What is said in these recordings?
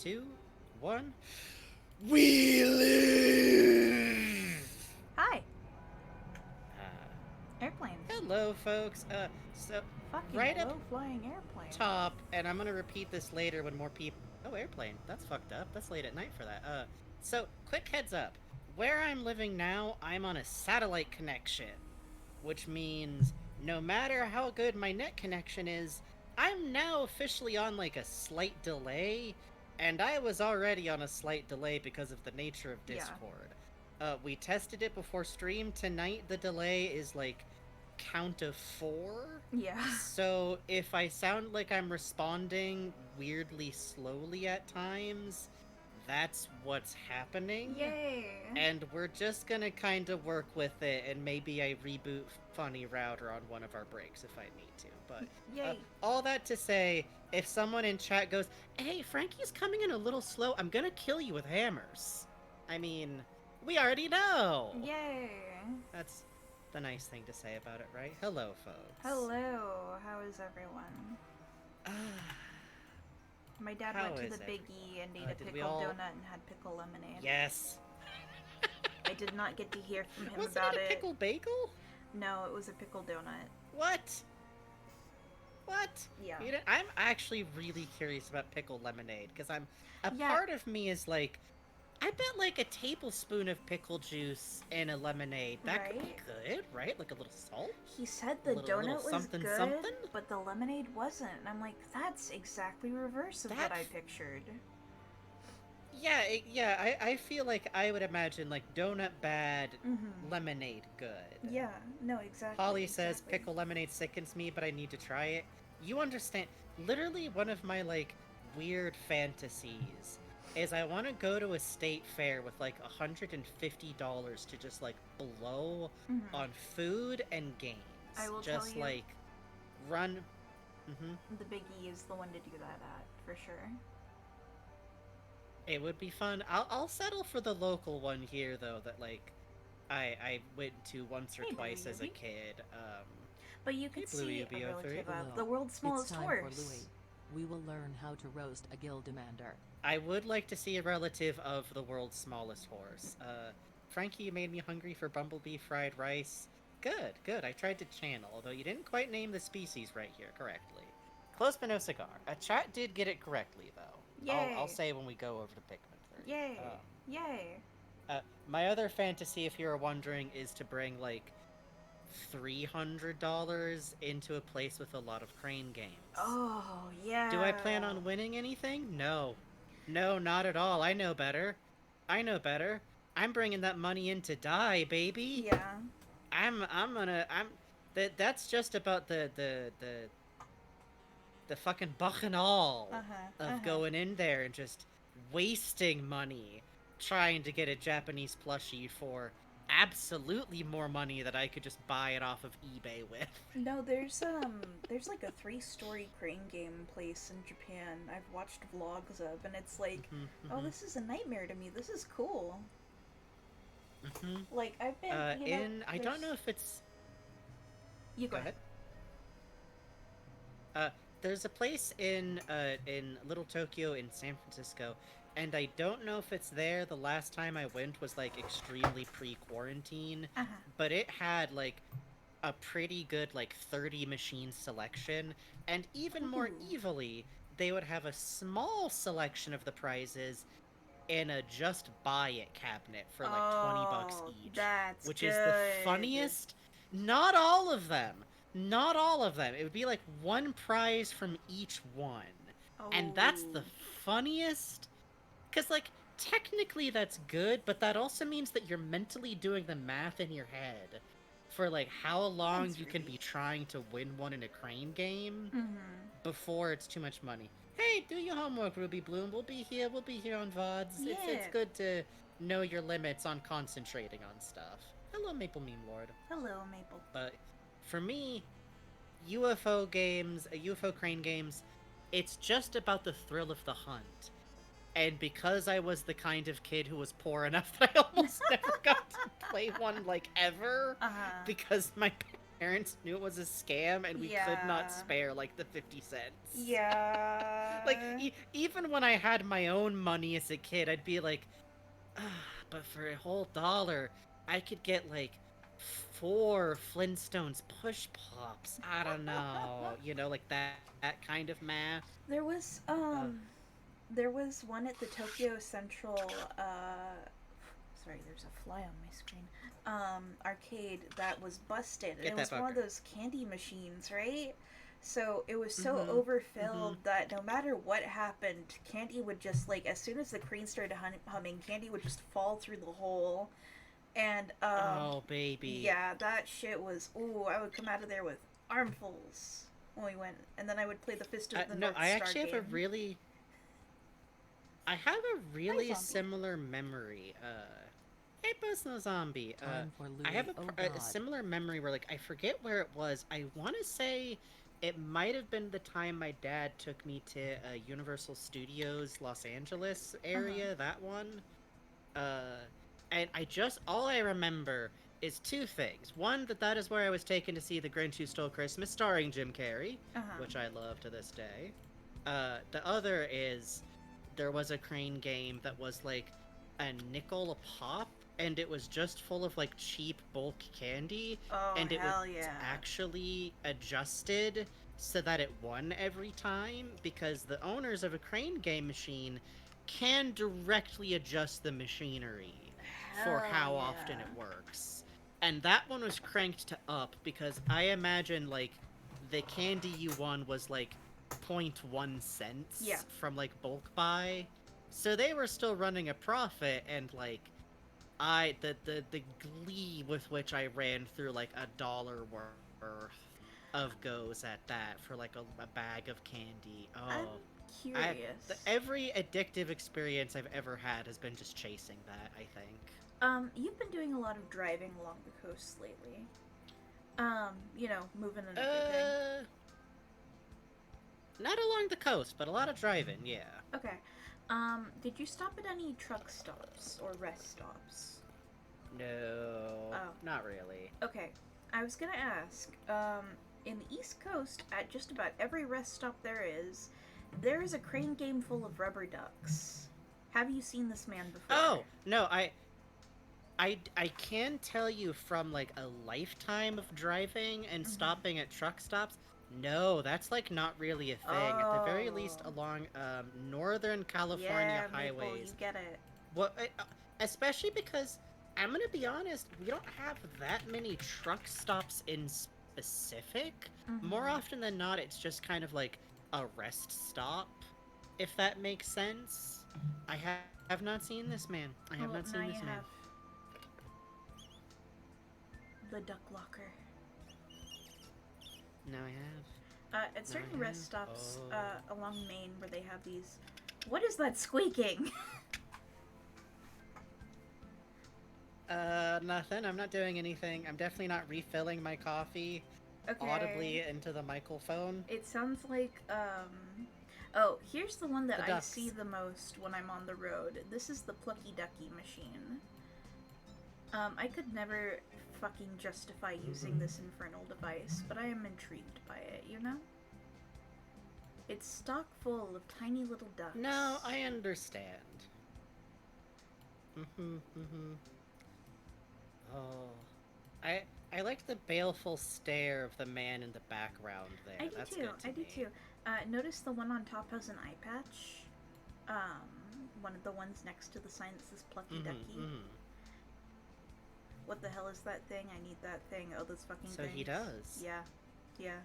2, 1. We live! Hi. Uh, Airplane. Hello, folks. So, Fucking right up low flying airplane. top, and I'm gonna repeat this later when more people. Oh, airplane. That's fucked up. That's late at night for that. So, quick heads up. Where I'm living now, I'm on a satellite connection, which means no matter how good my net connection is, I'm now officially on like a slight delay, and I was already on a slight delay because of the nature of Yeah. Discord. We tested it before stream. Tonight, the delay is like count of 4. Yeah. So if I sound like I'm responding weirdly slowly at times, that's what's happening. Yay. And we're just gonna kind of work with it, and maybe I reboot Funny Router on one of our breaks if I need to. But Yay. all that to say, if someone in chat goes, "Hey, Frankie's coming in a little slow, I'm gonna kill you with hammers," I mean, we already know. Yay. That's the nice thing to say about it, right? Hello, folks. Hello. How is everyone? My dad How went to is the Big E and ate a did we pickle all- donut and had pickle lemonade. Yes. I did not get to hear from him Wasn't about it a pickle bagel? No, it was a pickle donut. What? What? Yeah. You know, I'm actually really curious about pickle lemonade, because Yeah. part of me is like, I bet like a tablespoon of pickle juice in a lemonade, that could be Right? good, right? Like a little salt? He said the little donut was something, good, something? but the lemonade wasn't. And I'm like, that's exactly reverse of what That- I pictured. Yeah, I feel like I would imagine like donut bad, Mm-hmm. lemonade good. Yeah, no, exactly. Holly says exactly. pickle lemonade sickens me, but I need to try it. You understand. Literally, one of my like weird fantasies is I want to go to a state fair with like $150 to just like blow Mhm. on food and games. I will just tell you- like run. Mm-hmm. The Big E is the one to do that at, for sure. It would be fun. I'll settle for the local one here though. That like I went to once or Hey, twice Blue as a Yubi. kid. But you could Blue see Yubi a 03. relative Hello. of the world's smallest it's time horse. For Louie. We will learn how to roast a guild demander. I would like to see a relative of the world's smallest horse. Frankie, you made me hungry for bumblebee fried rice. Good, good. I tried to channel, although you didn't quite name the species right here correctly. Close but no cigar. A chat did get it correctly, though. Yay. I'll say when we go over to Pikmin 3. Yay! Yay! My other fantasy, if you're wondering, is to bring, like, $300 into a place with a lot of crane games. Oh, yeah. Do I plan on winning anything? No. No, not at all. I know better. I know better. I'm bringing that money in to die, baby. Yeah. That's just about the fucking bacchanal of going in there and just wasting money trying to get a Japanese plushie for absolutely more money that I could just buy it off of eBay with. No, there's like a 3-story crane game place in Japan I've watched vlogs of, and it's like, oh, this is a nightmare to me. This is cool. Like, I've been, I don't know if it's... You go ahead. There's a place in Little Tokyo in San Francisco, and I don't know if it's there. The last time I went was like extremely pre-quarantine, but it had like a pretty good like 30 machine selection, and even more evilly, they would have a small selection of the prizes in a just buy it cabinet for like $20 each. That's which good. is the funniest. Not all of them. Not all of them. It would be like one prize from each one. And that's the funniest. Because, like, technically that's good, but that also means that you're mentally doing the math in your head for, like, how long you can be trying to win one in a crane game before it's too much money. Hey, do your homework, Ruby Bloom. We'll be here on VODs. Yeah. It's good to know your limits on concentrating on stuff. Hello, Maple Meme Lord. Hello, Maple. But for me, UFO crane games, it's just about the thrill of the hunt. And because I was the kind of kid who was poor enough that I almost never got to play one, like, ever, because my parents knew it was a scam, and we could not spare like the 50 cents. Yeah. Like even when I had my own money as a kid, I'd be like, but for a whole $1, I could get like 4 Flintstones push pops. I don't know, like that kind of math. There was there was one at the Tokyo Central sorry, there's a fly on my screen. Arcade that was busted. And it was one of those candy machines, right? So it was so overfilled that no matter what happened, candy would just like as soon as the crane started humming, candy would just fall through the hole. And oh baby, yeah, that shit was I would come out of there with armfuls when we went, and then I would play the Fist of the North Star I actually game. I have a really similar memory. Hey, Personal Zombie. I have a similar memory where, like, I forget where it was. I want to say it might have been the time my dad took me to Universal Studios Los Angeles area, that one. And all I remember is 2 things. One, that is where I was taken to see The Grinch Who Stole Christmas, starring Jim Carrey, which I love to this day. The other is there was a crane game that was, like, a nickel a pop, and it was just full of, like, cheap bulk candy, and it was actually adjusted so that it won every time, because the owners of a crane game machine can directly adjust the machinery for how often it works. And that one was cranked to up, because I imagine, like, the candy you won was, like, 0.1 cents from, like, bulk buy. So they were still running a profit, and, like, the glee with which I ran through, like, $1 worth of goes at that for, like, a bag of candy. Oh, I'm curious. Every addictive experience I've ever had has been just chasing that, I think. You've been doing a lot of driving along the coast lately. Moving and everything. Not along the coast, but a lot of driving, yeah. Okay. Did you stop at any truck stops or rest stops? No, not really. Okay. I was gonna ask, in the East Coast, at just about every rest stop there is a crane game full of rubber ducks. Have you seen this man before? Oh, no, I can tell you from, like, a lifetime of driving and stopping at truck stops, no, that's, like, not really a thing. At the very least, along Northern California highways. Maple, you get it. Well, especially because, I'm gonna be honest, we don't have that many truck stops in specific. More often than not, it's just kind of like a rest stop, if that makes sense. I have not seen this man. I have not seen this man. The duck locker. No, I have. At certain rest stops along Maine where they have these... What is that squeaking? Nothing. I'm not doing anything. I'm definitely not refilling my coffee audibly into the microphone. It sounds like, Oh, here's the one that I see the most when I'm on the road. This is the Plucky Ducky machine. I could never fucking justify using this infernal device, but I am intrigued by it, you know? It's stock full of tiny little ducks. No, I understand. Oh, I like the baleful stare of the man in the background there. I do too. Notice the one on top has an eye patch. One of the ones next to the sign that says Plucky Ducky. What the hell is that thing? I need that thing. Oh, those fucking things. So he does. Yeah.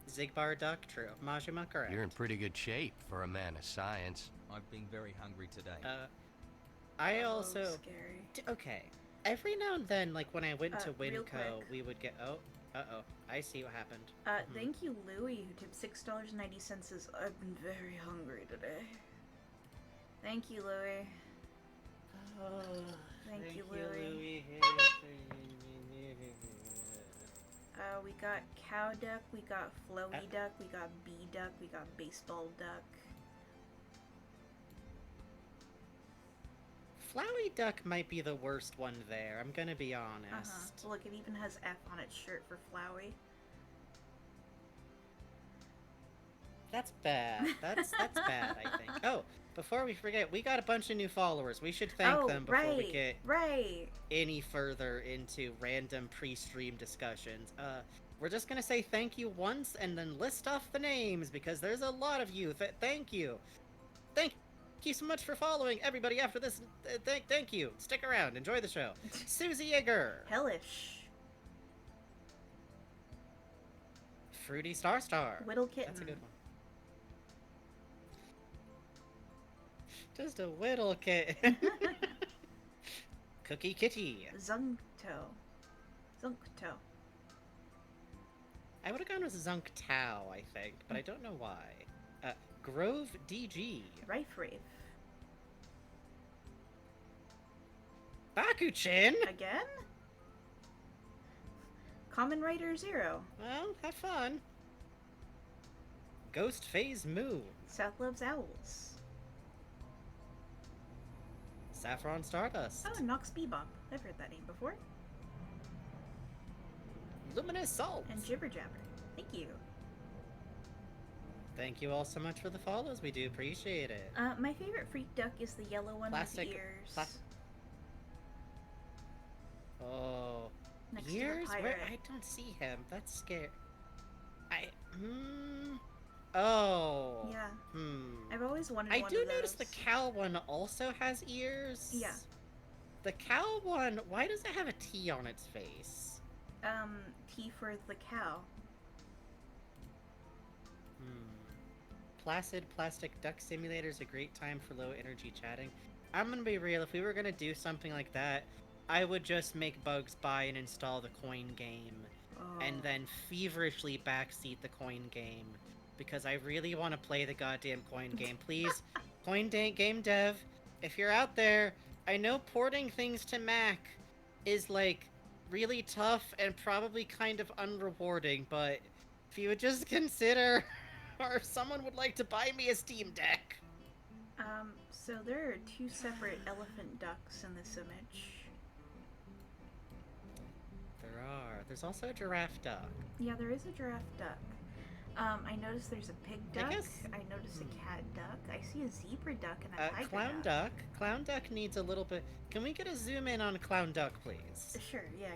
Zigbar duck, true. Majima, correct. You're in pretty good shape for a man of science. I've been very hungry today. I also... Scary. Okay. Every now and then, like when I went to Winco, we would get... Uh-oh. I see what happened. Thank you, Louie, who tipped $6.90 says, I've been very hungry today. Thank you, Louie. Oh, thank you, Louie. We got cow duck, we got flowy duck, we got bee duck, we got baseball duck. Flowey Duck might be the worst one there, I'm gonna be honest. Look, it even has F on its shirt for Flowey. That's bad. That's bad, I think. Oh, before we forget, we got a bunch of new followers. We should thank them before we get any further into random pre-stream discussions. We're just gonna say thank you once and then list off the names because there's a lot of you. Thank you. Thank you so much for following everybody after this. Thank you. Stick around. Enjoy the show. Susie Yeager. Hellish. Fruity Star. Whittle Kitten. That's a good one. Just a whittle kitten. Cookie Kitty. Zunkto. I would have gone with Zunk Tao, I think, but I don't know why. Grove DG. Rife Rafe. Bakuchin! Again? Common Writer 0. Well, have fun. Ghost Phase Moo. South Loves Owls. Saffron Stardust. Oh, Nox Bebop. I've heard that name before. Luminous Salt. And Jibber Jabber. Thank you. Thank you all so much for the follows. We do appreciate it. My favorite freak duck is the yellow one with ears. Oh. Next to Ears? the pirate. Where? I don't see him. That's scary. Oh. Yeah. Hmm. I've always wanted I one do of notice those. the cow one also has ears. Yeah. The cow one, why does it have a T on its face? T for the cow. Placid Plastic Duck Simulator is a great time for low energy chatting. I'm gonna be real, if we were gonna do something like that, I would just make Bugs buy and install the coin game. And then feverishly backseat the coin game. Because I really want to play the goddamn coin game. Please, game dev, if you're out there, I know porting things to Mac is, like, really tough and probably kind of unrewarding, but if you would just consider, or if someone would like to buy me a Steam Deck. So there are two separate elephant ducks in this image. There are. There's also a giraffe duck. Yeah, there is a giraffe duck. I noticed there's a pig duck. I noticed a cat duck. I see a zebra duck and a tiger Clown duck. Clown duck needs a little bit... Can we get a zoom in on Clown duck, please? Sure, yeah.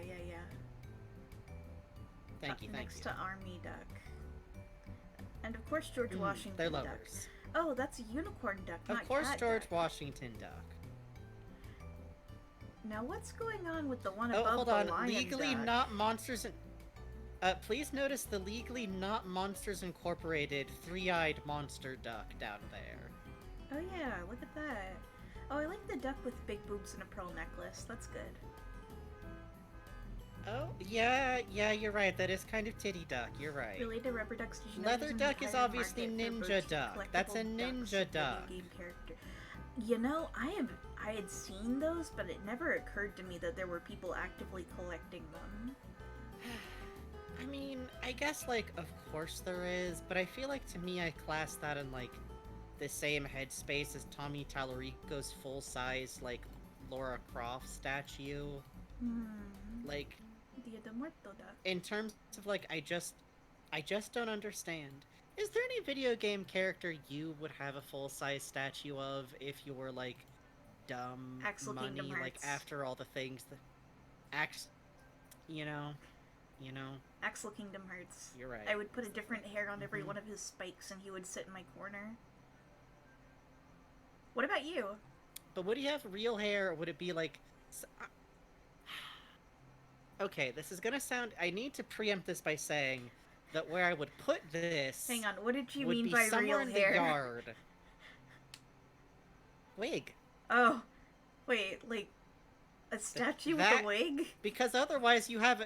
Thank you. Next to Army duck. And of course George Washington they're duck. lovers. Oh, that's a unicorn duck, not Of course cat George duck. Washington duck. Now what's going on with the one Oh, above hold the on. lion Legally duck? not monsters... please notice the Legally Not Monsters Incorporated three-eyed monster duck down there. Oh yeah, look at that. Oh, I like the duck with big boobs and a pearl necklace. That's good. Oh, yeah, you're right. That is kind of titty duck. You're right. Related to rubber ducks, did you know Leather there's an duck is entire obviously market for ninja boutique duck. That's a collectible ducks ninja with duck. game character. You know, I had seen those, but it never occurred to me that there were people actively collecting them. I mean, I guess, like, of course there is, but I feel like to me I class that in, like, the same headspace as Tommy Tallarico's full-size, like, Laura Croft statue. Like, Dia de Muerto duck. in terms of, like, I just don't understand. Is there any video game character you would have a full-size statue of if you were, like, dumb Axel money, Kingdom like, Hearts. after all the things that... You know... Axel Kingdom Hearts. You're right. I would put a different hair on every one of his spikes and he would sit in my corner. What about you? But would he have real hair, or would it be like... Okay, this is gonna sound... I need to preempt this by saying that where I would put this... Hang on, what did you would mean be by somewhere real in hair? the yard. Wig. Oh, wait, like a statue with a wig? Because otherwise you have...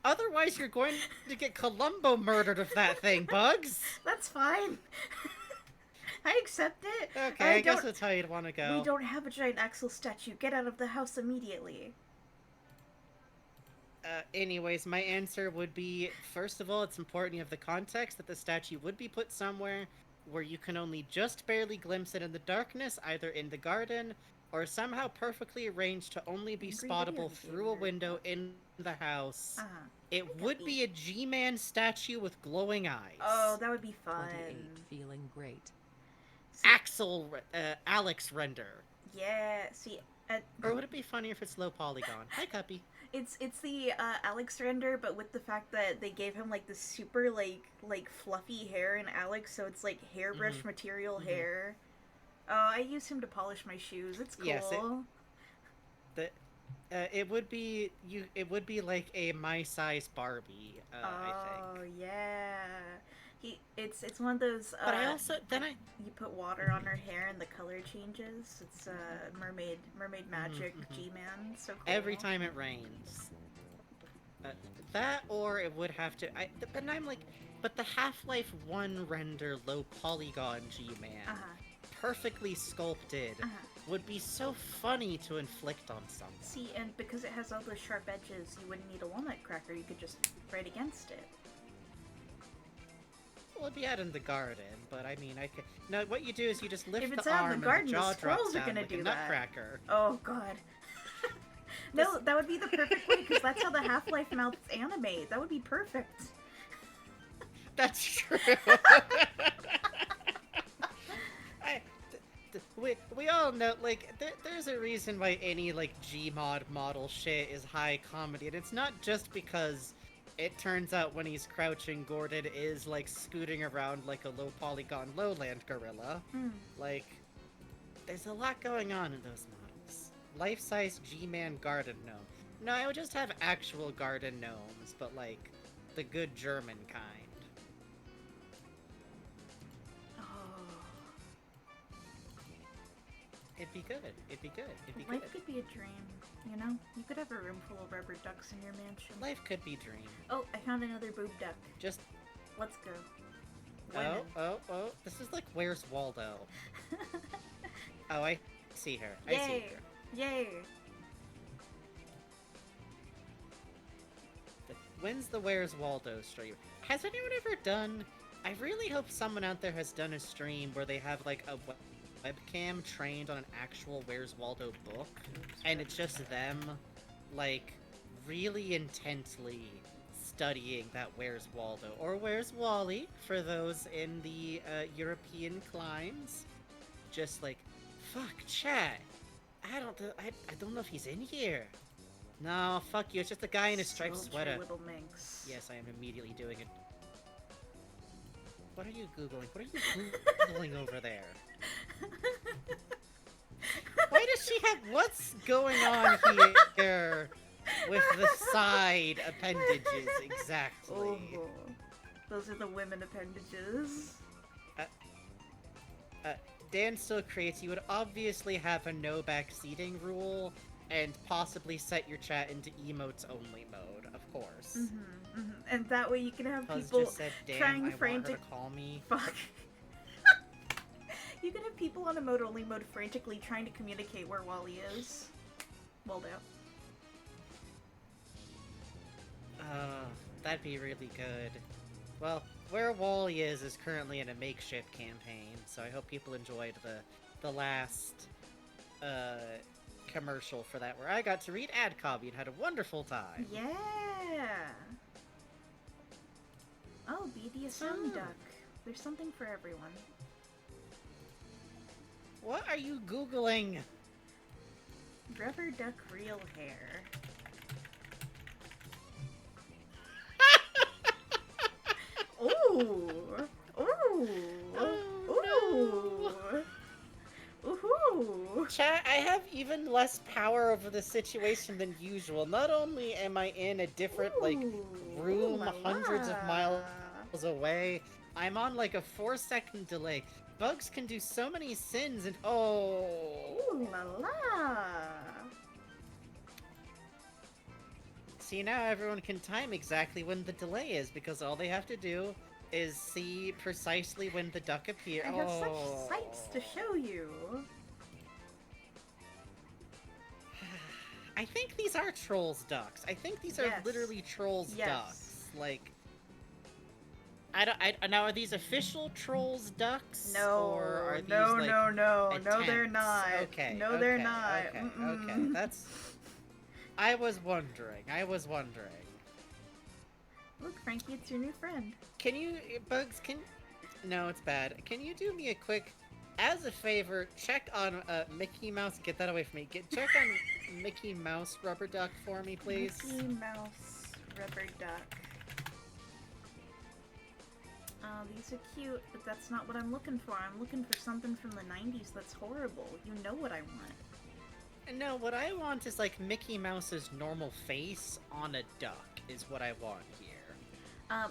Otherwise you're going to get Columbo murdered of that thing, Bugs! That's fine. I accept it. Okay, I guess that's how you'd want to go. We don't have a giant Axel statue. Get out of the house immediately. Anyways, my answer would be, first of all, it's important you have the context that the statue would be put somewhere where you can only just barely glimpse it in the darkness, either in the garden or somehow perfectly arranged to only be Angry spottable video through a gamer. window in the house, Uh-huh. it would be a G-Man statue with glowing eyes. Oh, that would be fun. 28. Feeling great. See, Alex render. yeah, see, Or would it be funnier if it's low polygon? Hi, Cuppy. it's the Alex render, but with the fact that they gave him like the super like fluffy hair in Alex, so it's like hairbrush material hair. Oh, I use him to polish my shoes. It's cool. Yes, it would be It would be like a my size Barbie. I think. Oh yeah, it's one of those. But I also you put water on her hair and the color changes. It's mermaid magic G-Man. So cool. Every time it rains. That or it would have to. But I'm like, but the Half-Life 1 render low polygon G-Man, perfectly sculpted, would be so funny to inflict on someone. See, and because it has all those sharp edges, you wouldn't need a walnut cracker. You could just write against it. Well, it'd be out in the garden, but I mean, I could. No, what you do is you just lift If it's the out arm in the garden, and the jaw the squirrels drops are down gonna like do a that. nutcracker. Oh god. No, that would be the perfect way, because that's how the Half-Life mouths animate. That would be perfect. That's true. We all know, like, there's a reason why any, like, Gmod model shit is high comedy, and it's not just because it turns out when he's crouching, Gordon is, like, scooting around like a low polygon lowland gorilla. Like, there's a lot going on in those models. Life-size G-Man garden gnome. No, I would just have actual garden gnomes, but, like, the good German kind. It'd be good. It'd be good. It'd be Life good. could be a dream, you know? You could have a room full of rubber ducks in your mansion. Life could be dream. Oh, I found another boob duck. Just... Let's go. Women. Oh. This is like, where's Waldo? Oh, I see her. I see her. Yay! When's the Where's Waldo stream? Has anyone ever done... I really hope someone out there has done a stream where they have, like, a webcam trained on an actual Where's Waldo book, and it's just them, like, really intently studying that Where's Waldo, or Where's Wally, for those in the European climes. Just like, fuck, chat, I don't know if he's in here. No, fuck you, it's just a guy in a striped sweater. Little minx. Yes, I am immediately doing it. What are you Googling? What are you Googling over there? Why does she have... What's going on here with the side appendages exactly? Oh, those are the women appendages. Dan still creates, you would obviously have a no backseating rule and possibly set your chat into emotes only mode, of course. And that way you can have Huz people just said, damn, trying I want her frantic... to call me. Fuck. You can have people on emote only mode frantically trying to communicate where Wally is. Waldo. That'd be really good. Well, where Wally is currently in a makeshift campaign, so I hope people enjoyed the last commercial for that, where I got to read ad copy and had a wonderful time. Yeah. Oh, BDSM duck. There's something for everyone. What are you Googling? Rubber duck real hair. Ooh! Ooh! Ooh! Ooh! Chat, I have even less power over the situation than usual. Not only am I in a different, like, room hundreds of miles away, I'm on, like, a 4-second delay. Bugs can do so many sins and Ooh la la! See, now everyone can time exactly when the delay is, because all they have to do is see precisely when the duck appears. I have such sights to show you. I think these are Trolls ducks. I think these are literally Trolls ducks. Like, Now are these official trolls ducks? No, or are these no, like no, no, no, they're attempts? not. Okay, No, okay, they're not. okay. That's. I was wondering. Look, Frankie, it's your new friend. Can you, Bugs? No, it's bad. Can you do me a quick, as a favor, check on Mickey Mouse? Get that away from me. Check on Mickey Mouse Rubber Duck for me, please. Mickey Mouse Rubber Duck. These are cute, but that's not what I'm looking for. I'm looking for something from the 90s that's horrible. You know what I want. No, what I want is like Mickey Mouse's normal face on a duck is what I want here.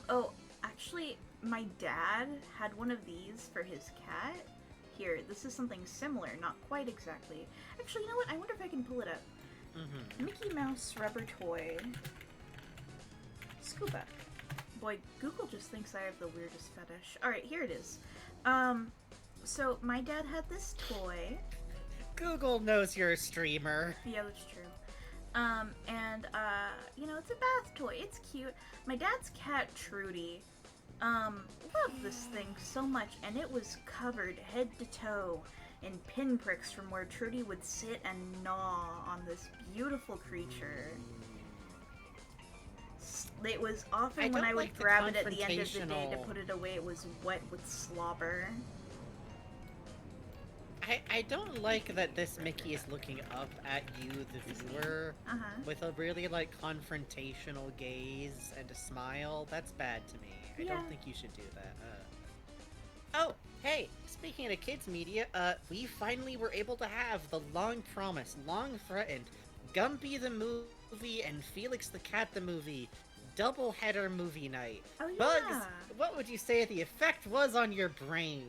Oh, actually, my dad had one of these for his cat. Here, this is something similar, not quite exactly. Actually, you know what? I wonder if I can pull it up. Mickey Mouse rubber toy. Scuba. Boy, Google just thinks I have the weirdest fetish. Alright, here it is. So my dad had this toy. Google knows you're a streamer. Yeah, that's true. You know, it's a bath toy. It's cute. My dad's cat, Trudy, loved this thing so much, and it was covered head to toe in pinpricks from where Trudy would sit and gnaw on this beautiful creature. It was often when I would grab it at the end of the day to put it away, it was wet with slobber. I don't like that this Mickey is looking up at you, the viewer, with a really, like, confrontational gaze and a smile. That's bad to me. I don't think you should do that. Oh, hey, speaking of kids media, we finally were able to have the long-promised, long-threatened Gumby the movie and Felix the Cat the movie double-header movie night. Oh, yeah. Bugs, what would you say the effect was on your brain?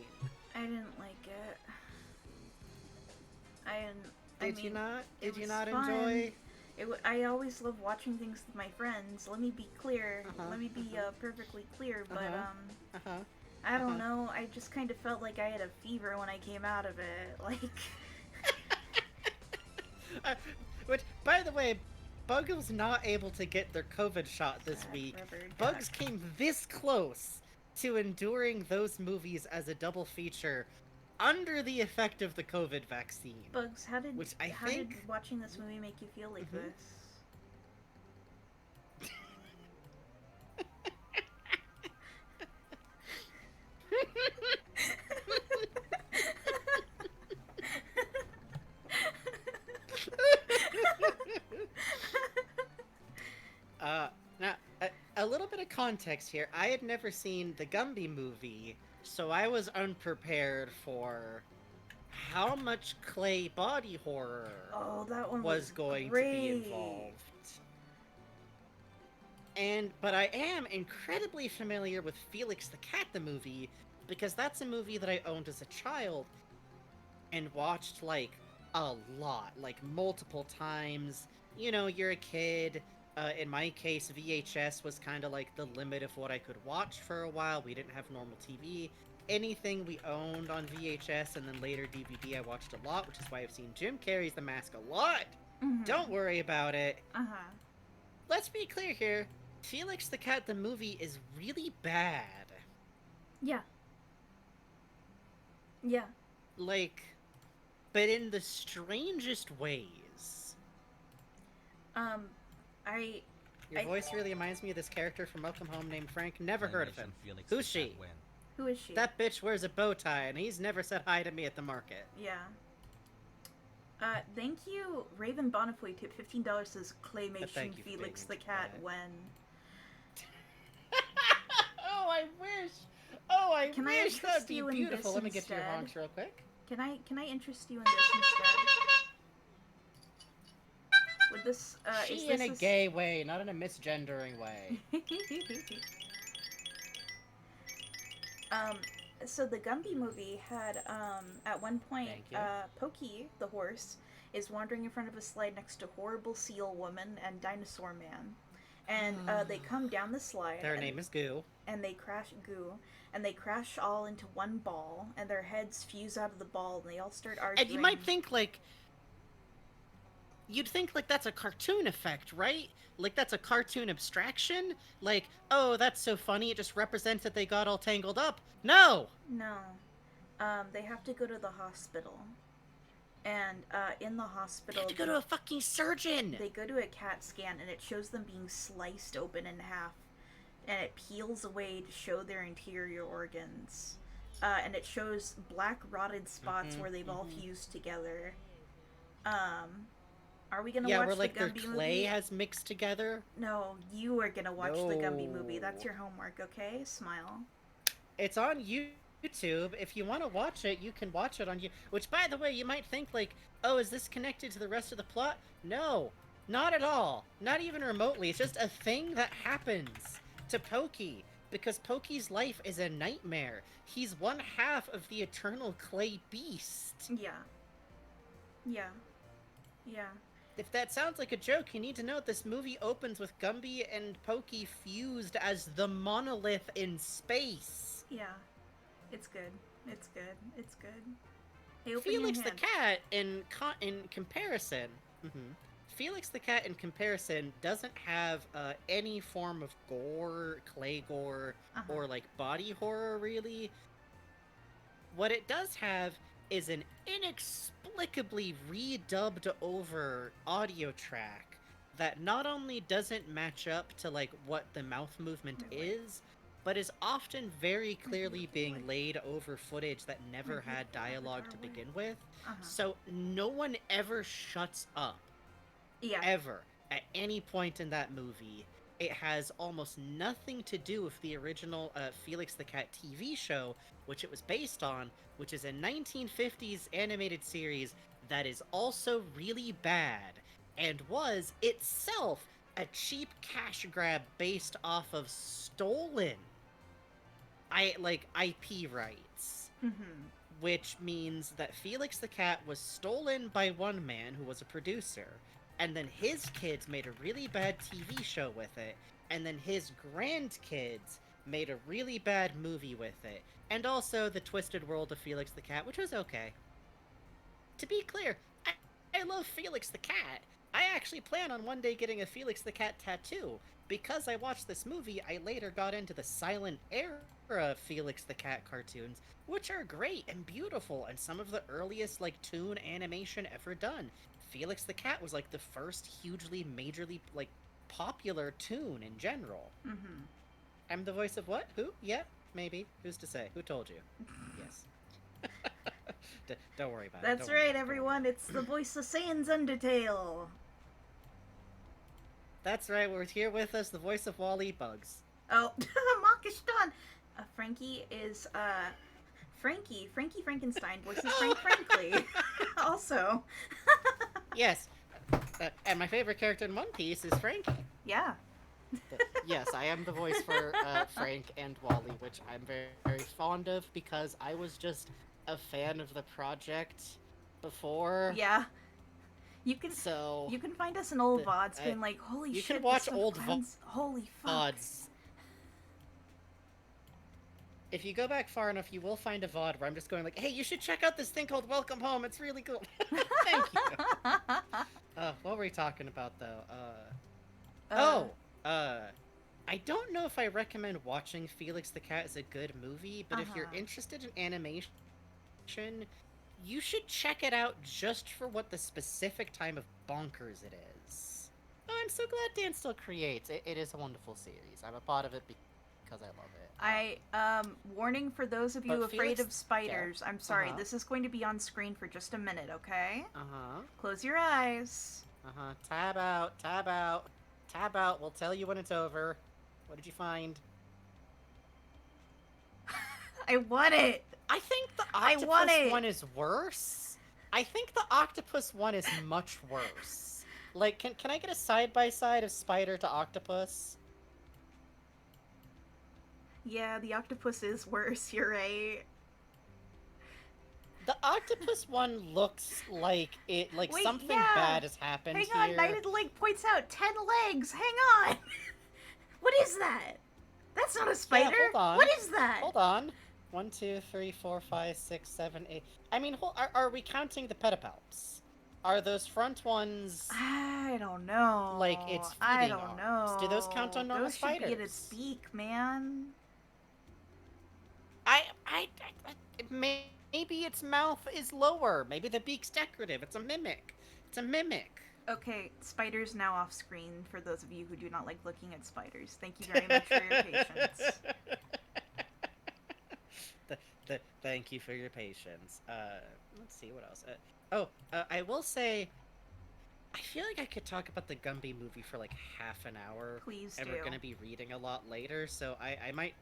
I didn't like it. Did you not enjoy? I always love watching things with my friends. Let me be clear. Let me be perfectly clear. But I don't know. I just kind of felt like I had a fever when I came out of it. Like. Which, by the way, Bugs was not able to get their COVID shot this week. Bugs came this close to enduring those movies as a double feature under the effect of the COVID vaccine. Bugs, how did watching this movie make you feel like this? Now, a little bit of context here. I had never seen the Gumby movie, so I was unprepared for how much clay body horror that one was going to be involved. But I am incredibly familiar with Felix the Cat the movie, because that's a movie that I owned as a child and watched, like, a lot, like, multiple times. You know, you're a kid. In my case, VHS was kind of like the limit of what I could watch for a while. We didn't have normal TV. Anything we owned on VHS and then later DVD I watched a lot, which is why I've seen Jim Carrey's The Mask a lot. Don't worry about it. Let's be clear here. Felix the Cat the movie is really bad. Yeah. Yeah. Like, but in the strangest ways. Your voice really reminds me of this character from Welcome Home named Frank. Never heard of him. Who's she? Who is she? That bitch wears a bow tie, and he's never said hi to me at the market. Yeah. Thank you, Raven Bonifoy. Tip $15 says Claymation Felix the Cat when. Oh, I wish. Oh, I Can wish. I interest That'd be you in beautiful. this Let me get to your instead? honks real quick. Can I interest you in this instead? Would this She is in this a gay way, not in a misgendering way. So the Gumby movie had, at one point, Pokey, the horse, is wandering in front of a slide next to Horrible Seal Woman and Dinosaur Man. And, they come down the slide. Their name is Goo. And they crash all into one ball, and their heads fuse out of the ball, and they all start arguing. And you might think, like, you'd think, like, that's a cartoon effect, right? Like, that's a cartoon abstraction? Like, oh, that's so funny, it just represents that they got all tangled up. No! No. They have to go to the hospital. And, in the They hospital... have to go to a fucking surgeon! They go to a CAT scan, and it shows them being sliced open in half. And it peels away to show their interior organs. And it shows black rotted spots where they've all fused together. Are we gonna watch the Gumby movie? Yeah, where, like, their clay has mixed together? No, you are gonna watch the Gumby movie. That's your homework, okay? Smile. It's on YouTube. If you want to watch it, you can watch it on YouTube. Which, by the way, you might think, like, oh, is this connected to the rest of the plot? No, not at all. Not even remotely. It's just a thing that happens to Pokey. Because Pokey's life is a nightmare. He's one half of the eternal clay beast. Yeah. Yeah. Yeah. If that sounds like a joke, you need to know this movie opens with Gumby and Pokey fused as the monolith in space. Yeah. It's good. It's good. It's good. Hey, Felix the Cat, in comparison... Felix the Cat, in comparison, doesn't have any form of gore, clay gore, or, like, body horror, really. What it does have is an inexplicably redubbed over audio track that not only doesn't match up to, like, what the mouth movement is, but is often very clearly being laid over footage that never had dialogue to begin with. So no one ever shuts up. Yeah. Ever. At any point in that movie. It has almost nothing to do with the original Felix the Cat TV show, which it was based on, which is a 1950s animated series that is also really bad, and was itself a cheap cash grab based off of stolen IP rights. Which means that Felix the Cat was stolen by one man who was a producer, and then his kids made a really bad TV show with it, and then his grandkids made a really bad movie with it, and also The Twisted World of Felix the Cat, which was okay. To be clear, I love Felix the Cat. I actually plan on one day getting a Felix the Cat tattoo. Because I watched this movie, I later got into the silent era Felix the Cat cartoons, which are great and beautiful, and some of the earliest, like, toon animation ever done. Felix the Cat was, like, the first hugely, majorly, like, popular toon in general. I'm the voice of what? Who? Yeah, maybe. Who's to say? Who told you? Yes. Don't worry about it. That's right, everyone. It's the voice of Saiyans Undertale. That's right. We're here with us, the voice of Wall-E Bugs. Oh, Makishtan. Frankie is, Frankie Frankenstein voices Frank Frankly. Also. Yes. And my favorite character in One Piece is Frankie. Yeah. Yes, I am the voice for Frank and Wally, which I'm very, very fond of because I was just a fan of the project before. Yeah. You can find us in old VODs being like, holy shit. You can watch old Holy fuck. VODs. If you go back far enough, you will find a VOD where I'm just going like, hey, you should check out this thing called Welcome Home. It's really cool. Thank you. What were we talking about, though? I don't know if I recommend watching Felix the Cat as a good movie, but if you're interested in animation, you should check it out just for what the specific time of bonkers it is. Oh, I'm so glad Dan still creates. It is a wonderful series. I'm a part of it because I love it. Warning for those of you afraid of spiders. Yeah. I'm sorry, this is going to be on screen for just a minute, okay? Uh-huh. Close your eyes. Uh-huh. Tab out, tab out, tab out. We'll tell you when it's over. What did you find? I want it! I think the octopus one is worse. I think the octopus one is much worse. Like, can I get a side-by-side of spider to octopus? Yeah, the octopus is worse, you're right. The octopus one looks like Wait, something yeah. bad has happened here. Hang on, Knighted Lake points out 10 legs! Hang on! What is that? That's not a spider! Yeah, hold on. What is that? Hold on. 1, 2, 3, 4, 5, 6, 7, 8. I mean, are we counting the pedipalps? Are those front ones I don't know. like its feeding I don't arms? know. Do those count on normal Those should spiders? be at its beak, man. Maybe its mouth is lower. Maybe the beak's decorative. It's a mimic. It's a mimic. Okay, spiders now off screen for those of you who do not like looking at spiders. Thank you very much for your patience. Thank you for your patience. Let's see what else. I will say, I feel like I could talk about the Gumby movie for like half an hour. Please and do. we're gonna be reading a lot later, so I might.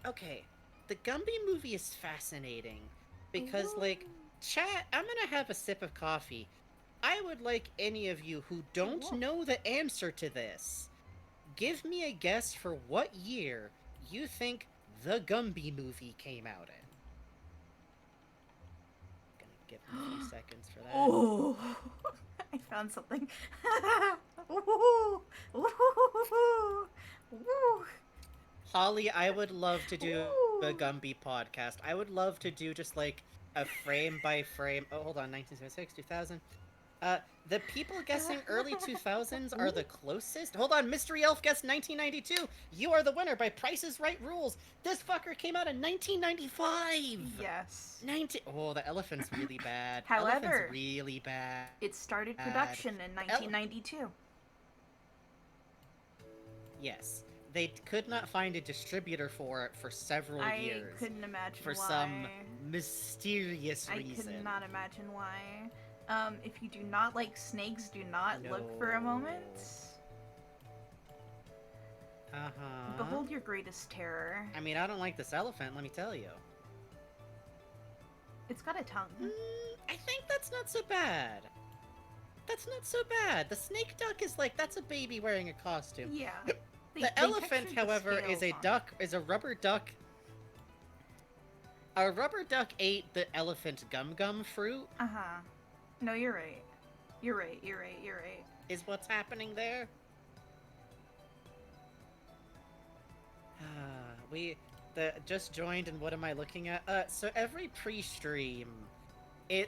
Okay, the Gumby movie is fascinating because, like, chat. I'm gonna have a sip of coffee. I would like any of you who don't know the answer to this, give me a guess for what year you think the Gumby movie came out in. Gonna give me a few seconds for that. Oh, I found something. Ooh, ooh, ooh, ooh. Holly, I would love to do a Gumby podcast. I would love to do just like a frame by frame. Oh, hold on, 1976, 2000. The people guessing early 2000s are the closest. Hold on, Mystery Elf guessed 1992. You are the winner by Price's Right rules. This fucker came out in 1995. Yes. Oh, the elephant's really bad. However, elephant's really bad. It started production in 1992. Yes. They could not find a distributor for it for several years. I couldn't imagine for why. some mysterious reason. I could not imagine why. If you do not like snakes, do not look for a moment. Uh-huh. Behold your greatest terror. I mean, I don't like this elephant, let me tell you. It's got a tongue. I think that's not so bad. That's not so bad. The snake duck is like, that's a baby wearing a costume. Yeah. The elephant, however, is a duck, is a rubber duck. A rubber duck ate the elephant gum fruit. Uh-huh. No, you're right. You're right, you're right, you're right. Is what's happening there. We just joined, and what am I looking at? So every pre-stream,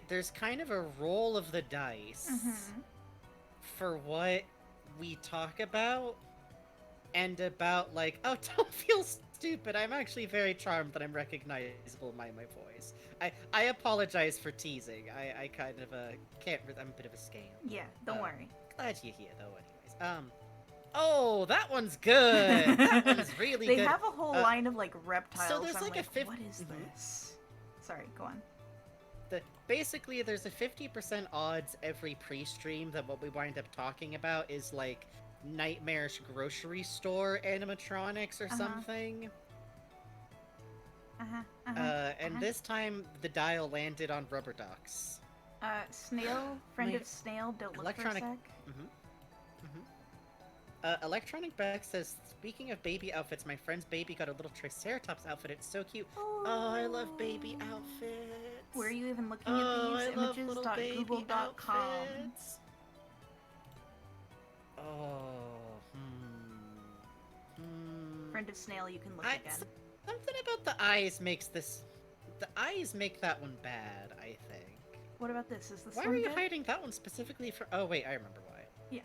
there's kind of a roll of the dice for what we talk about, and about like, oh, don't feel stupid. I'm actually very charmed that I'm recognizable by my voice. I apologize for teasing. I kind of can't. I'm a bit of a scam. Yeah, don't worry. Glad you're here though. Anyways, oh, that one's good. That one's really they good. They have a whole line of like reptiles. So there's I'm like a what is this? Sorry, go on. Basically, there's a 50% odds every pre-stream that what we wind up talking about is like nightmarish grocery store animatronics or something. And this time the dial landed on rubber ducks. Snail, friend of snail, don't look for a sec. Electronic Beck says, speaking of baby outfits, my friend's baby got a little Triceratops outfit. It's so cute. Oh, I love baby outfits. Where are you even looking at these images.google.com? Friend of snail, you can look again. Something about the eyes makes this... The eyes make that one bad, I think. What about this? Is this Why are you hiding that one specifically for... Oh, wait, I remember why. Yeah.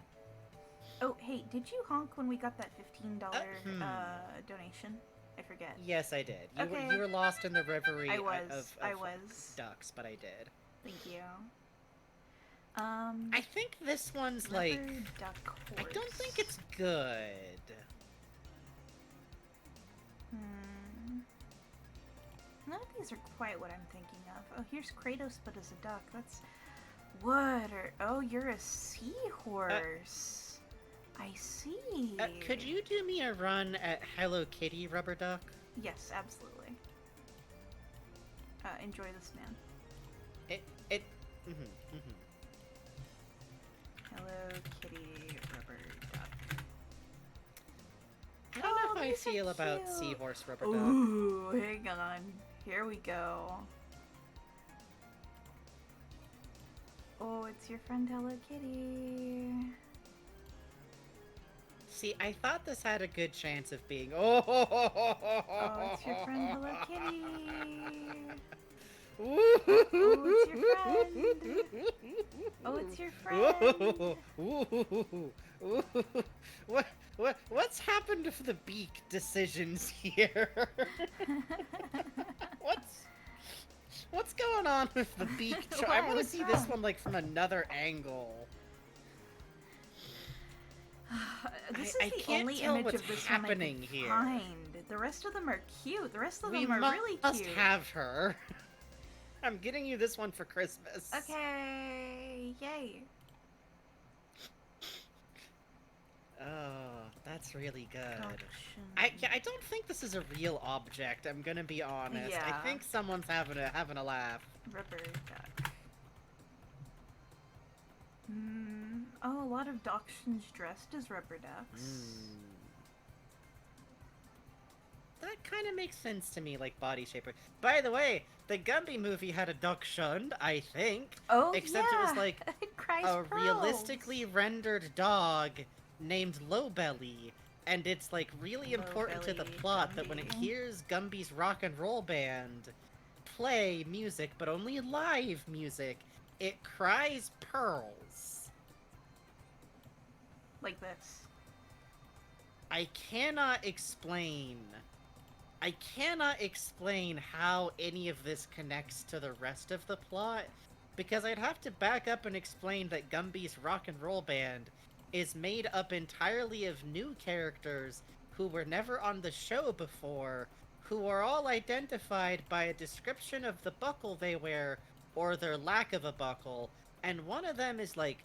Oh, hey, did you honk when we got that $15 donation? I forget. Yes, I did. You were lost in the reverie of ducks, but I did. Thank you. I think this one's like... I don't think it's good. None of these are quite what I'm thinking of. Oh, here's Kratos, but as a duck. That's... What are... Oh, you're a seahorse. I see. Could you do me a run at Hello Kitty, Rubber Duck? Yes, absolutely. Enjoy this, man. Hello Kitty, Rubber Duck. I don't know how I feel about Seahorse, Rubber Duck. Ooh, hang on. Here we go. Oh, it's your friend Hello Kitty. See, I thought this had a good chance of being... Oh, it's your friend Hello Kitty. Oh, it's your friend. Oh, it's your friend. What's happened to the beak decisions here? What's going on with the beak? I want to see this one like from another angle. This is the only image of this one I can find. The rest of them are cute. The rest of them are really cute. We must have her. I'm getting you this one for Christmas. Okay, yay. Oh, that's really good. I don't think this is a real object. I'm gonna be honest. Yeah. I think someone's having a laugh. Rubber duck. Oh, a lot of dachshunds dressed as rubber ducks. That kind of makes sense to me, like body shaper. By the way, the Gumby movie had a dachshund, I think. Oh, except yeah. it was like it cries a pearls. realistically rendered dog named Lowbelly. And it's like really important to the plot that when it hears Gumby's rock and roll band play music, but only live music, it cries pearls. Like this. I cannot explain how any of this connects to the rest of the plot, because I'd have to back up and explain that Gumby's rock and roll band is made up entirely of new characters who were never on the show before, who are all identified by a description of the buckle they wear, or their lack of a buckle, and one of them is like,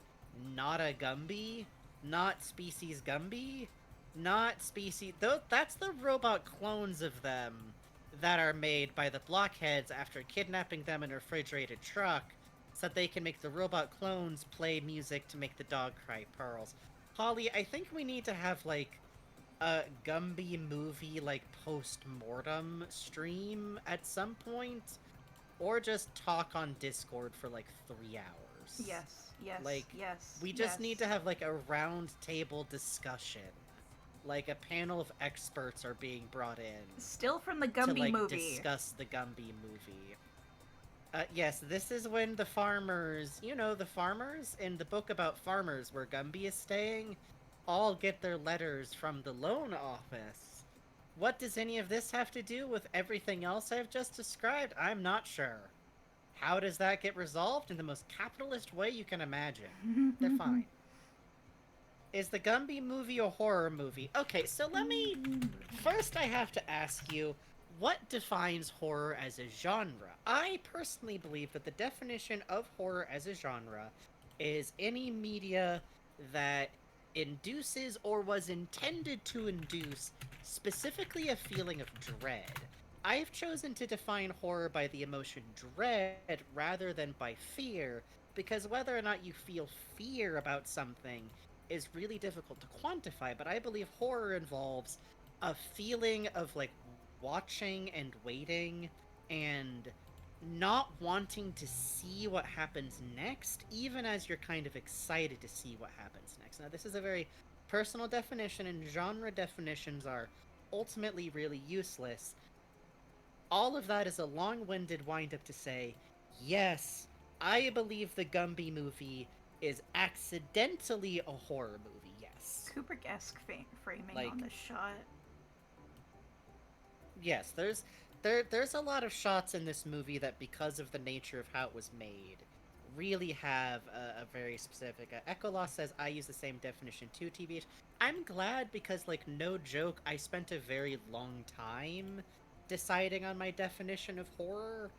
not a Gumby, not species Gumby, not species... That's the robot clones of them that are made by the blockheads after kidnapping them in a refrigerated truck so that they can make the robot clones play music to make the dog cry pearls. Holly, I think we need to have, like, a Gumby movie, like, post-mortem stream at some point, or just talk on Discord for, like, 3 hours. Yes, like, yes. We just need to have, like, a round table discussion. Like, a panel of experts are being brought in. Still from the Gumby to, like, movie. Discuss the Gumby movie. Yes, this is when the farmers, you know, the farmers in the book about farmers where Gumby is staying, all get their letters from the loan office. What does any of this have to do with everything else I've just described? I'm not sure. How does that get resolved? In the most capitalist way you can imagine. They're fine. Is the Gumby movie a horror movie? Okay, so let me... First I have to ask you, what defines horror as a genre? I personally believe that the definition of horror as a genre is any media that induces or was intended to induce specifically a feeling of dread. I've chosen to define horror by the emotion dread rather than by fear, because whether or not you feel fear about something is really difficult to quantify, but I believe horror involves a feeling of, like, watching and waiting and not wanting to see what happens next, even as you're kind of excited to see what happens next. Now, this is a very personal definition, and genre definitions are ultimately really useless. All of that is a long-winded wind-up to say, yes, I believe the Gumby movie is accidentally a horror movie, yes. Kubrick-esque framing like, on the shot. Yes, there's a lot of shots in this movie that, because of the nature of how it was made, really have a very specific... Echolot says, I use the same definition too, TBH. I'm glad because, like, no joke, I spent a very long time deciding on my definition of horror,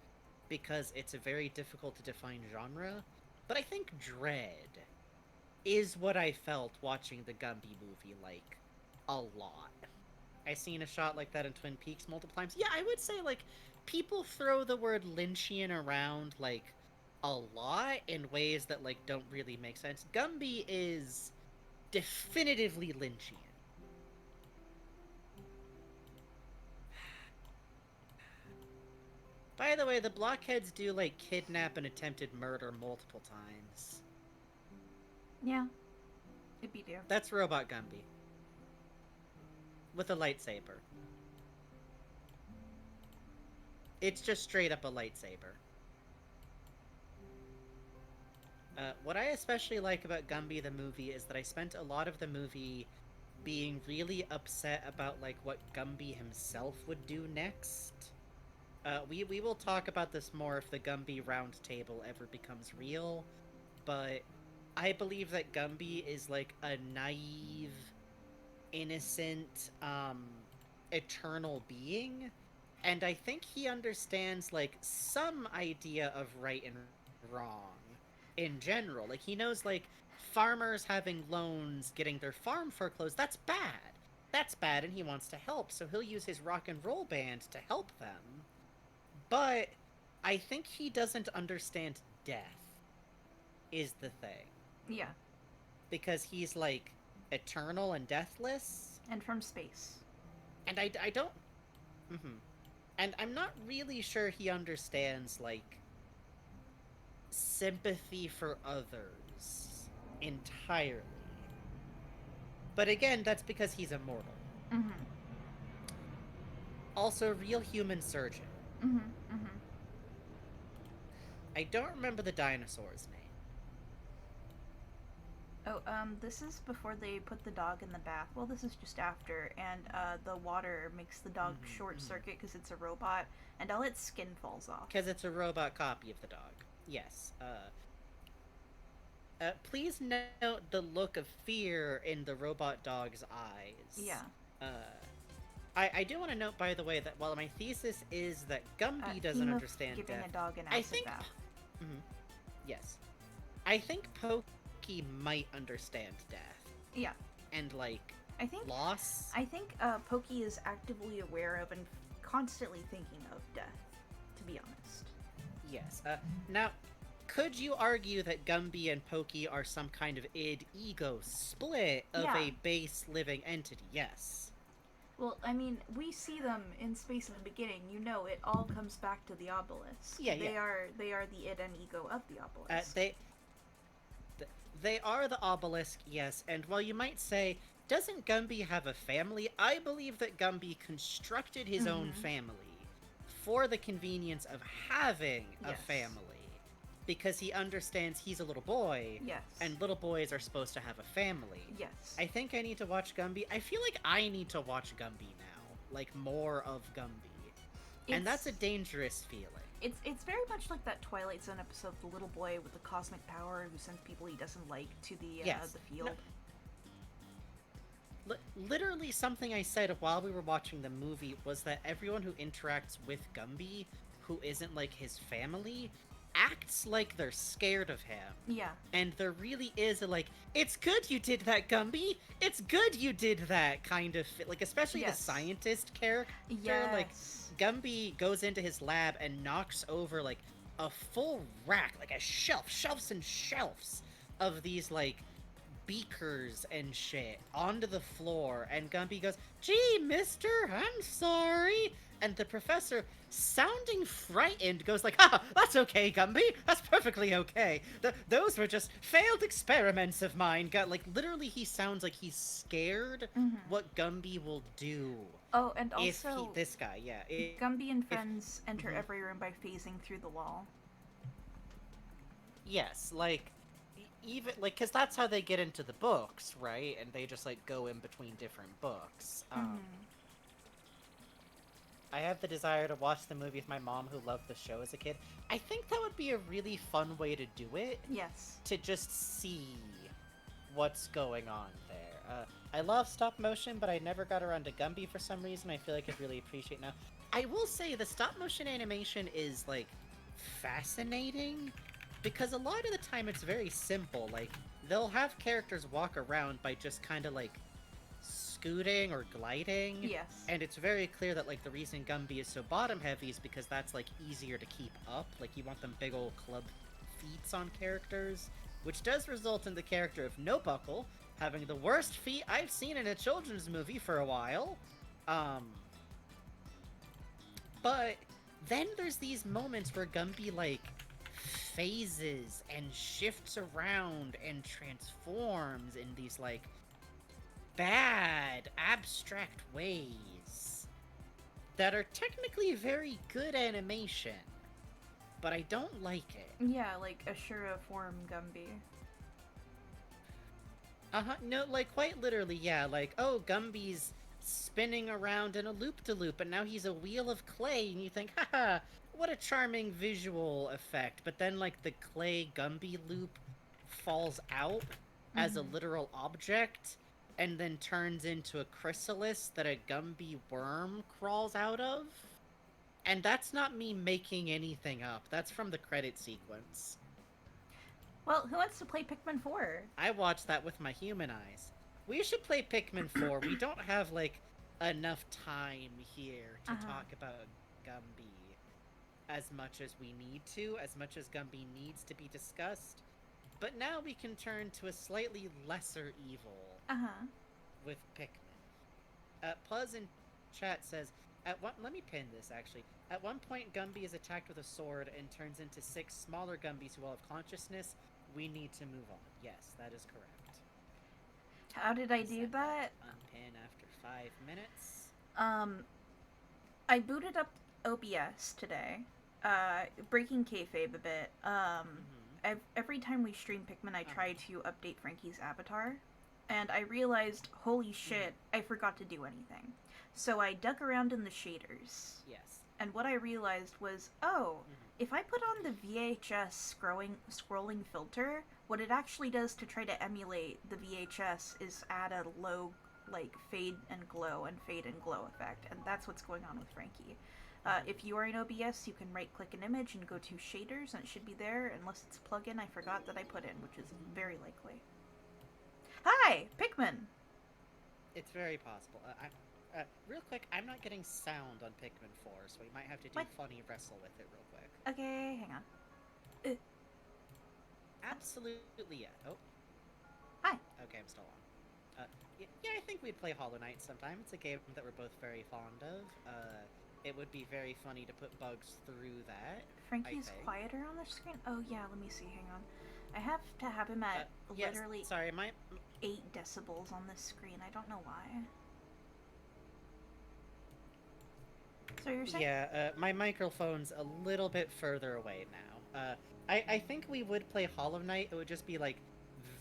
because it's a very difficult to define genre. But I think dread is what I felt watching the Gumby movie, like, a lot. I've seen a shot like that in Twin Peaks multiple times. Yeah, I would say, like, people throw the word Lynchian around, like, a lot in ways that, like, don't really make sense. Gumby is definitively Lynchian. By the way, the blockheads do, like, kidnap and attempted murder multiple times. Yeah. It'd be there. That's Robot Gumby. With a lightsaber. It's just straight up a lightsaber. What I especially like about Gumby the movie is that I spent a lot of the movie being really upset about, like, what Gumby himself would do next. We will talk about this more if the Gumby round table ever becomes real, but I believe that Gumby is, like, a naive, innocent, eternal being, and I think he understands, like, some idea of right and wrong in general. Like, he knows, like, farmers having loans, getting their farm foreclosed, that's bad. That's bad, and he wants to help, so he'll use his rock and roll band to help them. But I think he doesn't understand death, is the thing. Yeah. Because he's, like, eternal and deathless. And from space. And I don't... Mm-hmm. And I'm not really sure he understands, like, sympathy for others entirely. But again, that's because he's immortal. Mm-hmm. Also, real human surgeon. Mm-hmm. Mm-hmm. I don't remember the dinosaur's name. Oh, this is before they put the dog in the bath. Well, this is just after, and the water makes the dog short circuit because it's a robot, and all its skin falls off. Because it's a robot copy of the dog. Yes. Please note the look of fear in the robot dog's eyes. Yeah. I do want to note, by the way, that while my thesis is that Gumby doesn't understand giving death, a dog an I acid think... bath. Yes. I think Pokey might understand death. Yeah. And, like, I think loss. I think Pokey is actively aware of and constantly thinking of death, to be honest. Yes. Now, could you argue that Gumby and Pokey are some kind of id-ego split of a base living entity? Yes. Well, I mean, we see them in space in the beginning. You know, it all comes back to the obelisk. Yeah, they are the id and ego of the obelisk. They are the obelisk, yes. And while you might say, doesn't Gumby have a family? I believe that Gumby constructed his own family for the convenience of having a family. Because he understands he's a little boy. Yes. And little boys are supposed to have a family. Yes. I think I need to watch Gumby. I feel like I need to watch Gumby now. Like, more of Gumby. And that's a dangerous feeling. It's very much like that Twilight Zone episode, the little boy with the cosmic power who sends people he doesn't like to the field. No. Literally something I said while we were watching the movie was that everyone who interacts with Gumby, who isn't, like, his family, acts like they're scared of him. Yeah. And there really is a, like, it's good you did that, Gumby! It's good you did that kind of... Like, especially the scientist character. Yes. Like, Gumby goes into his lab and knocks over, like, a full rack, like a shelves and shelves of these, like, beakers and shit onto the floor, and Gumby goes, "Gee, mister, I'm sorry." And the professor, sounding frightened, goes like, "Ah, that's okay, Gumby. That's perfectly okay. Those were just failed experiments of mine." Like, literally, he sounds like he's scared what Gumby will do. Oh, and also... this guy, yeah. Gumby and friends enter every room by phasing through the wall. Yes, like, even, like, because that's how they get into the books, right? And they just, like, go in between different books. I have the desire to watch the movie with my mom, who loved the show as a kid. I think that would be a really fun way to do it. Yes. To just see what's going on there. I love stop motion, but I never got around to Gumby for some reason. I feel like I'd really appreciate now. I will say the stop motion animation is, like, fascinating, because a lot of the time it's very simple. Like, they'll have characters walk around by just kind of, like, scooting or gliding. Yes. And it's very clear that, like, the reason Gumby is so bottom heavy is because that's, like, easier to keep up. Like, you want them big old club feats on characters, which does result in the character of No Buckle having the worst feet I've seen in a children's movie for a while. But then there's these moments where Gumby, like, phases and shifts around and transforms in these, like, bad, abstract ways that are technically very good animation, but I don't like it. Yeah, like Ashura form Gumby. No, like, quite literally, yeah. Like, oh, Gumby's spinning around in a loop-de-loop, and now he's a wheel of clay, and you think, haha, what a charming visual effect. But then, like, the clay Gumby loop falls out as a literal object, and then turns into a chrysalis that a Gumby worm crawls out of. And that's not me making anything up. That's from the credit sequence. Well, who wants to play Pikmin 4? I watched that with my human eyes. We should play Pikmin 4. We don't have, like, enough time here to talk about Gumby as much as we need to, as much as Gumby needs to be discussed. But now we can turn to a slightly lesser evil with Pikmin. Puzz in chat says, let me pin this, actually. At one point, Gumby is attacked with a sword and turns into 6 smaller Gumbies who all have consciousness. We need to move on. Yes, that is correct. How did I do that? Unpin after 5 minutes. I booted up OBS today, breaking kayfabe a bit. Every time we stream Pikmin, I try to update Frankie's avatar, and I realized, holy shit, I forgot to do anything. So I dug around in the shaders. Yes. And what I realized was, if I put on the VHS scrolling filter, what it actually does to try to emulate the VHS is add a low, like, fade and glow effect, and that's what's going on with Frankie. If you are in OBS, you can right-click an image and go to shaders, and it should be there, unless it's a plugin I forgot that I put in, which is very likely. Hi! Pikmin! It's very possible. Real quick, I'm not getting sound on Pikmin 4, so we might have to do funny wrestle with it real quick. Okay, hang on. Absolutely, yeah. Oh. Hi. Okay, I'm still on. Yeah, I think we'd play Hollow Knight sometime. It's a game that we're both very fond of. It would be very funny to put bugs through that. Frankie's quieter on the screen? Oh, yeah, let me see. Hang on. I have to have him at literally 8 decibels on this screen. I don't know why. So you're saying? Yeah, my microphone's a little bit further away now. I think we would play Hollow Knight. It would just be, like,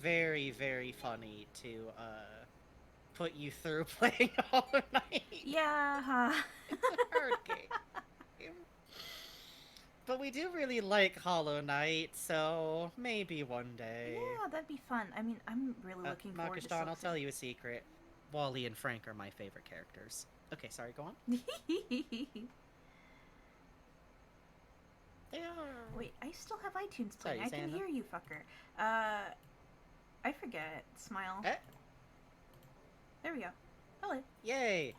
very, very funny to, put you through playing Hollow Knight. Yeah. It's a hard game. But we do really like Hollow Knight, so maybe one day. Yeah, that'd be fun. I mean, I'm really looking forward to Makashtan, I'll tell you a secret. Wally and Frank are my favorite characters. Okay, sorry, go on. They are. Wait, I still have iTunes playing. Sorry, I can hear you, fucker. I forget. Smile. There we go. Hello. Yay!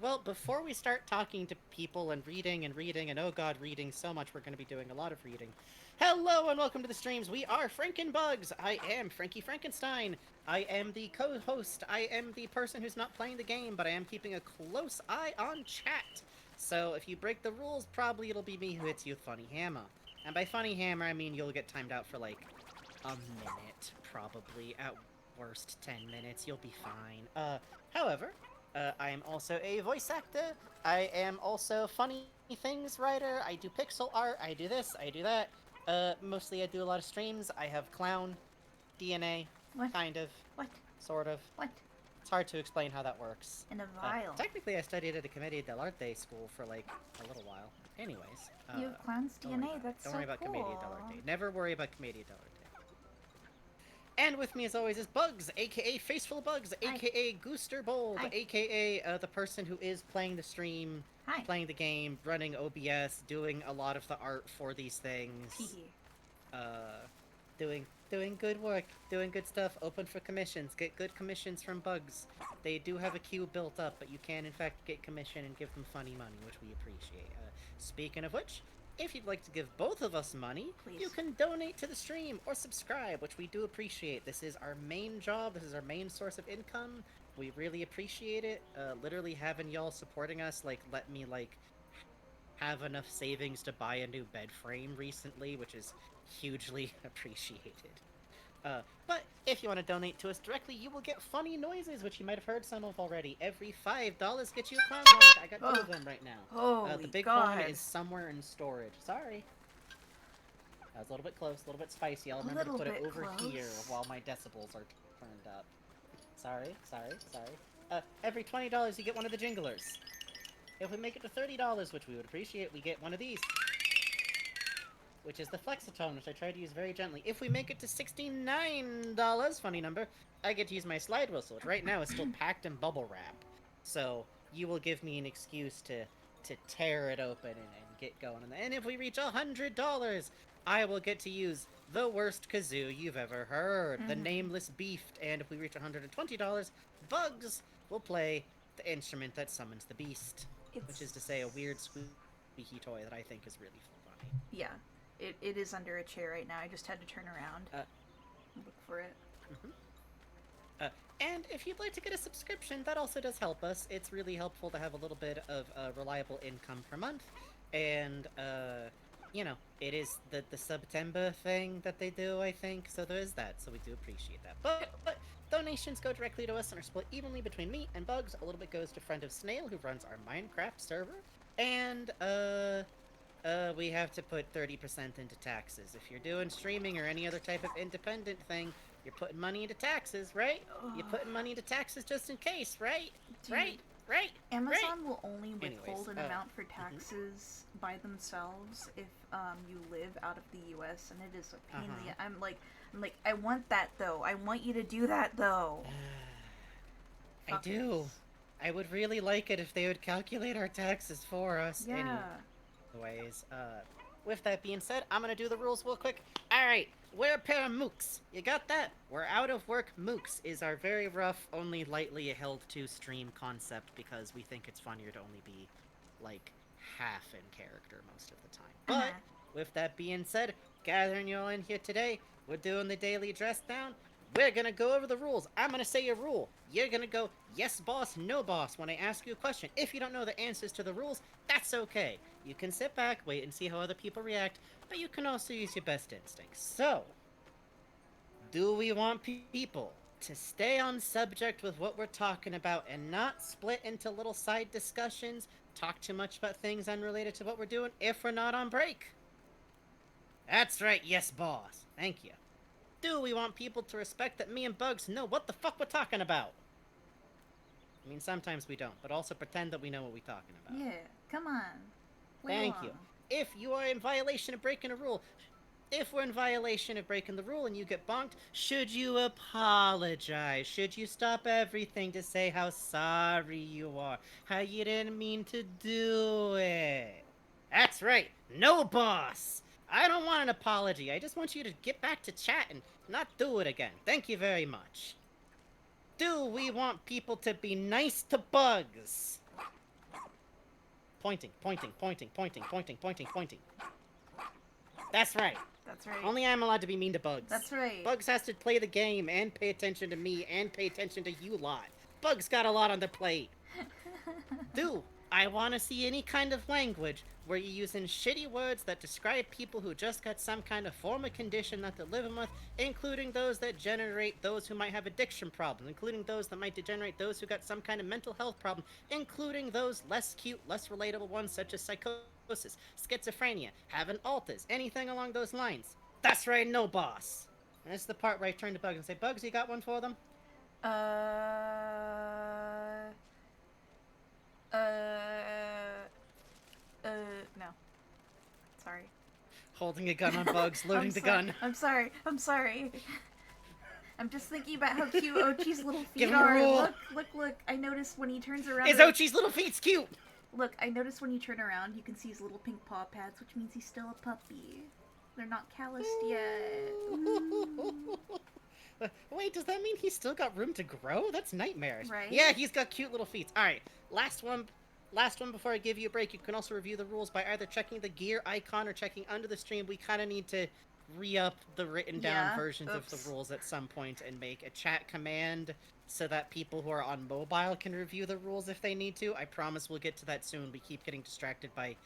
Well, before we start talking to people and reading, and oh god, reading so much, we're going to be doing a lot of reading. Hello and welcome to the streams. We are Frankenbugs. I am Frankie Frankenstein. I am the co-host. I am the person who's not playing the game, but I am keeping a close eye on chat. So if you break the rules, probably it'll be me who hits you with Funny Hammer. And by Funny Hammer, I mean you'll get timed out for like a minute, probably. At worst, 10 minutes. You'll be fine. However, I am also a voice actor. I am also funny things writer. I do pixel art. I do this. I do that. Mostly I do a lot of streams. I have clown DNA. What? Kind of. What? Sort of. What? It's hard to explain how that works. In a vial. Technically, I studied at a Commedia dell'arte school for, like, a little while. Anyways. You have clown's DNA? That's so cool. Don't worry about Commedia dell'arte. Never worry about Commedia dell'arte. And with me, as always, is Bugs, a.k.a. Faceful Bugs, a.k.a. Gooster Bold, a.k.a. The person who is playing the stream, playing the game, running OBS, doing a lot of the art for these things. Doing good work, doing good stuff, open for commissions, get good commissions from Bugs. They do have a queue built up, but you can in fact get commission and give them funny money, which we appreciate. Speaking of which, if you'd like to give both of us money, you can donate to the stream or subscribe, which we do appreciate. This is our main job, this is our main source of income. We really appreciate it. Literally having y'all supporting us, like, let me, like, have enough savings to buy a new bed frame recently, which is hugely appreciated. But if you want to donate to us directly, you will get funny noises, which you might have heard some of already. Every $5 gets you a clown moment. I got 2 of them right now. Holy the big God. one is somewhere in storage. Sorry. That was a little bit close, a little bit spicy. I'll remember to put it over here while my decibels are turned up. Sorry. Every $20 you get one of the jinglers. If we make it to $30, which we would appreciate, we get one of these. Which is the Flexitone, which I try to use very gently. If we make it to $69, funny number, I get to use my slide whistle, which right now is still packed in bubble wrap. So you will give me an excuse to tear it open and get going. And if we reach $100, I will get to use the worst kazoo you've ever heard, the Nameless Beast. And if we reach $120, Bugs will play the instrument that summons the beast. Which is to say, a weird squeaky toy that I think is really funny. Yeah. It is under a chair right now. I just had to turn around. Look for it. And if you'd like to get a subscription, that also does help us. It's really helpful to have a little bit of reliable income per month. And, you know, it is the September thing that they do, I think. So there is that. So we do appreciate that. But donations go directly to us and are split evenly between me and Bugs. A little bit goes to Friend of Snail, who runs our Minecraft server. And, we have to put 30% into taxes. If you're doing streaming or any other type of independent thing, you're putting money into taxes, right? You're putting money into taxes just in case, right? Dude, Right? Amazon will only withhold an amount for taxes by themselves if you live out of the U.S. and it is a pain in the... I'm like, I want that though. I want you to do that though. I do. I would really like it if they would calculate our taxes for us. Yeah. Anyways, with that being said, I'm gonna do the rules real quick. Alright, we're a pair of mooks. You got that? We're out of work mooks is our very rough, only lightly held to stream concept because we think it's funnier to only be, like, half in character most of the time. But, with that being said, gathering you all in here today, we're doing the daily dress down. We're gonna go over the rules. I'm gonna say a rule. You're gonna go, yes boss, no boss, when I ask you a question. If you don't know the answers to the rules, that's okay. You can sit back, wait and see how other people react, but you can also use your best instincts. So, do we want people to stay on subject with what we're talking about and not split into little side discussions, talk too much about things unrelated to what we're doing if we're not on break? That's right, yes boss. Thank you. Do we want people to respect that me and Bugs know what the fuck we're talking about? I mean, sometimes we don't, but also pretend that we know what we're talking about. Yeah, come on. Thank you. If you are in violation of breaking a rule, if we're in violation of breaking the rule and you get bonked, should you apologize? Should you stop everything to say how sorry you are? How you didn't mean to do it? That's right. No boss! I don't want an apology. I just want you to get back to chat and not do it again. Thank you very much. Do we want people to be nice to Bugs? Pointing. That's right. That's right. Only I'm allowed to be mean to Bugs. That's right. Bugs has to play the game and pay attention to me and pay attention to you lot. Bugs got a lot on the plate. Do I want to see any kind of language where you're using shitty words that describe people who just got some kind of form of condition that they're living with, including those that generate those who might have addiction problems, including those that might degenerate those who got some kind of mental health problem, including those less cute, less relatable ones such as psychosis, schizophrenia, having alters, anything along those lines. That's right, no boss. And this is the part where I turn to Bugs and say, Bugs, you got one for them? No. Sorry. Holding a gun on Bugs, loading the gun. I'm sorry. I'm just thinking about how cute Ochi's little feet Give him a are. rule. Look. I noticed when he turns around. Is Ochi's little feet's cute? Look, I noticed when you turn around, you can see his little pink paw pads, which means he's still a puppy. They're not calloused yet. Wait, does that mean he's still got room to grow? That's nightmarish. Right? Yeah, he's got cute little feet. Alright, last one before I give you a break. You can also review the rules by either checking the gear icon or checking under the stream. We kind of need to re-up the written down versions of the rules at some point and make a chat command so that people who are on mobile can review the rules if they need to. I promise we'll get to that soon. We keep getting distracted by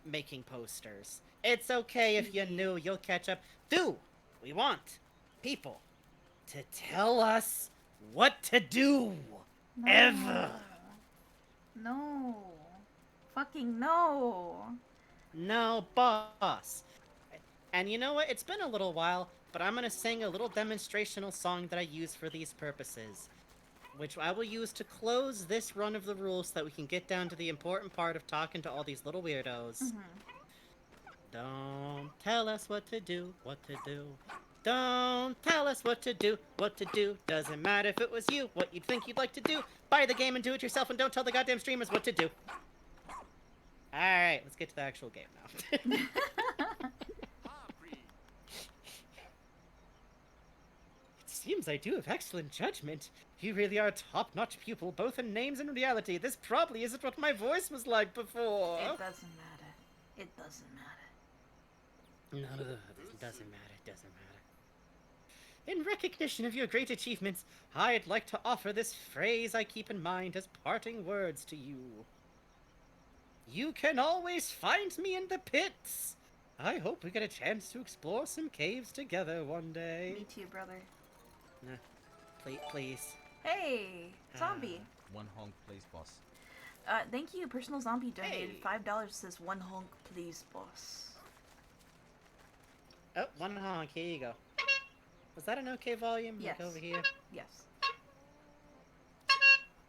making posters. It's okay if you're new, you'll catch up. Do we want people to tell us what to do? No. Ever. No. Fucking no. No, boss. And you know what? It's been a little while, but I'm gonna sing a little demonstrational song that I use for these purposes, which I will use to close this run of the rules so that we can get down to the important part of talking to all these little weirdos. Don't tell us what to do, what to do. Don't tell us what to do, what to do. Doesn't matter if it was you, what you'd think you'd like to do. Buy the game and do it yourself, and don't tell the goddamn streamers what to do. Alright, let's get to the actual game now. It seems I do have excellent judgment. You really are a top-notch pupil, both in names and reality. This probably isn't what my voice was like before. It doesn't matter. It doesn't matter. No, it doesn't matter, it doesn't matter. In recognition of your great achievements, I'd like to offer this phrase I keep in mind as parting words to you. You can always find me in the pits. I hope we get a chance to explore some caves together one day. Me too, brother. Please. Hey, zombie. One honk, please, boss. Thank you. Personal zombie donated Hey. $5. Says one honk, please, boss. Oh, one honk, here you go. Was that an okay volume? Yes. Like over here? Yes.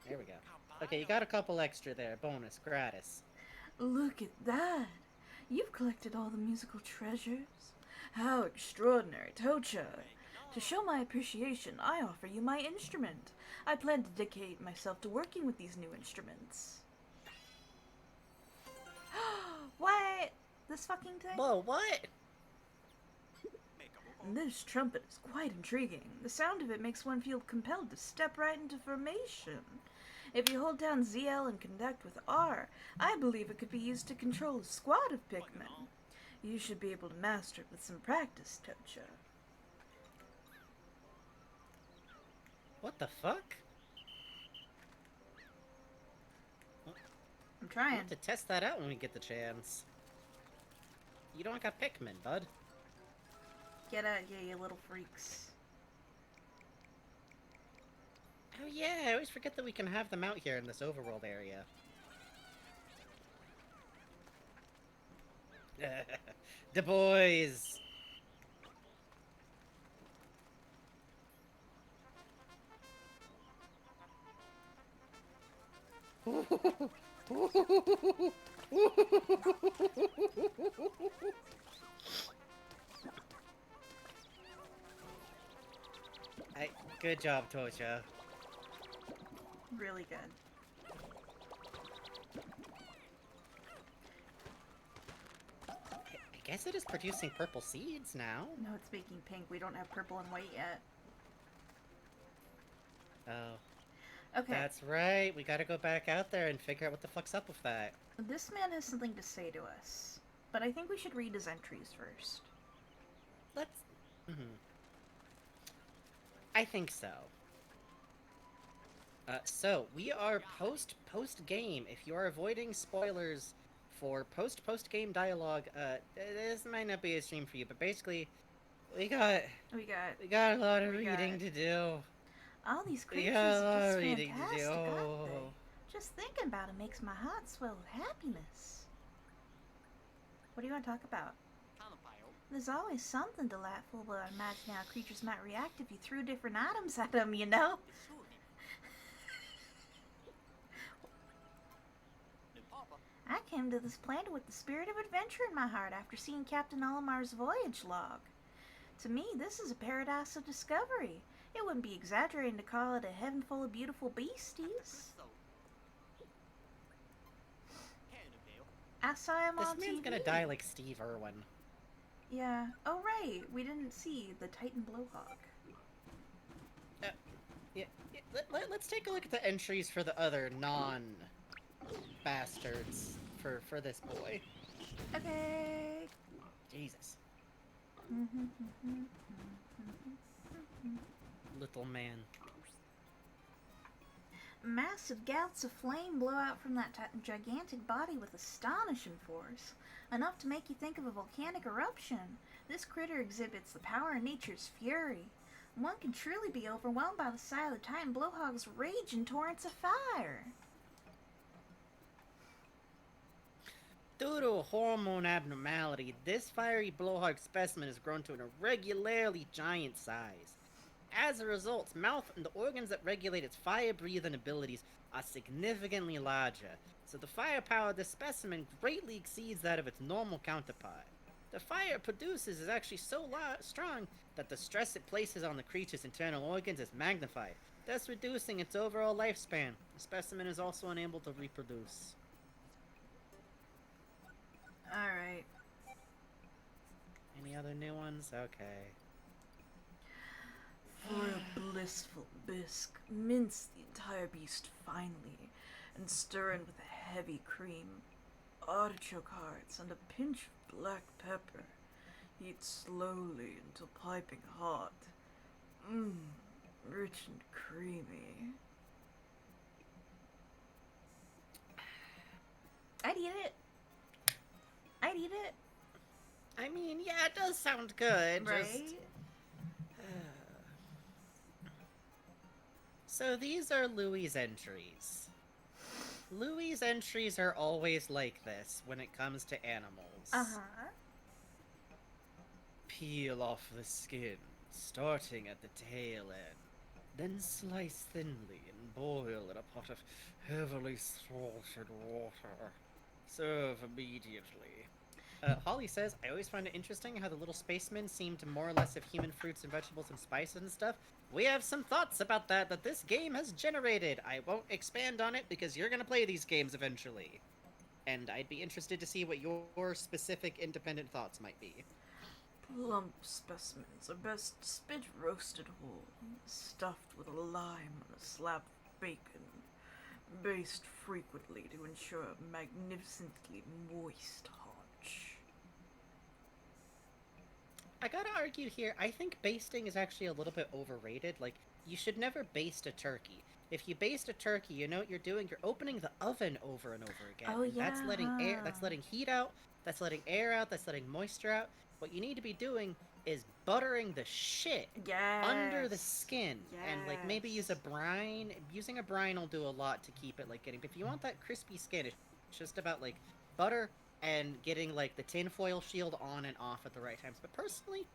There we go. Okay, you got a couple extra there. Bonus, gratis. Look at that. You've collected all the musical treasures. How extraordinary, Tocha. To show my appreciation, I offer you my instrument. I plan to dedicate myself to working with these new instruments. What? This fucking thing? Whoa, what? This trumpet is quite intriguing. The sound of it makes one feel compelled to step right into formation. If you hold down ZL and conduct with R, I believe it could be used to control a squad of Pikmin. You should be able to master it with some practice, Tocha. What the fuck? I'm I trying. have to test that out when we get the chance. You don't got Pikmin, bud. Get out here, you little freaks. Oh yeah, I always forget that we can have them out here in this overworld area. The boys! Good job, Tosha. Really good. I guess it is producing purple seeds now. No, it's making pink. We don't have purple and white yet. Oh, Okay. that's right. We gotta go back out there and figure out what the fuck's up with that. This man has something to say to us. But I think we should read his entries first. Let's... I think so. So, we are post-game. If you are avoiding spoilers for post-game dialogue, this might not be a stream for you, but basically, we got a lot of reading to do. All these We creatures got a are lot just of reading to fantastic, do. aren't they? Just thinking about it makes my heart swell with happiness. What do you want to talk about? There's always something delightful about imagining how creatures might react if you threw different items at them, you know? I came to this planet with the spirit of adventure in my heart after seeing Captain Olimar's voyage log. To me, this is a paradise of discovery. It wouldn't be exaggerating to call it a heaven full of beautiful beasties. I saw him on This man's TV. gonna die like Steve Irwin. Yeah. Oh, right. We didn't see the Titan Blowhawk. Let's take a look at the entries for the other non-bastards for this boy. Okay. Jesus. Little man. Massive gouts of flame blow out from that gigantic body with astonishing force, enough to make you think of a volcanic eruption. This critter exhibits the power of nature's fury. One can truly be overwhelmed by the sight of the Titan Blowhog's rage in torrents of fire. Due to a hormone abnormality, this fiery blowhard specimen has grown to an irregularly giant size. As a result, its mouth and the organs that regulate its fire-breathing abilities are significantly larger, so the firepower of this specimen greatly exceeds that of its normal counterpart. The fire it produces is actually so strong that the stress it places on the creature's internal organs is magnified, thus reducing its overall lifespan. The specimen is also unable to reproduce. Alright. Any other new ones? Okay. For a blissful bisque, mince the entire beast finely and stir in with a heavy cream, artichoke hearts, and a pinch of black pepper. Heat slowly until piping hot. Rich and creamy. I'd eat it. I'd eat it. I mean, yeah, it does sound good. Right? So these are Louie's entries. Louie's entries are always like this when it comes to animals. Uh-huh. Peel off the skin, starting at the tail end. Then slice thinly and boil in a pot of heavily salted water. Serve immediately. Holly says, I always find it interesting how the little spacemen seem to more or less have human fruits and vegetables and spices and stuff. We have some thoughts about that this game has generated. I won't expand on it because you're gonna play these games eventually. And I'd be interested to see what your specific independent thoughts might be. Plump specimens are best spit roasted whole, stuffed with a lime and a slab of bacon, basted frequently to ensure a magnificently moist haunch. I gotta argue here, I think basting is actually a little bit overrated. Like, you should never baste a turkey. If you baste a turkey, you know what you're doing? You're opening the oven over and over again. Oh, yeah. That's letting air, that's letting heat out, that's letting air out, that's letting moisture out. What you need to be doing is buttering the shit under the skin. And, like, maybe use a brine. Using a brine will do a lot to keep it, like, getting... If you want that crispy skin, it's just about, like, butter and getting, like, the tinfoil shield on and off at the right times. But personally,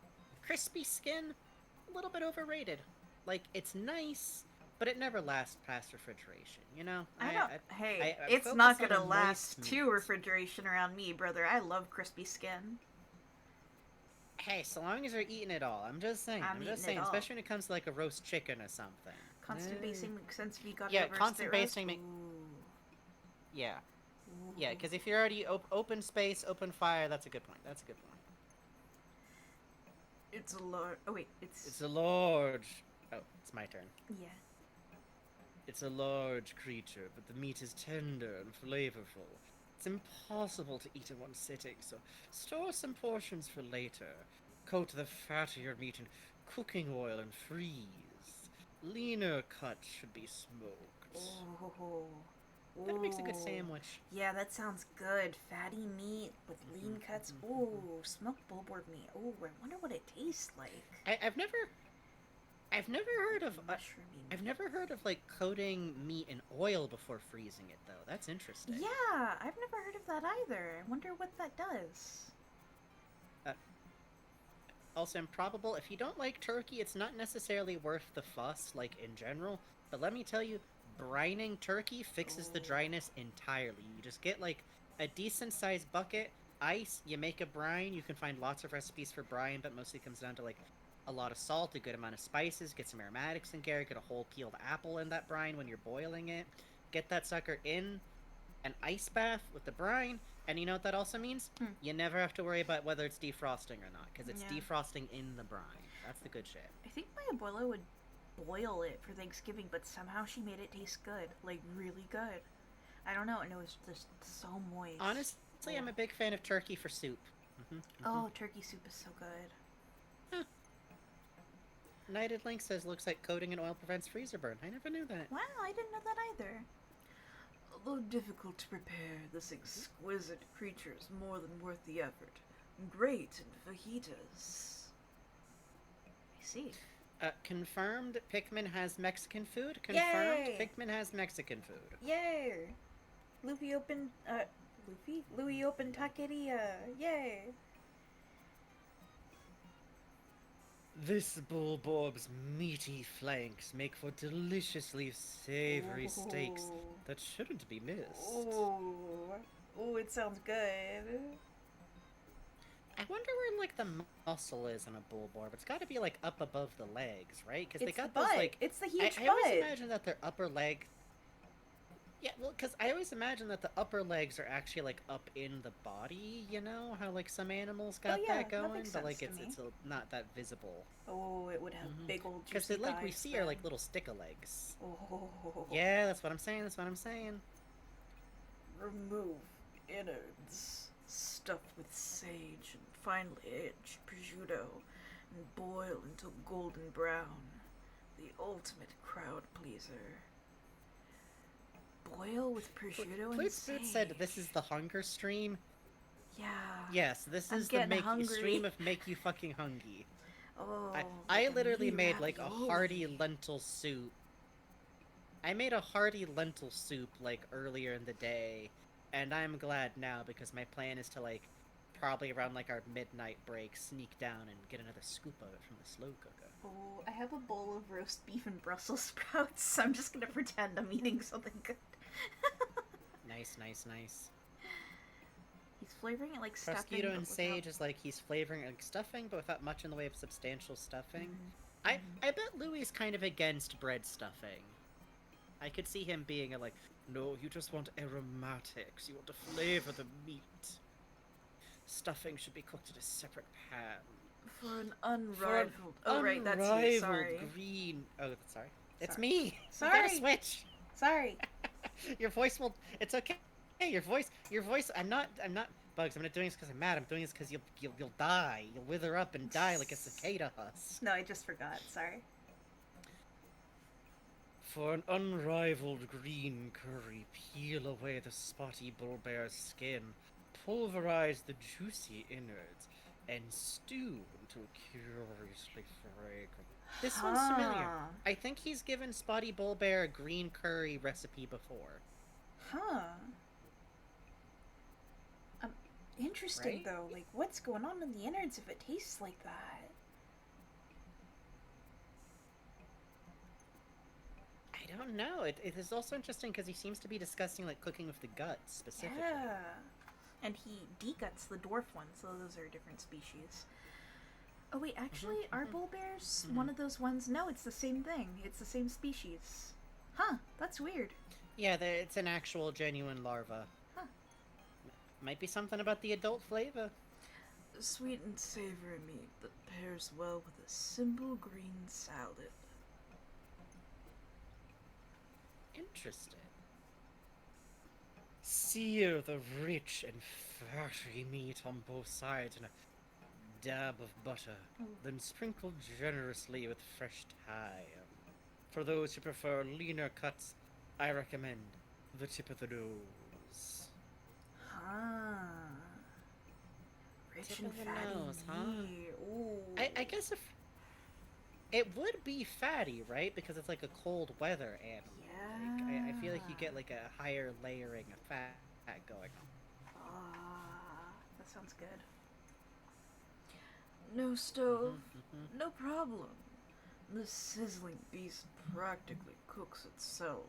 crispy skin, a little bit overrated. Like, it's nice, but it never lasts past refrigeration, you know? It's not gonna last to refrigeration around me, brother. I love crispy skin. Hey, so long as you're eating it all. I'm just saying, especially when it comes to, like, a roast chicken or something. Constant basting makes sense if you got constant basting Yeah. Yeah, because if you're already open space, open fire, that's a good point. That's a good point. It's a large... Oh, wait, It's a large... Oh, it's my turn. Yeah. It's a large creature, but the meat is tender and flavorful. It's impossible to eat in one sitting, so store some portions for later. Coat the fattier meat in cooking oil and freeze. Leaner cuts should be smoked. Oh. That makes a good sandwich. Yeah, that sounds good. Fatty meat with lean cuts. Ooh, smoked bulboard meat. Ooh, I wonder what it tastes like. I've never heard of mushroomy. I've never heard of like coating meat in oil before freezing it though. That's interesting. Yeah, I've never heard of that either. I wonder what that does. Also improbable. If you don't like turkey, it's not necessarily worth the fuss, like in general. But let me tell you, brining turkey fixes the dryness entirely. You just get like a decent sized bucket, ice, you make a brine. You can find lots of recipes for brine, but mostly comes down to like a lot of salt, a good amount of spices, get some aromatics in there, get a whole peeled apple in that brine when you're boiling it. Get that sucker in an ice bath with the brine, and you know what that also means? You never have to worry about whether it's defrosting or not, because it's defrosting in the brine. That's the good shit. I think my abuela would boil it for Thanksgiving, but somehow she made it taste good. Like, really good. I don't know, and it was just so moist. Honestly, I'm a big fan of turkey for soup. Oh, turkey soup is so good. Huh. Knighted Link says, looks like coating in oil prevents freezer burn. I never knew that. Wow, I didn't know that either. Although difficult to prepare, this exquisite creature is more than worth the effort. Great in fajitas. I see. Confirmed Pikmin has Mexican food. Confirmed Pikmin has Mexican food. Yay! Louie opened, Luffy. Louie open taqueria. Yay! This bullborb's meaty flanks make for deliciously savory steaks that shouldn't be missed. Ooh, it sounds good. I wonder where, like, the muscle is in a bullborb. It's got to be, like, up above the legs, right? Because they got the those, butt. like... It's the huge butt. I always imagine that their upper leg... Yeah, well, because I always imagine that the upper legs are actually, like, up in the body, you know? How, like, some animals got that going? But, like, it's not that visible. Oh, it would have big old juicy Because the leg we thighs see then. are, like, little stick of legs. Oh. Yeah, that's what I'm saying, that's what I'm saying. Remove innards. Stuffed with sage and finely aged prosciutto and boil until golden brown. The ultimate crowd pleaser. Boil with prosciutto and sage. Food said this is the hunger stream. Yeah. Yes, this is the stream of make you fucking hungry. Oh. I literally made like a hearty lentil soup. I made a hearty lentil soup like earlier in the day. And I'm glad now because my plan is to, like, probably around, like, our midnight break, sneak down and get another scoop of it from the slow cooker. Oh, I have a bowl of roast beef and Brussels sprouts, so I'm just gonna pretend I'm eating something good. Nice, nice, nice. He's flavoring it like stuffing. Prosciutto and sage is like he's flavoring it like stuffing, but without much in the way of substantial stuffing. I bet Louie's kind of against bread stuffing. I could see him being like, no, you just want aromatics. You want to flavor the meat. Stuffing should be cooked in a separate pan. For an unrivaled... Oh, right, that's you. Sorry. Green... Oh, sorry. It's Sorry. me. Sorry. You gotta switch. Sorry. Your voice will... It's okay. Hey, your voice... I'm not... Bugs, I'm not doing this because I'm mad. I'm doing this because you'll die. You'll wither up and die like a cicada husk. No, I just forgot. Sorry. For an unrivaled green curry, peel away the spotty bullbear's skin, pulverize the juicy innards, and stew until curiously fragrant. This one's familiar. I think he's given Spotty Bullbear a green curry recipe before. Huh. Interesting, Right? though. Like, what's going on in the innards if it tastes like that? I don't know. It is also interesting because he seems to be discussing, like, cooking with the guts, specifically. Yeah. And he deguts the dwarf ones, so those are different species. Oh, wait, actually, are bull bears one of those ones? No, it's the same thing. It's the same species. Huh, that's weird. Yeah, it's an actual, genuine larva. Huh. Might be something about the adult flavor. Sweet and savory meat that pairs well with a simple green salad. Interesting. Sear the rich and fatty meat on both sides in a dab of butter, then sprinkle generously with fresh thyme. For those who prefer leaner cuts, I recommend the tip of the nose. Huh. Rich Tip and of the fatty nose, huh? meat. Ooh. I guess if... It would be fatty, right? Because it's like a cold weather animal. Yeah. Like, I feel like you get like a higher layering of fat going on. Ah, that sounds good. No stove, no problem. The sizzling beast practically cooks itself.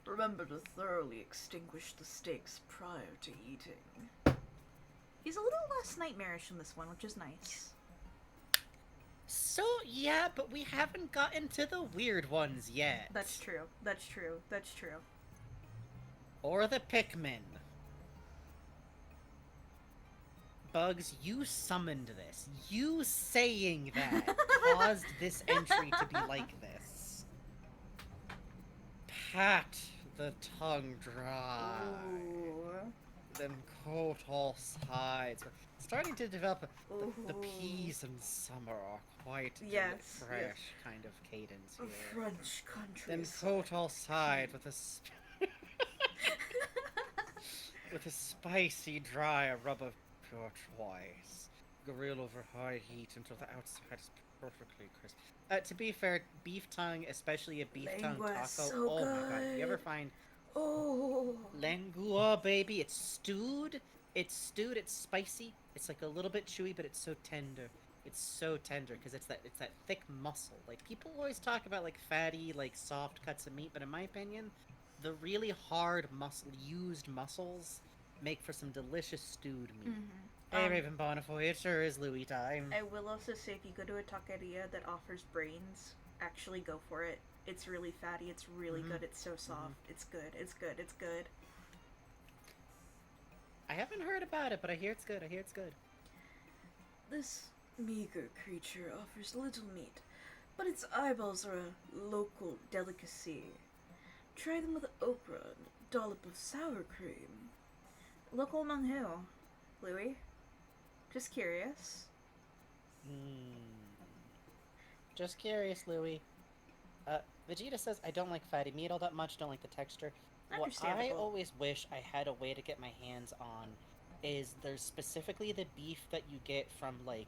Remember to thoroughly extinguish the steaks prior to eating. He's a little less nightmarish in this one, which is nice. So, yeah, but we haven't gotten to the weird ones yet. That's true. That's true. That's true. Or the Pikmin. Bugs, you summoned this. You saying that caused this entry to be like this. Pat the tongue dry. Ooh. Then coat all sides. We're starting to develop the peas in summer are quite fresh kind of cadence here. French country. Then coat all sides with a with a spicy dry rub of pure choice. Grill over high heat until the outside is perfectly crisp. To be fair, beef tongue, especially a beef tongue taco, so oh good. my god, if you ever find Oh. Langua, baby. It's stewed. It's stewed. It's spicy. It's like a little bit chewy, but it's so tender. It's so tender because it's that thick muscle. Like people always talk about like fatty, like soft cuts of meat, but in my opinion, the really hard used muscles make for some delicious stewed meat. Hey, Raven Bonifoy, it sure is Louie time. I will also say, if you go to a taqueria that offers brains, actually go for it. It's really fatty. It's really good. It's so soft. It's good. It's good. It's good. I haven't heard about it, but I hear it's good. I hear it's good. This meager creature offers little meat, but its eyeballs are a local delicacy. Try them with okra and a dollop of sour cream. Local among who, Louie? Just curious. Just curious, Louie. Vegeta says, I don't like fatty meat all that much, don't like the texture. What I always wish I had a way to get my hands on is there's specifically the beef that you get from, like,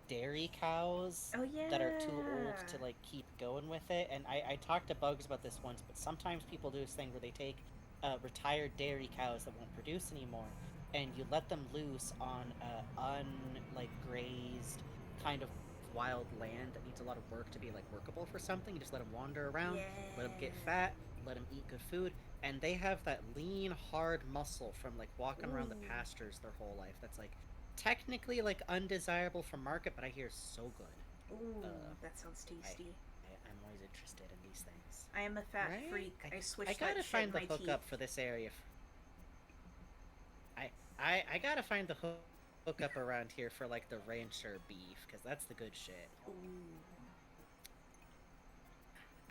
dairy cows that are too old to, like, keep going with it. And I talked to Bugs about this once, but sometimes people do this thing where they take retired dairy cows that won't produce anymore, and you let them loose on grazed kind of wild land that needs a lot of work to be like workable for something. You just let them wander around, let them get fat, let them eat good food, and they have that lean, hard muscle from like walking around the pastures their whole life. That's like technically like undesirable for market, but I hear so good. Ooh, that sounds tasty. I'm always interested in these things. I am a fat freak. I switch that shit gotta find the in my hookup for this area. I gotta find the hookup around here for like the rancher beef, because that's the good shit.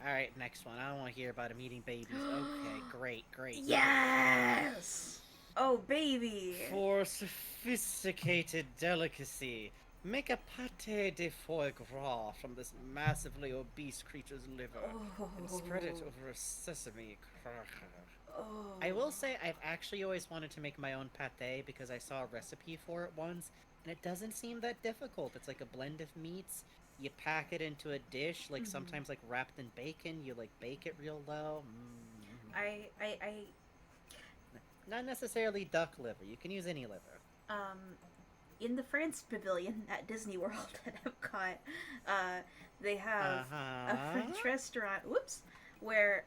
Alright, next one. I don't want to hear about him eating babies. Okay, great. Yes! Oh, baby! For sophisticated delicacy, make a pâté de foie gras from this massively obese creature's liver and spread it over a sesame cracker. I will say I've actually always wanted to make my own pâté because I saw a recipe for it once, and it doesn't seem that difficult. It's like a blend of meats. You pack it into a dish, like sometimes like wrapped in bacon. You like bake it real low. I Not necessarily duck liver. You can use any liver. In the France Pavilion at Disney World at Epcot, they have a French restaurant. Whoops. Where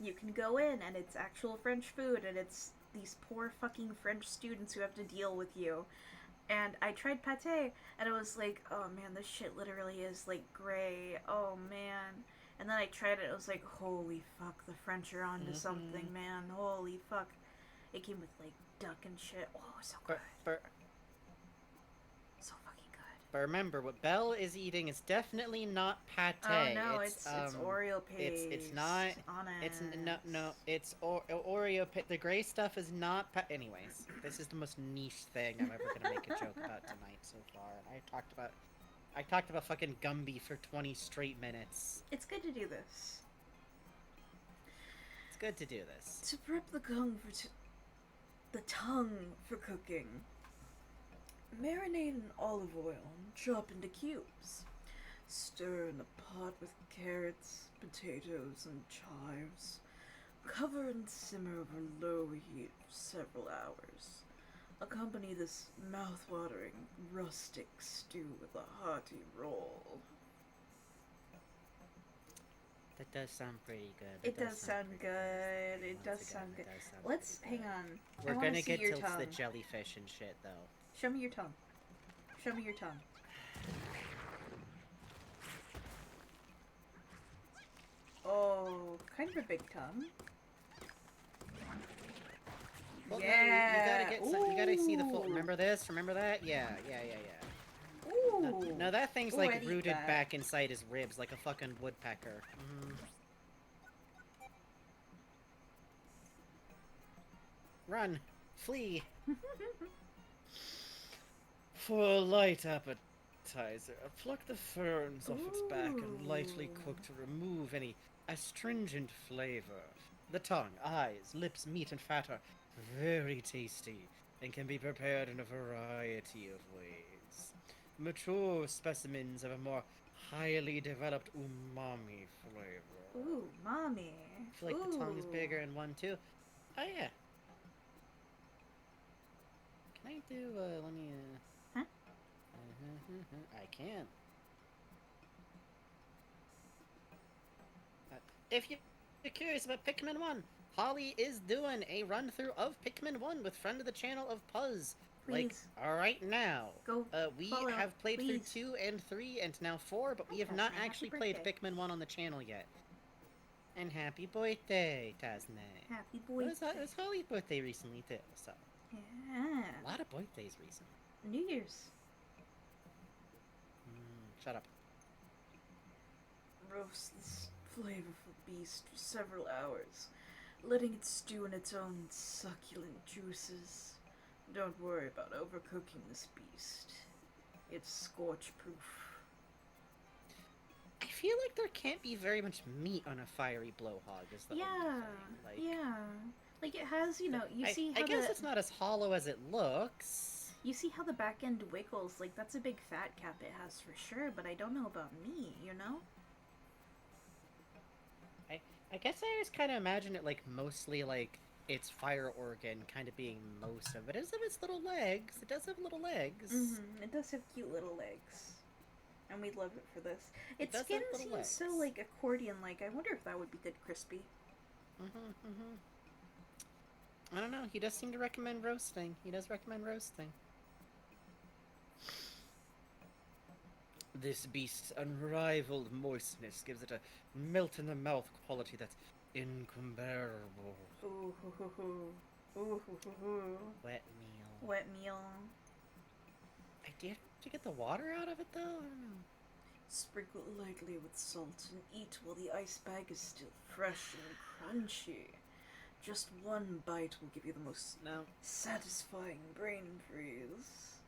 you can go in and it's actual French food, and it's these poor fucking French students who have to deal with you. And I tried pate, and I was like, oh man, this shit literally is like gray. Oh man. And then I tried it, I was like, holy fuck, the French are onto something, man. Holy fuck. It came with like duck and shit. Oh, so good. So fucking good. But remember, what Belle is eating is definitely not pate. Oh no, it's Oreo paste. It's not. Honest. It's Oreo paste. The gray stuff is not. Anyways, this is the most niche thing I'm ever gonna make a joke about tonight so far. And I talked about fucking Gumby for 20 straight minutes. It's good to do this. It's good to do this. To prep the tongue for cooking. Marinate in olive oil and chop into cubes. Stir in a pot with carrots, potatoes, and chives. Cover and simmer over low heat for several hours. Accompany this mouth-watering, rustic stew with a hearty roll. That does sound pretty good. It does sound good. It does sound good. Let's hang on. We're gonna get to the jellyfish and shit, though. Show me your tongue. Show me your tongue. Oh, kind of a big tongue. Well, yeah. You gotta see the full. Remember this? Remember that? Yeah. Ooh. No, that thing's like rooted back inside his ribs like a fucking woodpecker. Run! Flee! For a light appetizer, pluck the ferns off its back and lightly cook to remove any astringent flavor. The tongue, eyes, lips, meat, and fat are very tasty and can be prepared in a variety of ways. Mature specimens have a more highly developed umami flavor. Ooh, mommy. I feel like the tongue is bigger in one too. Oh yeah. Can I do? Let me. Huh? I can. If you're curious about Pikmin 1, Holly is doing a run-through of Pikmin 1 with friend of the channel of Puzz. Please. Like, right now. Go we follow, have played please. through 2 and 3 and now 4, but we have Tasne, not happy actually played birthday. Pikmin 1 on the channel yet. And happy birthday, Tasne. Happy It boy. was Holly's birthday recently, too, so. Yeah. A lot of birthdays recently. New Year's. Shut up. Roast this flavorful beast for several hours, letting it stew in its own succulent juices. Don't worry about overcooking this beast. It's scorch-proof. I feel like there can't be very much meat on a fiery blowhog, is the only thing. Like, yeah. Like it has, you know, I guess it's not as hollow as it looks. You see how the back end wiggles, like that's a big fat cap it has for sure, but I don't know about meat, you know? I guess I always kind of imagine it like mostly like its fire organ kind of being most of it. It does have its little legs. It does have little legs. It does have cute little legs. And we love it for this. Its does skin have little seems so legs. like accordion-like. I wonder if that would be good crispy. I don't know. He does seem to recommend roasting. He does recommend roasting. This beast's unrivaled moistness gives it a melt-in-the-mouth quality that's incomparable. Ooh, hoo, hoo, hoo. Ooh, hoo, hoo, hoo. Wet meal. Wet meal. Do you have to get the water out of it, though? I don't know. Sprinkle it lightly with salt and eat while the ice bag is still fresh and crunchy. Just one bite will give you the most satisfying brain freeze.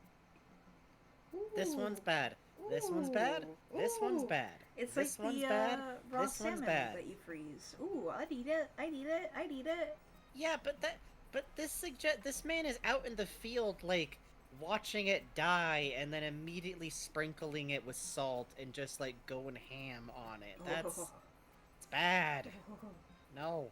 This one's bad. This one's bad. This one's bad. It's this like one's the bad. raw This salmon one's bad. that you freeze. Ooh, I'd eat it. I'd eat it. I'd eat it. Yeah, but this man is out in the field, like, watching it die and then immediately sprinkling it with salt and just, like, going ham on it. It's bad. No.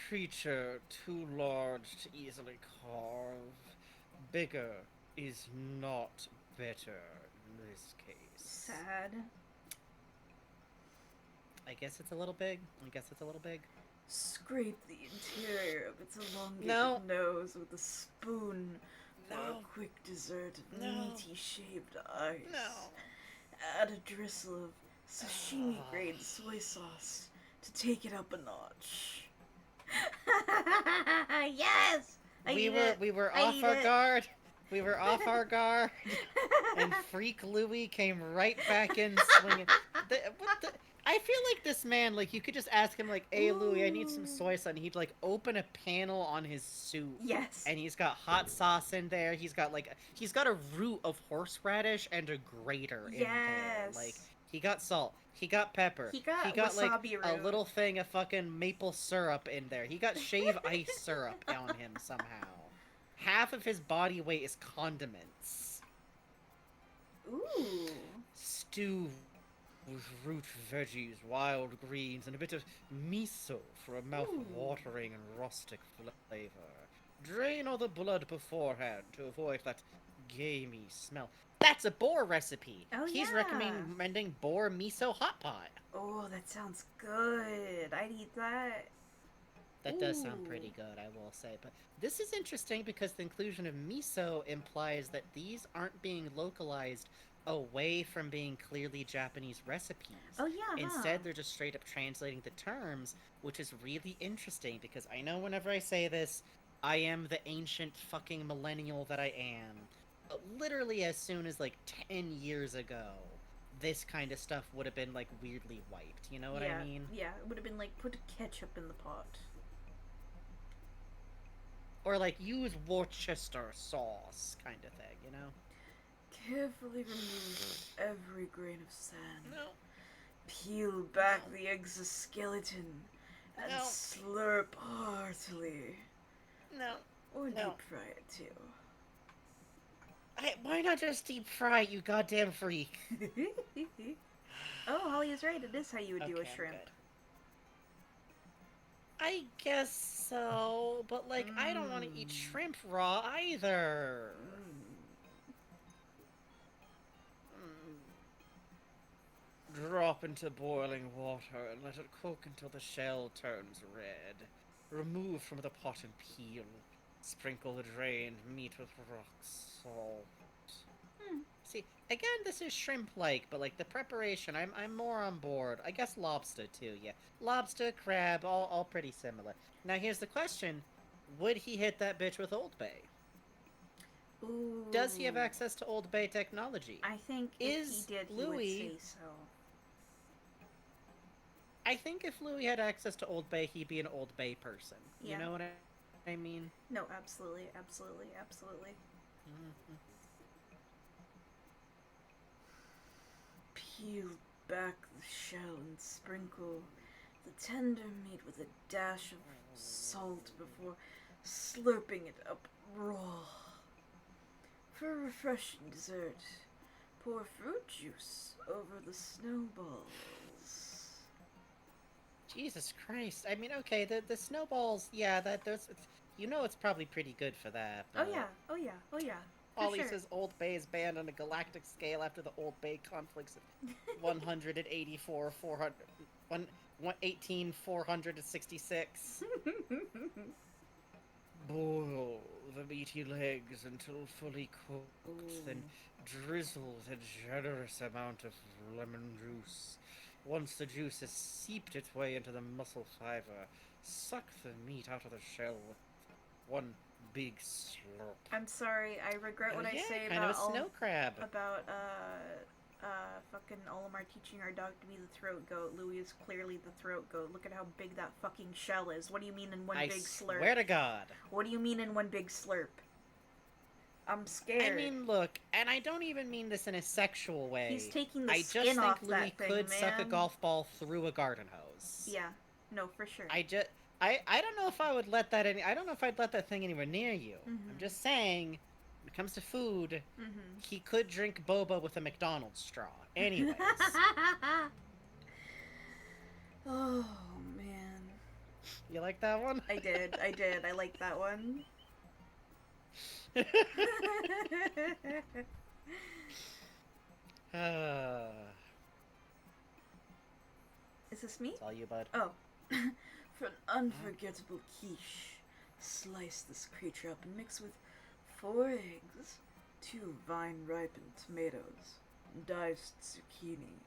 Creature too large to easily carve. Bigger is not better in this case. Sad. I guess it's a little big. Scrape the interior of its elongated No. nose with a spoon for No. a quick dessert of No. meaty shaved ice. No. Add a drizzle of sashimi-grade soy sauce to take it up a notch. Yes! We were off our guard. We were off our guard. And Freak Louie came right back in swinging. I feel like this man, like, you could just ask him, like, hey, Louie, I need some soy sauce. And he'd, like, open a panel on his suit. Yes. And he's got hot sauce in there. He's got a root of horseradish and a grater in there. Like, he got salt. He got pepper. He got like, wasabi a root. little thing of fucking maple syrup in there. He got shave ice syrup on him somehow. Half of his body weight is condiments. Ooh. Stew with root veggies, wild greens, and a bit of miso for a mouth-watering and rustic flavor. Drain all the blood beforehand to avoid that gamey smell. That's a boar recipe. Oh, He's yeah. recommending boar miso hot pot. Oh, that sounds good. I'd eat that. That does sound pretty good, I will say. But this is interesting because the inclusion of miso implies that these aren't being localized away from being clearly Japanese recipes. Oh, yeah. Instead, they're just straight up translating the terms, which is really interesting because I know whenever I say this, I am the ancient fucking millennial that I am. But literally as soon as, like, 10 years ago, this kind of stuff would have been, like, weirdly wiped. You know what I mean? Yeah, it would have been like, put ketchup in the pot. Or, like, use Worcester sauce kind of thing, you know? Carefully remove every grain of sand. No. Peel back the exoskeleton and No. slurp heartily. No. Or No. deep fry it too. Why not just deep fry, you goddamn freak? Oh, Holly is right. It is how you would do a Okay, I'm shrimp. good. I guess so, but like, I don't want to eat shrimp raw either. Drop into boiling water and let it cook until the shell turns red. Remove from the pot and peel. Sprinkle the drained meat with rock salt. See, again, this is shrimp-like, but like the preparation, I'm more on board. I guess lobster too, yeah. Lobster, crab, all pretty similar. Now here's the question: would he hit that bitch with Old Bay? Ooh. Does he have access to Old Bay technology? I think if he did, he would say so. I think if Louie had access to Old Bay, he'd be an Old Bay person. Yeah. You know what I mean? No, absolutely, absolutely, absolutely. Peel back the shell and sprinkle the tender meat with a dash of salt before slurping it up raw. For a refreshing dessert, pour fruit juice over the snowballs. Jesus Christ. I mean, okay, the snowballs, yeah, you know it's probably pretty good for that. Oh yeah, oh yeah, oh yeah. Ollie says Old Bay is banned on a galactic scale after the Old Bay conflicts of 184, 400, 118, 466. Boil the meaty legs until fully cooked, then drizzle with a generous amount of lemon juice. Once the juice has seeped its way into the muscle fiber, suck the meat out of the shell with one big slurp. I'm sorry, I regret what I say kind about of a snow crab. Fucking Olimar teaching our dog to be the throat goat. Louie is clearly the throat goat. Look at how big that fucking shell is. What do you mean in one big slurp? I swear to God. What do you mean in one big slurp? I'm scared. I mean, look, and I don't even mean this in a sexual way. He's taking the skin off that thing, I just think Louie could suck a golf ball through a garden hose. Yeah, no, for sure. I don't know if I would let that I don't know if I'd let that thing anywhere near you. I'm just saying, when it comes to food, he could drink boba with a McDonald's straw. Anyways. Oh, man. You like that one? I did. I like that one. Is this me? It's all you, bud. Oh. For an unforgettable quiche, slice this creature up and mix with 4 eggs, 2 vine-ripened tomatoes, diced zucchini, and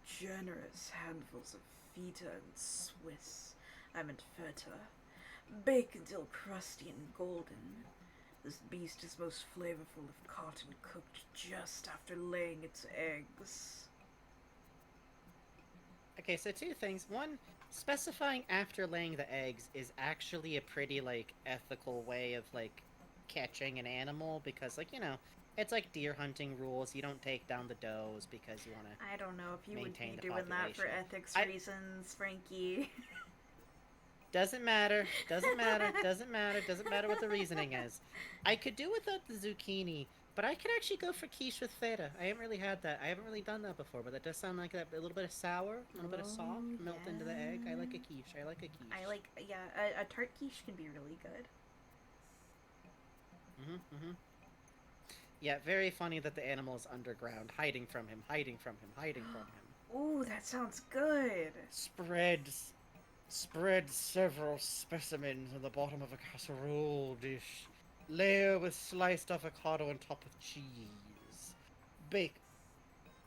generous handfuls of feta and Swiss. I meant feta. Bake until crusty and golden. This beast is most flavorful if caught and cooked just after laying its eggs. Okay, so 2 things. One, specifying after laying the eggs is actually a pretty, like, ethical way of, like, catching an animal, because, like, you know, it's like deer hunting rules. You don't take down the does because you want to I don't know if you would be the doing that for population. ethics reasons, Frankie. Doesn't matter. Doesn't matter. Doesn't matter. Doesn't matter what the reasoning is. I could do without the zucchini, but I could actually go for quiche with feta. I haven't really had that. I haven't really done that before, but that does sound like that. A little bit of sour, a little bit of salt melt into the egg. I like a quiche. I like a quiche. I like, yeah, a tart quiche can be really good. Yeah, very funny that the animal is underground, hiding from him, hiding from him, hiding from him. Ooh, that sounds good. Spread several specimens on the bottom of a casserole dish. Layer with sliced avocado on top of cheese. Bake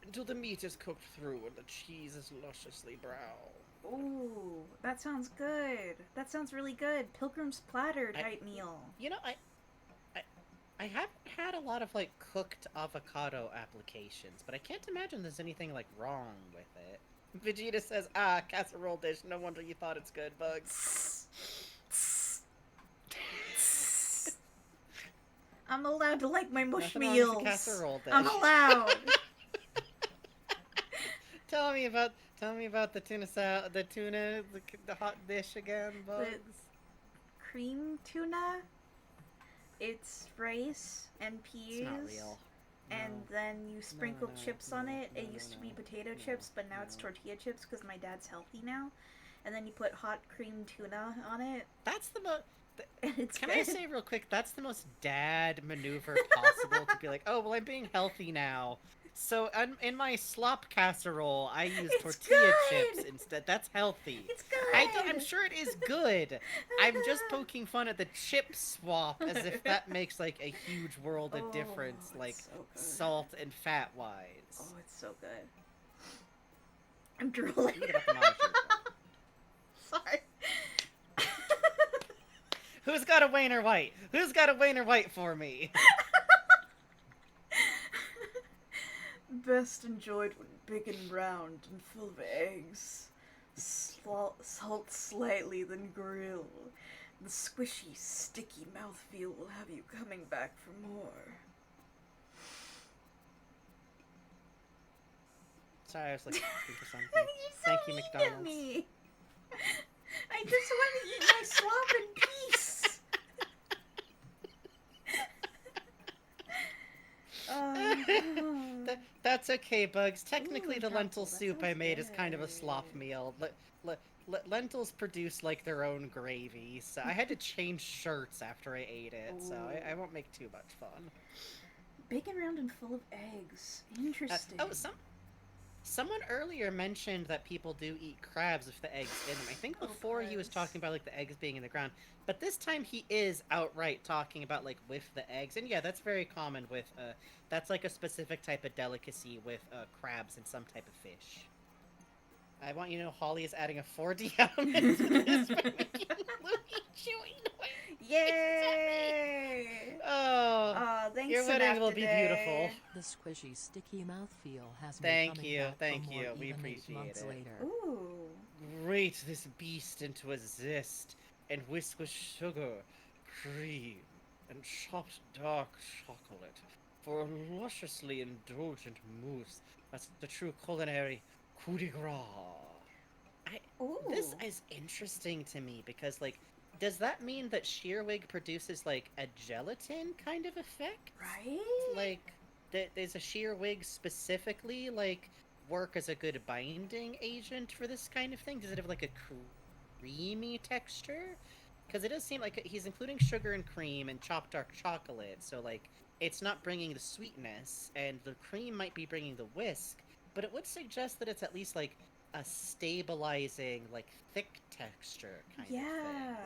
until the meat is cooked through and the cheese is lusciously brown. Ooh, that sounds good. That sounds really good. Pilgrim's platter type meal. You know, I haven't had a lot of, like, cooked avocado applications, but I can't imagine there's anything, like, wrong with it. Vegeta says, casserole dish, no wonder you thought it's good, Bugs. I'm allowed to like my mush Nothing wrong meals. with the casserole dish. I'm allowed. Tell me about the tuna salad, the hot dish again, Bugs. The cream tuna? It's rice and peas. It's not real. And No. then you sprinkle chips on it. It no, used to be no, potato no, chips, but now it's no. tortilla chips because my dad's healthy now. And then you put hot cream tuna on it. That's the most... And it's Can good. I say real quick, that's the most dad maneuver possible to be like, oh, well, I'm being healthy now. So in my slop casserole, I use It's tortilla good! chips instead. That's healthy. It's good! I'm sure it is good. I'm just poking fun at the chip swap as if that makes, like, a huge world of difference, it's like, so good. salt and fat-wise. Oh, it's so good. I'm drooling. You get up and on with your- Sorry. Who's got a Wayner White? Who's got a Wayner White for me? Best enjoyed when big and round and full of eggs. Salt slightly, then grill. The squishy, sticky mouthfeel will have you coming back for more. Sorry, I was looking for something. You're so Thank you, mean McDonald's. to me. I just want to eat my slop in peace. That's okay, Bugs. Technically, Ooh, the lentil that soup I sounds made is kind of a good. slop meal. Lentils produce, like, their own gravy, so I had to change shirts after I ate it, so I won't make too much fun. Big and round and full of eggs. Interesting. Someone earlier mentioned that people do eat crabs with the eggs in them. I think before he was talking about, like, the eggs being in the ground, but this time he is outright talking about, like, with the eggs, and yeah, that's very common with, that's, like, a specific type of delicacy with, crabs and some type of fish. I want you to know Holly is adding a 4D element to this by making Louie chewy noise. Yay! Oh, Thanks, your wedding will be beautiful. The squishy, sticky mouthfeel has me Thank coming you, back thank for more you. We even 8 appreciate months it. later. Ooh. Grate this beast into a zest, and whisk with sugar, cream, and chopped dark chocolate for a lusciously indulgent mousse. That's the true culinary coup de grace. Ooh. This is interesting to me because, like, does that mean that Shearwig produces, like, a gelatin kind of effect? Right? Like, does a Shearwig specifically, like, work as a good binding agent for this kind of thing? Does it have, like, a creamy texture? Because it does seem like he's including sugar and cream and chopped dark chocolate, so, like, it's not bringing the sweetness, and the cream might be bringing the whisk, but it would suggest that it's at least, like, a stabilizing, like, thick texture kind of thing,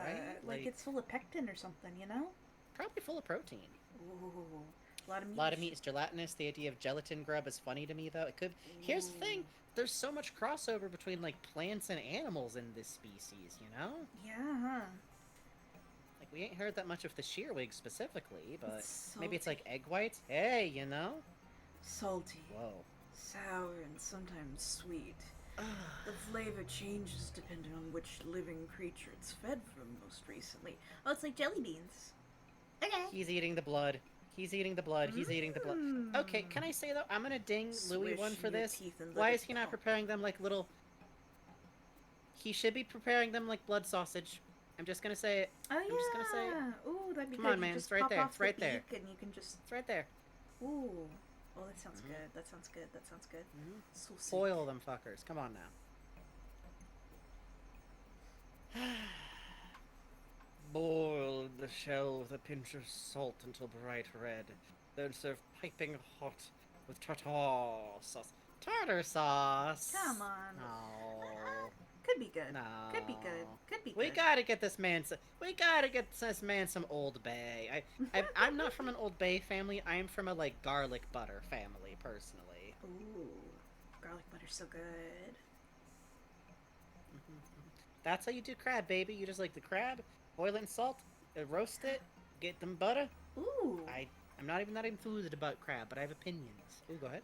right? Like it's full of pectin or something, you know? Probably full of protein. Ooh. A lot of meat. A lot of meat is gelatinous. The idea of gelatin grub is funny to me, though. It could... Here's the thing. There's so much crossover between, like, plants and animals in this species, you know? Yeah. Like, we ain't heard that much of the Shearwig specifically, but It's maybe it's salty. like egg whites? Hey, you know? Salty, Whoa. sour, and sometimes sweet. The flavor changes depending on which living creature it's fed from most recently. Oh, it's like jelly beans. Okay. He's eating the blood. He's eating the blood. He's eating the blood. Okay, can I say, though, I'm gonna ding Louie one for this. Why is he not preparing them like little... He should be preparing them like blood sausage. I'm just gonna say it. Oh, yeah. I'm just gonna say it. Ooh, that'd be Come good. on, man, You just it's right pop there. off It's right the there. beak and you can just... It's right there. Ooh. Oh, that sounds good. That sounds good. That sounds good. So sick. Boil them fuckers. Come on now. Boil the shell with a pinch of salt until bright red. Then serve piping hot with tartar sauce. Tartar sauce! Come on. No. Could be good. No. Could be good. Could be good. We gotta get this man some Old Bay. I'm not from an Old Bay family. I'm from a, like, garlic butter family, personally. Ooh. Garlic butter's so good. That's how you do crab, baby. You just, like, the crab, boil it in salt, roast it, get them butter. Ooh. I'm not even that enthused about crab, but I have opinions. Ooh, go ahead.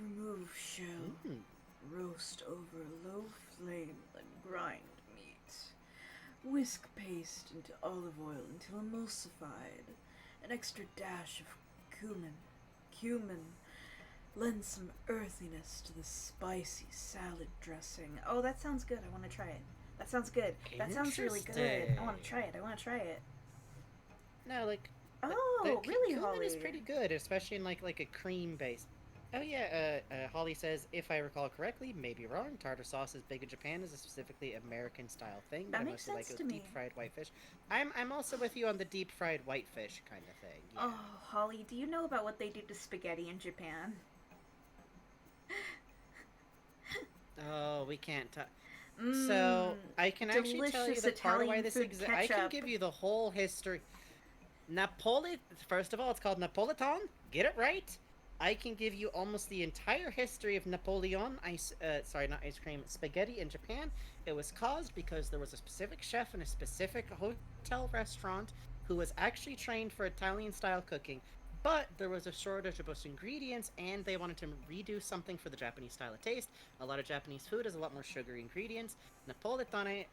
Remove shell. Mm. Roast over low flame, then grind meat. Whisk paste into olive oil until emulsified. An extra dash of cumin. Lend some earthiness to the spicy salad dressing. Oh, that sounds good. I want to try it. That sounds good. That sounds really good. I want to try it. I want to try it. No, like, Oh, really, cumin Holly? is pretty good, especially in like a cream base. Oh yeah, Holly says, if I recall correctly, maybe wrong, tartar sauce is big in Japan, is a specifically American style thing, but That I makes mostly like sense it to with me. deep fried whitefish. I'm also with you on the deep fried whitefish kind of thing. Yeah. Oh, Holly, do you know about what they do to spaghetti in Japan? Oh, we can't talk. Mmm, So I can actually tell you delicious that part of why Italian this food exists. I can ketchup. give you the whole history. Napoli. First of all, it's called Napolitan. Get it right. I can give you almost the entire history of Napoleon ice. Sorry, not ice cream. Spaghetti in Japan. It was caused because there was a specific chef in a specific hotel restaurant who was actually trained for Italian-style cooking, but there was a shortage of both ingredients, and they wanted to redo something for the Japanese style of taste. A lot of Japanese food has a lot more sugary ingredients. Napolitane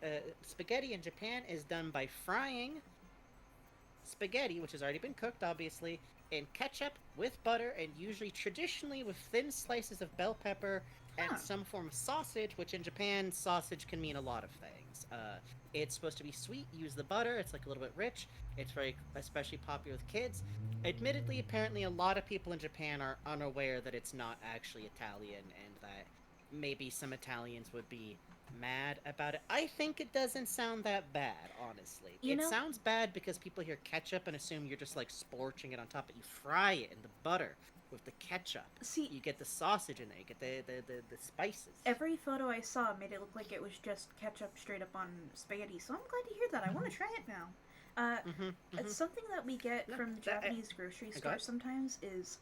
spaghetti in Japan is done by frying spaghetti, which has already been cooked, obviously, in ketchup with butter, and usually traditionally with thin slices of bell pepper and Huh. some form of sausage, which in Japan, sausage can mean a lot of things. It's supposed to be sweet. Use the butter. It's like a little bit rich. It's very especially popular with kids. Admittedly, apparently, a lot of people in Japan are unaware that it's not actually Italian, and that maybe some Italians would be mad about it. I think it doesn't sound that bad, honestly. You It know, sounds bad because people hear ketchup and assume you're just like scorching it on top, but you fry it in the butter with the ketchup. see, You get the sausage in there, you get the spices. every photo I saw made it look like it was just ketchup straight up on spaghetti, so I'm glad to hear that. I want to try it now. It's something that we get No, from the Japanese grocery I got store it. sometimes is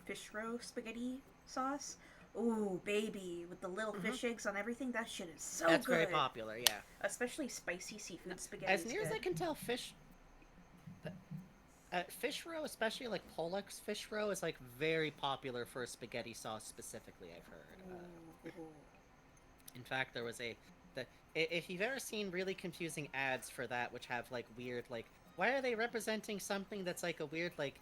fish roe spaghetti sauce. Ooh, baby, with the little fish eggs on everything, that shit is so That's good. very popular, yeah. Especially spicy seafood spaghetti As is near as good. I can tell, fish roe, especially like Pollux fish roe, is like very popular for a spaghetti sauce specifically. I've heard. Ooh. In fact, there was if you've ever seen really confusing ads for that, which have like weird like, why are they representing something that's like a weird like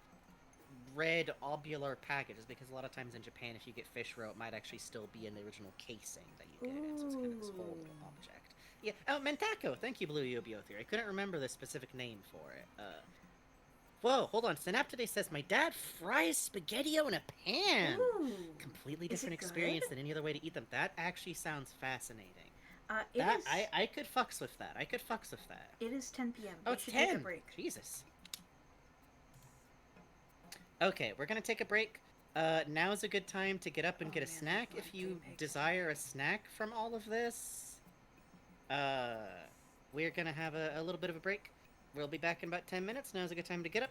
red ovular package? Is because a lot of times in Japan, if you get fish roe, it might actually still be in the original casing that you get it in, so it's kind of this whole little object. Yeah. Oh, Mentaco. Thank you, Blue Yobio Theory. I couldn't remember the specific name for it. Whoa, hold on. Synaptoday says, my dad fries spaghetti-o in a pan. Ooh. Completely Is different it experience good? than any other way to eat them. That actually sounds fascinating. It That is. I could fucks with that. I could fucks with that. It is 10 p.m. Oh, We it's should take a 10. break. Jesus. Okay, we're gonna take a break. Now is a good time to get up and Oh, get a man, snack that if you JPEG desire a snack from all of this. Uh, we're gonna have a little bit of a break. We'll be back in about 10 minutes. Now's a good time to get up,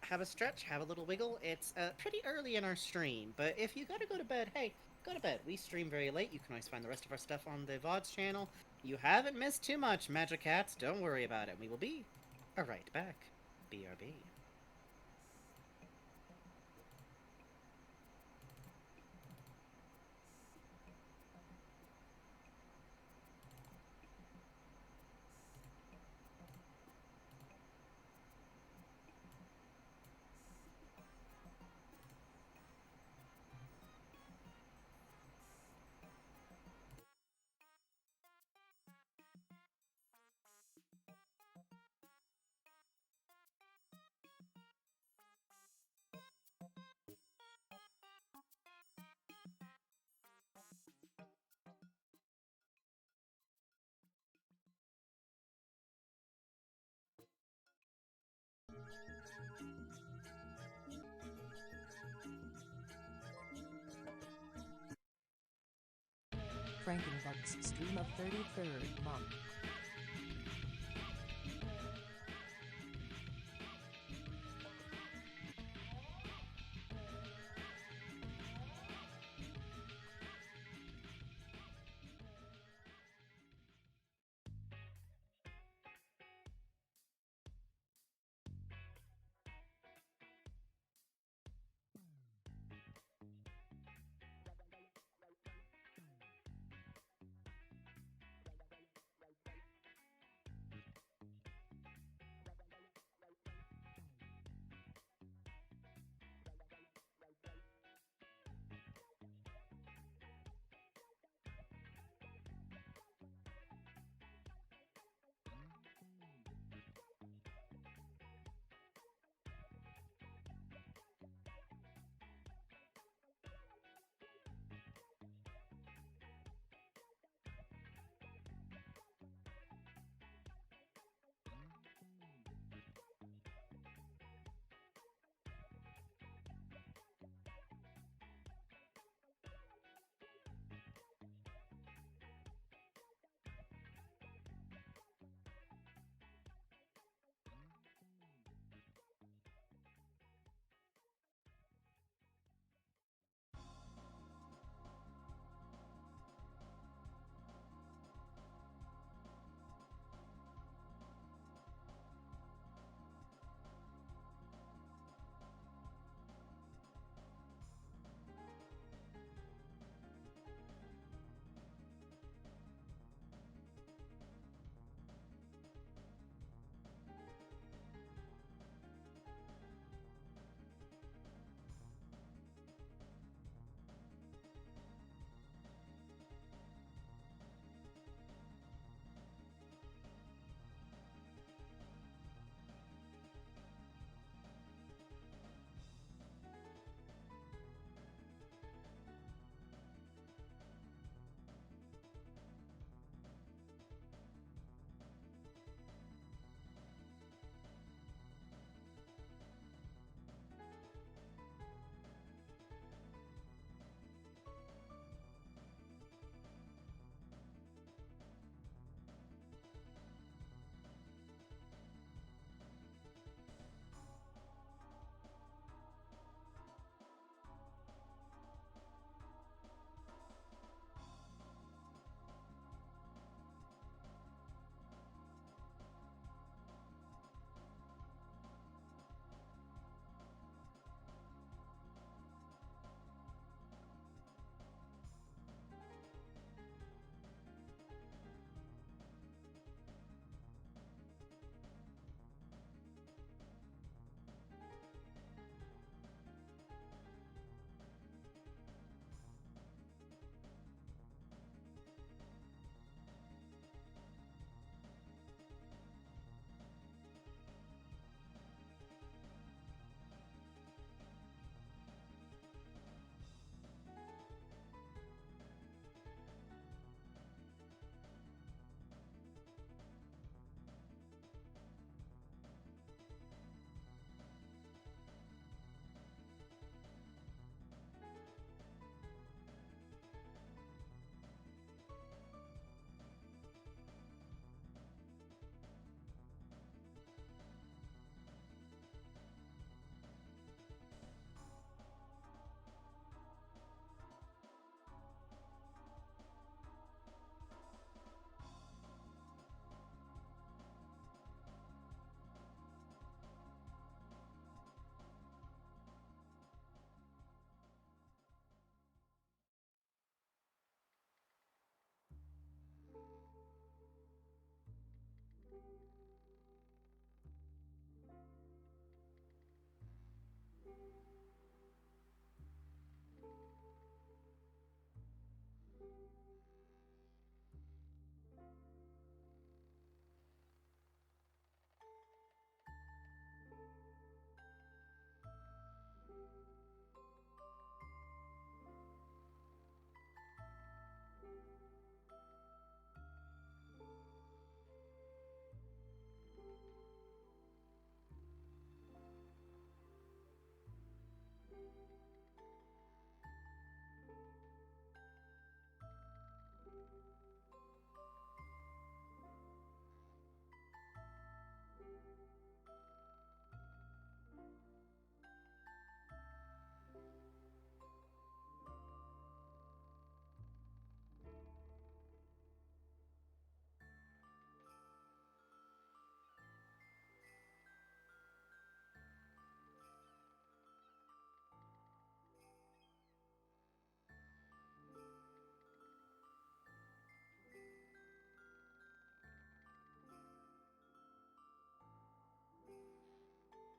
have a stretch, have a little wiggle. It's pretty early in our stream, but if you gotta go to bed, hey, go to bed. We stream very late. You can always find the rest of our stuff on the VODs channel. You haven't missed too much, Magic Cats. Don't worry about it. We will be right back. BRB. Frankenbug's stream of 33rd month.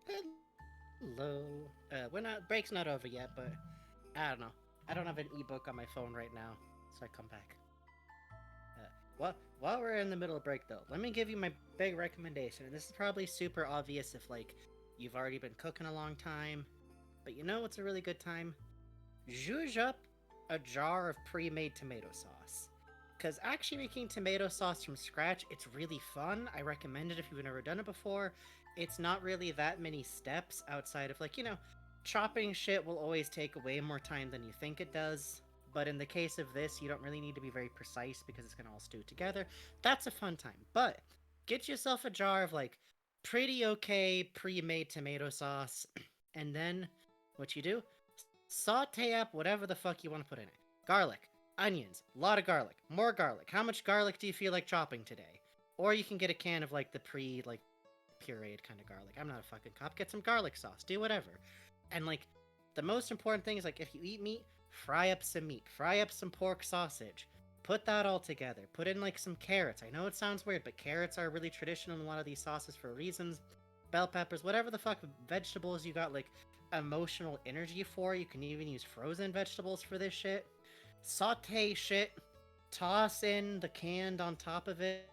Hello. We're not. Break's not over yet, but I don't know. I don't have an ebook on my phone right now, so I come back. While we're in the middle of break, though, let me give you my big recommendation. And this is probably super obvious if, like, you've already been cooking a long time. But you know what's a really good time? Zhuzh up a jar of pre-made tomato sauce. Because actually making tomato sauce from scratch, it's really fun. I recommend it if you've never done it before. It's not really that many steps outside of, like, chopping shit will always take way more time than you think it does. But in the case of this, you don't really need to be very precise because it's going to all stew together. That's a fun time. But get yourself a jar of, like, pretty okay pre-made tomato sauce. And then what you do, saute up whatever the fuck you want to put in it. Garlic, onions, a lot of garlic, more garlic. How much garlic do you feel like chopping today? Or you can get a can of, like, the pureed kind of garlic. I'm not a fucking cop. Get some garlic sauce. Do whatever. And, like, the most important thing is, like, if you eat meat, fry up some meat. Fry up some pork sausage. Put that all together. Put in, like, some carrots. I know it sounds weird, but carrots are really traditional in a lot of these sauces for reasons. Bell peppers, whatever the fuck vegetables you got, like, emotional energy for. You can even use frozen vegetables for this shit. Saute shit. Toss in the canned on top of it.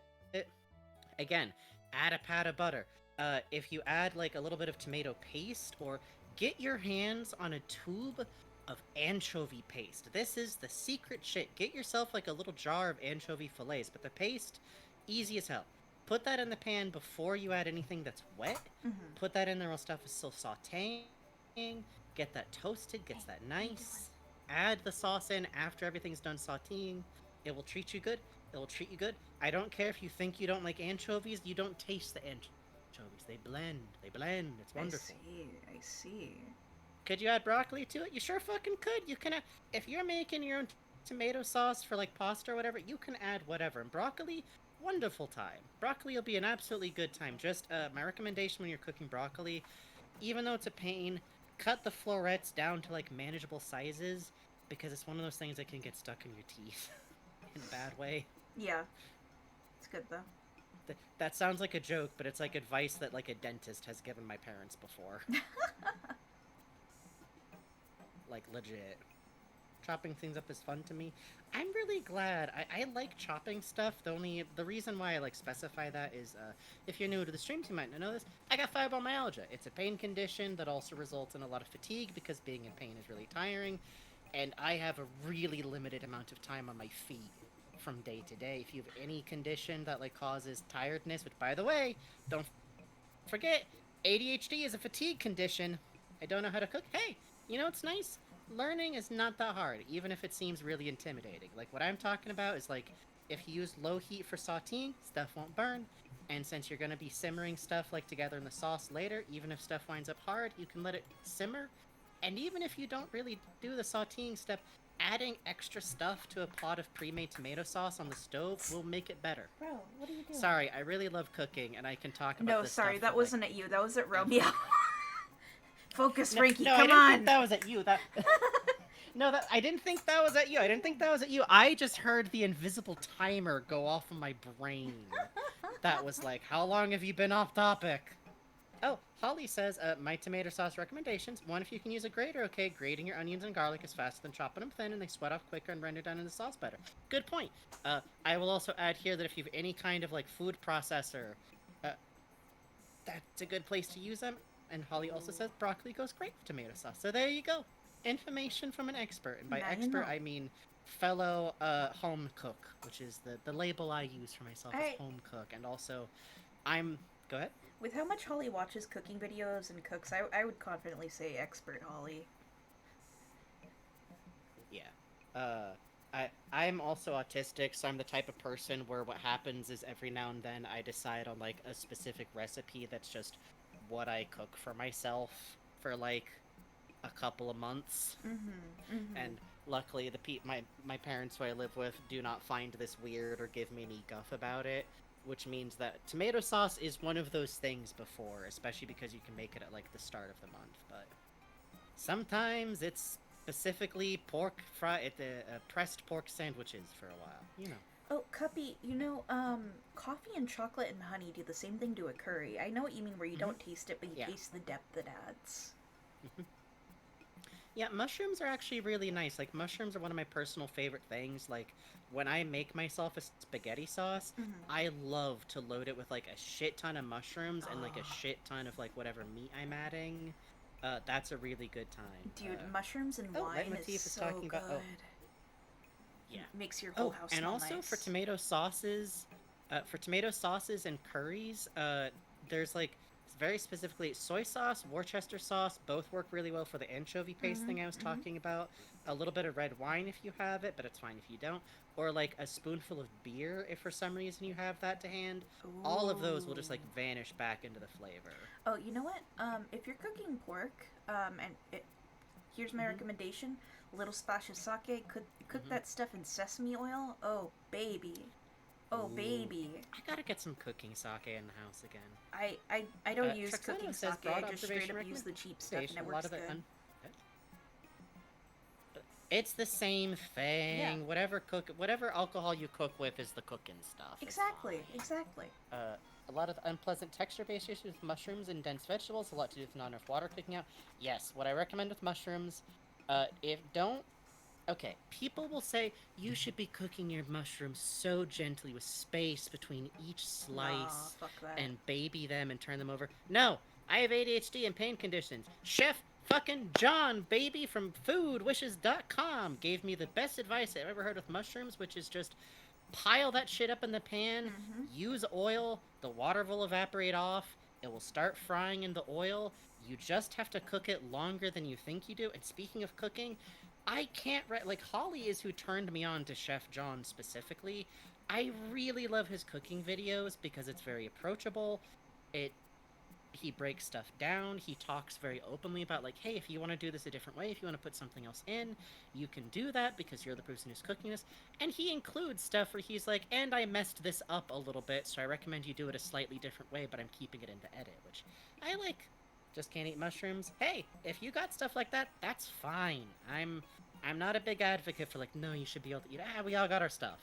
Again, add a pat of butter. If you add, like, a little bit of tomato paste, or get your hands on a tube of anchovy paste. This is the secret shit. Get yourself, like, a little jar of anchovy fillets, but the paste, easy as hell. Put that in the pan before you add anything that's wet. Mm-hmm. Put that in there while stuff is still sauteing. Get that toasted, gets that nice. Add the sauce in after everything's done sauteing. It will treat you good. It will treat you good. I don't care if you think you don't like anchovies. You don't taste the anchovies. They blend. They blend. It's wonderful. I see. Could you add broccoli to it? You sure fucking could. You can, if you're making your own tomato sauce for, like, pasta or whatever, you can add whatever. And broccoli, wonderful time. Broccoli will be an absolutely good time. Just, my recommendation when you're cooking broccoli, even though it's a pain, cut the florets down to, like, manageable sizes, because it's one of those things that can get stuck in your teeth in a bad way. Yeah. It's good, though. That sounds like a joke, but it's like advice that, like, a dentist has given my parents before. Like, legit. Chopping things up is fun to me. I'm really glad. I like chopping stuff. The reason why I, like, specify that is, if you're new to the stream, you might not know this. I got fibromyalgia. It's a pain condition that also results in a lot of fatigue because being in pain is really tiring. And I have a really limited amount of time on my feet from day to day. If you have any condition that, like, causes tiredness, which, by the way, don't forget, ADHD is a fatigue condition. I don't know how to cook. Hey, you know what's nice? Learning is not that hard, even if it seems really intimidating. Like, what I'm talking about is, like, if you use low heat for sauteing, stuff won't burn. And since you're going to be simmering stuff, like, together in the sauce later, even if stuff winds up hard, you can let it simmer. And even if you don't really do the sauteing step, adding extra stuff to a pot of pre-made tomato sauce on the stove will make it better. Bro, what are you doing? Sorry, I really love cooking, and I can talk about No, this sorry, stuff that for, wasn't like... at you. That was at Romeo. Focus, Frankie, no, come I didn't on. think that was at you. No, I didn't think that was at you. I didn't think that was at you. I just heard the invisible timer go off in my brain. That was like, how long have you been off topic? Oh, Holly says, my tomato sauce recommendations. One, if you can use a grater, okay, grating your onions and garlic is faster than chopping them thin, and they sweat off quicker and render down in the sauce better. Good point. I will also add here that if you have any kind of, like, food processor, that's a good place to use them. And Holly also says broccoli goes great with tomato sauce. So there you go. Information from an expert. And by expert, I mean fellow home cook, which is the label I use for myself as home cook. And also, Go ahead. With how much Holly watches cooking videos and cooks, I would confidently say expert Holly. Yeah. I'm also autistic, so I'm the type of person where what happens is every now and then I decide on, like, a specific recipe that's just what I cook for myself for, like, a couple of months. And luckily my parents who I live with do not find this weird or give me any guff about it, which means that tomato sauce is one of those things before, especially because you can make it at, like, the start of the month. But sometimes it's specifically pressed pork sandwiches for a while, you know. Oh, Cuppy, coffee and chocolate and honey do the same thing to a curry. I know what you mean where you don't taste it, but you taste the depth it adds. Yeah, mushrooms are actually really nice. Like, mushrooms are one of my personal favorite things. Like, when I make myself a spaghetti sauce, I love to load it with, like, a shit ton of mushrooms and, like, a shit ton of, like, whatever meat I'm adding. That's a really good time. Dude, mushrooms and wine is so good. About, yeah. Makes your whole house and smell also nice. for tomato sauces and curries, there's, like, very specifically soy sauce, Worcester sauce, both work really well for the anchovy paste thing I was talking about. A little bit of red wine if you have it, but it's fine if you don't. Or, like, a spoonful of beer if for some reason you have that to hand. Ooh. All of those will just, like, vanish back into the flavor. Oh, you know what? If you're cooking pork, here's my recommendation. A little splash of sake, cook that stuff in sesame oil. Oh, baby. Oh, baby. I gotta get some cooking sake in the house again. I don't use cooking sake. I just straight up use the cheap stuff and it works good. It's the same thing. Yeah. Whatever alcohol you cook with is the cooking stuff. Exactly. A lot of the unpleasant texture-based issues with mushrooms and dense vegetables, a lot to do with not enough water cooking out. Yes, what I recommend with mushrooms, okay, people will say you should be cooking your mushrooms so gently with space between each slice and baby them and turn them over. No, I have ADHD and pain conditions. Chef fucking John, baby, from foodwishes.com gave me the best advice I've ever heard with mushrooms, which is just pile that shit up in the pan, use oil, the water will evaporate off, it will start frying in the oil. You just have to cook it longer than you think you do. And speaking of cooking, I can't Holly is who turned me on to Chef John specifically. I really love his cooking videos because it's very approachable. He breaks stuff down. He talks very openly about, like, hey, if you want to do this a different way, if you want to put something else in, you can do that because you're the person who's cooking this. And he includes stuff where he's like, and I messed this up a little bit, so I recommend you do it a slightly different way, but I'm keeping it in the edit, which I like. Just can't eat mushrooms. Hey, if you got stuff like that, that's fine. I'm not a big advocate for, like, no, you should be able to eat. We all got our stuff.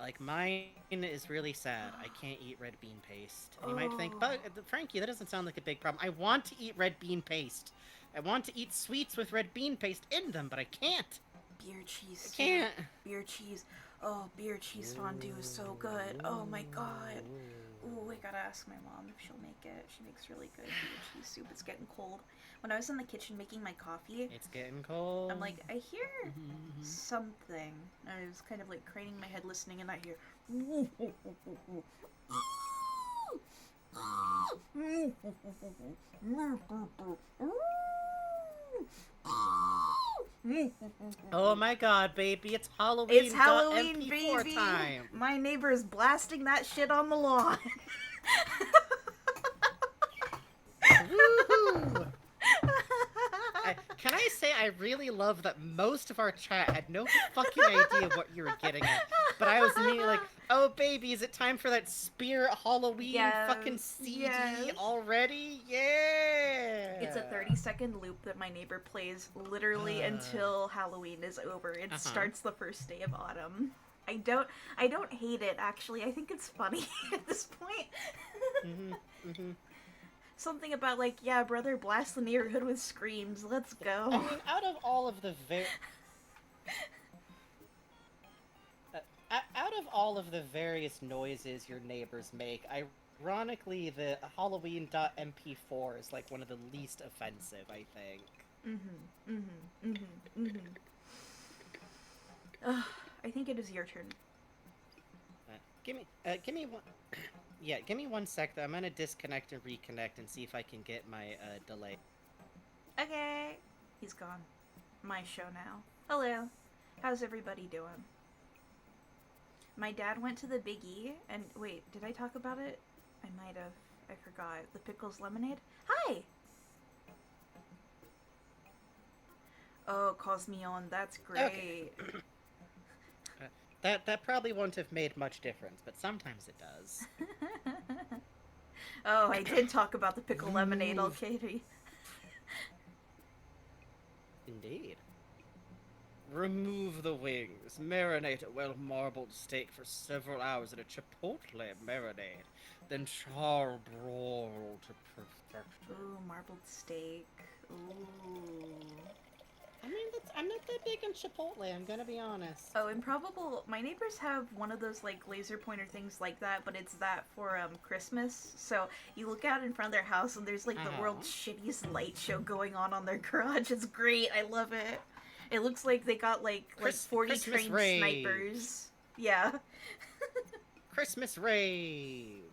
Like, mine is really sad. I can't eat red bean paste. And you might think, but Frankie, that doesn't sound like a big problem. I want to eat red bean paste. I want to eat sweets with red bean paste in them, but I can't. Beer cheese. I can't. Beer cheese. Oh, beer cheese fondue is so good. Oh my god. Ooh, I gotta ask my mom if she'll make it. She makes really good beer cheese soup. It's getting cold. When I was in the kitchen making my coffee, it's getting cold. I'm like, I hear something. I was kind of like craning my head listening, and I hear. Oh my god, baby, it's Halloween. It's Halloween, MP4 baby. Time. My neighbor's blasting that shit on the lawn. Woohoo! Can I say I really love that most of our chat had no fucking idea what you were getting at. But I was immediately like, oh baby, is it time for that Spirit Halloween fucking CD already? Yeah! It's a 30-second loop that my neighbor plays literally until Halloween is over. It starts the first day of autumn. I don't hate it, actually. I think it's funny at this point. Something about, like, yeah, brother, blast the neighborhood with screams. Let's go. I mean, out of all of the various noises your neighbors make, ironically, the Halloween.mp4 is, like, one of the least offensive, I think. I think it is your turn. Give me one... Yeah, give me 1 sec, though. I'm gonna disconnect and reconnect and see if I can get my, delay. Okay. He's gone. My show now. Hello. How's everybody doing? My dad went to the Big E, and wait, did I talk about it? I might have. I forgot. The Pickles Lemonade? Hi! Oh, calls me on. That's great. Okay. That probably won't have made much difference, but sometimes it does. Oh, I did talk about the pickle lemonade, Katie. Indeed. Remove the wings. Marinate a well-marbled steak for several hours in a chipotle marinade. Then char broil to perfection. Ooh, marbled steak. Ooh. I mean, I'm not that big on chipotle, I'm gonna be honest. Oh, Improbable. My neighbors have one of those, like, laser pointer things like that, but it's that for, Christmas. So you look out in front of their house and there's, like, the world's shittiest light show going on their garage. It's great. I love it. It looks like they got, like 40 Christmas trained rave. snipers. Yeah. Christmas rave.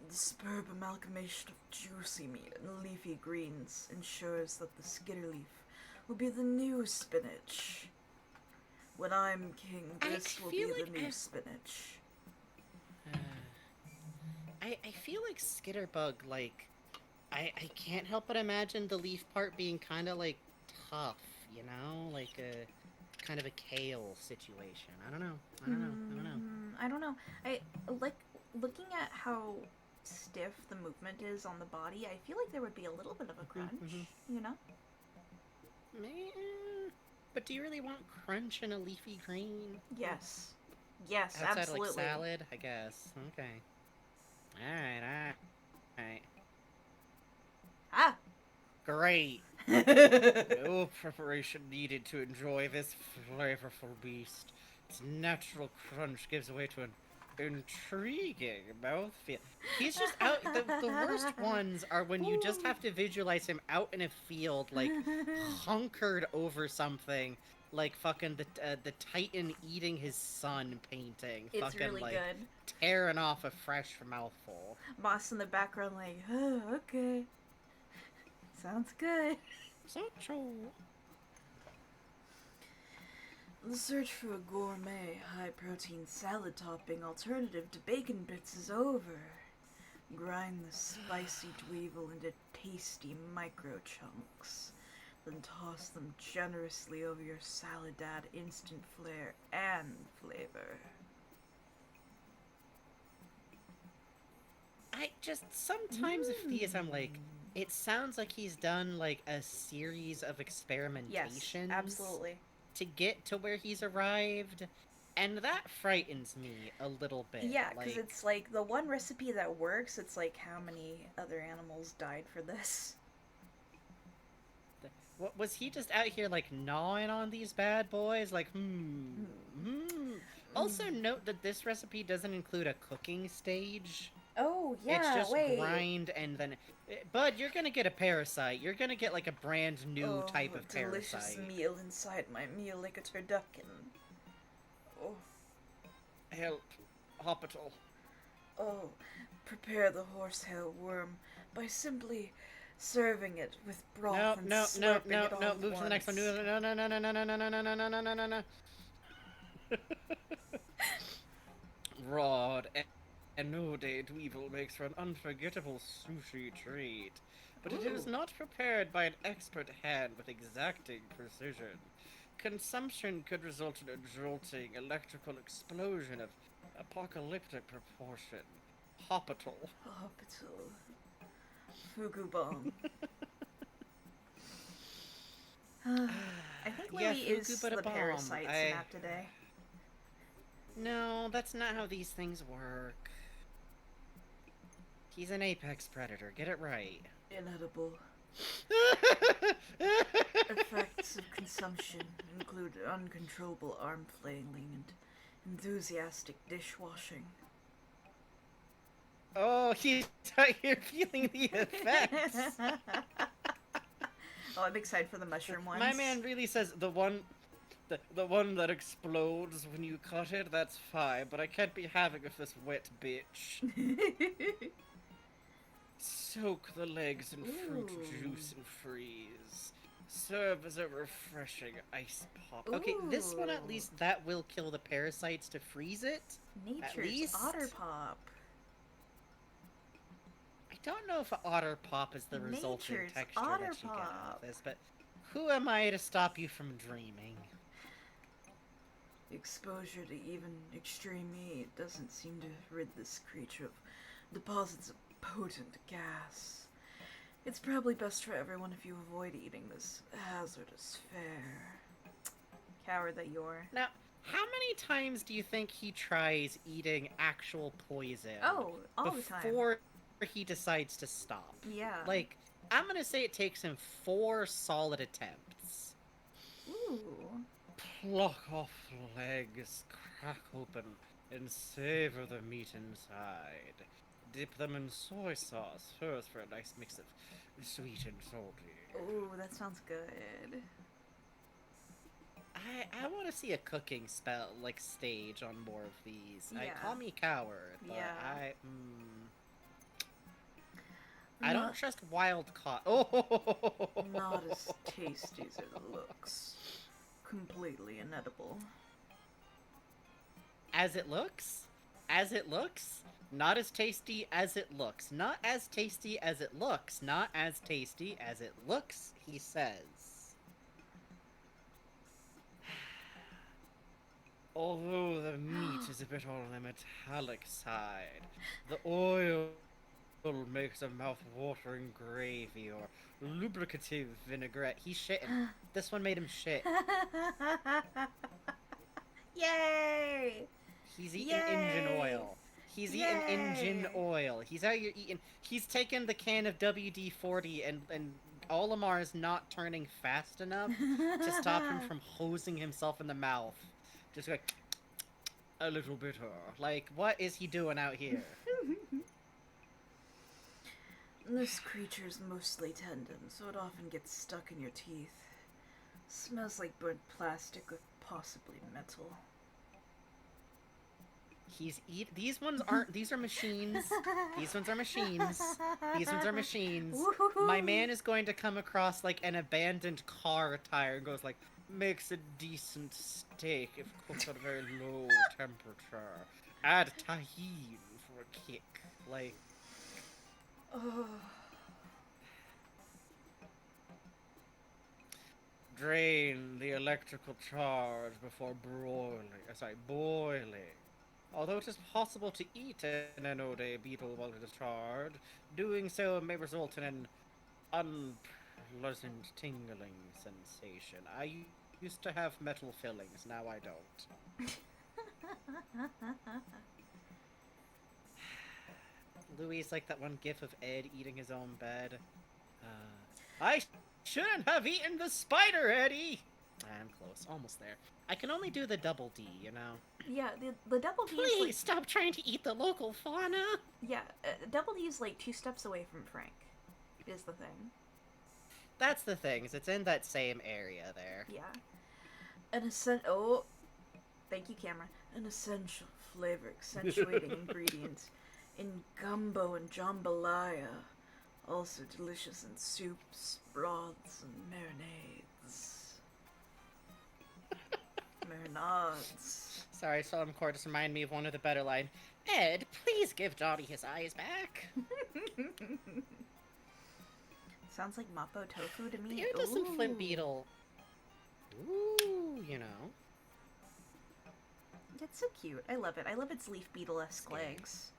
The superb amalgamation of juicy meat and leafy greens ensures that the skitter leaf will be the new spinach. When I'm king, this will be the new spinach. I feel like Skitterbug, like, I can't help but imagine the leaf part being kind of, like, tough, you know? Like a kind of a kale situation. I don't know. I don't know. I like looking at how stiff the movement is on the body. I feel like there would be a little bit of a crunch, you know? But do you really want crunch in a leafy green? Yes. Yes, outside absolutely. Outside, like, salad, I guess. Okay. Alright. Ah! Great! No preparation needed to enjoy this flavorful beast. Its natural crunch gives way to an intriguing mouthfeel. He's just out. The worst ones are when you just have to visualize him out in a field, like, hunkered over something, like fucking the Titan eating his son painting. It's fucking, really like, good. Tearing off a fresh mouthful. Moss in the background, like, oh, okay. Sounds good. So true. The search for a gourmet, high-protein salad topping alternative to bacon bits is over. Grind the spicy dweevil into tasty micro-chunks. Then toss them generously over your salad to add instant flair and flavor. I just sometimes with these I'm like, it sounds like he's done like a series of experimentations. Yes, absolutely. To get to where he's arrived, and that frightens me a little bit. Yeah, because it's like the one recipe that works, it's like how many other animals died for this? What was he just out here like gnawing on these bad boys? Like, Also note that this recipe doesn't include a cooking stage. Oh, yeah, it's just wait. grind and then... Bud, you're gonna get a parasite. You're gonna get, like, a brand new type of parasite. Delicious meal inside my meal like a turducken. Oh. Help. Hospital. Oh, prepare the horsehair worm by simply serving it with broth and slurping it all at move to the next one. No. Rod. And no day Dweevil makes for an unforgettable sushi treat. But it is not prepared by an expert hand with exacting precision. Consumption could result in a jolting electrical explosion of apocalyptic proportion. Hospital. Hospital. Fugu bomb. I think Louie is the parasite snap today. No, that's not how these things work. He's an apex predator. Get it right. Inedible. Effects of consumption include uncontrollable arm flailing and enthusiastic dishwashing. Oh, he's out here feeling the effects. Oh, I'm excited for the mushroom ones. My man really says the one that explodes when you cut it, that's fine, but I can't be having with this wet bitch. Soak the legs in fruit juice and freeze. Serve as a refreshing ice pop. Okay, this one at least, that will kill the parasites to freeze it. Nature's otter pop. I don't know if otter pop is the resulting texture that you get out of this, but who am I to stop you from dreaming? Exposure to even extreme heat doesn't seem to rid this creature of deposits of potent gas. It's probably best for everyone if you avoid eating this hazardous fare. Coward that you are. Now, how many times do you think he tries eating actual poison? Oh, all the time. Before he decides to stop? Yeah. Like, I'm gonna say it takes him 4 solid attempts. Ooh. Pluck off legs, crack open, and savor the meat inside. Dip them in soy sauce first for a nice mix of sweet and salty. Ooh, that sounds good. I want to see a cooking stage on more of these. Yeah. Call me coward, but Yeah. I don't trust wild caught. Oh, Not as tasty as it looks. Completely inedible. As it looks? As it looks? Not as tasty as it looks. Not as tasty as it looks. Not as tasty as it looks, he says. Although the meat is a bit on the metallic side, the oil makes a mouth-watering gravy or lubricative vinaigrette. He's shitting. This one made him shit. Yay! He's eating engine oil. He's eating engine oil. He's out here eating. He's taken the can of WD-40 and Olimar's not turning fast enough to stop him from hosing himself in the mouth. Just like a little bitter. Like, what is he doing out here? This creature's mostly tendon, so it often gets stuck in your teeth. Smells like burnt plastic with possibly metal. These ones aren't. These are machines. These ones are machines. These ones are machines. My man is going to come across like an abandoned car tire and goes like, makes a decent steak if cooked at a very low temperature. Add tahine for a kick. Like. Drain the electrical charge before boiling. Although it is possible to eat an Inode beetle while it is charred, doing so may result in an unpleasant tingling sensation. I used to have metal fillings, now I don't. Louie is like that one gif of Ed eating his own bed. I shouldn't have eaten the spider, Eddie! I'm close, almost there. I can only do the double D, you know? Yeah, the double D Please is like, stop trying to eat the local fauna! yeah, double D is like 2 steps away from Frank, is the thing. That's the thing, is it's in that same area there. Yeah. Oh, thank you, camera. An essential flavor accentuating ingredient in gumbo and jambalaya. Also delicious in soups, broths, and marinades. Marinades. Sorry, Solemn Core just reminded me of one of the better line. Ed, please give Johnny his eyes back. Sounds like Mapo tofu to me. The iridescent flint beetle. Ooh, you know. It's so cute. I love it. I love its leaf beetle-esque legs.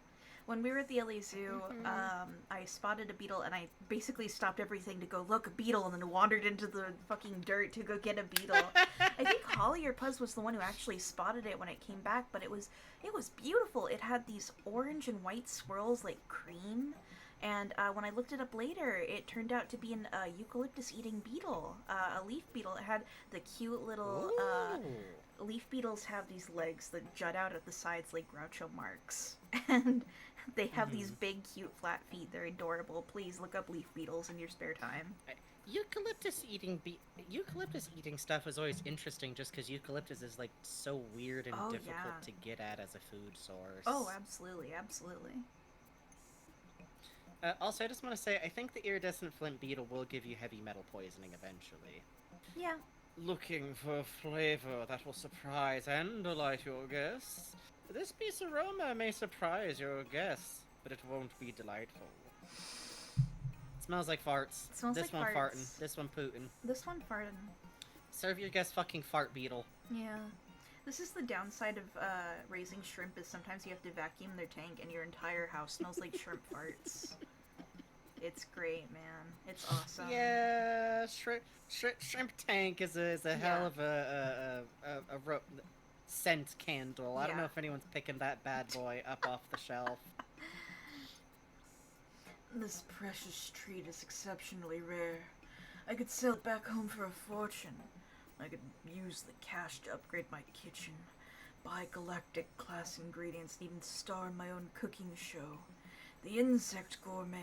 When we were at the LA Zoo, I spotted a beetle and I basically stopped everything to go look a beetle and then wandered into the fucking dirt to go get a beetle. I think Holly or Puzz was the one who actually spotted it when it came back, but it was beautiful. It had these orange and white swirls like cream, and when I looked it up later, it turned out to be an eucalyptus-eating beetle, a leaf beetle. It had the cute little leaf beetles have these legs that jut out at the sides like Groucho Marx, and they have these big, cute, flat feet. They're adorable. Please look up leaf beetles in your spare time. Eucalyptus eating stuff is always interesting just because eucalyptus is like so weird and difficult to get at as a food source. Oh, absolutely, absolutely. Also, I just want to say, I think the iridescent flint beetle will give you heavy metal poisoning eventually. Yeah. Looking for a flavor that will surprise and delight your guests? This piece aroma may surprise your guests, but it won't be delightful. It smells like farts. It smells this like one farts. farting. This one pooting. This one farting. Serve your guests fucking fart beetle. Yeah. This is the downside of raising shrimp is sometimes you have to vacuum their tank and your entire house smells like shrimp farts. It's great, man. It's awesome. Yeah, shrimp tank is a hell of a scent candle. I don't know if anyone's picking that bad boy up off the shelf. This precious treat is exceptionally rare. I could sell it back home for a fortune. I could use the cash to upgrade my kitchen, buy galactic class ingredients, and even star in my own cooking show, The Insect Gourmet.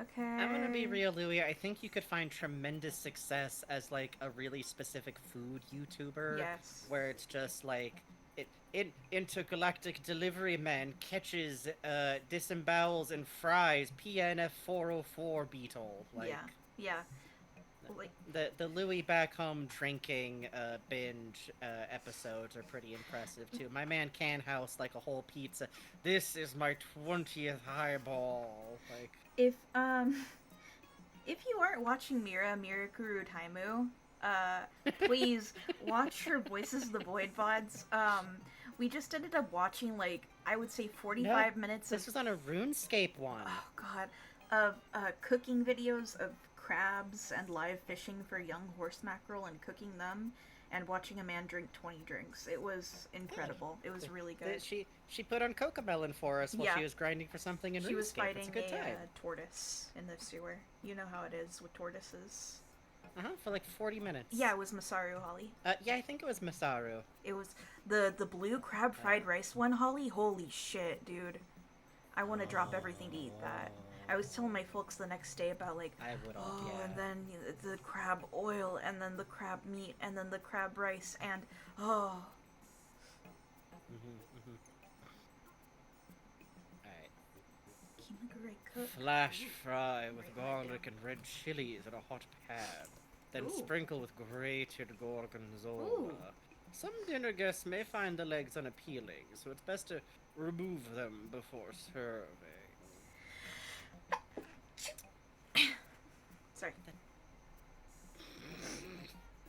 Okay. I'm gonna be real, Louie. I think you could find tremendous success as like a really specific food YouTuber. Yes. Where it's just like intergalactic delivery man catches, disembowels and fries PNF 404 beetle. Like, yeah. Like the Louie back home drinking binge episodes are pretty impressive too. My man can house like a whole pizza. This is my 20th highball. Like if you aren't watching Mirakuru Taimu, please watch her Voices of the Void VODs. We just ended up watching like I would say 45 minutes. This was on a RuneScape one. Oh god, of cooking videos of crabs and live fishing for young horse mackerel and cooking them, and watching a man drink 20 drinks. It was incredible. It was really good. She put on Cocomelon for us while she was grinding for something in RuneScape. She was fighting a tortoise in the sewer. You know how it is with tortoises. For like 40 minutes. Yeah, it was Masaru, Holly. Yeah, I think it was Masaru. It was the blue crab fried rice one, Holly. Holy shit, dude. I want to drop everything to eat that. I was telling my folks the next day about like, and then the crab oil, and then the crab meat, and then the crab rice, and Alright. Flash fry with garlic and red chilies in a hot pan. Then sprinkle with grated gorgonzola. Ooh. Some dinner guests may find the legs unappealing, so it's best to remove them before serving. Sorry.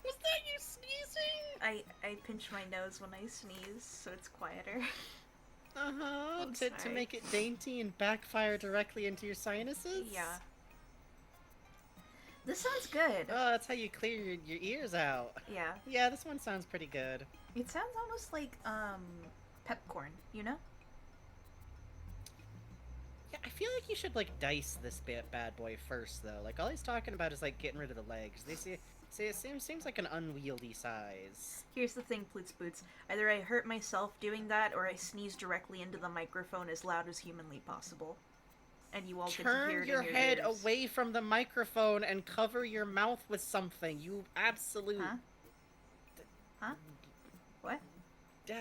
Was that you sneezing? I pinch my nose when I sneeze, so it's quieter. To make it dainty and backfire directly into your sinuses? Yeah. This sounds good. Oh, that's how you clear your ears out. Yeah. Yeah, this one sounds pretty good. It sounds almost like, pepcorn, you know? Yeah, I feel like you should, like, dice this bad boy first, though. Like, all he's talking about is, like, getting rid of the legs. It seems like an unwieldy size. Here's the thing, Ploots Boots. Either I hurt myself doing that, or I sneeze directly into the microphone as loud as humanly possible. And you all get to hear it in your Turn your head ears. away from the microphone and cover your mouth with something, you absolute... Huh? Huh? What? Just...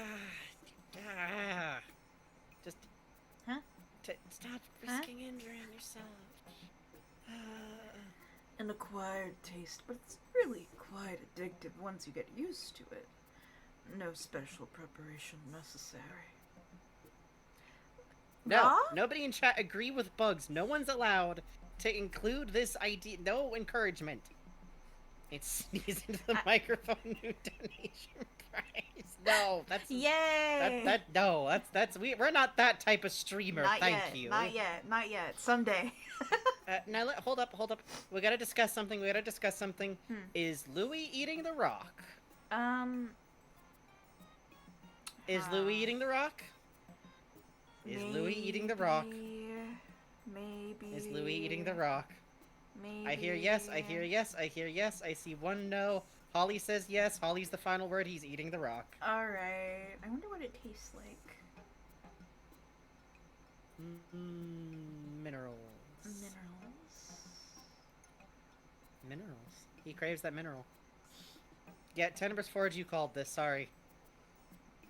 Huh? Stop risking injuring yourself. An acquired taste, but it's really quite addictive once you get used to it. No special preparation necessary. No, Raw? nobody in chat agree with Bugs. No one's allowed to include this idea. No encouragement. It's sneeze into the microphone. New donation prize. No, that's yay. We're not that type of streamer. Thank you. Not yet. Someday. Now hold up. We gotta discuss something. Is Louie eating the rock? Is Louie eating the rock? Is Louie eating the rock? Maybe. Is Louie eating the rock? Maybe. I hear yes. I see one no. Holly says yes. Holly's the final word. He's eating the rock. Alright. I wonder what it tastes like. Minerals. He craves that mineral. Yeah, Tenebrous Forge, you called this. Sorry.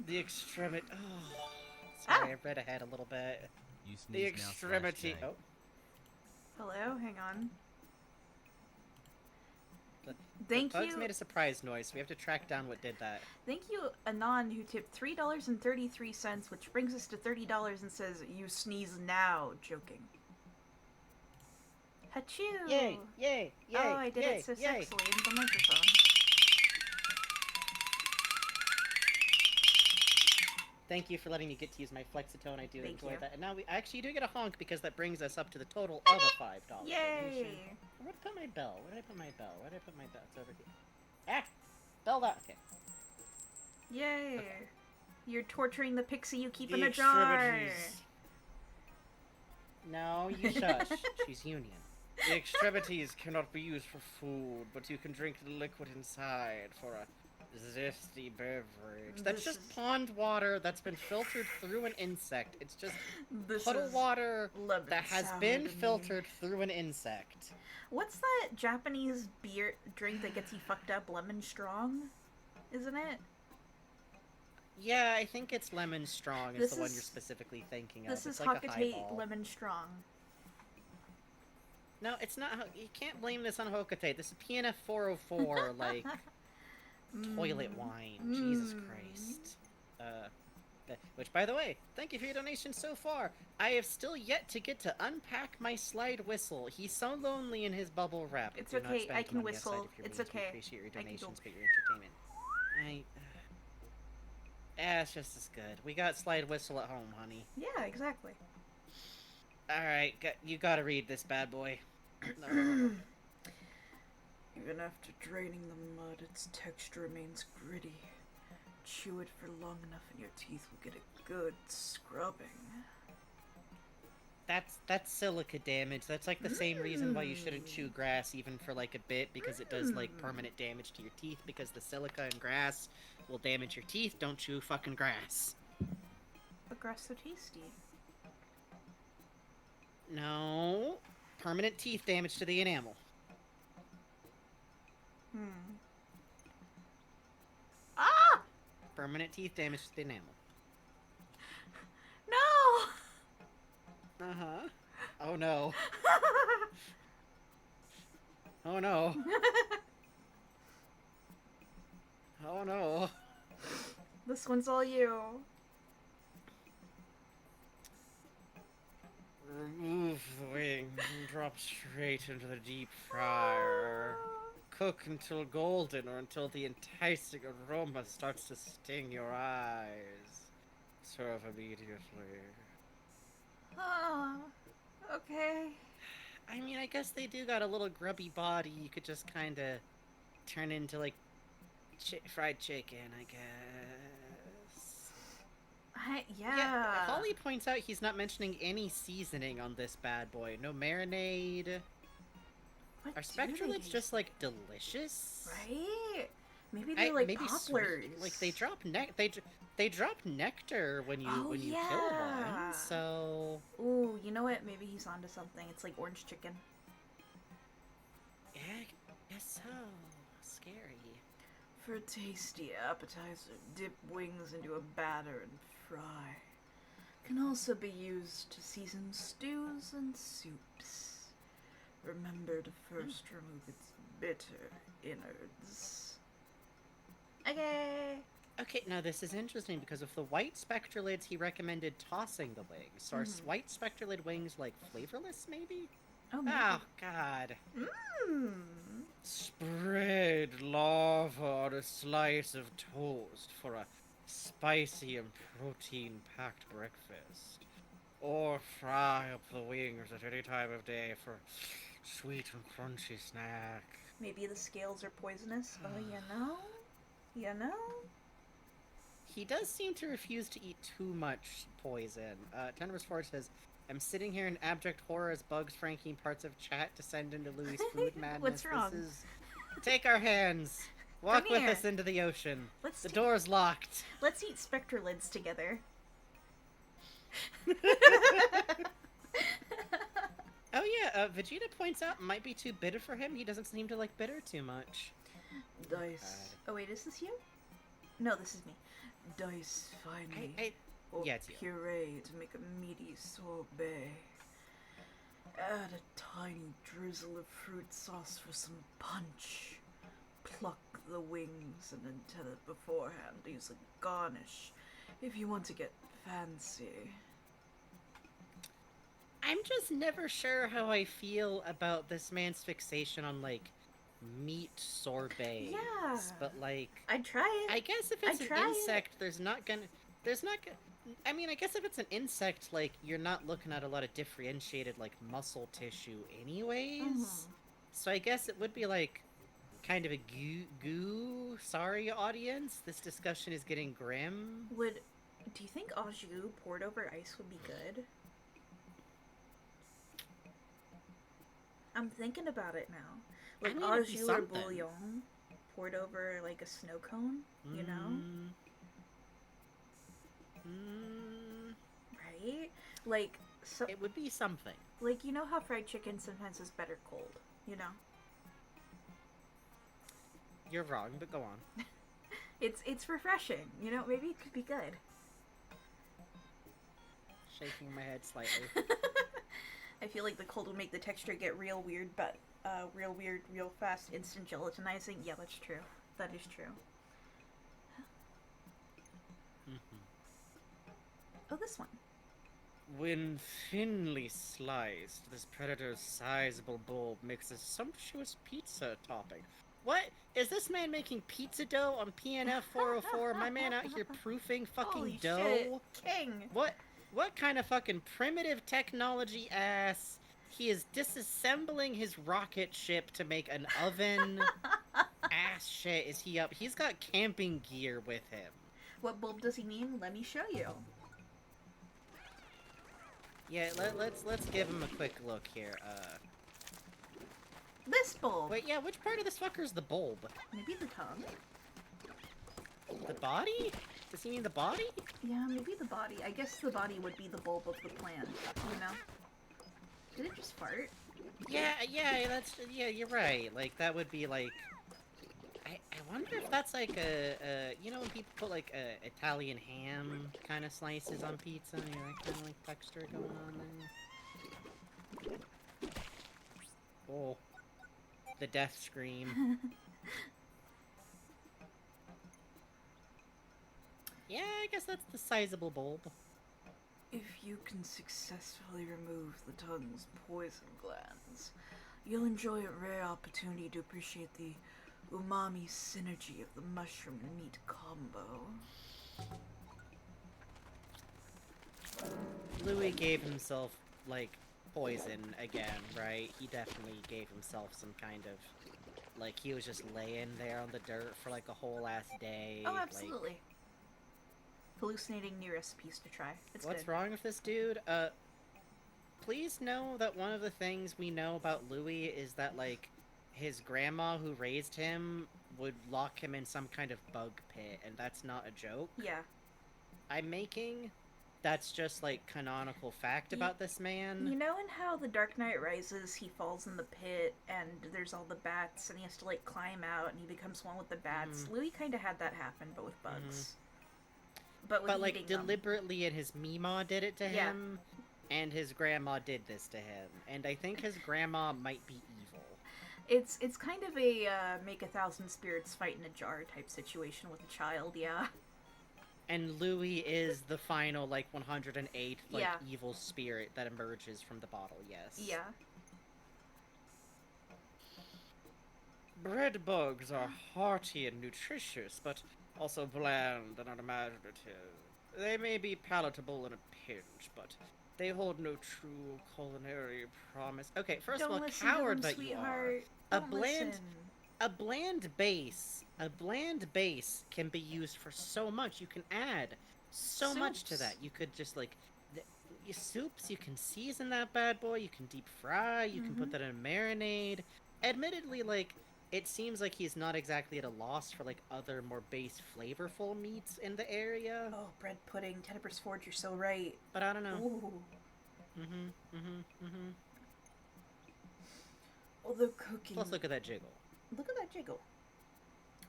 The extremity. Oh. Sorry, I read ahead a little bit. You The extremity. Now, oh. Hello, hang on. Thank you. Bugs made a surprise noise, so we have to track down what did that. Thank you, Anon, who tipped $3.33, which brings us to $30 and says, "You sneeze now," joking. Hachoo! Yay! Oh, I did it so sexily into the microphone. Thank you for letting me get to use my flexitone. I do Thank enjoy you. that. And now we actually do get a honk because that brings us up to the total of a $5 donation. Yay! Where did I put my bell? Where did I put my bell? Where did I put my bell? It's over here. Ah! Bell that. Okay. Yay! Okay. You're torturing the pixie you keep The in a jar. extremities. No, you shush. She's union. The extremities cannot be used for food, but you can drink the liquid inside for a zesty beverage. That's This just is- pond water that's been filtered through an insect. It's just This puddle is water lemon that has sour been to me. filtered through an insect. What's that Japanese beer drink that gets you fucked up? Lemon strong, isn't it? Yeah, I think it's lemon strong is This the one is- you're specifically thinking of. This It's is like a Hokate highball. lemon strong. No, it's not. You can't blame this on Hokate. This is PNF 404, like toilet wine. Jesus Christ. Which, by the way, thank you for your donation so far. I have still yet to get to unpack my slide whistle. He's so lonely in his bubble wrap. It's Do not okay, spend I can money whistle. outside of your It's means. We okay. appreciate your I can go. donations, but your entertainment. It's just as good. We got slide whistle at home, honey. Yeah, exactly. Alright, you gotta read this bad boy. Even after draining the mud, its texture remains gritty. Chew it for long enough and your teeth will get a good scrubbing. That's silica damage. That's like the same reason why you shouldn't chew grass even for like a bit, because it does like permanent damage to your teeth, because the silica in grass will damage your teeth. Don't chew fucking grass. But grass so tasty. No. Permanent teeth damage to the enamel. Ah! Permanent teeth damage to the enamel. No! Uh-huh. Oh no. Oh no. Oh no. This one's all you. Remove the wing and drop straight into the deep fryer. Cook until golden or until the enticing aroma starts to sting your eyes. Serve immediately. Ah, okay. I mean, I guess they do got a little grubby body. You could just kind of turn into, like, fried chicken, I guess. Yeah. Holly points out he's not mentioning any seasoning on this bad boy. No marinade. What Are do spectralids they- just, like, delicious? Right? Maybe they're like maybe poplars. sweet. Like, they drop they drop nectar when you kill one. So Ooh, you know what? Maybe he's onto something. It's like orange chicken. yeah, I guess so. Scary. For a tasty appetizer, dip wings into a batter and fry. Can also be used to season stews and soups. Remember to first remove its bitter innards. Okay. Okay, now this is interesting because of the white spectralids, he recommended tossing the wings. So are white spectralid wings like flavorless, maybe? Oh, maybe. Oh God. Mmm. Spread lava on a slice of toast for a spicy and protein-packed breakfast. Or fry up the wings at any time of day for sweet and crunchy snack. Maybe the scales are poisonous. Oh, you know? You know? He does seem to refuse to eat too much poison. Tenebris Forge says, I'm sitting here in abject horror as bugs franking parts of chat descend into Louie's food madness. What's wrong? This is... Take our hands. Walk Come with here. us into the ocean. Let's The ta- door's locked. Let's eat spectralids together. Oh yeah, Vegeta points out it might be too bitter for him. He doesn't seem to like bitter too much. Dice. Oh wait, is this you? No, this is me. Dice finely. Or yeah, it's you. puree to make a meaty sorbet. Add a tiny drizzle of fruit sauce for some punch. Pluck the wings and then tell it beforehand. Use a garnish if you want to get fancy. I'm just never sure how I feel about this man's fixation on, like, meat sorbets. Yeah. But, like... I'd try it. I guess if it's I'd an try it. insect, there's not gonna... there's not. I mean, I guess if it's an insect, like you're not looking at a lot of differentiated like muscle tissue, anyways. Mm-hmm. So I guess it would be like kind of a goo. Sorry, audience. This discussion is getting grim. Do you think au jus poured over ice would be good? I'm thinking about it now. Like I mean, au it'd be jus or something. bouillon poured over like a snow cone, you know? Right? Like so It would be something. like you know how fried chicken sometimes is better cold, you know? You're wrong, but go on. It's refreshing, you know? Maybe it could be good. Shaking my head slightly. I feel like the cold would make the texture get real weird, but real weird, real fast, instant gelatinizing. Yeah, that's true. That is true. Oh, this one. When thinly sliced, this predator's sizable bulb makes a sumptuous pizza topping. What? Is this man making pizza dough on PNF 404? My man out here proofing fucking Holy dough? shit. King! What kind of fucking primitive technology ass? He is disassembling his rocket ship to make an oven. Ass shit is he up? He's got camping gear with him. What bulb does he mean? Let me show you. Yeah, let's give him a quick look here. This bulb! Wait, yeah, which part of this fucker's the bulb? Maybe the tongue? The body? Does he mean the body? Yeah, maybe the body. I guess the body would be the bulb of the plant, you know? Did it just fart? Yeah, you're right. Like, that would be like... I wonder if that's like a you know when people put like Italian ham kind of slices on pizza, you know, that kind of like texture going on there. Oh. The death scream. Yeah, I guess that's the sizable bulb. If you can successfully remove the tongue's poison glands, you'll enjoy a rare opportunity to appreciate the umami synergy of the mushroom and meat combo. Louie gave himself, like, poison again, right? He definitely gave himself some kind of... Like, he was just laying there on the dirt for, like, a whole ass day. Oh, absolutely. Like... Hallucinating new recipes to try. It's What's good. wrong with this dude? Please know that one of the things we know about Louie is that, like, his grandma who raised him would lock him in some kind of bug pit, and that's not a joke. Yeah. I'm making... That's just, like, canonical fact about this man. You know in how The Dark Knight Rises, he falls in the pit, and there's all the bats, and he has to, like, climb out, and he becomes one with the bats? Louis kind of had that happen, but with bugs. But like, deliberately and his Meemaw did it to him, and his grandma did this to him. And I think his grandma might be evil. It's kind of a make 1,000 spirits fight in a jar type situation with a child, yeah. And Louie is the final, like, 108th, like, evil spirit that emerges from the bottle, yes. Yeah. Bread bugs are hearty and nutritious, but also bland and unimaginative. They may be palatable in a pinch, but they hold no true culinary promise. Okay, first of all, coward that you are. A bland base can be used for so much. You can add so much to that. You could just, like, soups, you can season that bad boy, you can deep fry, you can put that in a marinade. Admittedly, like, it seems like he's not exactly at a loss for, like, other more base flavorful meats in the area. Oh, bread pudding, Tennifer's Forge, you're so right. But I don't know. Ooh. Although cooking... Plus, look at that jiggle. Look at that jiggle.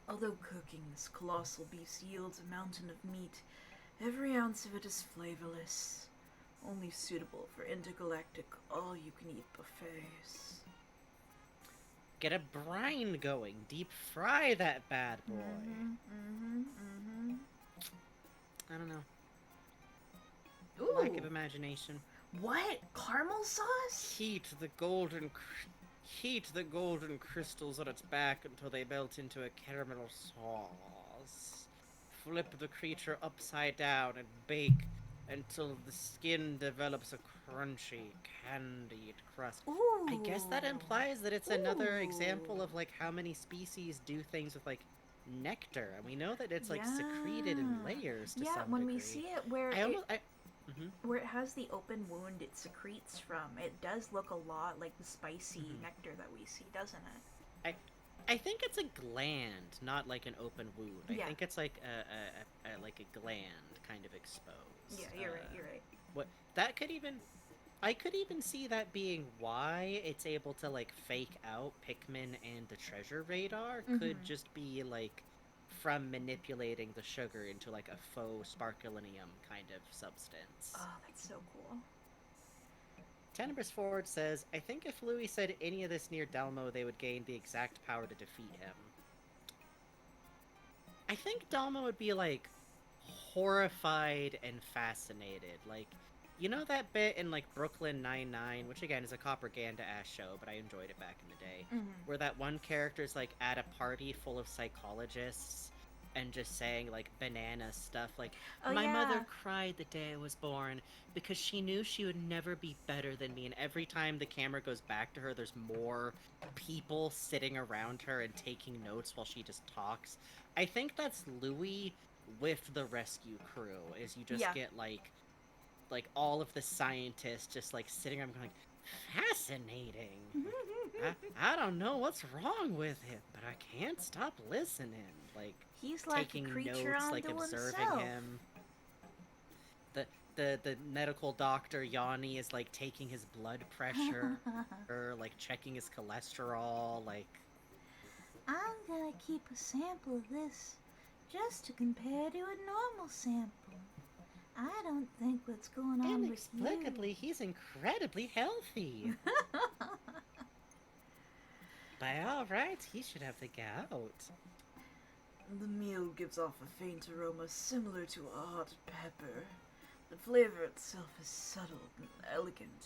Although cooking this colossal beast yields a mountain of meat, every ounce of it is flavorless, only suitable for intergalactic all-you-can-eat buffets. Get a brine going. Deep fry that bad boy. I don't know. Ooh. Lack of imagination. What? Caramel sauce? Heat the golden crystals on its back until they melt into a caramel sauce. flip the creature upside down and bake until the skin develops a crunchy, candied crust. Ooh. I guess that implies that it's another example of Ooh. like how many species do things with like nectar, and we know that it's like secreted in layers to some when degree. we see it where where it has the open wound it secretes from, it does look a lot like the spicy nectar that we see, doesn't it? I think it's a gland, not like an open wound. Yeah. I think it's like a gland kind of exposed. Yeah, you're right. You're right. What that could even, I could even see that being why it's able to like fake out Pikmin and the treasure radar. Could just be like from manipulating the sugar into like a faux sparkling-ium kind of substance. Oh, that's so cool. Tenebris Forward says, I think if Louie said any of this near Delmo, they would gain the exact power to defeat him. I think Delmo would be, like, horrified and fascinated. Like, you know that bit in, like, Brooklyn Nine-Nine, which, again, is a propaganda-ass show, but I enjoyed it back in the day, where that one character's, like, at a party full of psychologists and just saying, like, banana stuff, like, my mother cried the day I was born because she knew she would never be better than me, and every time the camera goes back to her, there's more people sitting around her and taking notes while she just talks. I think that's Louie with the rescue crew, is you just get, like, all of the scientists just, like, sitting around going, fascinating. I don't know what's wrong with him, but I can't stop listening. Like, he's like taking a creature notes, unto like observing himself. him. The medical doctor Yanni is like taking his blood pressure, or like checking his cholesterol. Like, I'm gonna keep a sample of this just to compare to a normal sample. I don't think what's going on with you. Inexplicably, he's incredibly healthy. By all rights, he should have the gout. The meal gives off a faint aroma similar to a hot pepper. The flavor itself is subtle and elegant.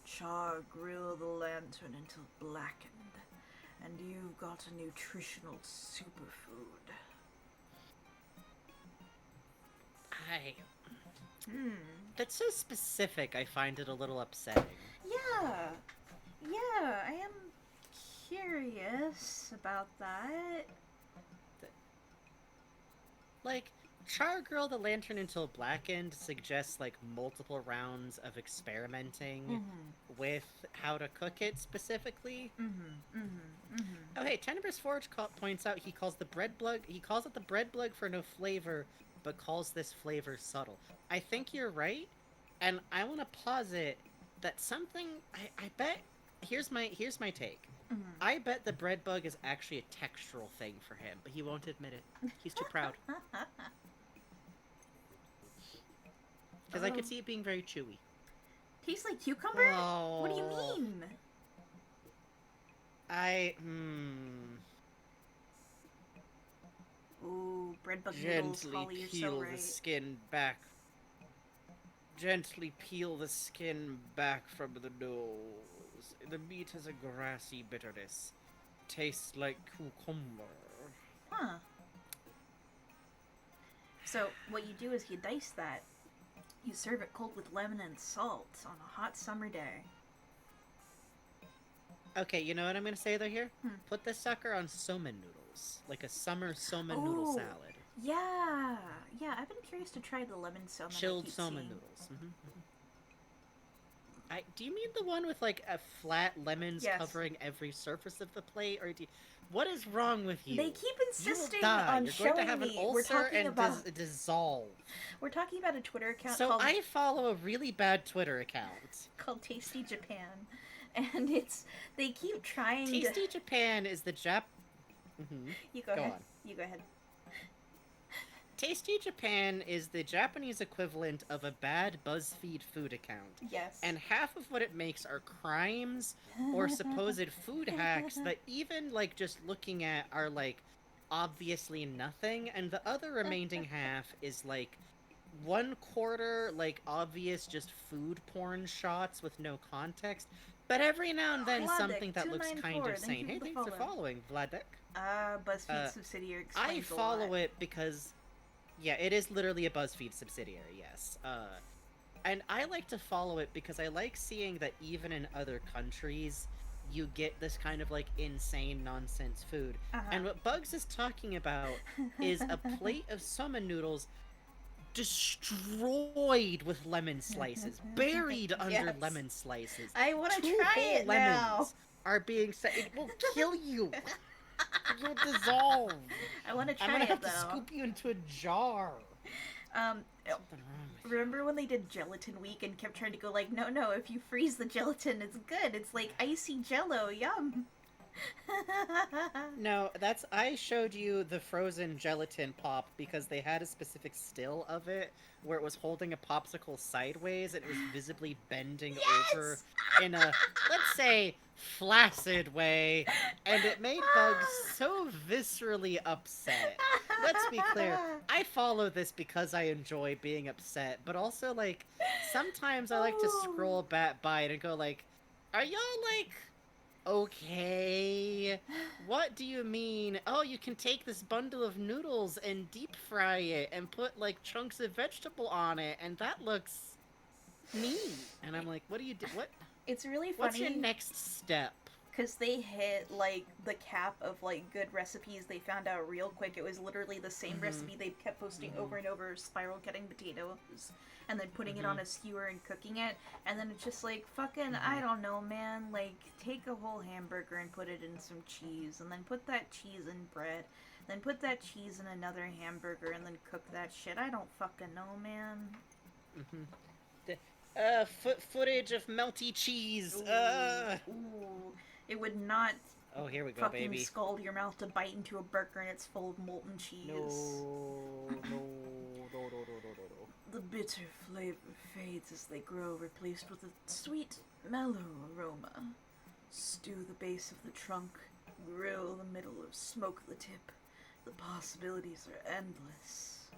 Char grill the lantern until blackened, and you've got a nutritional superfood. That's so specific, I find it a little upsetting. Yeah, I am curious about that. Like, char grill the lantern until blackened suggests, like, multiple rounds of experimenting with how to cook it specifically. Oh, hey, Tenebris Forge points out he calls it the bread blug for no flavor, but calls this flavor subtle. I think you're right, and I want to posit that something, I bet, here's my take. I bet the bread bug is actually a textural thing for him, but he won't admit it. He's too proud. Because I could see it being very chewy. Tastes like cucumber? Oh. What do you mean? Ooh, bread bug noodles, Holly, you're so Gently peel right. the skin back. Gently peel the skin back from the nose. The meat has a grassy bitterness. Tastes like cucumber. Huh. So, what you do is you dice that. You serve it cold with lemon and salt on a hot summer day. Okay, you know what I'm gonna say though here? Put this sucker on somen noodles. Like a summer somen noodle salad. Yeah, I've been curious to try the lemon somen. Chilled somen noodles. Do you mean the one with like a flat lemons covering every surface of the plate, or what is wrong with you? They keep insisting on You're showing going to have an ulcer and dissolve. We're talking about a Twitter account So called... I follow a really bad Twitter account called Tasty Japan, and they keep trying Tasty Japan is the You go ahead. You go ahead. Tasty Japan is the Japanese equivalent of a bad BuzzFeed food account. Yes. And half of what it makes are crimes or supposed food hacks that even, like, just looking at are, like, obviously nothing. And the other remaining half is, like, 1/4, like, obvious just food porn shots with no context. But every now and then Vladek, something that looks kind of sane. Hey, thanks for following, Vladek. BuzzFeed subsidiary I explains follow a lot. it because Yeah, it is literally a BuzzFeed subsidiary, yes. And I like to follow it because I like seeing that even in other countries, you get this kind of, like, insane nonsense food. Uh-huh. And what Bugs is talking about is a plate of summon noodles destroyed with lemon slices, buried under Yes. lemon slices. I want to 2 try whole it lemons now. are being set. It will kill you. You'll dissolve. I want to try I'm gonna it have though. to scoop you into a jar. Um, Something wrong with you. remember when they did Gelatin Week and kept trying to go like, no, if you freeze the gelatin, it's good. It's like icy Jello. Yum. No, I showed you the frozen gelatin pop because they had a specific still of it where it was holding a popsicle sideways and it was visibly bending Yes! over in a, let's say, flaccid way, and it made Bugs so viscerally upset. Let's be clear, I follow this because I enjoy being upset, but also, like, sometimes I like to scroll back by it and go, like, are y'all, like, okay, what do you mean? Oh, you can take this bundle of noodles and deep fry it and put, like, chunks of vegetable on it, and that looks neat. And I'm like, what do you do? What? It's really funny. What's your next step? Because they hit, like, the cap of, like, good recipes they found out real quick. It was literally the same recipe they kept posting over and over, spiral cutting potatoes, and then putting it on a skewer and cooking it. And then it's just like, fucking, I don't know, man. Like, take a whole hamburger and put it in some cheese, and then put that cheese in bread, then put that cheese in another hamburger, and then cook that shit. I don't fucking know, man. Footage of melty cheese. Ooh. It would not Oh, here we go, fucking baby. scald your mouth to bite into a burger and it's full of molten cheese. No. The bitter flavor fades as they grow, replaced with a sweet, mellow aroma. Stew the base of the trunk, grill the middle, or smoke the tip. The possibilities are endless.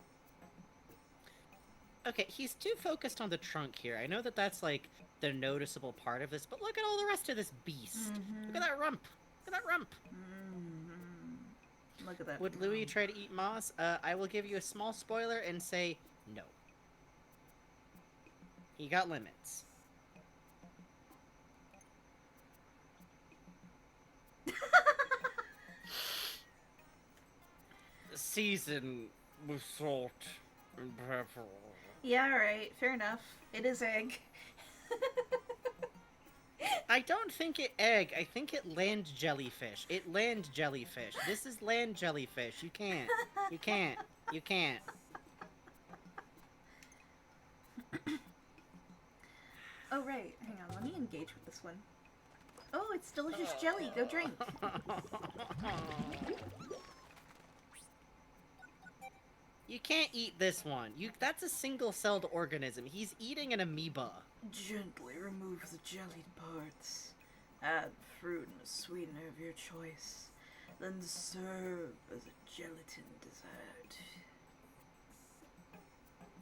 Okay, he's too focused on the trunk here. I know that that's, like, the noticeable part of this, but look at all the rest of this beast. Look at that rump. Look at that rump. Look at that. Would Louie try to eat moss? I will give you a small spoiler and say no. He got limits. Season with salt and pepper. Yeah, alright, fair enough. It is egg. I don't think it egg. I think it land jellyfish. It land jellyfish. This is land jellyfish. You can't. You can't. You can't. Oh, right. Hang on. Let me engage with this one. Oh, it's delicious jelly. Go drink. You can't eat this one. That's a single-celled organism. He's eating an amoeba. Gently remove the jellied parts. Add fruit and a sweetener of your choice. Then serve as a gelatin dessert.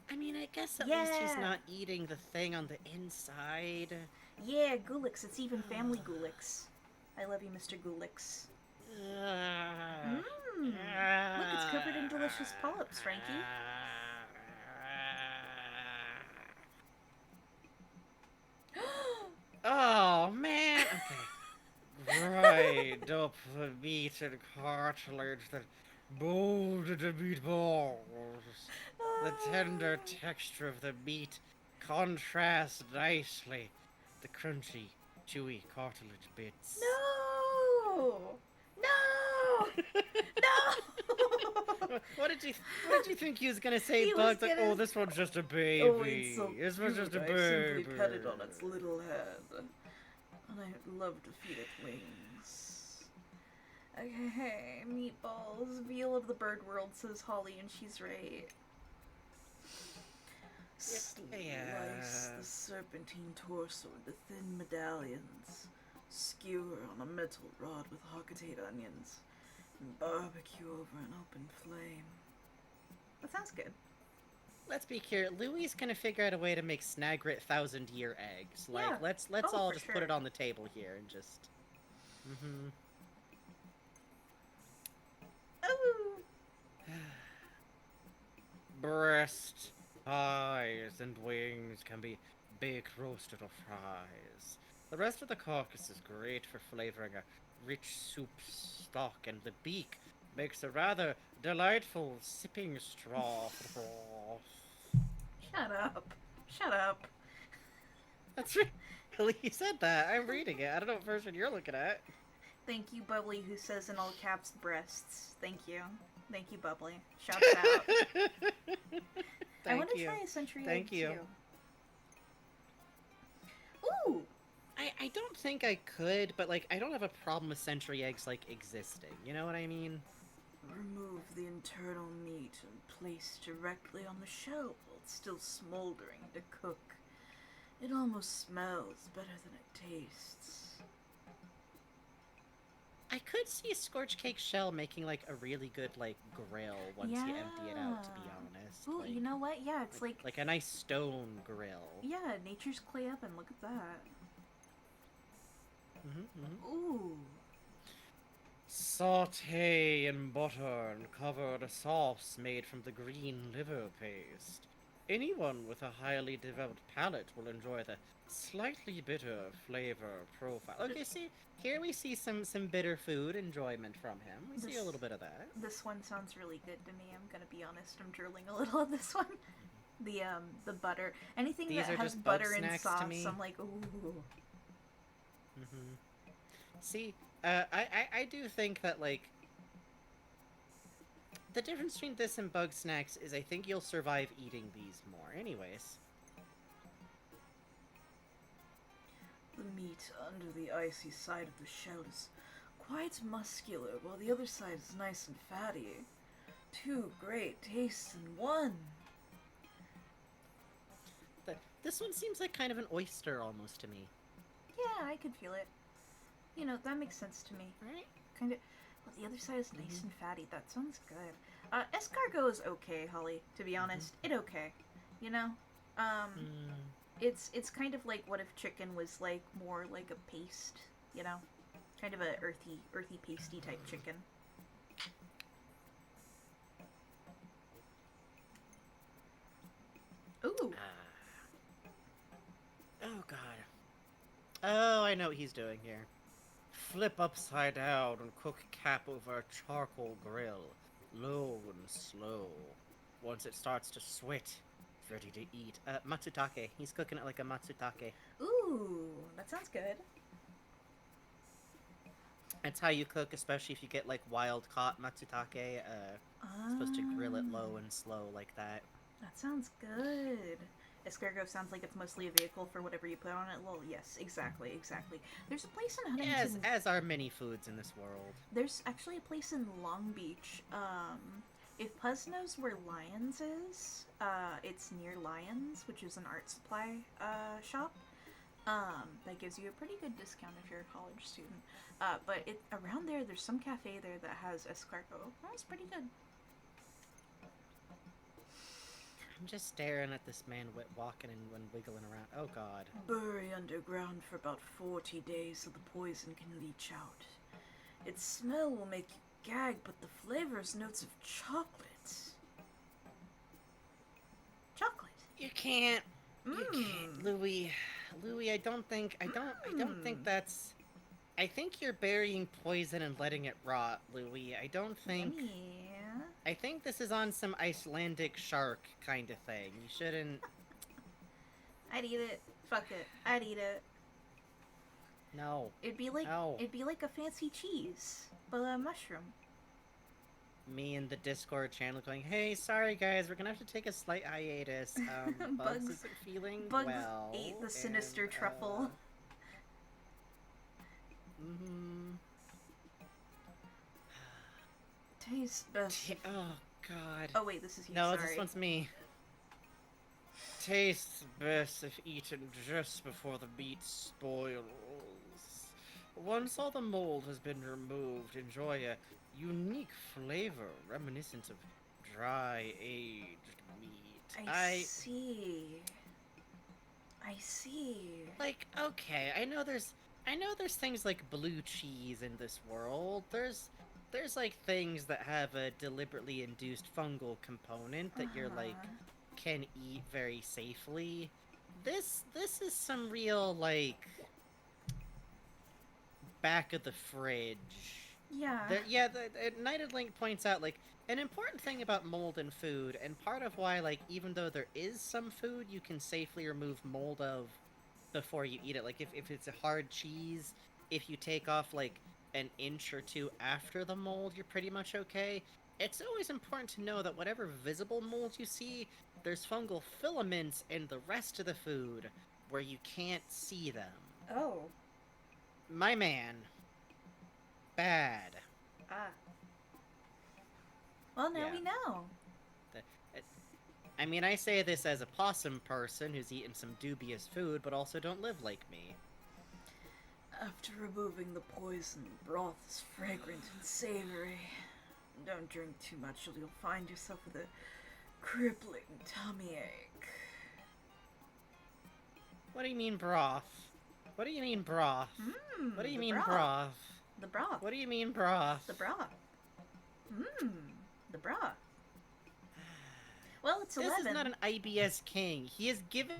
I mean, I guess at least he's not eating the thing on the inside. Yeah, Gulix. It's even family Gulix. I love you, Mr. Gulix. Look, it's covered in delicious polyps, Frankie. Oh, man. Okay. Grind up the meat and cartilage that molded the meatballs. The tender texture of the meat contrasts nicely the crunchy, chewy cartilage bits. No! No! No! What did you think he was gonna say, He Bugs? was Like, gonna oh, this one's just a baby. Oh, it's so this one's just a cute. baby. I simply pet it on its little head. And I'd love to feed it wings. Okay, meatballs. Veal of the bird world, says Holly, and she's right. Slice the serpentine torso into thin medallions. Skewer on a metal rod with Hockatate onions. And barbecue over an open flame. That sounds good. Let's be clear. Louie's gonna figure out a way to make Snagrit 1,000-year eggs. Like, Yeah. let's Oh, all for just put sure. it on the table here and just. Ooh! legs and wings can be baked, roasted, or fries. The rest of the carcass is great for flavoring a rich soup stock, and the beak makes a rather delightful sipping straw for the broth. Shut up. Shut up. That's really, he said that. I'm reading it. I don't know what version you're looking at. Thank you, Bubbly, who says in all caps, breasts. Thank you. Thank you, Bubbly. Shouts out. I want to try a century egg, too. Ooh! I don't think I could, but, like, I don't have a problem with century eggs, like, existing. You know what I mean? Remove the internal meat and place directly on the shell while it's still smoldering to cook. It almost smells better than it tastes. I could see a scorch cake shell making, like, a really good, like, grill once you empty it out, to be honest. Ooh, like, you know what? Yeah, it's like... Like a nice stone grill. Yeah, nature's clay oven. Look at that. Ooh. Saute in butter and cover the sauce made from the green liver paste. Anyone with a highly developed palate will enjoy the slightly bitter flavor profile. Okay, see, here we see some bitter food enjoyment from him. We see a little bit of that. This one sounds really good to me. I'm gonna be honest. I'm drooling a little at this one. The butter. Anything that has butter and sauce, I'm like, ooh. See, I do think that, like, the difference between this and bug snacks is I think you'll survive eating these more. Anyways. The meat under the icy side of the shell is quite muscular, while the other side is nice and fatty. Two great tastes in one. This one seems like kind of an oyster almost to me. Yeah, I could feel it. You know, that makes sense to me. Right? Kind of. Well, the other side is nice and fatty. That sounds good. Escargot is okay, Holly. To be honest, it okay. You know, it's kind of like what if chicken was like more like a paste. You know, kind of a earthy pasty type chicken. Ooh. Oh god. Oh, I know what he's doing here. Flip upside down and cook cap over a charcoal grill, low and slow. Once it starts to sweat, it's ready to eat. Matsutake. He's cooking it like a matsutake. Ooh, that sounds good. That's how you cook, especially if you get like wild caught matsutake. Supposed to grill it low and slow like that. That sounds good. Escargot sounds like it's mostly a vehicle for whatever you put on it. Well, yes, exactly. There's a place in Huntington... As are many foods in this world. There's actually a place in Long Beach. If Puz knows where Lions is, it's near Lions, which is an art supply shop. That gives you a pretty good discount if you're a college student. But around there's some cafe there that has escargot. That's pretty good. I'm just staring at this man walking and wiggling around. Oh god. Bury underground for about 40 days so the poison can leach out. Its smell will make you gag, but the flavor is notes of chocolate. Chocolate. You can't, Louie. Louie, I don't think that's... I think you're burying poison and letting it rot, Louie. I don't think... I think this is on some Icelandic shark kind of thing. You shouldn't... I'd eat it. Fuck it. I'd eat it. No. It'd be like a fancy cheese, but a mushroom. Me and the Discord channel going, hey, sorry guys, we're gonna have to take a slight hiatus. Bugs isn't feeling Bugs well. ate the sinister truffle. Tastes best. Oh god. Oh wait, this is you. No, sorry. this one's me. Tastes best if eaten just before the meat spoils. Once all the mold has been removed, enjoy a unique flavor reminiscent of dry aged meat. I see. Like, okay, I know there's things like blue cheese in this world. There's like things that have a deliberately induced fungal component that you're like can eat very safely. This is some real, like, back of the fridge. Yeah. The Knighted Link points out, like, an important thing about mold in food, and part of why, like, even though there is some food you can safely remove mold of before you eat it. Like, if it's a hard cheese, if you take off, like, an inch or two after the mold, you're pretty much okay. It's always important to know that whatever visible mold you see, there's fungal filaments in the rest of the food where you can't see them. Oh. My man. Bad. Ah. Well, now Yeah. we know. I mean, I say this as a possum person who's eaten some dubious food, but also don't live like me. After removing the poison, the broth is fragrant and savory. Don't drink too much or you'll find yourself with a crippling tummy ache. What do you mean broth? What do you mean broth? What do you mean broth? The broth. What do you mean broth? The broth. The broth. Well, it's 11. This is not an IBS king. He is giving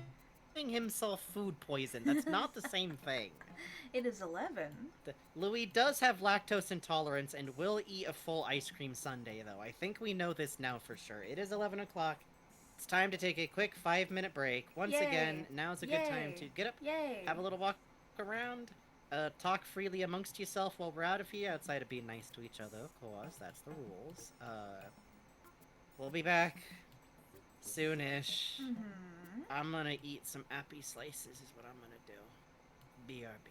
himself food poison. That's not the same thing. It is 11. Louis does have lactose intolerance and will eat a full ice cream sundae, though. I think we know this now for sure. It is 11 o'clock. It's time to take a quick 5-minute break. Once again, now's a good time to get up, have a little walk around, talk freely amongst yourself while we're out of here, outside of being nice to each other, of course. That's the rules. We'll be back soonish. I'm gonna eat some appy slices is what I'm gonna do. BRB.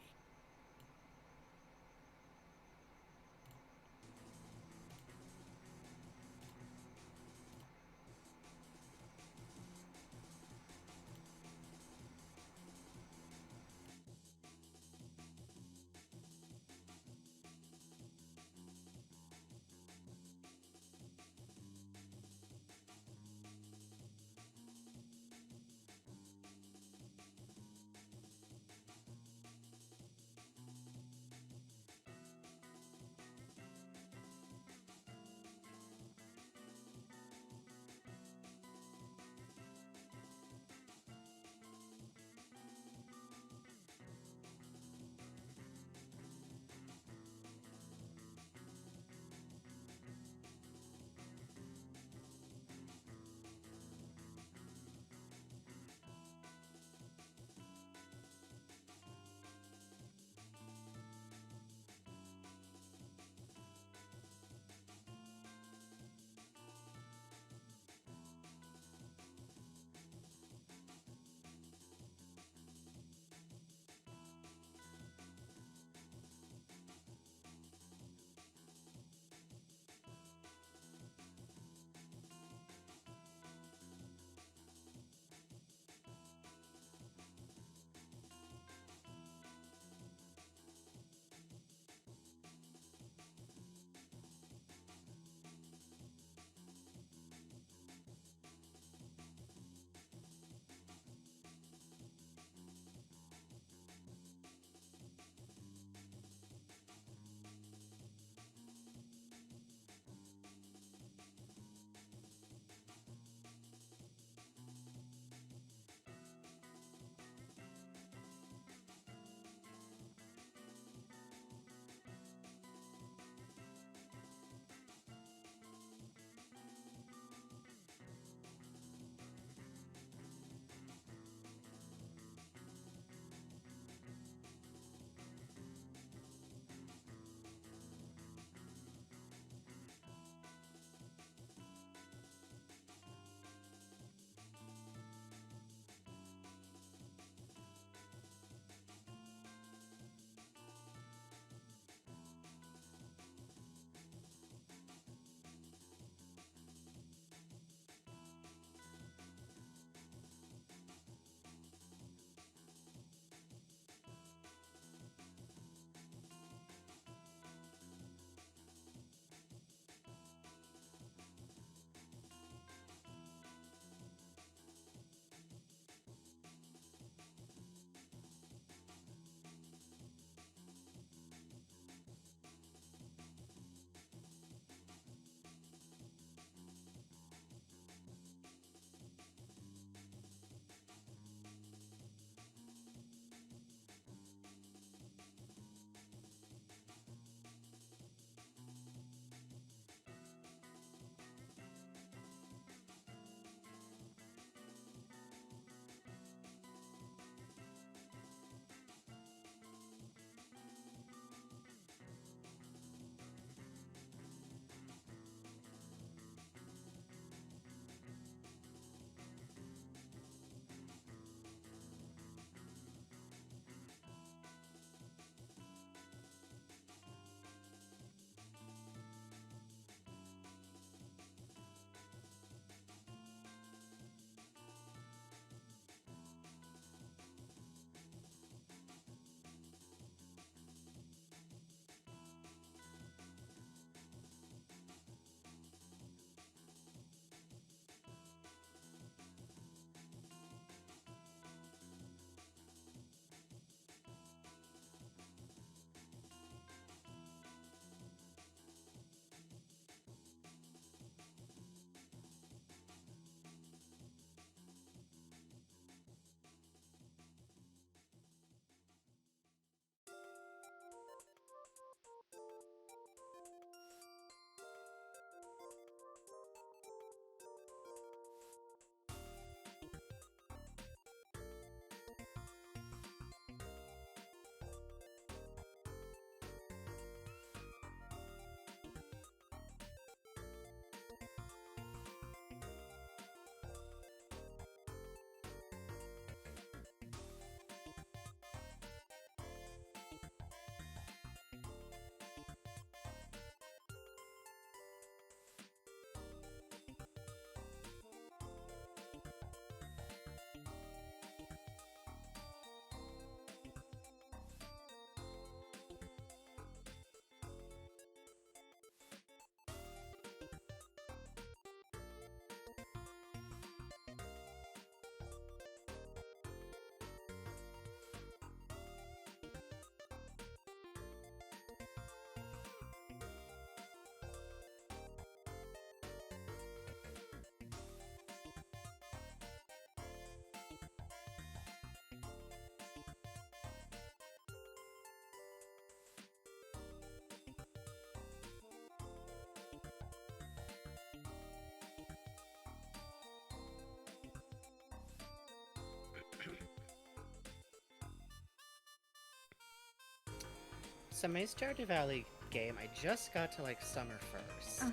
So my Stardew Valley game, I just got to like summer 1st.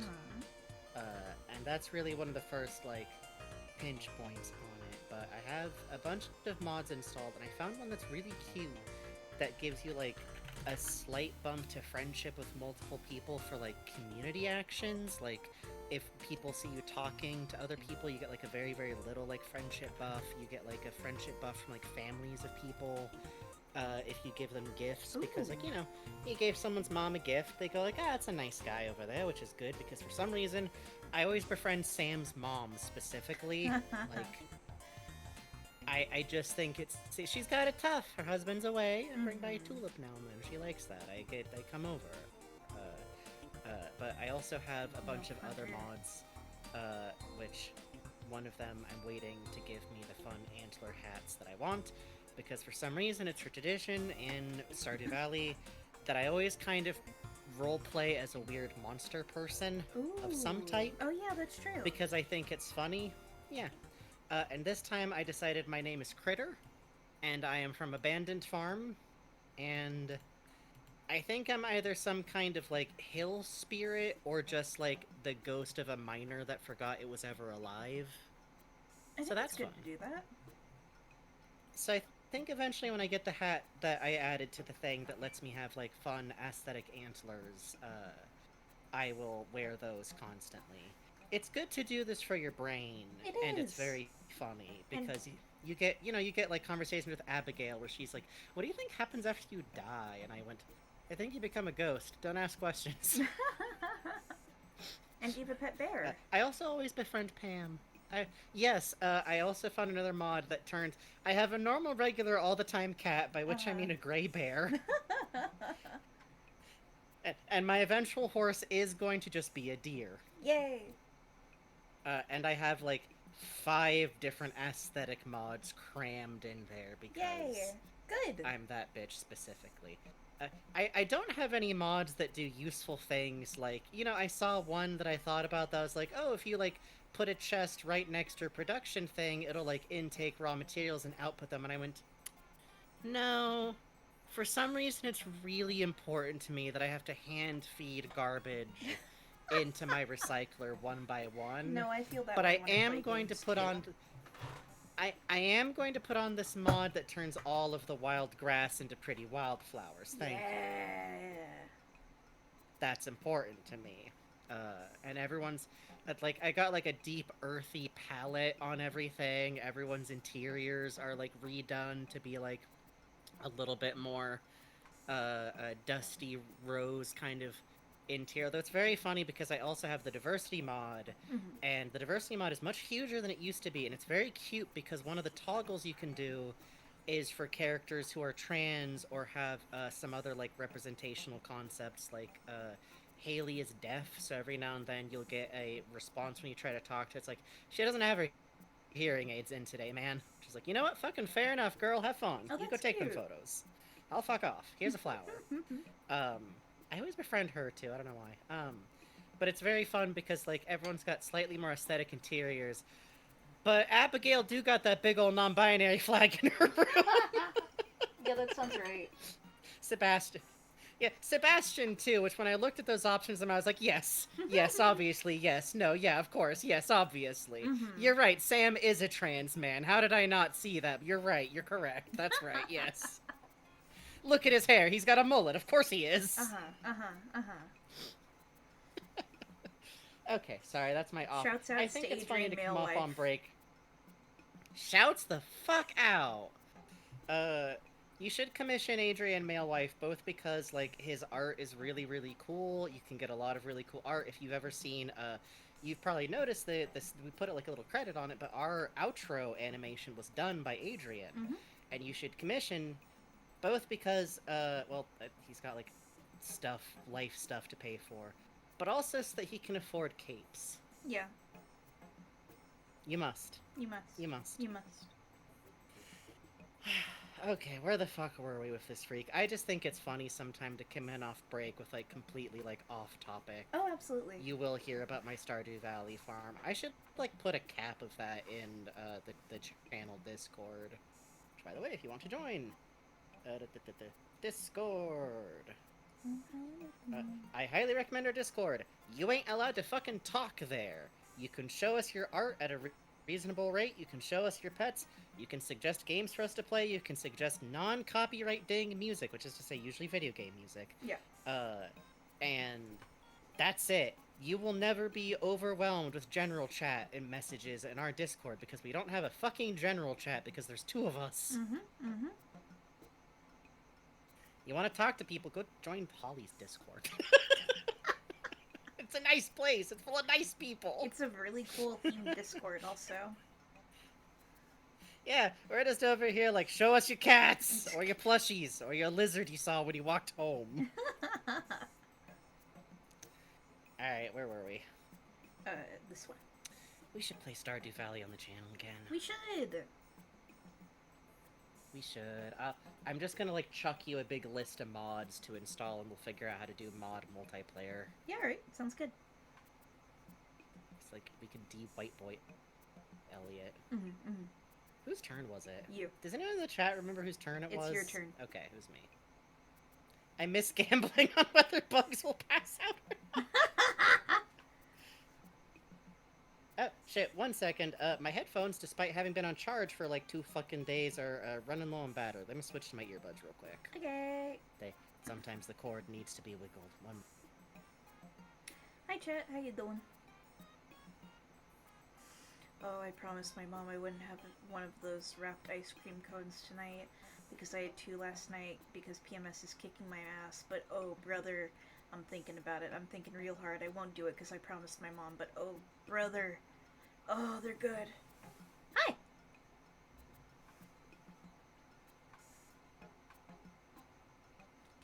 And that's really one of the first like pinch points on it. But I have a bunch of mods installed, and I found one that's really cute that gives you like a slight bump to friendship with multiple people for like community actions. Like if people see you talking to other people, you get like a very, very little like friendship buff. You get like a friendship buff from like families of people. If you give them gifts, because like, you know, you gave someoe's mom a gift, they go like, ah, it's a nice guy over there, which is good, because for some reason I always befriend Sam's mom specifically. Like, I just think she's got it tough. Her husband's away, and bring by a tulip now and then. She likes that. I come over. But I also have a bunch of other mods, which one of them I'm waiting to give me the fun antler hats that I want, because for some reason it's for tradition in Stardew Valley that I always kind of roleplay as a weird monster person of some type. Oh yeah, that's true. Because I think it's funny. Yeah. And this time I decided my name is Critter, and I am from Abandoned Farm, and I think I'm either some kind of, like, hill spirit, or just, like, the ghost of a miner that forgot it was ever alive. So that's good fun. to do that. So I think eventually when I get the hat that I added to the thing that lets me have, like, fun aesthetic antlers, I will wear those constantly. It's good to do this for your brain, and it's very funny, because you get, like, conversation with Abigail where she's like, what do you think happens after you die? And I went, I think you become a ghost. Don't ask questions. And you have a pet bear. I also always befriend Pam. I also found another mod that turns... I have a normal, regular, all-the-time cat, by which I mean a gray bear. And my eventual horse is going to just be a deer. Yay! And I have, like, 5 different aesthetic mods crammed in there, because... Yay! Good! I'm that bitch specifically. I don't have any mods that do useful things, like, you know, I saw one that I thought about that was like, oh, if you, like, put a chest right next to a production thing, it'll, like, intake raw materials and output them, and I went, no. For some reason, it's really important to me that I have to hand feed garbage into my recycler one by one. No, I feel that but way I am going to put on... I am going to put on this mod that turns all of the wild grass into pretty wildflowers. Thank you. That's important to me. And everyone's... Like, I got, like, a deep, earthy palette on everything. Everyone's interiors are, like, redone to be, like, a little bit more, a dusty rose kind of interior. Though it's very funny because I also have the diversity mod, and the diversity mod is much huger than it used to be, and it's very cute because one of the toggles you can do is for characters who are trans or have some other, like, representational concepts, like, Haley is deaf, so every now and then you'll get a response when you try to talk to her. It's like, she doesn't have her hearing aids in today, man. She's like, you know what? Fucking fair enough, girl. Have fun. You go take them photos. I'll fuck off. Here's a flower. I always befriend her, too. I don't know why. But it's very fun because, like, everyone's got slightly more aesthetic interiors. But Abigail do got that big old non-binary flag in her room. Yeah, that sounds right. Sebastian. Yeah, Sebastian, too, which when I looked at those options, I was like, yes, obviously, yes, no, yeah, of course, yes, obviously. You're right, Sam is a trans man. How did I not see that? You're right, you're correct. That's right, yes. Look at his hair, he's got a mullet, of course he is. Okay, sorry, that's my off. Shouts out I think to it's funny to come Adrian off on break. Shouts the fuck out! You should commission Adrian Malewife, both because, like, his art is really, really cool. You can get a lot of really cool art. If you've ever seen, you've probably noticed that we put, like, a little credit on it, but our outro animation was done by Adrian. And you should commission, both because, he's got, like, life stuff to pay for, but also so that he can afford capes. Yeah. You must. You must. You must. You must. Okay, where the fuck were we with this freak? I just think it's funny sometime to come in off break with, like, completely, like, off topic. Oh, absolutely. You will hear about my Stardew Valley farm. I should, like, put a cap of that in the channel Discord. Which, by the way, if you want to join, Discord. I highly recommend our Discord. You ain't allowed to fucking talk there. You can show us your art at a reasonable rate. You can show us your pets. You can suggest games for us to play. You can suggest non-copyright ding music, which is to say usually video game music. Yeah. And that's it. You will never be overwhelmed with general chat and messages in our Discord because we don't have a fucking general chat because there's 2 of us. You want to talk to people, go join Polly's Discord. It's a nice place. It's full of nice people. It's a really cool themed Discord also. Yeah, we're just over here like, show us your cats, or your plushies, or your lizard you saw when you walked home. Alright, where were we? This one. We should play Stardew Valley on the channel again. We should! We should. I'm just gonna, like, chuck you a big list of mods to install, and we'll figure out how to do mod multiplayer. Yeah, alright. Sounds good. It's like, we could de-white boy Elliot. Mm-hmm. Whose turn was it? You. Does anyone in the chat remember whose turn it was? It's your turn. Okay, it was me. I miss gambling on whether bugs will pass out. Oh, shit, 1 second. My headphones, despite having been on charge for like 2 fucking days, are running low on battery. Let me switch to my earbuds real quick. Okay. Sometimes the cord needs to be wiggled. Hi, chat. How you doing? Oh, I promised my mom I wouldn't have one of those wrapped ice cream cones tonight because I had 2 last night because PMS is kicking my ass. But oh, brother, I'm thinking about it. I'm thinking real hard. I won't do it because I promised my mom. But oh, brother. Oh, they're good. Hi!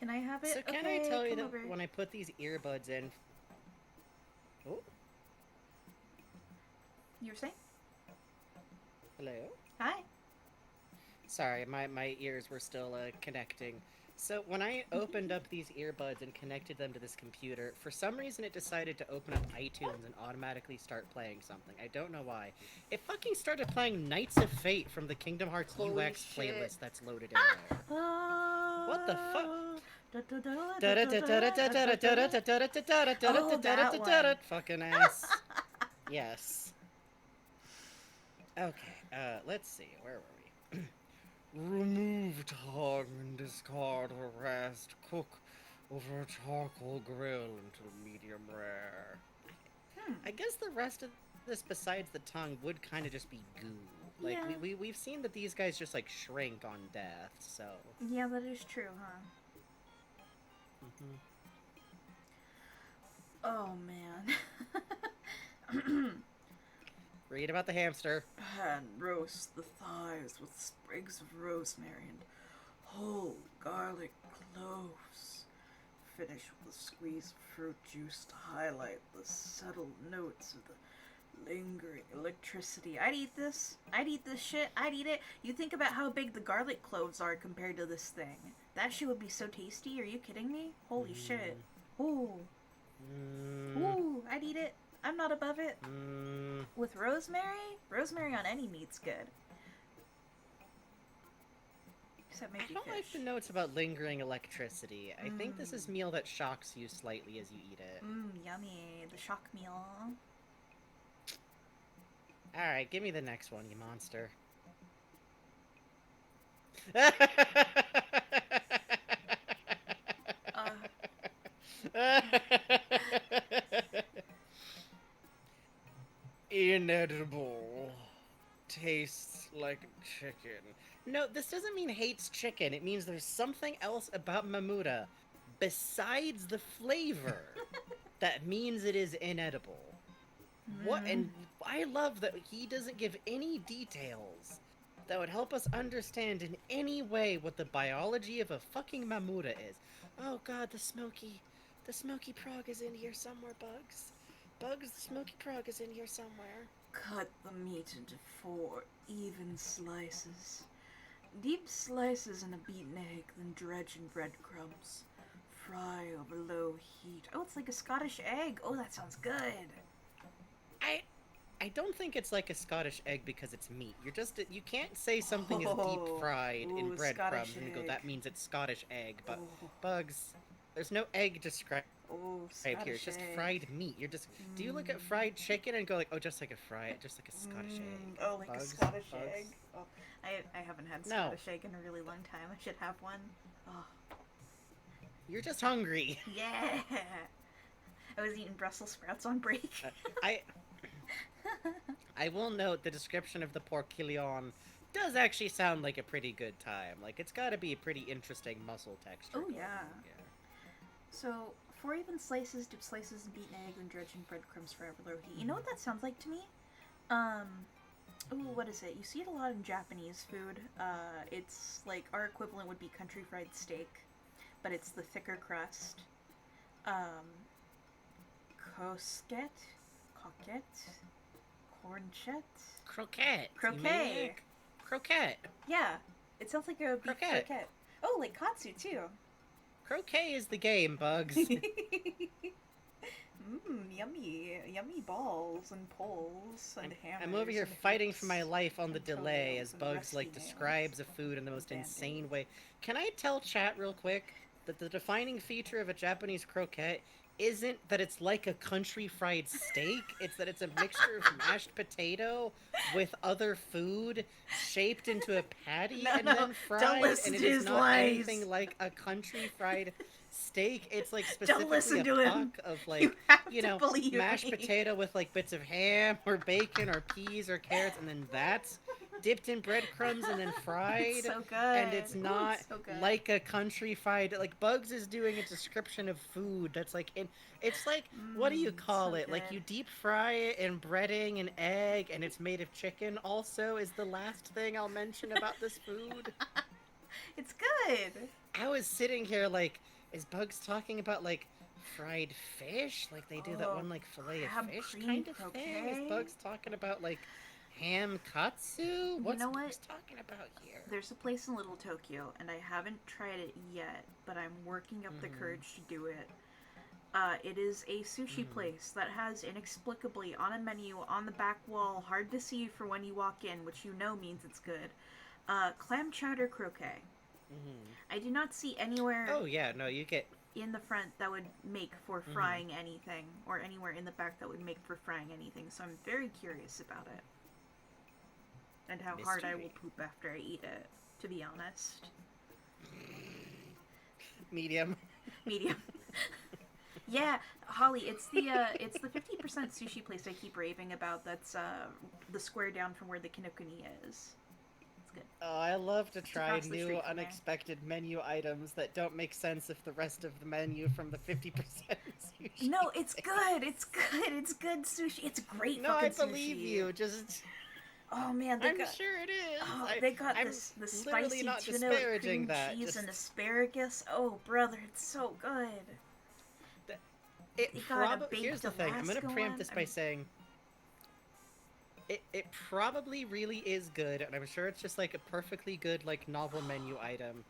Can I have it? So can okay, I tell you that over. when I put these earbuds in... Oh, You were saying? hello? Hi. Sorry, my ears were still connecting. So when I opened up these earbuds and connected them to this computer, for some reason it decided to open up iTunes and automatically start playing something. I don't know why. It fucking started playing Knights of Fate from the Kingdom Hearts Holy UX shit. playlist that's loaded in there. What the fuck? Fucking ass. Yes. Okay, let's see. Where were we? Remove tongue and discard harassed. Cook over a charcoal grill until medium rare. I guess the rest of this, besides the tongue, would kind of just be goo. Like, Yeah. we've seen that these guys just, like, shrink on death, so... Yeah, that is true, huh? Oh, man. Read about the hamster. Hand roast the thighs with sprigs of rosemary and whole garlic cloves. Finish with a squeeze of fruit juice to highlight the subtle notes of the lingering electricity. I'd eat this. I'd eat this shit. I'd eat it. You think about how big the garlic cloves are compared to this thing. That shit would be so tasty. Are you kidding me? Holy shit. Ooh. Ooh, I'd eat it. I'm not above it. With rosemary? Rosemary on any meat's good. Except maybe I don't fish. like the notes about lingering electricity. I think this is meal that shocks you slightly as you eat it. Yummy. The shock meal. Alright, give me the next one, you monster. Inedible. Tastes like chicken. No, this doesn't mean hates chicken. It means there's something else about Mamuda besides the flavor that means it is inedible. What? And I love that he doesn't give any details that would help us understand in any way what the biology of a fucking Mamuda is. Oh god, the smoky prog is in here somewhere, Bugs. Bugs, the smoky prog is in here somewhere. Cut the meat into 4 even slices. Deep slices in a beaten egg, then dredge in breadcrumbs. Fry over low heat. Oh, it's like a Scottish egg. Oh, that sounds good. I don't think it's like a Scottish egg because it's meat. You can't say something is deep fried in breadcrumbs and you go, that means it's Scottish egg. But Bugs, There's no egg described Oh, here. Scottish It's just egg. fried meat. You're just. Do you look at fried chicken and go like, oh, just like a just like a Scottish egg? Oh, like Bugs, a Scottish bugs. egg. Oh, I haven't had No. Scottish egg in a really long time. I should have one. Oh, You're just hungry. yeah. I was eating Brussels sprouts on break. I will note the description of the porcillon does actually sound like a pretty good time. Like, it's got to be a pretty interesting muscle texture. Oh, yeah. So, 4 even slices, dip slices in beaten egg, and dredge in breadcrumbs forever low heat. You know what that sounds like to me? Ooh, what is it? You see it a lot in Japanese food. It's like, our equivalent would be country fried steak, but it's the thicker crust. Coquette? Cornchet? Croquette. Croquet. Croquette. Yeah, it sounds like a beef Croquette. croquette. Oh, like katsu too. Croquet is the game, Bugs. Yummy balls and poles and hammers. I'm over here and fighting hooks for my life on the and delay toenails as and Bugs rusty like nails describes a food in the most and insane band-aids. way. Can I tell chat real quick that the defining feature of a Japanese croquette isn't that it's like a country fried steak, it's that it's a mixture of mashed potato with other food shaped into a patty No, and no, then fried, don't listen and to it is his not lies. anything like a country fried steak. It's like Don't listen specifically to a him. puck of You like, have you to know, believe mashed me. potato with like bits of ham or bacon or peas or carrots, and then that's dipped in breadcrumbs and then fried. It's so good. And it's Ooh, not so good. like a country fried. Like Bugs is doing a description of food that's like in. It's like, what do you call so it? Like good. you deep fry it in breading and egg, and it's made of chicken. Also, is the last thing I'll mention about this food. It's good. I was sitting here like, is Bugs talking about like fried fish? Like they do that Oh, one like fillet crab of fish cream kind of thing? croquet? Is Bugs talking about like ham katsu? What's know Bugs what? talking about here? There's a place in Little Tokyo, and I haven't tried it yet, but I'm working up the courage to do it. It is a sushi place that has inexplicably on a menu on the back wall, hard to see for when you walk in, which you know means it's good. Clam chowder croquet. I do not see anywhere Oh yeah, no, you get in the front that would make for frying anything, or anywhere in the back that would make for frying anything, so I'm very curious about it. And how hard I Mystery. will poop after I eat it, to be honest. medium. Medium. Yeah, Holly, it's the 50% sushi place I keep raving about. That's the square down from where the Kinokuni is. It's good. Oh, I love to try across the new, street from there. unexpected menu items that don't make sense if the rest of the menu from the 50% sushi. No, it's good. It's good. It's good sushi. It's great. No, I fucking believe sushi. you. Just, Oh man, they I'm got. sure it is. Oh, they got I'm the literally spicy not tuna with disparaging cream that. cheese Just, and asparagus. Oh, brother, it's so good. it They got a baked here's the thing. I'm gonna Alaska preempt one. this I by mean- saying it probably really is good, and I'm sure it's just like a perfectly good like novel menu item.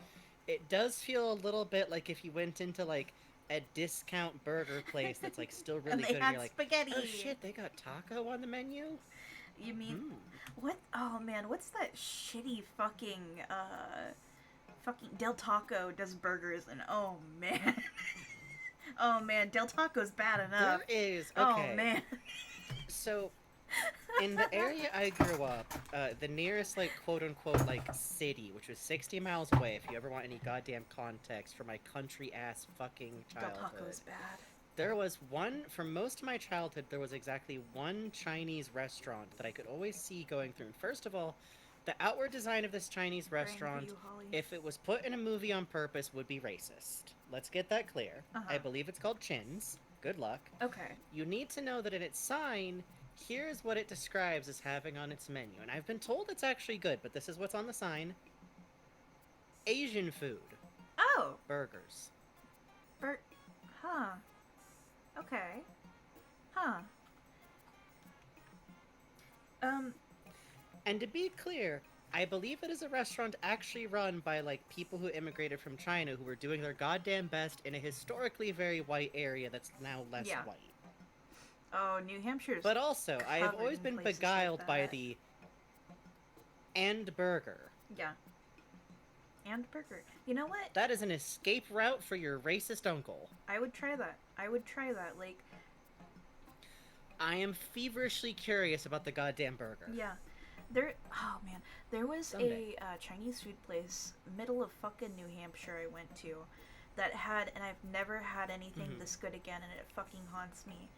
It does feel a little bit like if you went into like a discount burger place that's like still really and they good, and had you're like, spaghetti. oh shit, they got taco on the menu. You mean Mm. what? Oh man, what's that shitty fucking Del Taco does burgers and oh man. Oh man, Del Taco's bad enough. There is okay. Oh man. So, in the area I grew up, the nearest, like, quote-unquote, like, city, which was 60 miles away, if you ever want any goddamn context for my country-ass fucking Del childhood, Taco's bad. there was one, for most of my childhood, there was exactly one Chinese restaurant that I could always see going through. And first of all, the outward design of this Chinese Praying for restaurant, you, Holly. if it was put in a movie on purpose, would be racist. Let's get that clear. I believe it's called Chin's. Good luck. Okay. You need to know that in its sign, here's what it describes as having on its menu. And I've been told it's actually good, but this is what's on the sign. Asian food. Oh, Burgers. huh. Okay. Huh. And to be clear, I believe it is a restaurant actually run by, like, people who immigrated from China who were doing their goddamn best in a historically very white area that's now less Yeah. white. Oh, New Hampshire's. But also, I have covered always in been places like beguiled by that. the and burger. Yeah. And burger. You know what? That is an escape route for your racist uncle. I would try that. Like, I am feverishly curious about the goddamn burger. yeah. There was Someday. a Chinese food place, middle of fucking New Hampshire I went to, that had, and I've never had anything this good again, and it fucking haunts me.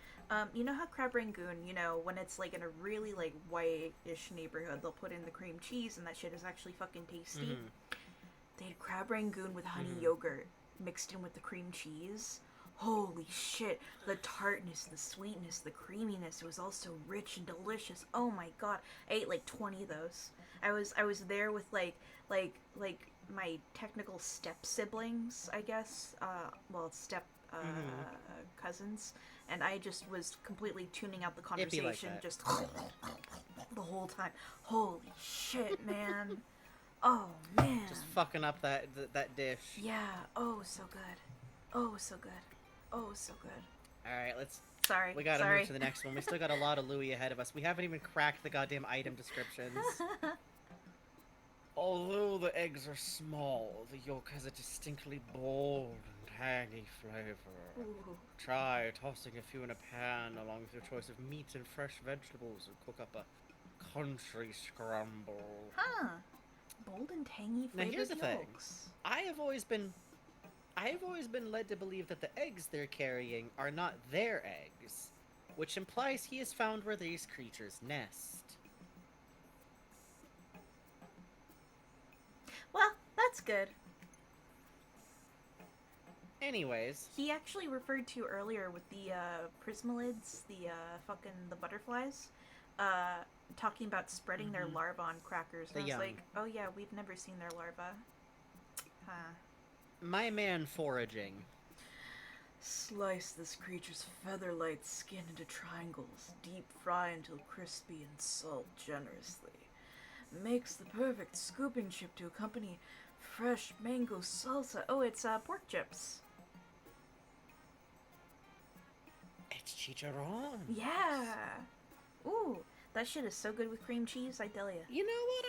You know how Crab Rangoon, you know, when it's like in a really like white-ish neighborhood, they'll put in the cream cheese, and that shit is actually fucking tasty. They had Crab Rangoon with honey yogurt mixed in with the cream cheese. Holy shit, the tartness, the sweetness, the creaminess, it was all so rich and delicious. Oh my god. I ate like 20 of those. I was there with like my technical step siblings, I guess. Step cousins, and I just was completely tuning out the conversation, like just the whole time. Holy shit, man. Oh man. Just fucking up that dish. Yeah. Oh, so good. Oh, so good. Oh, so good. Alright, let's... Sorry. We gotta move to the next one. We still got a lot of Louie ahead of us. We haven't even cracked the goddamn item descriptions. Although the eggs are small, the yolk has a distinctly bold and tangy flavor. Ooh. Try tossing a few in a pan along with your choice of meat and fresh vegetables and cook up a country scramble. Huh. Bold and tangy flavored Now here's the yolks. thing. I have always been led to believe that the eggs they're carrying are not their eggs, which implies he has found where these creatures nest. Well, that's good. Anyways. He actually referred to earlier with the prismalids, the butterflies, talking about spreading their larvae on crackers. And I was like, oh yeah, we've never seen their larvae. Huh. My man foraging. Slice this creature's feather-light skin into triangles, deep fry until crispy and salt generously. Makes the perfect scooping chip to accompany fresh mango salsa. Oh, it's pork chips. It's chicharron. Yeah. Ooh, that shit is so good with cream cheese, I tell ya. You know what?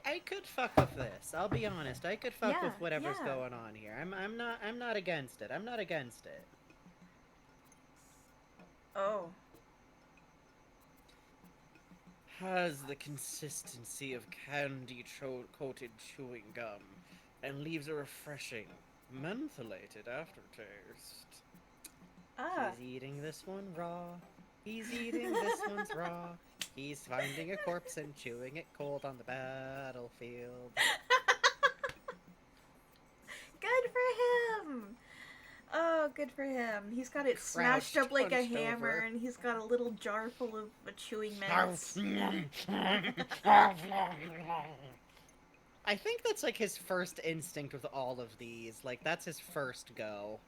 I could fuck with this. I'll be honest. I could fuck with whatever's going on here. I'm not against it. I'm not against it. Oh. Has the consistency of candy-coated chewing gum and leaves a refreshing, mentholated aftertaste. Ah. He's eating this one raw. He's eating this one's raw. He's finding a corpse and chewing it cold on the battlefield. Good for him! Oh, good for him. He's got it smashed up like a hammer, and he's got a little jar full of chewing mints. I think that's like his first instinct with all of these. Like, that's his first go.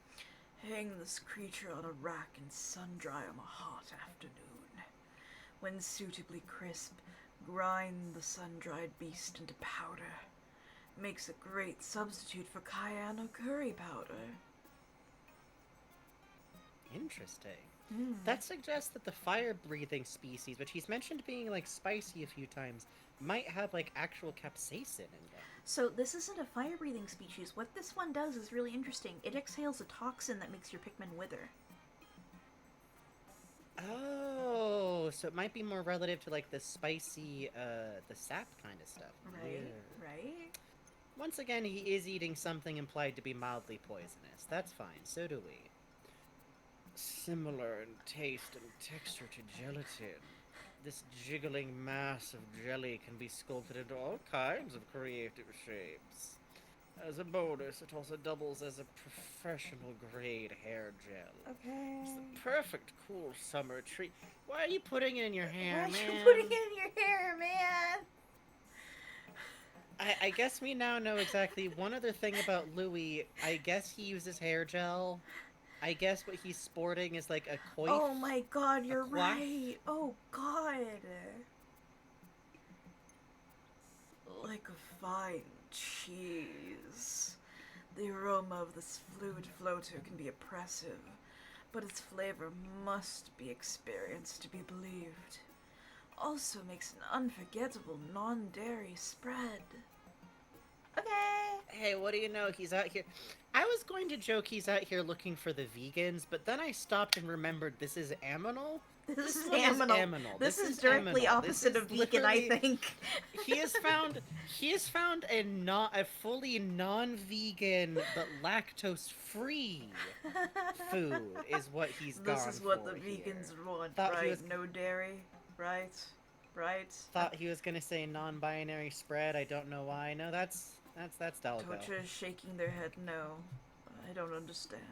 Hang this creature on a rack and sun-dry on a hot afternoon. When suitably crisp, grind the sun-dried beast into powder. Makes a great substitute for cayenne or curry powder. Interesting. That suggests that the fire-breathing species, which he's mentioned being, like, spicy a few times, might have, like, actual capsaicin in them. So this isn't a fire-breathing species. What this one does is really interesting. It exhales a toxin that makes your Pikmin wither. Oh, so it might be more relative to, like, the spicy, the sap kind of stuff. Right, Yeah. right? Once again, he is eating something implied to be mildly poisonous. That's fine, so do we. Similar in taste and texture to gelatin. This jiggling mass of jelly can be sculpted into all kinds of creative shapes. As a bonus, it also doubles as a professional-grade hair gel. Okay. It's the perfect cool summer treat. Why are you putting it in your hair, man? Why are you putting it in your hair, man? I guess we now know exactly one other thing about Louie. I guess he uses hair gel. I guess what he's sporting is like a coif. Oh my god, you're right. Oh god. Like a fine cheese. The aroma of this fluid floater can be oppressive, but its flavor must be experienced to be believed. Also makes an unforgettable non-dairy spread. Okay. Hey, what do you know? He's out here. I was going to joke he's out here looking for the vegans, but then I stopped and remembered this is aminal. This is one aminal. This is directly aminal. opposite of vegan, I think. He has found a fully non-vegan but lactose-free food is what he's gone for. This is what the here. vegans want, Thought right? was, No dairy, right? Right? Thought he was gonna say non-binary spread. I don't know why. No, that's Delgo. Torture is shaking their head no. I don't understand.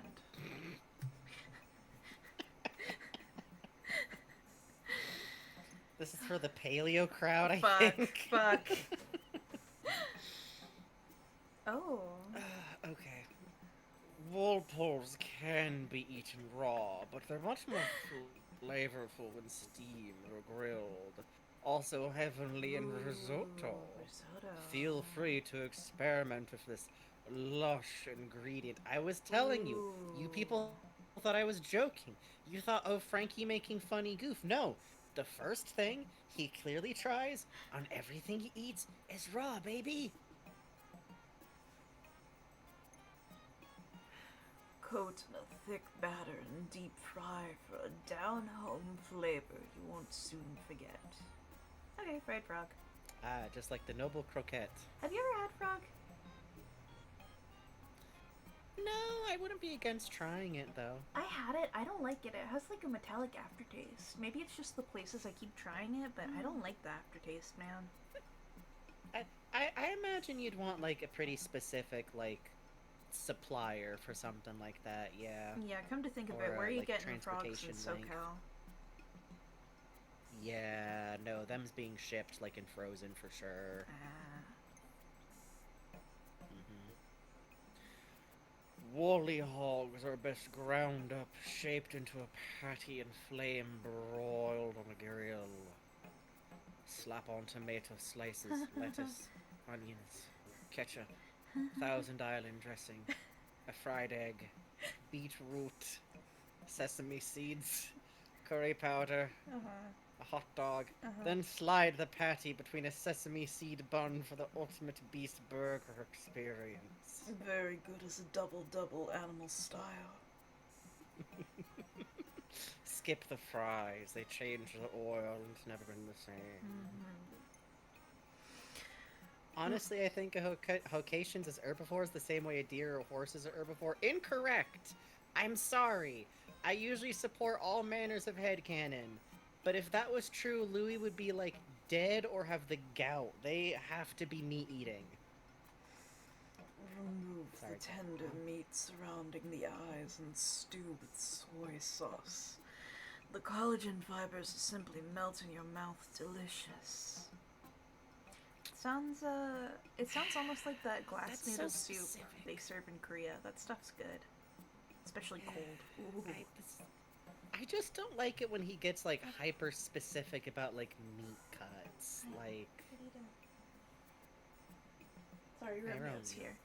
This is for the paleo crowd, I think. Fuck. Oh. Okay. Walpoles can be eaten raw, but they're much more flavorful when steamed or grilled. Also heavenly in risotto. Feel free to experiment with this lush ingredient. I was telling you, you people thought I was joking. You thought, oh, Frankie making funny goof. No, the first thing he clearly tries on everything he eats is raw, baby. Coat in a thick batter and deep fry for a down-home flavor you won't soon forget. Okay, fried frog. Ah, just like the noble croquette. Have you ever had frog? No, I wouldn't be against trying it, though. I had it. I don't like it. It has like a metallic aftertaste. Maybe it's just the places I keep trying it, but I don't like the aftertaste, man. I imagine you'd want, like, a pretty specific, like, supplier for something like that, yeah. Yeah, come to think of it, where are you getting frogs in SoCal? Yeah, no, them's being shipped, like, in frozen for sure. Woolly hogs are best ground up, shaped into a patty and flame broiled on a grill. Slap on tomato slices, lettuce, onions, ketchup, Thousand Island dressing, a fried egg, beetroot, sesame seeds, curry powder, a hot dog, then slide the patty between a sesame seed bun for the ultimate beast burger experience. Very good as a double animal style. Skip the fries, they change the oil and it's never been the same. Honestly, I think a Hocations is herbivores the same way a deer or a horse is a herbivore. Incorrect! I'm sorry. I usually support all manners of headcanon. But if that was true, Louie would be, like, dead or have the gout. They have to be meat-eating. Remove the tender meat surrounding the eyes and stew with soy sauce. The collagen fibers simply melt in your mouth, delicious. It sounds almost like that glass noodle soup they serve in Korea. That stuff's good. Especially cold. Ooh. I just don't like it when he gets, like, hyper-specific about, like, meat cuts. Like... Sorry, Romeo's here.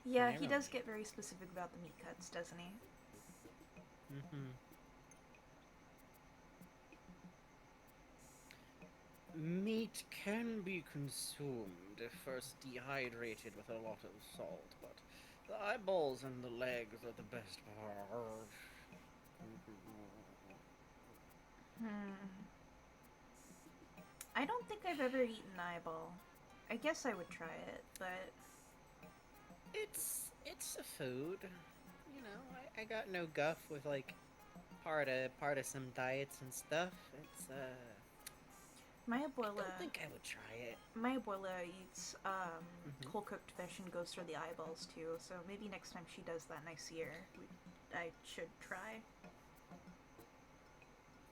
Yeah, he does get very specific about the meat cuts, doesn't he? Meat can be consumed if first dehydrated with a lot of salt, but the eyeballs and the legs are the best part. I don't think I've ever eaten eyeball. I guess I would try it, but... It's a food. You know, I got no guff with, like, part of some diets and stuff. It's, My abuela... I don't think I would try it. My abuela eats, whole cooked fish and goes for the eyeballs, too, so maybe next time she does that and I see her, I should try.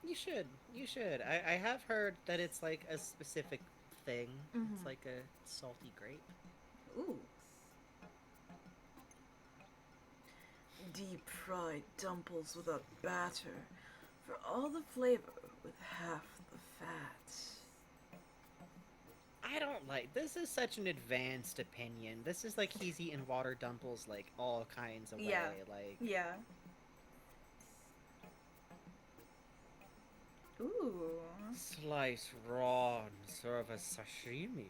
You should. I have heard that it's, like, a specific thing. It's like a salty grape. Ooh. Deep fried dumplings with a batter for all the flavor with half the fat. I don't like... This is such an advanced opinion. This is like he's eating water dumplings, like, all kinds of way. Like... Yeah. Ooh. Slice raw and serve as sashimi.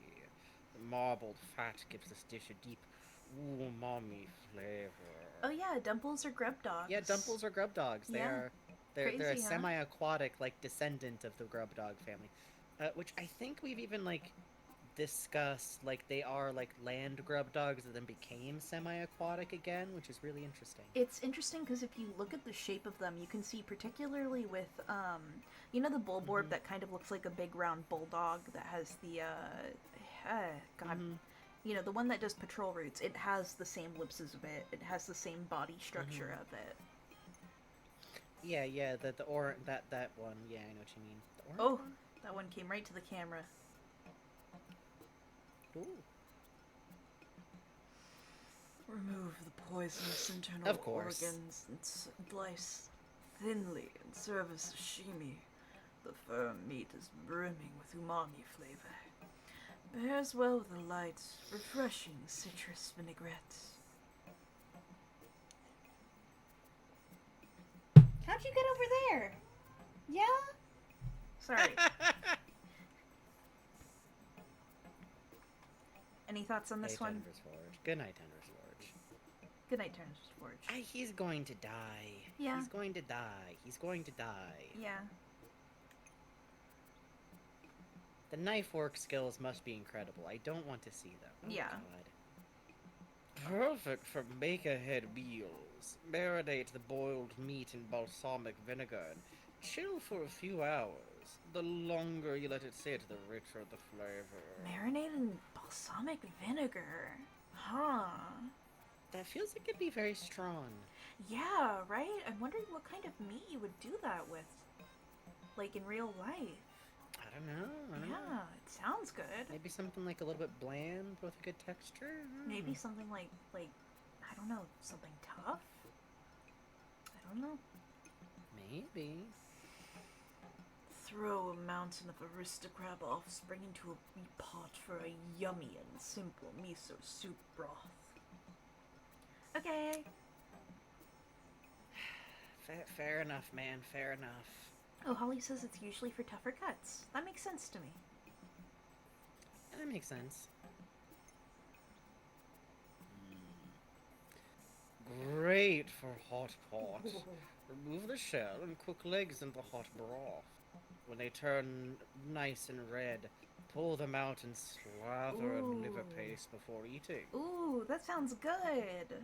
marbled fat gives this dish a deep umami flavor. Oh yeah, Dumples are grub dogs. Yeah, Dumples are grub dogs. Yeah. They're a Crazy, huh? semi-aquatic like descendant of the grub dog family, which I think we've even like discussed. Like they are like land grub dogs that then became semi-aquatic again, which is really interesting. It's interesting because if you look at the shape of them, you can see particularly with you know the bulborb that kind of looks like a big round bulldog that has the God. You know, the one that does patrol routes, it has the same lips as it. It has the same body structure of it. Yeah, that one. Yeah, I know what you mean. The orange one? That one came right to the camera. Ooh. Remove the poisonous internal organs and slice thinly and serve as sashimi. The firm meat is brimming with umami flavor. Pairs well with a light, refreshing citrus vinaigrette. How'd you get over there? Yeah? Sorry. Any thoughts on this one? Denver's Forge. Good night, Denver's Forge. Good night, Denver's Forge. He's going to die. Yeah. He's going to die. He's going to die. Yeah. The knife work skills must be incredible. I don't want to see them. Oh, yeah. God. Perfect for make-ahead meals. Marinate the boiled meat in balsamic vinegar and chill for a few hours. The longer you let it sit, the richer the flavor. Marinate in balsamic vinegar? Huh. That feels like it'd be very strong. Yeah, right? I'm wondering what kind of meat you would do that with. Like in real life. I don't know. Yeah, it sounds good. Maybe something like a little bit bland with a good texture? Maybe something like, I don't know, something tough? I don't know. Maybe. Throw a mountain of aristocrat offspring into a wee pot for a yummy and simple miso soup broth. Okay. Fair enough, man. Fair enough. Oh, Holly says it's usually for tougher cuts. That makes sense to me. That makes sense. Great for hot pot. Remove the shell and cook legs in the hot broth. When they turn nice and red, pull them out and slather in liver paste before eating. Ooh, that sounds good.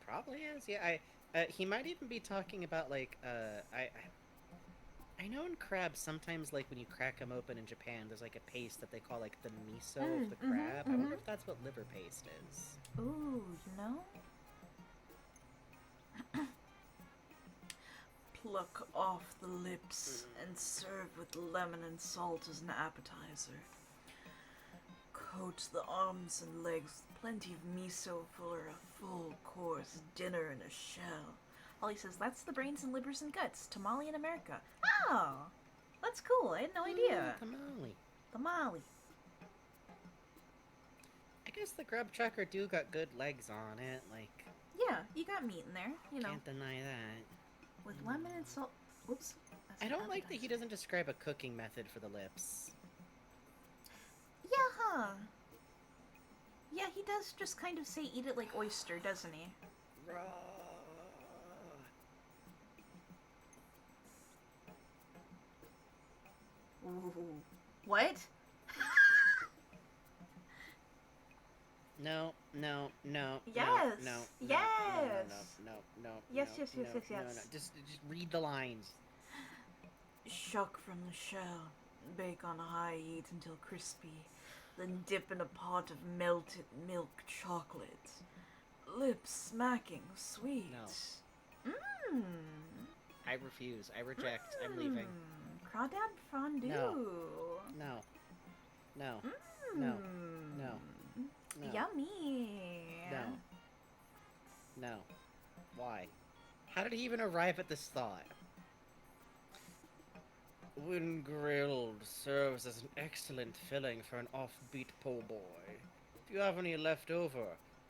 Probably is. Yeah, he might even be talking about like I know in crabs sometimes like when you crack them open in Japan, there's like a paste that they call like the miso of the crab. I wonder if that's what liver paste is. Ooh, you know? Pluck off the lips and serve with lemon and salt as an appetizer. Coat the arms and legs with plenty of miso for a full course dinner in a shell. Ollie says, that's the brains and livers and guts. Tamale in America. Oh, that's cool. I had no idea. Tamale. Tamale. I guess the grub trucker do got good legs on it, like... Yeah, you got meat in there, you know. Can't deny that. With lemon and salt. Whoops. I don't like that he doesn't describe a cooking method for the lips. Yeah, huh? Yeah, he does just kind of say eat it like oyster, doesn't he? Raw. Ooh. What? No. Yes. No. Yes. No. Yes. No. Just read the lines. Shuck from the shell. Bake on high heat until crispy. Then dip in a pot of melted milk chocolate. Lips smacking sweet. No. Mmm. I refuse. I reject. I'm leaving. Crawdad fondue. No. Mm. No. Yummy. No. Why? How did he even arrive at this thought? When grilled, serves as an excellent filling for an offbeat po' boy. If you have any left over,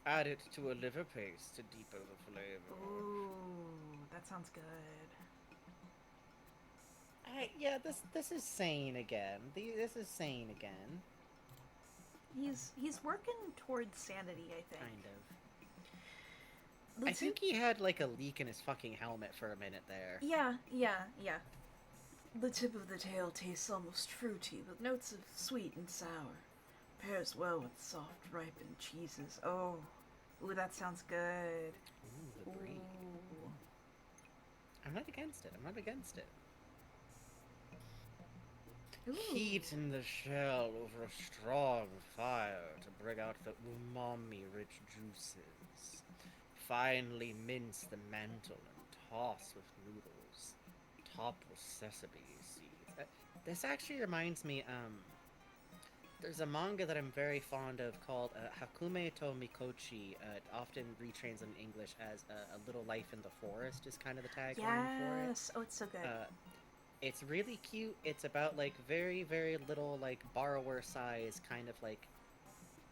add it to a liver paste to deepen the flavor. Ooh, that sounds good. Yeah, this is sane again. This is sane again. He's working towards sanity, I think. Kind of. I think he had like a leak in his fucking helmet for a minute there. Yeah. The tip of the tail tastes almost fruity, with notes of sweet and sour. Pairs well with soft, ripened cheeses. Oh, ooh, that sounds good. Ooh, the brie. I'm not against it. Ooh. Heat in the shell over a strong fire to bring out the umami-rich juices. Finely mince the mantle and toss with noodles. Top with sesame seeds. This actually reminds me, there's a manga that I'm very fond of called Hakume to Mikochi. It often retrains in English as A Little Life in the Forest is kind of the tagline for it. Yes. Oh, it's so good. It's really cute. It's about like very, very little like borrower size kind of like.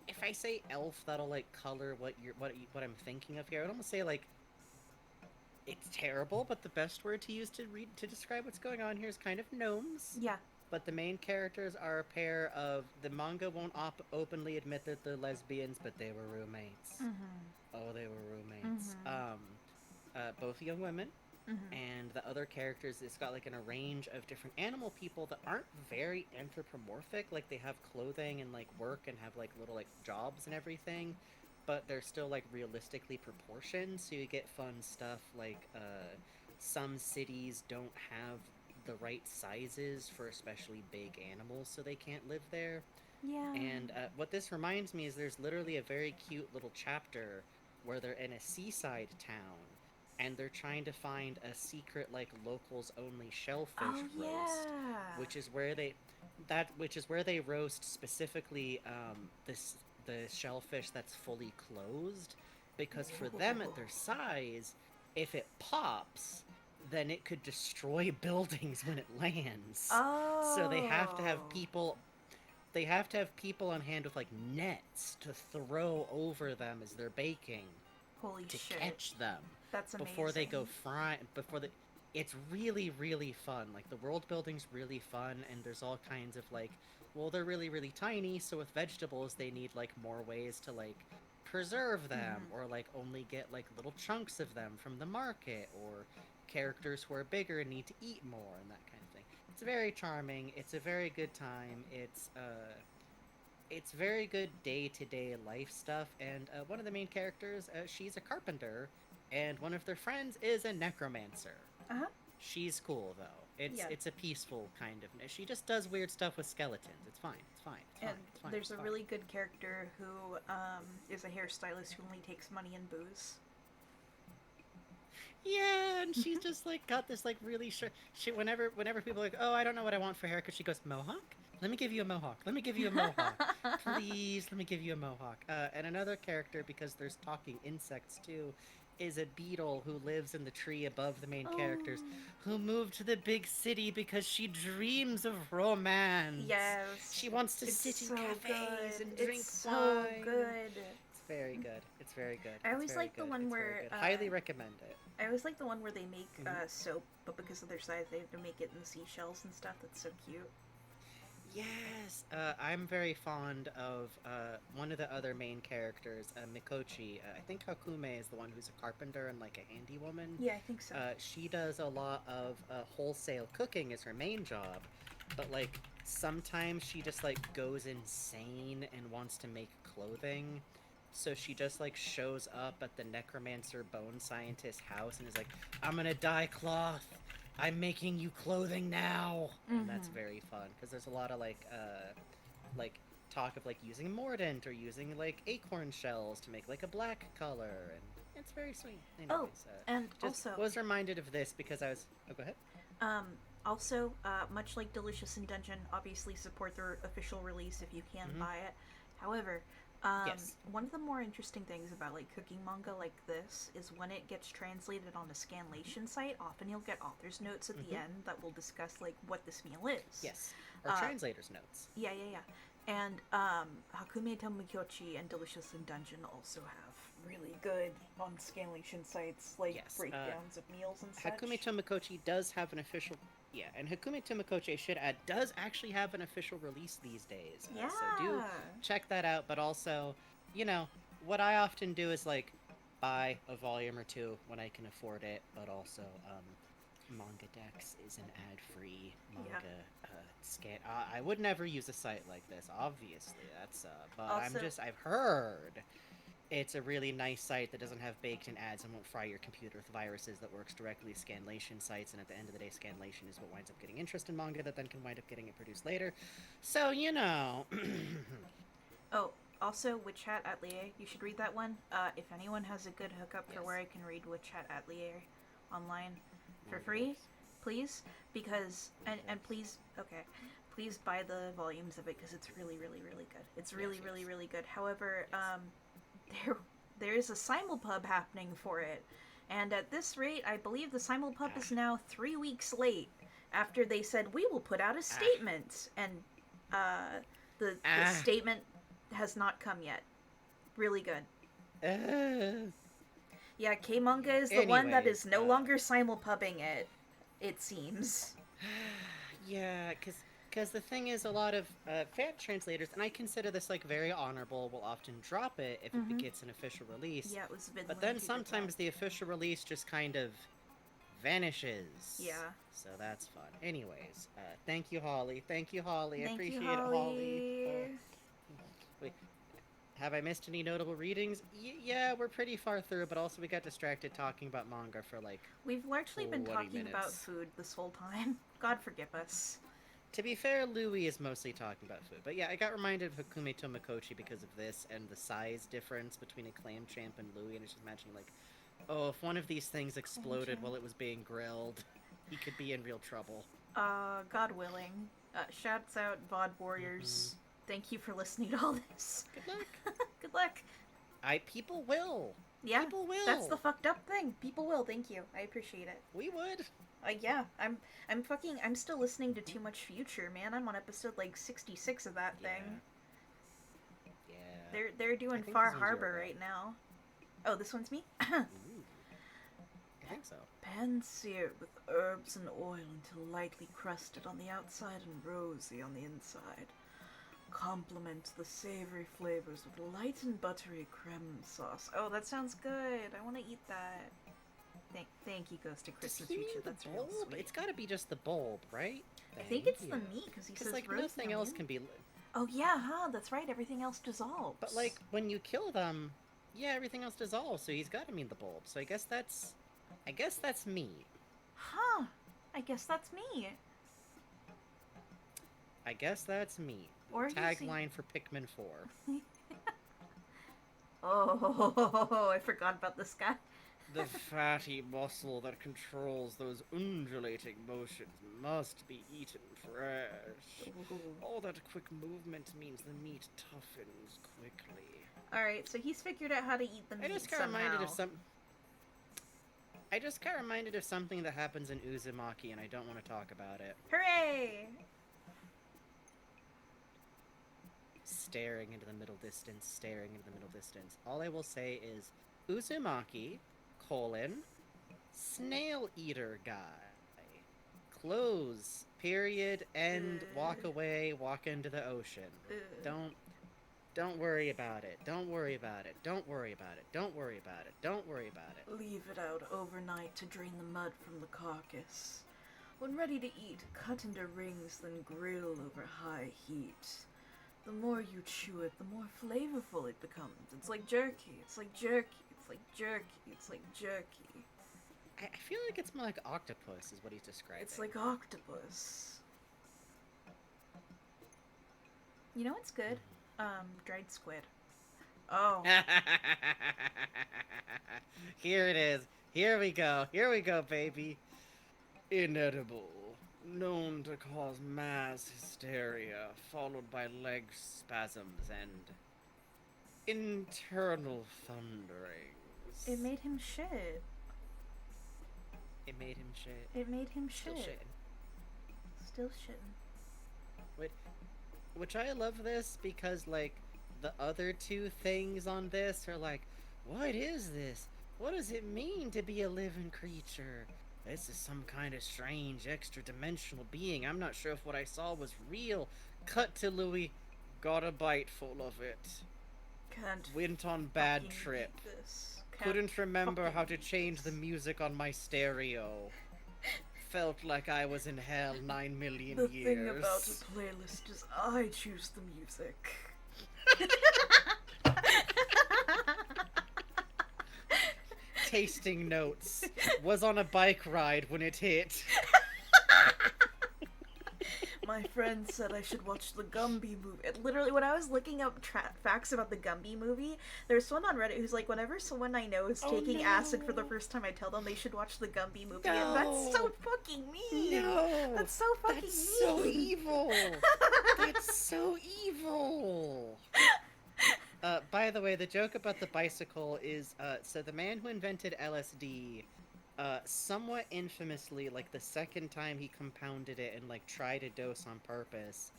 If I say elf, that'll like color what I'm thinking of here. I would almost say like. It's terrible, but the best word to use to describe what's going on here is kind of gnomes. Yeah. But the main characters are a pair of. The manga won't openly admit that they're lesbians, but they were roommates. Mm-hmm. Oh, they were roommates. Mm-hmm. Both young women. Mm-hmm. And the other characters, it's got like a range of different animal people that aren't very anthropomorphic. Like they have clothing and like work and have like little like jobs and everything, but they're still like realistically proportioned. So you get fun stuff like some cities don't have the right sizes for especially big animals, so they can't live there. Yeah. And what this reminds me is there's literally a very cute little chapter where they're in a seaside town and they're trying to find a secret like locals only shellfish roast, which is where they roast specifically the shellfish that's fully closed, because for them at their size, if it pops, then it could destroy buildings when it lands. Oh. So they have to have people. They have to have people on hand with like nets to throw over them as they're baking. Holy to shit. catch them. That's amazing. Before they go fry. It's really, really fun. Like the world building's really fun, and there's all kinds of like, well, they're really, really tiny. So with vegetables, they need like more ways to like preserve them, or like only get like little chunks of them from the market, or characters who are bigger and need to eat more, and that kind of thing. It's very charming. It's a very good time. It's very good day-to-day life stuff, and one of the main characters, she's a carpenter, and one of their friends is a necromancer. Uh-huh. She's cool, though. It's a peaceful kind of... She just does weird stuff with skeletons. It's fine. There's a really good character who is a hairstylist who only takes money and booze. Yeah, and she's just, like, got this, like, really short... Whenever people are like, oh, I don't know what I want for hair, because she goes, mohawk? Let me give you a mohawk. Let me give you a mohawk. Please, let me give you a mohawk. And another character, because there's talking insects, too, is a beetle who lives in the tree above the main characters, who moved to the big city because she dreams of romance. Yes. She wants to sit in cafes and drink wine. It's so good. It's very good. It's very good. I always like the one where... highly recommend it. I always like the one where they make soap, but because of their size, they have to make it in the seashells and stuff. That's so cute. Yes, I'm very fond of one of the other main characters, Mikochi. I think Hakume is the one who's a carpenter and like a handy woman. Yeah, I think so. She does a lot of wholesale cooking as her main job, but like sometimes she just like goes insane and wants to make clothing. So she just like shows up at the necromancer bone scientist house and is like, I'm gonna dye cloth. I'm making you clothing now, and that's very fun because there's a lot of like talk of like using mordant or using like acorn shells to make like a black color, and it's very sweet. Anyways, and just also was reminded of this because I was. Oh, go ahead. Also, much like Delicious in Dungeon, obviously support their official release if you can buy it. However. Yes. One of the more interesting things about like cooking manga like this is when it gets translated on a Scanlation site, often you'll get author's notes at the end that will discuss like what this meal is. Yes. Or translator's notes. Yeah. And Hakume to Mikochi and Delicious in Dungeon also have really good on Scanlation sites like breakdowns of meals and such. Hakume to Mikochi does have an official Yeah, and Hakume Tomokochi should add does actually have an official release these days. Yeah. So do check that out. But also, you know, what I often do is like buy a volume or two when I can afford it. But also, Manga Dex is an ad-free manga scan. I would never use a site like this. Obviously, that's. But Also- I've heard it's a really nice site that doesn't have baked-in ads and won't fry your computer with viruses, that works directly with Scanlation sites, and at the end of the day, Scanlation is what winds up getting interest in manga that then can wind up getting it produced later. So, you know. Oh, also, Witchat Atelier. You should read that one. If anyone has a good hookup for where I can read Witchat Atelier online for free, please, because and please, okay, please buy the volumes of it because it's really, really, really good. It's really, really, really good. However, there is a simulpub happening for it, and at this rate, I believe the simulpub is now 3 weeks late. After they said we will put out a statement, and the statement has not come yet. Really good. Yeah, K-Manga is the one that is no longer simulpubbing it. It seems. Yeah, because the thing is, a lot of fan translators, and I consider this like very honorable, will often drop it if it gets an official release. Yeah, it was Vinland. But then sometimes the official release just kind of vanishes. Yeah. So that's fun. Anyways, thank you, Holly. Thank you, Holly. I appreciate Holly. it, Holly. Wait, have I missed any notable readings? Yeah, we're pretty far through, but also we got distracted talking about manga for like We've largely been 20 talking minutes. about food this whole time. God forgive us. To be fair, Louie is mostly talking about food. But yeah, I got reminded of Hakume Tomokochi because of this and the size difference between a clam champ and Louie, and I was just imagining like, oh, if one of these things exploded while it was being grilled, he could be in real trouble. God willing. Shouts out VOD Warriors. Thank you for listening to all this. Good luck. Good luck. People will. Yeah, People will. that's the fucked up thing. People will. Thank you. I appreciate it. We would. Yeah, I'm still listening to Too Much Future, man. I'm on episode like 66 of that thing. Yeah. They're doing Far Harbor right now. Oh, this one's me? Ooh. I think so. Pan seared with herbs and oil until lightly crusted on the outside and rosy on the inside. Complement the savory flavors with light and buttery creme sauce. Oh, that sounds good. I want to eat that. Thank you, Ghost of Christmas Future. That's real sweet. It's got to be just the bulb, right? I think it's the meat because he says like roast nothing else can be. Oh yeah, huh? That's right. Everything else dissolves. But like when you kill them, yeah, everything else dissolves. So he's got to mean the bulb. So I guess that's meat. Huh? I guess that's me. I guess that's meat. Or tagline for Pikmin 4. Oh, I forgot about this guy. The fatty muscle that controls those undulating motions must be eaten fresh. All that quick movement means the meat toughens quickly. Alright, so he's figured out how to eat the meat I just got reminded of something that happens in Uzumaki, and I don't want to talk about it. Hooray! Staring into the middle distance, staring into the middle distance. All I will say is Uzumaki, snail eater guy. Close, period, end, walk away, walk into the ocean. Don't worry about it. Don't worry about it. Don't worry about it. Don't worry about it. Don't worry about it. Leave it out overnight to drain the mud from the carcass. When ready to eat, cut into rings, then grill over high heat. The more you chew it, the more flavorful it becomes. It's like jerky. It's like jerky. It's like jerky. It's like jerky. I feel like it's more like octopus is what he's describing. It's like octopus. You know what's good? Dried squid. Oh. Here it is. Here we go. Here we go, baby. Inedible. Known to cause mass hysteria, followed by leg spasms and internal thunderings. It made him shit. It made him shit. It made him Still shit. shitting. Still shitting. Which I love this because, like, the other two things on this are like, what is this? What does it mean to be a living creature? This is some kind of strange extra-dimensional being. I'm not sure if what I saw was real. Cut to Louie. Got a bite full of it. Can't Went on bad fucking trip. eat this. Couldn't remember fucking how to eat change the this. music on my stereo. Felt like I was in hell 9 million The years. thing about a playlist is I choose the music. Tasting notes. Was on a bike ride when it hit. My friend said I should watch the Gumby movie. Literally, when I was looking up facts about the Gumby movie, there's someone on Reddit who's like, whenever someone I know is taking acid for the first time, I tell them they should watch the Gumby movie. No. And that's so fucking mean. No. That's so fucking That's mean. so evil. That's so evil. By the way, the joke about the bicycle is, so the man who invented LSD, somewhat infamously, like the second time he compounded it and like tried a dose on purpose,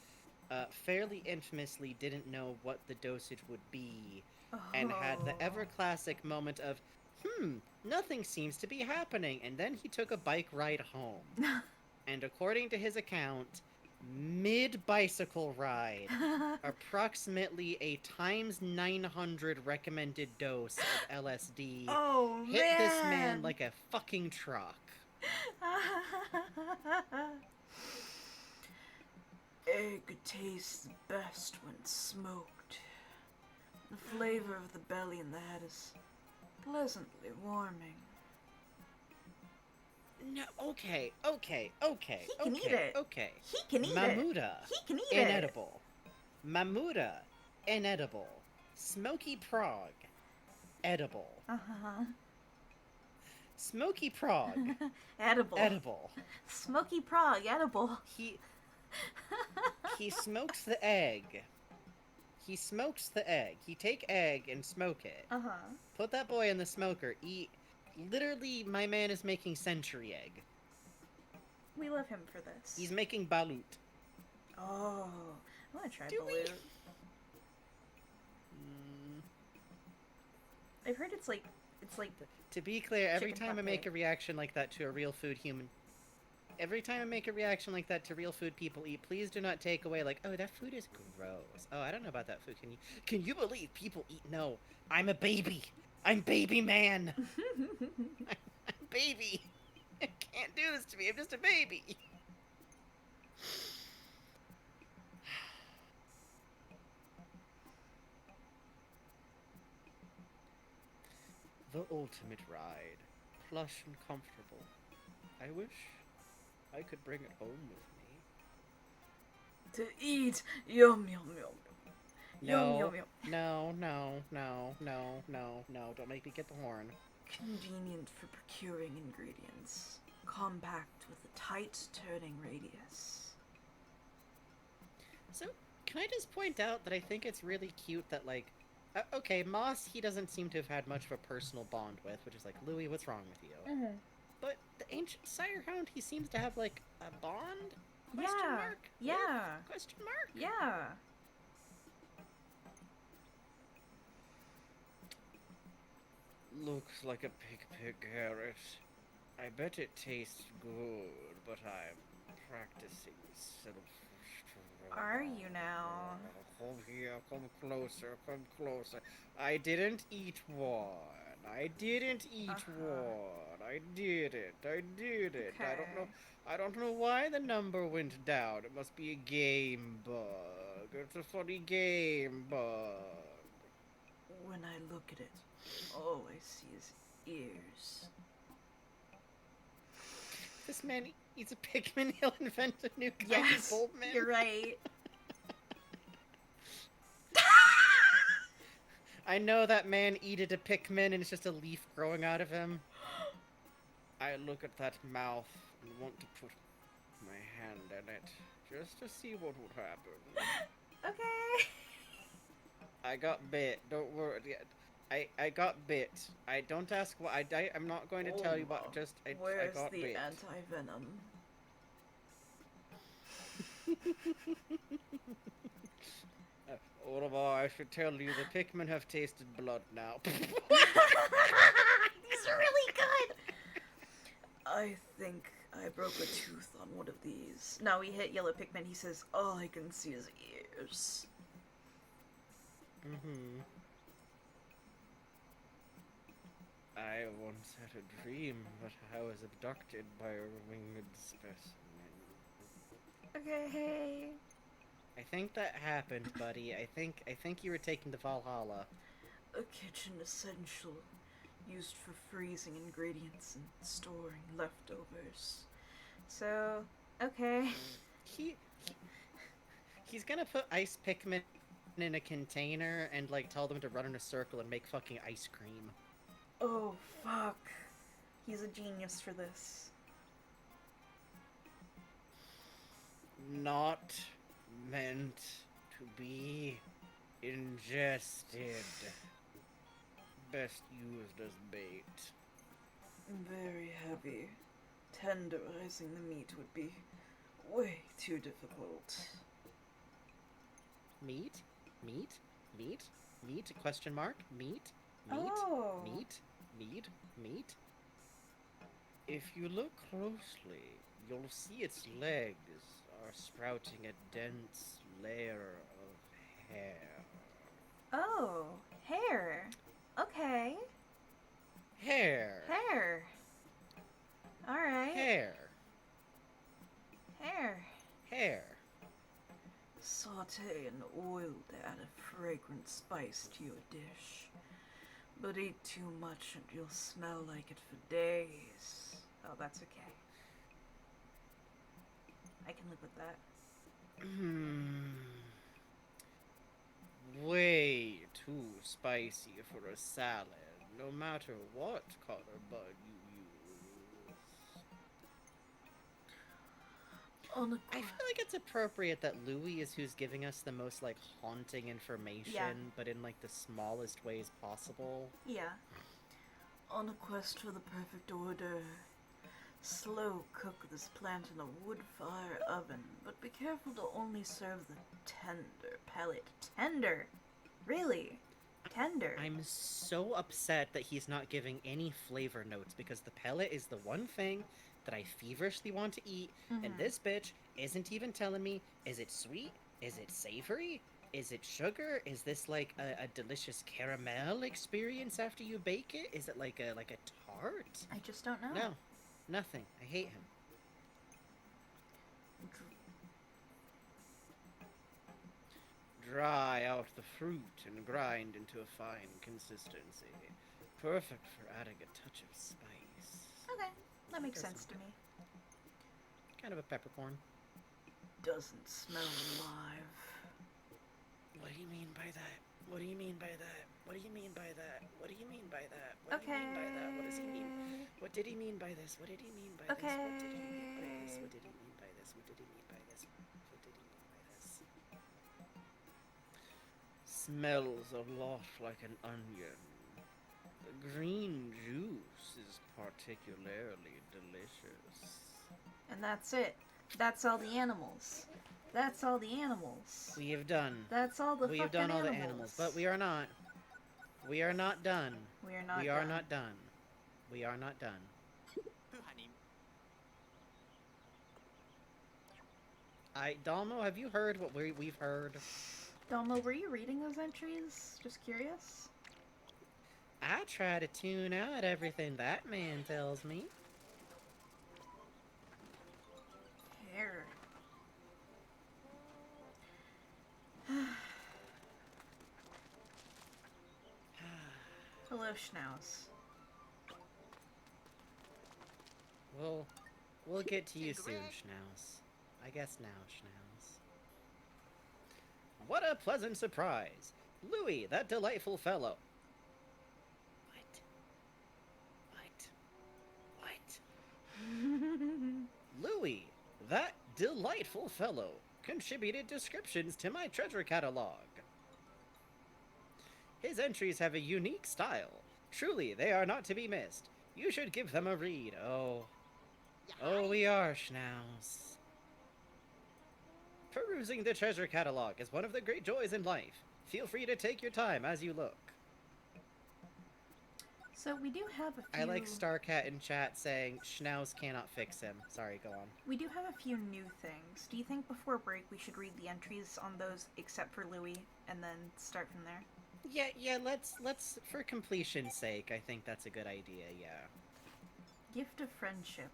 fairly infamously didn't know what the dosage would be, and had the ever classic moment of, nothing seems to be happening, and then he took a bike ride home. And according to his account, mid-bicycle ride, approximately a times 900 recommended dose of LSD hit this man like a fucking truck. Egg tastes best when smoked. The flavor of the belly and the head is pleasantly warming. No, okay. He can eat it. Okay. He can eat Mamuda. it. He can eat it. Inedible. Mamuda. Inedible. Smoky Prague. Edible. Uh-huh. Smoky Prague. Edible. Edible. Smoky Prague. Edible. He smokes the egg. He smokes the egg. He take egg and smoke it. Uh-huh. Put that boy in the smoker. Eat. Literally, my man is making century egg. We love him for this. He's making balut. Oh, I want to try Do we? balut. I've heard it's like To be clear, every chicken time I make pate. a reaction like that to a real food human... Every time I make a reaction like that to real food people eat, please do not take away like, oh, that food is gross. Oh, I don't know about that food. Can you believe people eat? No, I'm a baby. I'm baby man. I'm baby. I can't do this to me. I'm just a baby. The ultimate ride. Plush and comfortable. I wish I could bring it home with me. to eat. Yum yum yum. No, Yum, yum, yum. no. Don't make me get the horn. Convenient for procuring ingredients. Compact with a tight turning radius. So, can I just point out that I think it's really cute that, like, okay, Moss, he doesn't seem to have had much of a personal bond with, which is like, Louie, what's wrong with you? Mm-hmm. But the Ancient Sirehound, he seems to have, like, a bond? Question Yeah. mark? Yeah. With? Question mark? Yeah. Looks like a pig carrot. I bet it tastes good, but I'm practicing self-restraint. Are you now? Come here, come closer, come closer. I didn't eat one. I didn't eat one. I did it. I did it. Okay. I don't know why the number went down. It must be a game bug. It's a funny game bug. When I look at it, all I see is ears. This man eats a Pikmin, he'll invent a new kind of Yes, Bulbman. you're right. I know that man eated a Pikmin and it's just a leaf growing out of him. I look at that mouth and want to put my hand in it, just to see what would happen. Okay. I got bit, don't worry. I got bit. I don't ask why. I'm not going to tell you what, just I Where's got the bit. anti-venom? Oliver, I should tell you, the Pikmin have tasted blood now. These are really good. I think I broke a tooth on one of these. Now we hit Yellow Pikmin, he says, all I can see is ears. Mm-hmm. I once had a dream that I was abducted by a winged specimen. Okay. I think that happened, buddy. I think you were taken to Valhalla. A kitchen essential used for freezing ingredients and storing leftovers. So, okay. He's gonna put ice Pikmin in a container and like tell them to run in a circle and make fucking ice cream. Oh, fuck. He's a genius for this. Not meant to be ingested. Best used as bait. Very heavy. Tenderizing the meat would be way too difficult. Meat? Meat? Meat? Meat? Question mark? Meat? Meat? Oh. Meat? Meat? Meat? If you look closely, you'll see its legs are sprouting a dense layer of hair. Oh, hair. Okay. Hair! Hair. Alright. Hair! Hair. Hair! Saute in oil to add a fragrant spice to your dish. But eat too much and you'll smell like it for days. Oh, that's okay. I can live with that. Way too spicy for a salad, no matter what color bud you use. I feel like it's appropriate that Louie is who's giving us the most, like, haunting information, but in, like, the smallest ways possible. Yeah. On a quest for the perfect order. Slow cook this plant in a wood fire oven, but be careful to only serve the tender pellet. Tender? Really? Tender? I'm so upset that he's not giving any flavor notes, because the pellet is the one thing that I feverishly want to eat, and this bitch isn't even telling me, is it sweet? Is it savory? Is it sugar? Is this like a delicious caramel experience after you bake it? Is it like a tart? I just don't know. No, nothing. I hate him. Dry out the fruit and grind into a fine consistency. Perfect for adding a touch of spice. Okay, that makes sense to me. Kind of a peppercorn. Doesn't smell alive. What do you mean by that? What do you mean by that? What do you mean by that? What do you mean by that? What do you mean by that? What does he mean? What did he mean by this? What did he mean by this? What did he mean by this? What did he mean by this? What did he mean by this? What did he mean by this? Smells a lot like an onion. The green juice is particularly delicious. And that's it. That's all the animals. That's all the animals. We have done. That's all the We fucking have done all animals. the animals, but we are not. We are not done. We are not We done. are not done. We are not done. Dalmo, have you heard what we've heard? Dalmo, were you reading those entries? Just curious. I try to tune out everything that man tells me. Hair. Hello, Schnauz. We'll get to you soon, Schnauz. I guess now, Schnauz. What a pleasant surprise! Louie, that delightful fellow. What? Louie, that delightful fellow contributed descriptions to my treasure catalog. His entries have a unique style. Truly, they are not to be missed. You should give them a read. Oh, we are, Schnauz. Perusing the treasure catalog is one of the great joys in life. Feel free to take your time as you look. So we do have a few... I like Starcat in chat saying, Schnauz cannot fix him. Sorry, go on. We do have a few new things. Do you think before break we should read the entries on those except for Louie and then start from there? Yeah, let's, for completion's sake, I think that's a good idea, yeah. Gift of friendship.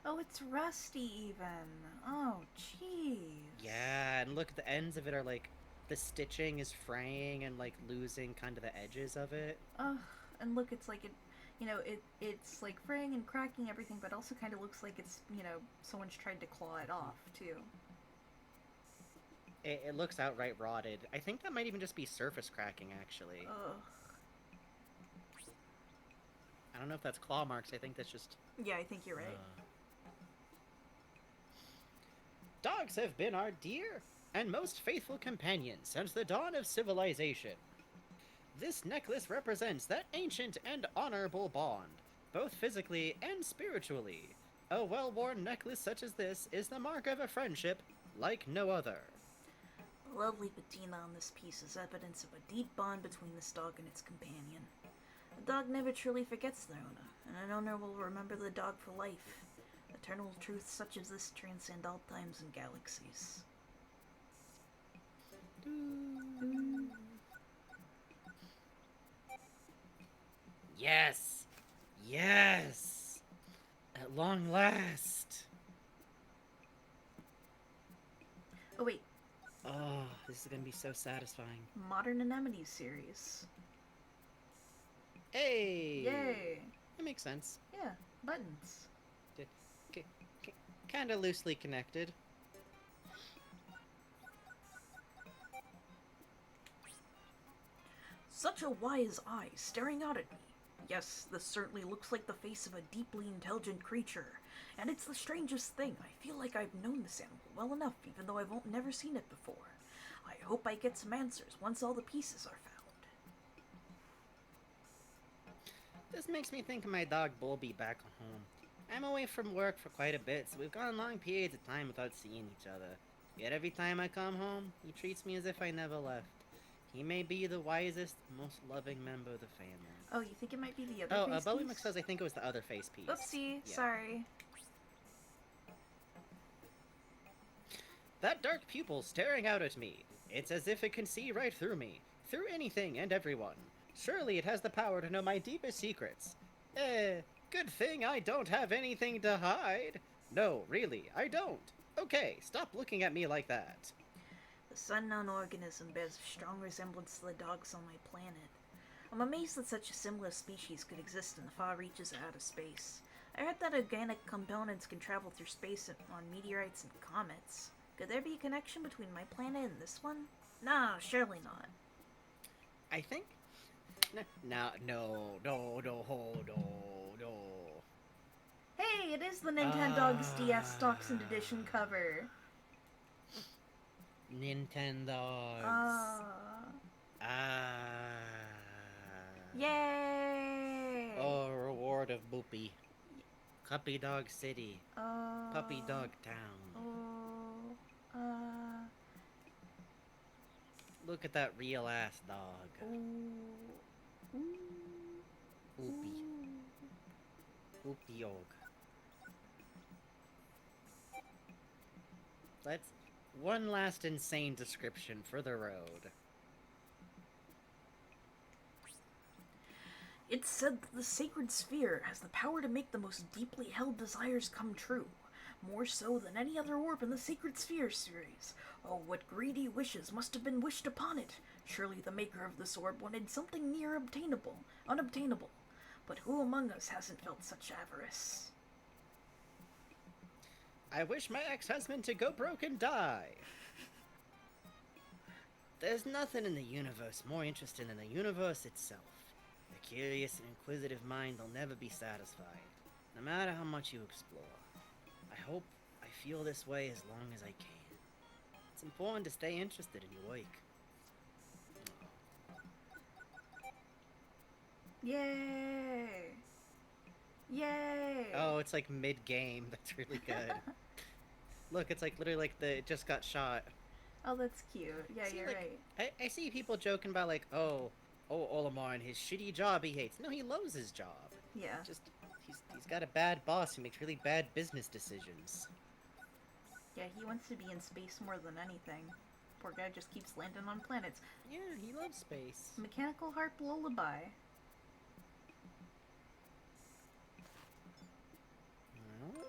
Oh, it's rusty even. Oh, jeez. Yeah, and look, the ends of it are like, the stitching is fraying and like losing kind of the edges of it. Ugh, and look, it's like it's like fraying and cracking everything, but also kind of looks like it's, someone's tried to claw it off, too. It looks outright rotted. I think that might even just be surface cracking, actually. Ugh. I don't know if that's claw marks, I think that's just... Yeah, I think you're right. Dogs have been our dear and most faithful companions since the dawn of civilization. This necklace represents that ancient and honorable bond, both physically and spiritually. A well-worn necklace such as this is the mark of a friendship like no other. The lovely patina on this piece is evidence of a deep bond between this dog and its companion. The dog never truly forgets their owner, and an owner will remember the dog for life. Eternal truths such as this transcend all times and galaxies. Yes! Yes! At long last! Oh wait. Oh, this is gonna be so satisfying. Modern Anemone series. Hey! Yay! That makes sense. Yeah, buttons. Kinda loosely connected. Such a wise eye staring out at me. Yes, this certainly looks like the face of a deeply intelligent creature. And it's the strangest thing. I feel like I've known this animal well enough, even though I've never seen it before. I hope I get some answers once all the pieces are found. This makes me think of my dog Bulby back home. I'm away from work for quite a bit, so we've gone long periods of time without seeing each other. Yet every time I come home, he treats me as if I never left. He may be the wisest, most loving member of the family. Oh, you think it might be the other face Bowie piece? says I think it was the other face piece. Oopsie, Yeah. sorry. That dark pupil staring out at me. It's as if it can see right through me, through anything and everyone. Surely it has the power to know my deepest secrets. Good thing I don't have anything to hide. No, really, I don't. Okay, stop looking at me like that. This unknown organism bears a strong resemblance to the dogs on my planet. I'm amazed that such a similar species could exist in the far reaches of outer space. I heard that organic components can travel through space on meteorites and comets. Could there be a connection between my planet and this one? No, surely not. I think... No. Hey, it is the Nintendogs DS Stocks and Edition cover. Nintendogs. Yay! Oh, reward of Boopy. Puppy Dog City. Puppy Dog Town. Look at that real ass dog. Boopy. Boopy Yog. Let's... One last insane description for the road. It's said that the sacred sphere has the power to make the most deeply held desires come true, more so than any other orb in the Sacred Sphere series. Oh, what greedy wishes must have been wished upon it! Surely the maker of this orb wanted something near unobtainable. But who among us hasn't felt such avarice? I wish my ex-husband to go broke and die. There's nothing in the universe more interesting than the universe itself. The curious and inquisitive mind will never be satisfied, no matter how much you explore. I hope I feel this way as long as I can. It's important to stay interested in your wake. Yay! Yay! Oh, it's like mid-game. That's really good. Look, it's like literally like it just got shot. Oh, that's cute. Yeah, See, you're like, right. I see people joking about like, oh, oh, Olimar and his shitty job he hates. No, he loves his job. Yeah. Just, he's got a bad boss who makes really bad business decisions. Yeah, he wants to be in space more than anything. Poor guy just keeps landing on planets. Yeah, he loves space. Mechanical Harp Lullaby. Well,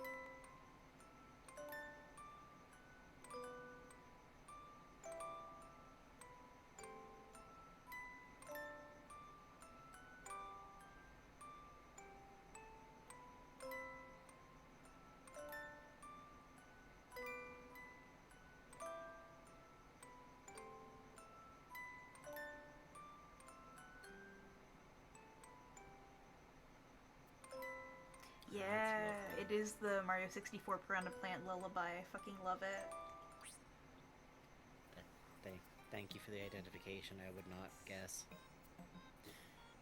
Yeah, it is the Mario 64 Piranha Plant Lullaby. I fucking love it. Thank you for the identification, I would not guess.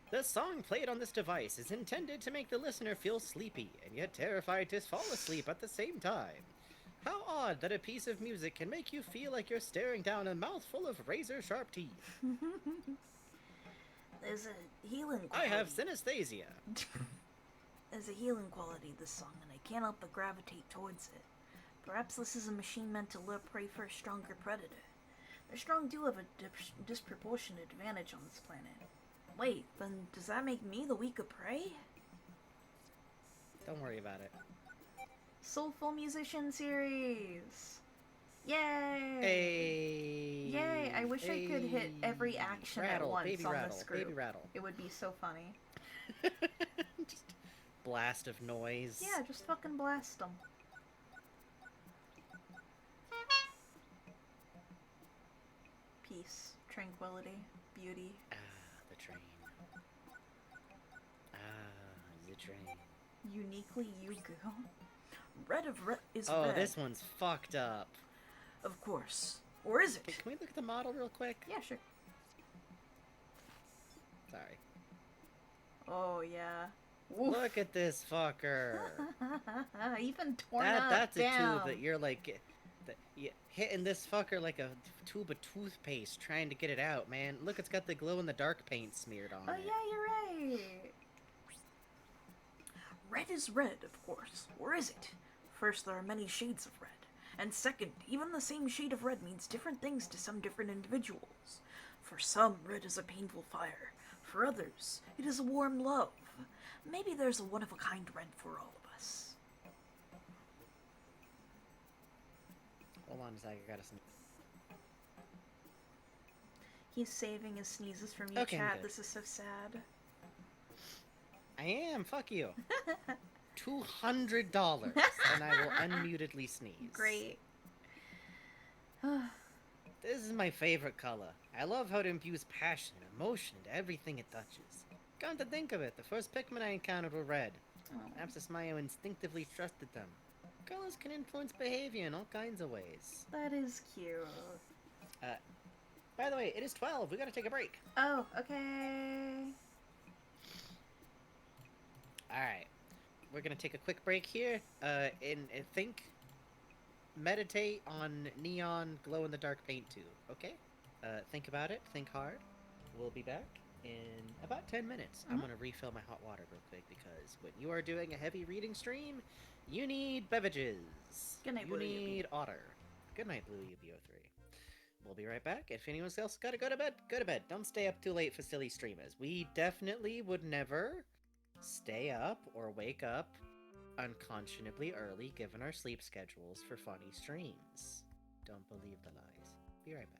The song played on this device is intended to make the listener feel sleepy, and yet terrified to fall asleep at the same time. How odd that a piece of music can make you feel like you're staring down a mouthful of razor-sharp teeth. There's a healing I quality. have synesthesia. There's a healing quality to this song, and I can't help but gravitate towards it. Perhaps this is a machine meant to lure prey for a stronger predator. Their strong do have a disproportionate advantage on this planet. Wait, then does that make me the weaker prey? Don't worry about it. Soulful Musician Series! Yay! Hey! Yay! I wish I could hit every action rattle, at once baby on rattle, this group. Baby rattle. It would be so funny. Just blast of noise. Yeah, just fucking blast them. Peace, tranquility, beauty. Ah, the train. Ah, the train. Uniquely you, girl. Red is red. Oh, this one's fucked up. Of course. Or is it? Hey, can we look at the model real quick? Yeah, sure. Sorry. Oh, yeah. Oof. Look at this fucker. Even torn up That's a down. tube that you're like, hitting this fucker like a tube of toothpaste trying to get it out, man. Look, it's got the glow-in-the-dark paint smeared on Oh, it. yeah, you're right. Red is red, of course. Or is it? First, there are many shades of red. And second, even the same shade of red means different things to some different individuals. For some, red is a painful fire. For others, it is a warm love. Maybe there's a one-of-a-kind red for all of us. Hold on a sec, I gotta sneeze. He's saving his sneezes from you, Okay, chat. good. This is so sad. I am, fuck you. $200, and I will unmutedly sneeze. Great. This is my favorite color. I love how it imbues passion and emotion into everything it touches. Come to think of it, the first Pikmin I encountered were red. Oh. Perhaps it's my own instinctively trusted them. Colors can influence behavior in all kinds of ways. That is cute. By the way, it is 12. We gotta take a break. Oh, okay. Alright. We're gonna take a quick break here. And think, meditate on neon glow-in-the-dark paint tube, okay? Think about it. Think hard. We'll be back in about 10 minutes. I'm gonna refill my hot water real quick because when you are doing a heavy reading stream, you need beverages. Good night, You Blue need otter. Good night, Blue UBO3. We'll be right back. If anyone else gotta go to bed, go to bed. Don't stay up too late for silly streamers. We definitely would never stay up or wake up unconscionably early given our sleep schedules for funny streams. Don't believe the lies. Be right back.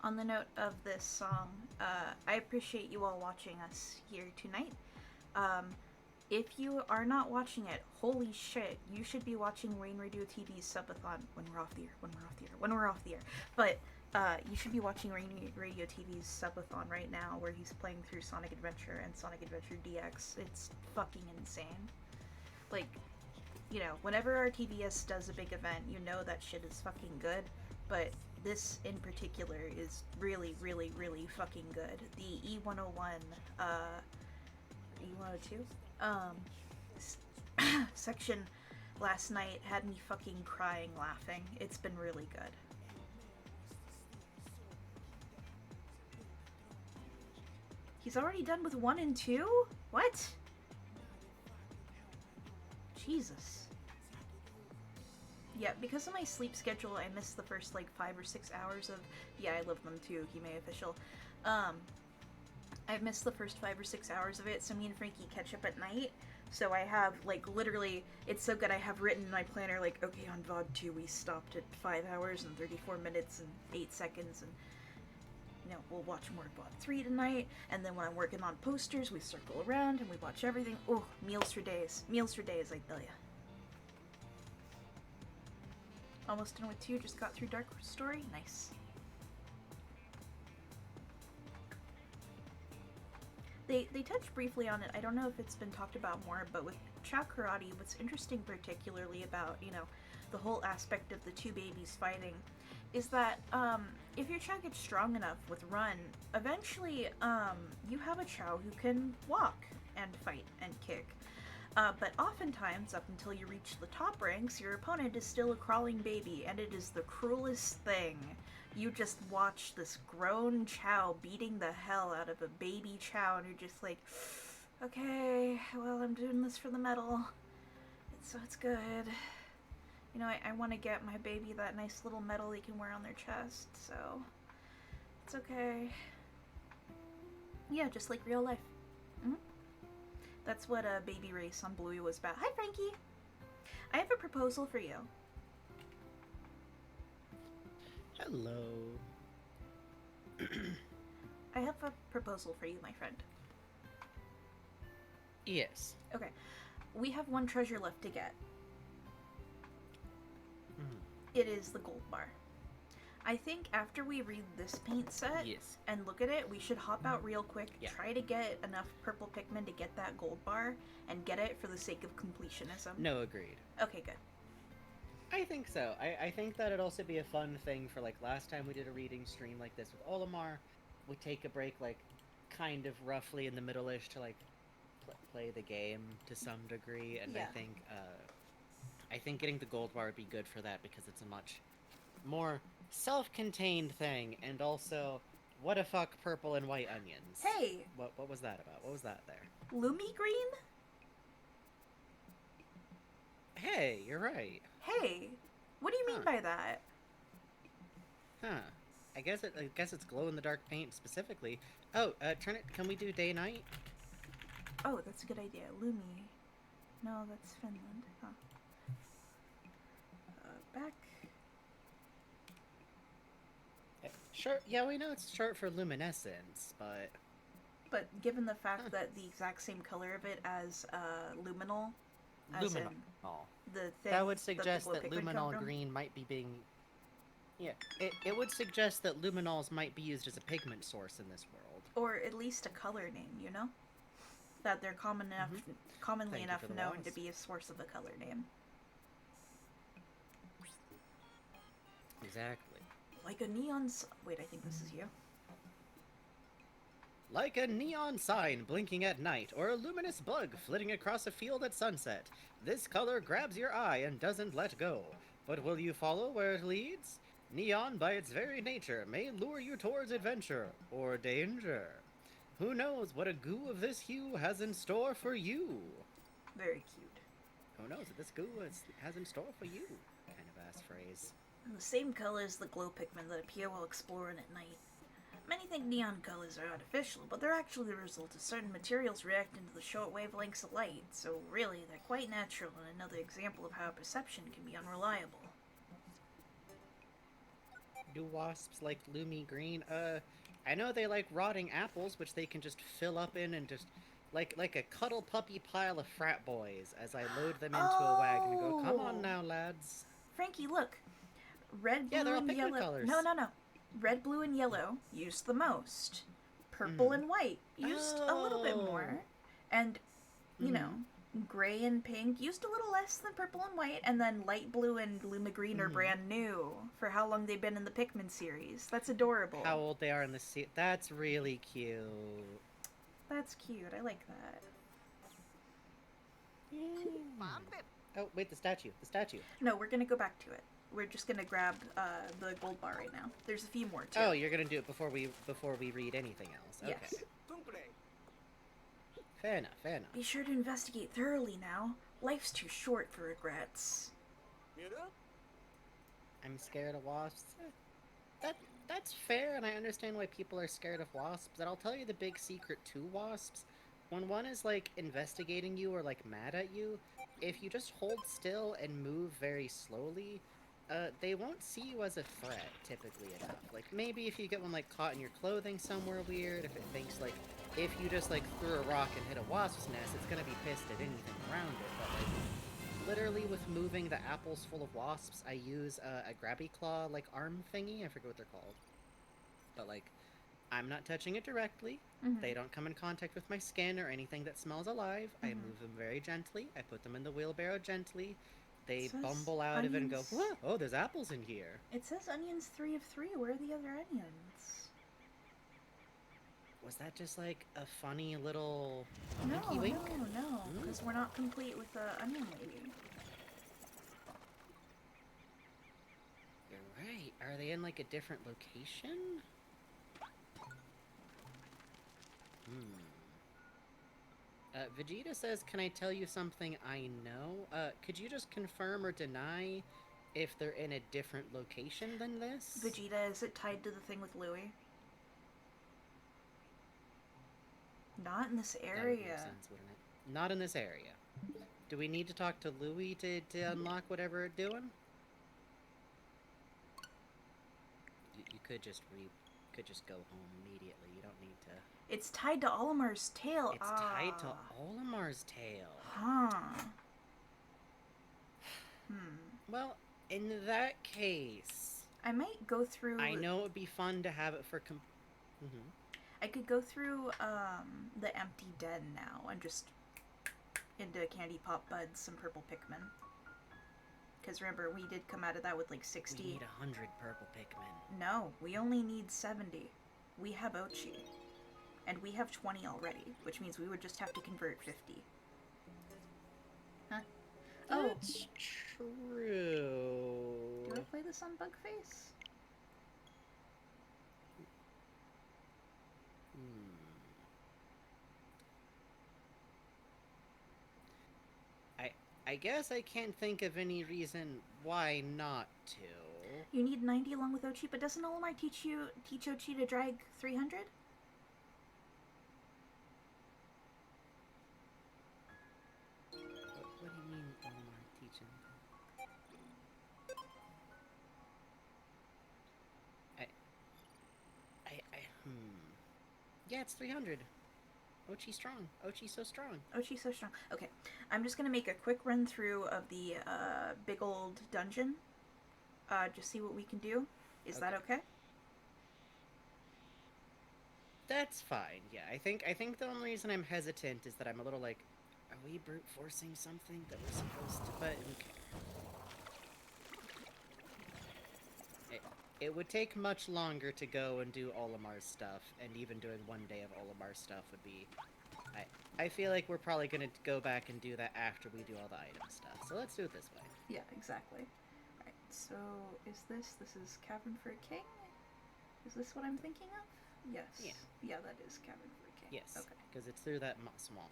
On the note of this song, I appreciate you all watching us here tonight. If you are not watching it, holy shit, you should be watching Rain Radio TV's Subathon when we're off the air. But you should be watching Rain Radio TV's Subathon right now, where he's playing through Sonic Adventure and Sonic Adventure DX. It's fucking insane. Like, you know, whenever our TBS does a big event, you know that shit is fucking good. But this in particular is really, really, really fucking good. The E101, E102, section last night had me fucking crying laughing. It's been really good. He's already done with 1 and 2? What? Jesus. Yeah, because of my sleep schedule, I missed the first, like, 5 or 6 hours of... Yeah, I love them too, Hime Official. I missed the first 5 or 6 hours of it, so me and Frankie catch up at night. So I have, like, literally... It's so good, I have written in my planner, like, okay, on VOD 2 we stopped at 5 hours and 34 minutes and 8 seconds, and... You know, we'll watch more VOD 3 tonight, and then when I'm working on posters, we circle around and we watch everything. Oh, meals for days. Meals for days, I tell ya. Almost done with 2, just got through Dark Story. Nice. They touched briefly on it. I don't know if it's been talked about more, but with Chow Karate, what's interesting particularly about, you know, the whole aspect of the 2 babies fighting is that if your Chow gets strong enough with Run, eventually you have a Chow who can walk and fight and kick. But oftentimes, up until you reach the top ranks, your opponent is still a crawling baby, and it is the cruelest thing. You just watch this grown Chow beating the hell out of a baby Chow, and you're just like, okay, well, I'm doing this for the medal, so it's good. You know, I want to get my baby that nice little medal they can wear on their chest, so it's okay. Yeah, just like real life. Mm-hmm. That's what a baby race on Bluey was about. Hi, Frankie! I have a proposal for you. Hello. I have a proposal for you, my friend. Yes. Okay. We have 1 treasure left to get. It is the gold bar. I think after we read this paint set and look at it, we should hop out real quick, try to get enough purple Pikmin to get that gold bar, and get it for the sake of completionism. No, agreed. Okay, good. I think so. I think that'd also be a fun thing for, like, last time we did a reading stream like this with Olimar. We take a break, like, kind of roughly in the middle-ish to, like, play the game to some degree, and I think getting the gold bar would be good for that, because it's a much more self-contained thing, and also, what a fuck purple and white onions. Hey! What was that about? What was that there? Lumi green? Hey, you're right. Hey! What do you mean by that? Huh. I guess it's glow-in-the-dark paint specifically. Oh, turn it... Can we do day-night? Oh, that's a good idea. Lumi. No, that's Finland. Huh. Back. Sure, yeah, we know it's short for luminescence, but... But given the fact that the exact same color of it as luminol, as in the thing that would suggest that, that luminol green might be being... Yeah, it would suggest that luminols might be used as a pigment source in this world. Or at least a color name, you know? That they're commonly enough known to be a source of a color name. Exactly. Like a neon... Wait, I think this is you. Like a neon sign blinking at night, or a luminous bug flitting across a field at sunset. This color grabs your eye and doesn't let go. But will you follow where it leads? Neon, by its very nature, may lure you towards adventure, or danger. Who knows what a goo of this hue has in store for you? Very cute. Who knows what this goo has in store for you? Kind of ass phrase. And the same color as the glow Pikmin that appear while exploring at night. Many think neon colors are artificial, but they're actually the result of certain materials reacting to the short wavelengths of light, so really, they're quite natural and another example of how perception can be unreliable. Do wasps like Lumi Green? I know they like rotting apples, which they can just fill up in and just like a cuddle puppy pile of frat boys as I load them into a wagon and go, come on now, lads. Frankie, look. Red, Yeah, blue, they're all and Pikmin yellow. colors. No. Red, blue, and yellow used the most. Purple and white used a little bit more. And, you know, gray and pink used a little less than purple and white. And then light blue and Luma Green are brand new for how long they've been in the Pikmin series. That's adorable. How old they are in the series. That's really cute. That's cute. I like that. Oh, wait, the statue. The statue. No, we're going to go back to it. We're just gonna grab the gold bar right now. There's a few more too. Oh, you're gonna do it before we read anything else. Okay. Yes. Fair enough. Fair enough. Be sure to investigate thoroughly now. Life's too short for regrets. I'm scared of wasps. That's fair, and I understand why people are scared of wasps. But I'll tell you the big secret to wasps. When one is like investigating you or like mad at you, if you just hold still and move very slowly, they won't see you as a threat, typically enough. Like, maybe if you get one, like, caught in your clothing somewhere weird, if it thinks, like, if you just, like, threw a rock and hit a wasp's nest, it's gonna be pissed at anything around it. But, like, literally with moving the apples full of wasps, I use a grabby claw, like, arm thingy. I forget what they're called. But, like, I'm not touching it directly. They don't come in contact with my skin or anything that smells alive. I move them very gently. I put them in the wheelbarrow gently. They bumble out of it and go, whoa, oh, there's apples in here. It says onions 3 of 3. Where are the other onions? Was that just like a funny little No, winky wink? no, because we're not complete with the onion lady. You're right. Are they in like a different location? Vegeta says, can I tell you something I know? Could you just confirm or deny if they're in a different location than this? Vegeta, is it tied to the thing with Louie? Not in this area. That would make sense, wouldn't it? Not in this area. Do we need to talk to Louie to unlock whatever it's doing? You could just go home immediately. You don't need to... It's tied to Olimar's tail. It's tied to Olimar's tail. Huh. Well, in that case... I might go through... I know it would be fun to have it for... I could go through the empty den now and just into Candy Pop Buds some purple Pikmin. Because remember, we did come out of that with like 60. We need 100 purple Pikmin. No, we only need 70. We have Ochi. And we have 20 already, which means we would just have to convert 50. Huh? That's true. Do I play this on Bugface? I guess I can't think of any reason why not to. You need 90 along with Ochi, but doesn't Olimar teach Ochi to drag 300? What do you mean Olimar teaching? Yeah, it's 300. Ochi's strong. Ochi's so strong. Ochi's so strong. Okay, I'm just gonna make a quick run through of the big old dungeon. Just see what we can do. Is that okay? That's fine. Yeah, I think the only reason I'm hesitant is that I'm a little like, are we brute forcing something that we're supposed to? But okay. It would take much longer to go and do Olimar's stuff, and even doing one day of Olimar's stuff would be... I feel like we're probably going to go back and do that after we do all the item stuff. So let's do it this way. Yeah, exactly. Alright, so is this is Cavern for a King? Is this what I'm thinking of? Yes. Yeah. Yeah, that is Cavern for a King. Yes. Okay. Because it's through that swamp.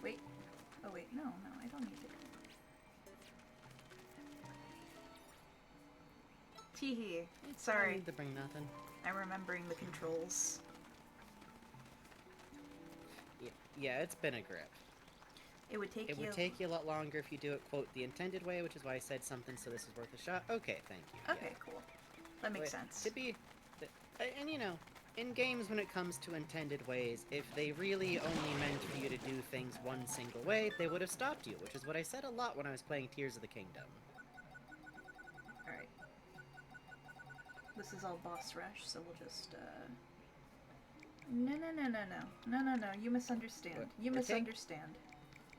Wait. Oh wait, no, I don't need to. Teehee. Sorry. I don't need to bring nothing. I'm remembering the controls. Yeah, it's been a grip. It would take It would take you a lot longer if you do it, quote, the intended way, which is why I said something, so this is worth a shot. Okay, thank you. Okay, Yeah. cool. That makes sense. And you know, in games when it comes to intended ways, if they really only meant for you to do things one single way, they would have stopped you, which is what I said a lot when I was playing Tears of the Kingdom. Alright. This is all boss rush, so we'll just, No, you misunderstand. You misunderstand.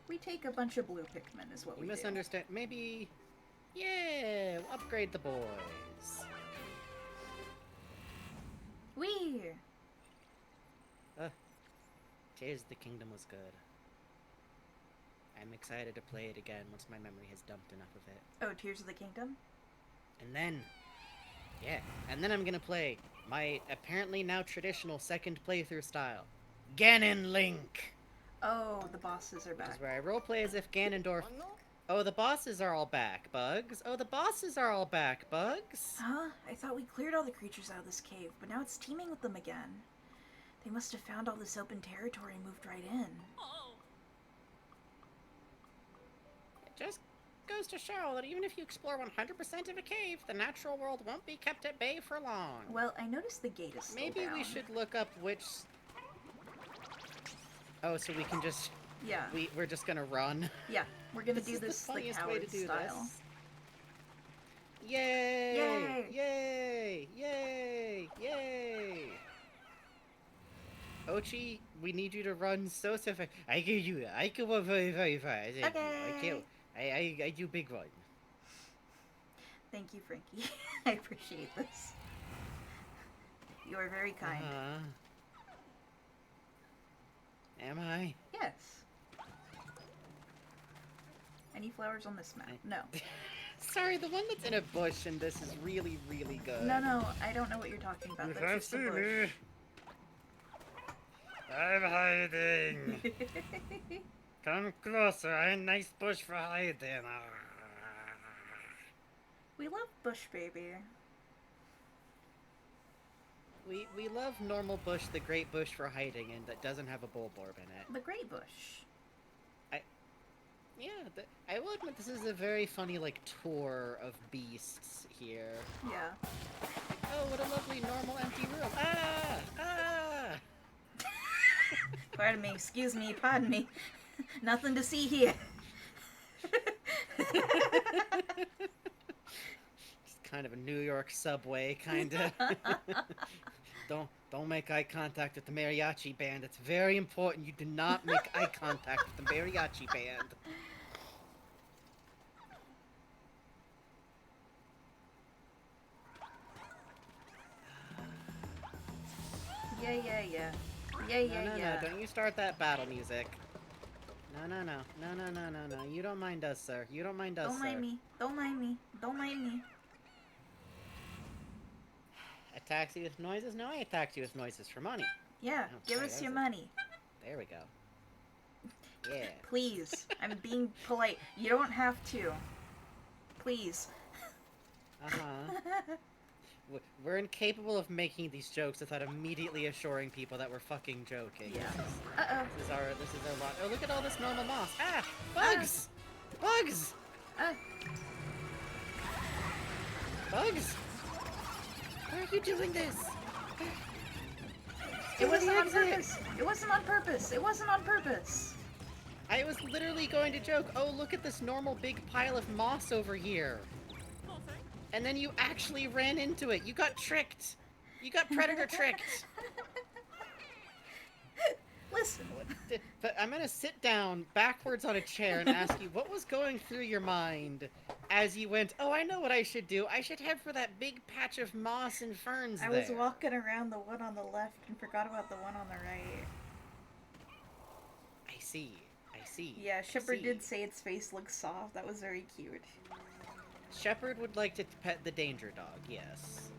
We take a bunch of blue Pikmin, is what we do. You misunderstand. Maybe... Yeah, we'll upgrade the boys. Wee! Tears of the Kingdom was good. I'm excited to play it again once my memory has dumped enough of it. Oh, Tears of the Kingdom? And then... Yeah, and then I'm gonna play my apparently now traditional second playthrough style. Ganon Link! Oh, the bosses are Which back. is where I roleplay as if Ganondorf... Oh, the bosses are all back, Bugs. Oh, the bosses are all back, Bugs. Huh? I thought we cleared all the creatures out of this cave, but now it's teeming with them again. They must have found all this open territory and moved right in. It just goes to show that even if you explore 100% of a cave, the natural world won't be kept at bay for long. Well, I noticed the gate is still Maybe down. we should look up which... Oh, so we can just... Yeah. We're just gonna run. Yeah, we're gonna do Is this the like funniest Howard way to do style. This. Yay! Yay! Yay! Yay! Yay! Ochi, we need you to run so fast. I can do it. I can run very fast. Okay. I do big run. Thank you, Frankie. I appreciate this. You are very kind. Am I? Yes. Any flowers on this map? No. Sorry, the one that's in a bush and this is really, really good. No, I don't know what you're talking about. That's just a bush. I'm hiding. Come closer. I have a nice bush for hiding. We love bush, baby. We love normal bush, the great bush for hiding, and that doesn't have a bulborb in it. The great bush. I will admit this is a very funny, like, tour of beasts here. Yeah. Oh, what a lovely, normal, empty room. Ah! Pardon me, excuse me, pardon me. Nothing to see here. It's kind of a New York subway, kind of. Don't make eye contact with the mariachi band. It's very important you do not make eye contact with the mariachi band. Yeah. No, don't you start that battle music. No. You don't mind us, sir. You don't mind us, Don't mind me. Don't mind me. Attacks you with noises? No, I attacked you with noises for money. Yeah, Oh, give sorry, us that your was money. There we go. Yeah. Please. I'm being polite. You don't have to. Please. Uh-huh. We're incapable of making these jokes without immediately assuring people that we're fucking joking. Yeah. Uh-oh. This is our lot. Oh, look at all this normal moss. Ah! Bugs! Bugs! Bugs! Why are you doing this? It wasn't on purpose. It wasn't on purpose. It wasn't on purpose. I was literally going to joke, oh, look at this normal big pile of moss over here. And then you actually ran into it. You got tricked. You got predator tricked. Listen. But I'm gonna sit down backwards on a chair and ask you, what was going through your mind as you went, oh, I know what I should do. I should head for that big patch of moss and ferns I was walking around the one on the left and forgot about the one on the right. I see. Yeah, Shepard did say its face looks soft. That was very cute. Shepard would like to pet the danger dog, yes.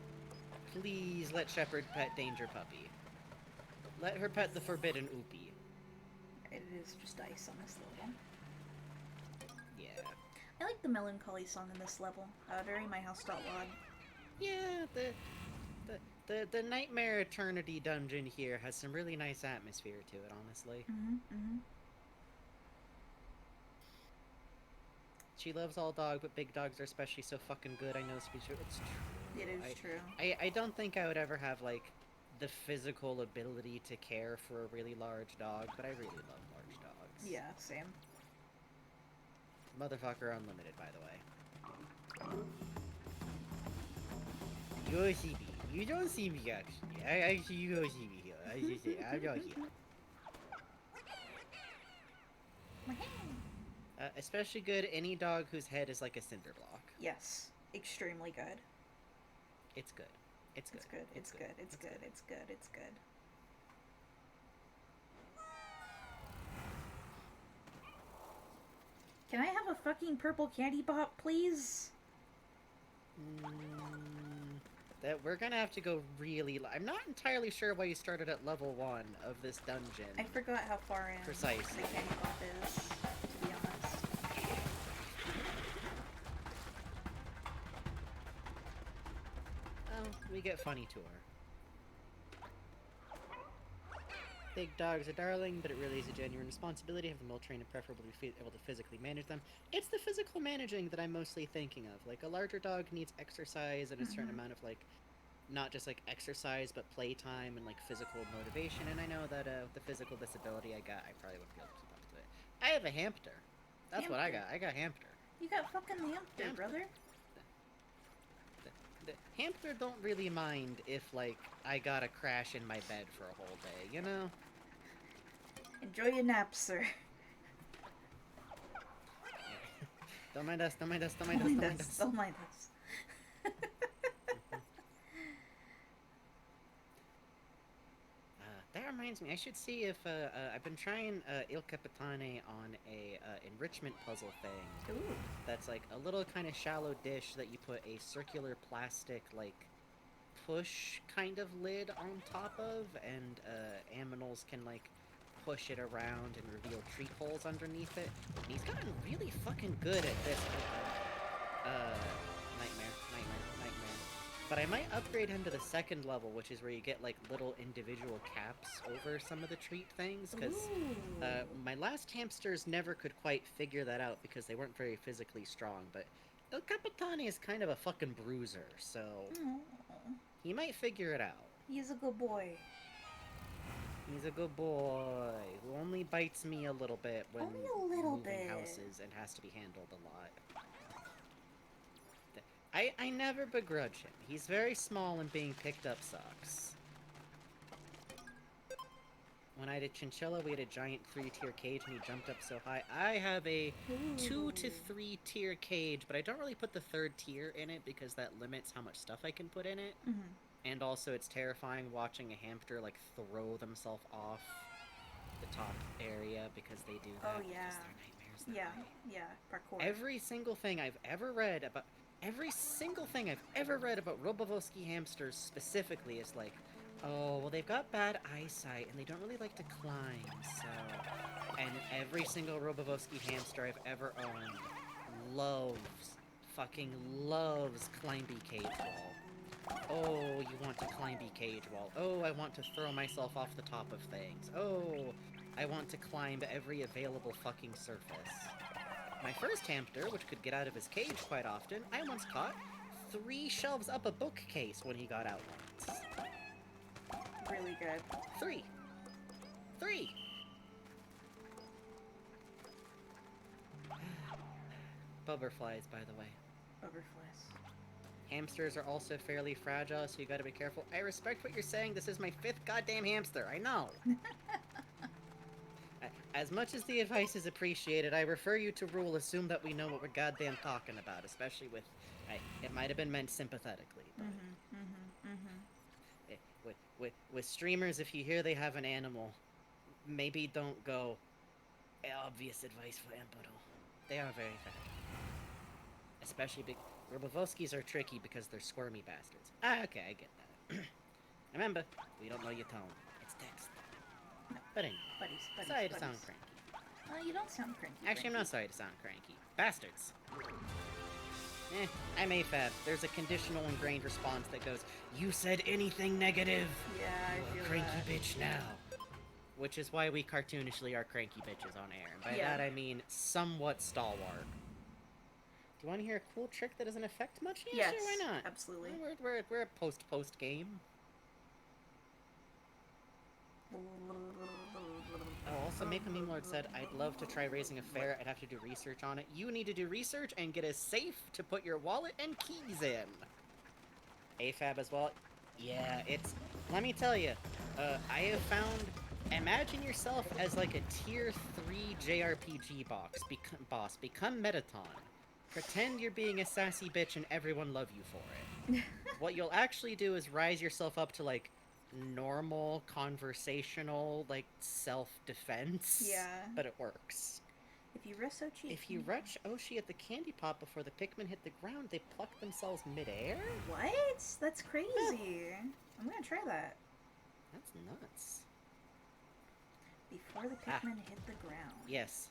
Please let Shepard pet Danger Puppy. Let her pet the forbidden Oopie. It is just ice on this level. Yeah. I like the melancholy song in this level. Very My House Log. Yeah, the Nightmare Eternity dungeon here has some really nice atmosphere to it, honestly. She loves all dog, but big dogs are especially so fucking good. I know it's true. It is true. I don't think I would ever have, like, the physical ability to care for a really large dog, but I really love large dogs. Yeah, same. Motherfucker unlimited, by the way. You don't see me. You don't see me, actually. Actually, you don't see me here. I just say, I'm not here. Especially good any dog whose head is like a cinder block. Yes. Extremely good. It's good. It's good. It's good. It's good. It's good. It's good. It's good. Can I have a fucking purple candy pop, please? That we're gonna have to go really. I'm not entirely sure why you started at level 1 of this dungeon. I forgot how far in Precisely. the candy pop is, to be honest. Oh, we get funny to her. Big dogs are darling, but it really is a genuine responsibility to have them well trained and preferably able to physically manage them. It's the physical managing that I'm mostly thinking of. Like, a larger dog needs exercise and a certain amount of, like, not just, like, exercise, but playtime and, like, physical motivation. And I know that with the physical disability I got, I probably wouldn't be able to keep up to it. I have a hamster. That's what I got. I got hamster. You got fucking hamster, brother. The hamster don't really mind if, like, I gotta crash in my bed for a whole day, you know? Enjoy your nap, sir. Don't mind us, don't mind us, don't mind us, don't mind us. Don't mind us. That reminds me, I should see if, I've been trying, Il Capitane on a, enrichment puzzle thing. Ooh. That's, like, a little kind of shallow dish that you put a circular plastic, like, push kind of lid on top of, and, aminals can, like, push it around and reveal treat holes underneath it. And he's gotten really fucking good at this. Nightmare. But I might upgrade him to the second level, which is where you get, like, little individual caps over some of the treat things, because my last hamsters never could quite figure that out because they weren't very physically strong, but El Capitani is kind of a fucking bruiser, so he might figure it out. He's a good boy. He's a good boy who only bites me a little bit when Only a little moving bit. houses and has to be handled a lot. I never begrudge him. He's very small and being picked up sucks. When I did Chinchilla, we had a giant 3-tier cage and he jumped up so high. I have a 2 to 3 tier cage, but I don't really put the 3rd tier in it because that limits how much stuff I can put in it. And also it's terrifying watching a hamster, like, throw themselves off the top area because they do that. Oh, yeah. Because they're nightmares that way. Yeah, parkour. Every single thing I've ever read about Robovoski hamsters specifically is like, oh, well, they've got bad eyesight and they don't really like to climb, so... And every single Robovoski hamster I've ever owned fucking loves climby cage wall. Oh, you want to climby cage wall. Oh, I want to throw myself off the top of things. Oh, I want to climb every available fucking surface. My first hamster, which could get out of his cage quite often, I once caught 3 shelves up a bookcase when he got out once. Really good. 3. Butterflies, by the way. Butterflies. Hamsters are also fairly fragile, so you gotta be careful. I respect what you're saying. This is my 5th goddamn hamster. I know. As much as the advice is appreciated, I refer you to rule assume that we know what we're goddamn talking about, especially with... it might have been meant sympathetically, but... With streamers, if you hear they have an animal, maybe don't go... obvious advice for Empero. They are very fragile. Especially big... Robovoskis are tricky because they're squirmy bastards. Okay, I get that. Remember, we don't know your tone. It's text. No. But anyway, Buddies. sorry to sound cranky. You don't sound cranky. Actually, I'm not sorry to sound cranky. Bastards. I'm AFAB. There's a conditional ingrained response that goes, you said anything negative! Yeah, I feel Cranky that. bitch now. Which is why we cartoonishly are cranky bitches on air. And by Yeah. that I mean somewhat stalwart. Do you want to hear a cool trick that doesn't affect much? Yeah, Yes, sure, why not? absolutely. We're a post game. Oh, also, Maple Meme Lord said, I'd love to try raising a fair. I'd have to do research on it. You need to do research and get a safe to put your wallet and keys in. AFAB as well. Yeah, it's... Let me tell you, I have found... Imagine yourself as like a tier 3 JRPG boss. Become Metaton. Pretend you're being a sassy bitch and everyone love you for it. What you'll actually do is rise yourself up to, like, normal, conversational, like, self-defense. Yeah. But it works. If you rush Ochi... If you rush Oshi at the candy pot before the Pikmin hit the ground, they pluck themselves mid-air? What? That's crazy. I'm gonna try that. That's nuts. Before the Pikmin hit the ground. Yes.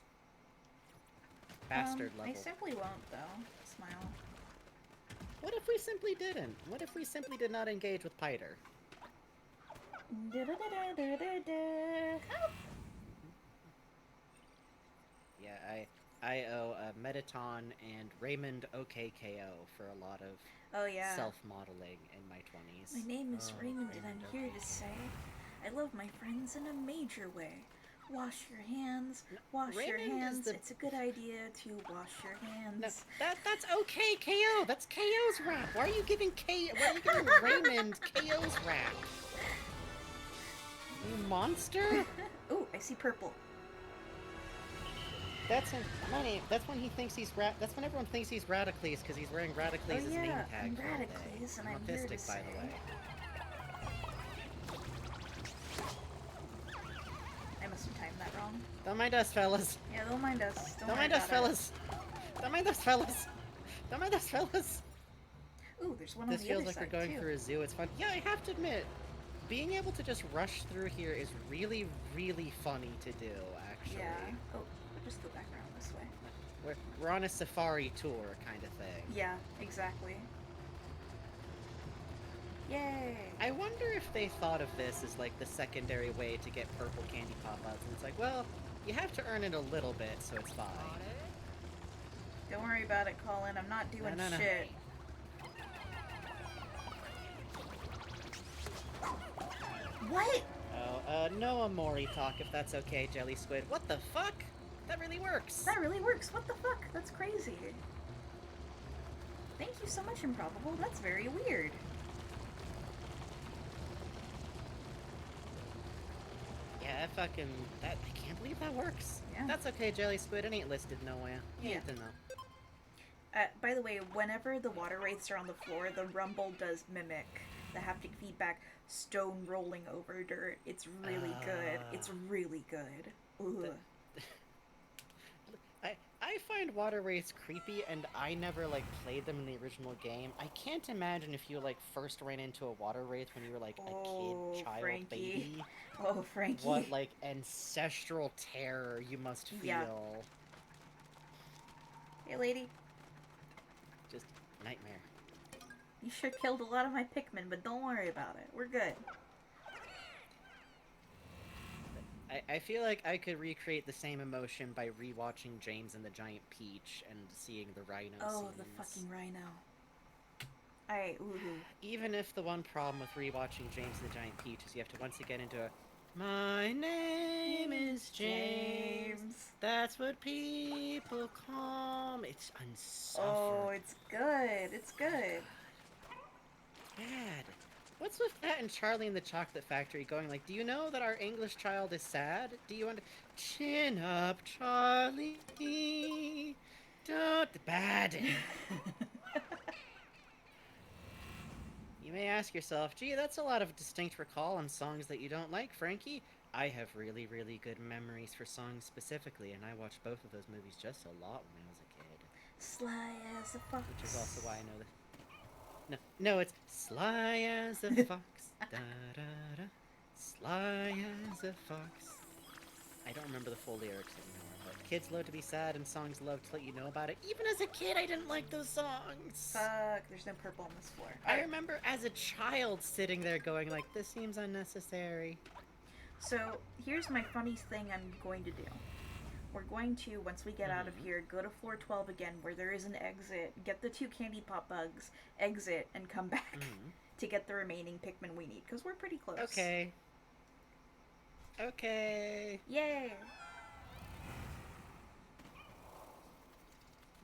Bastard level. I simply won't, though. Smile. What if we simply didn't? What if we simply did not engage with Piter? Yeah, I owe Metaton and Raymond OKKO for a lot of self-modeling in my 20s. My name is Raymond, and I'm here to say I love my friends in a major way. Wash your hands. Wash your hands. It's a good idea to wash your hands. No, that's OKKO. That's KO's rap. Why are you giving Raymond KO's rap? You monster! Ooh, I see purple. That's when he thinks he's That's when everyone thinks he's Radicles because he's wearing Radicles' name tag. I'm Radicles, and I'm here to say. By the way. I must have timed that wrong. Don't mind us, fellas. Yeah, don't mind us. Don't mind us, fellas. Don't mind us, fellas. Don't mind us, fellas. Ooh, there's one on the other side, This feels like we're going through a zoo. It's fun. Yeah, I have to admit, being able to just rush through here is really, really funny to do, actually. Yeah. Oh, we'll just go back around this way. We're on a safari tour kind of thing. Yeah, exactly. Yay! I wonder if they thought of this as like the secondary way to get purple candy pop-outs, and it's like, well, you have to earn it a little bit, so it's fine. Don't worry about it, Colin. I'm not doing shit. What? Oh, no Amori talk if that's okay, Jelly Squid. What the fuck? That really works. That really works. What the fuck? That's crazy. Thank you so much, Improbable. That's very weird. Yeah, I can't believe that works. Yeah. That's okay, Jelly Squid. It ain't listed nowhere. You need to know. By the way, whenever the water wraiths are on the floor, the rumble does mimic the haptic feedback stone rolling over dirt. It's really good. It's really good. Ugh. I find water wraiths creepy, and I never, like, played them in the original game. I can't imagine if you, like, first ran into a water wraith when you were, like, a kid, child, Frankie. baby. Oh, Frankie. What, like, ancestral terror you must feel. Yeah. Hey, lady. Just nightmare. You sure killed a lot of my Pikmin, but don't worry about it. We're good. I feel like I could recreate the same emotion by rewatching James and the Giant Peach and seeing the rhino scenes. The fucking rhino. Even if the one problem with rewatching James and the Giant Peach is you have to once again into a My name is James. That's what people call me. It's unsufferable. Oh, it's good. It's good. Bad. What's with that and Charlie in the Chocolate Factory going like, do you know that our English child is sad? Do you want to... Chin up, Charlie. Don't... Bad. You may ask yourself, gee, that's a lot of distinct recall on songs that you don't like, Frankie. I have really, really good memories for songs specifically, and I watched both of those movies just a lot when I was a kid. Sly as a fox. Which is also why I know that... No, it's sly as a fox, da-da-da, sly as a fox. I don't remember the full lyrics anymore, but kids love to be sad and songs love to let you know about it. Even as a kid, I didn't like those songs. Fuck, there's no purple on this floor. I remember as a child sitting there going like, this seems unnecessary. So, here's my funny thing I'm going to do. we're going to, once we get out of here, go to floor 12 again where there is an exit, get the 2 candy pop bugs, exit, and come back to get the remaining Pikmin we need, because we're pretty close. Okay. Okay. Yay!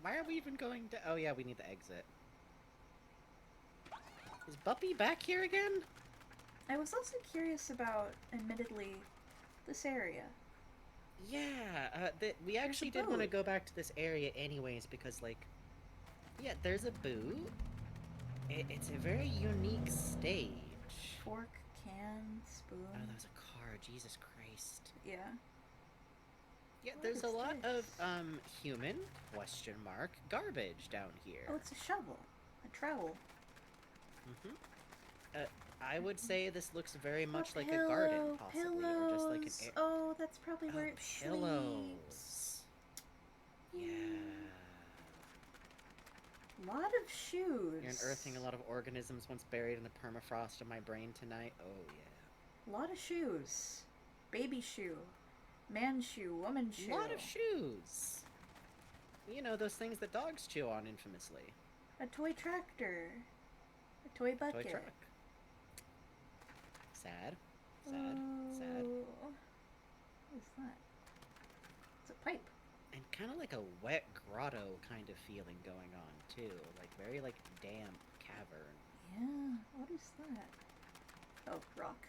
Why are we even going to... Oh yeah, we need the exit. Is Buppy back here again? I was also curious about, admittedly, this area. Yeah, we actually did want to go back to this area anyways, because, like, yeah, there's a boot. It's a very unique stage. Fork, can, spoon. Oh, that was a car. Jesus Christ. Yeah. Yeah, What there's is a lot this? of, human, question mark, garbage down here. Oh, it's a shovel. A trowel. I would say this looks very much A like pillow, a garden, possibly, pillows. or just like an... Oh, that's probably where it pillows. sleeps. Yeah. Lot of shoes. You're unearthing a lot of organisms once buried in the permafrost of my brain tonight. Oh, yeah. Lot of shoes. Baby shoe. Man shoe. Woman shoe. A lot of shoes. You know, those things that dogs chew on, infamously. A toy tractor. A toy bucket. Toy truck. Sad. Sad. Sad. Oh. What is that? It's a pipe. And kind of like a wet grotto kind of feeling going on, too. Like, very, like, damp cavern. Yeah. What is that? Oh, rock.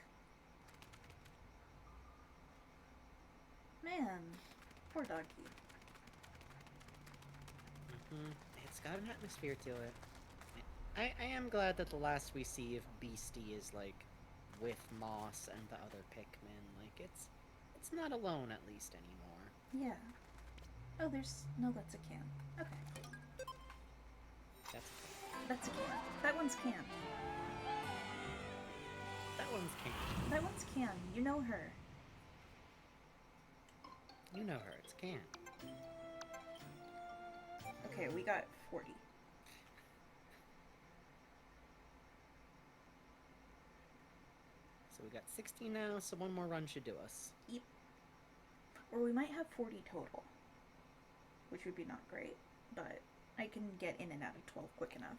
Man. Poor doggy. It's got an atmosphere to it. I am glad that the last we see of Beastie is, like, with Moss and the other Pikmin. Like, it's not alone, at least, anymore. Yeah. Oh, there's... No, that's a can. Okay. That's a can. That one's can. That one's Can. That one's can. You know her. You know her. It's Can. Okay, we got 40. So we got 60 now, so one more run should do us. Yep. Or we might have 40 total. Which would be not great, but I can get in and out of 12 quick enough.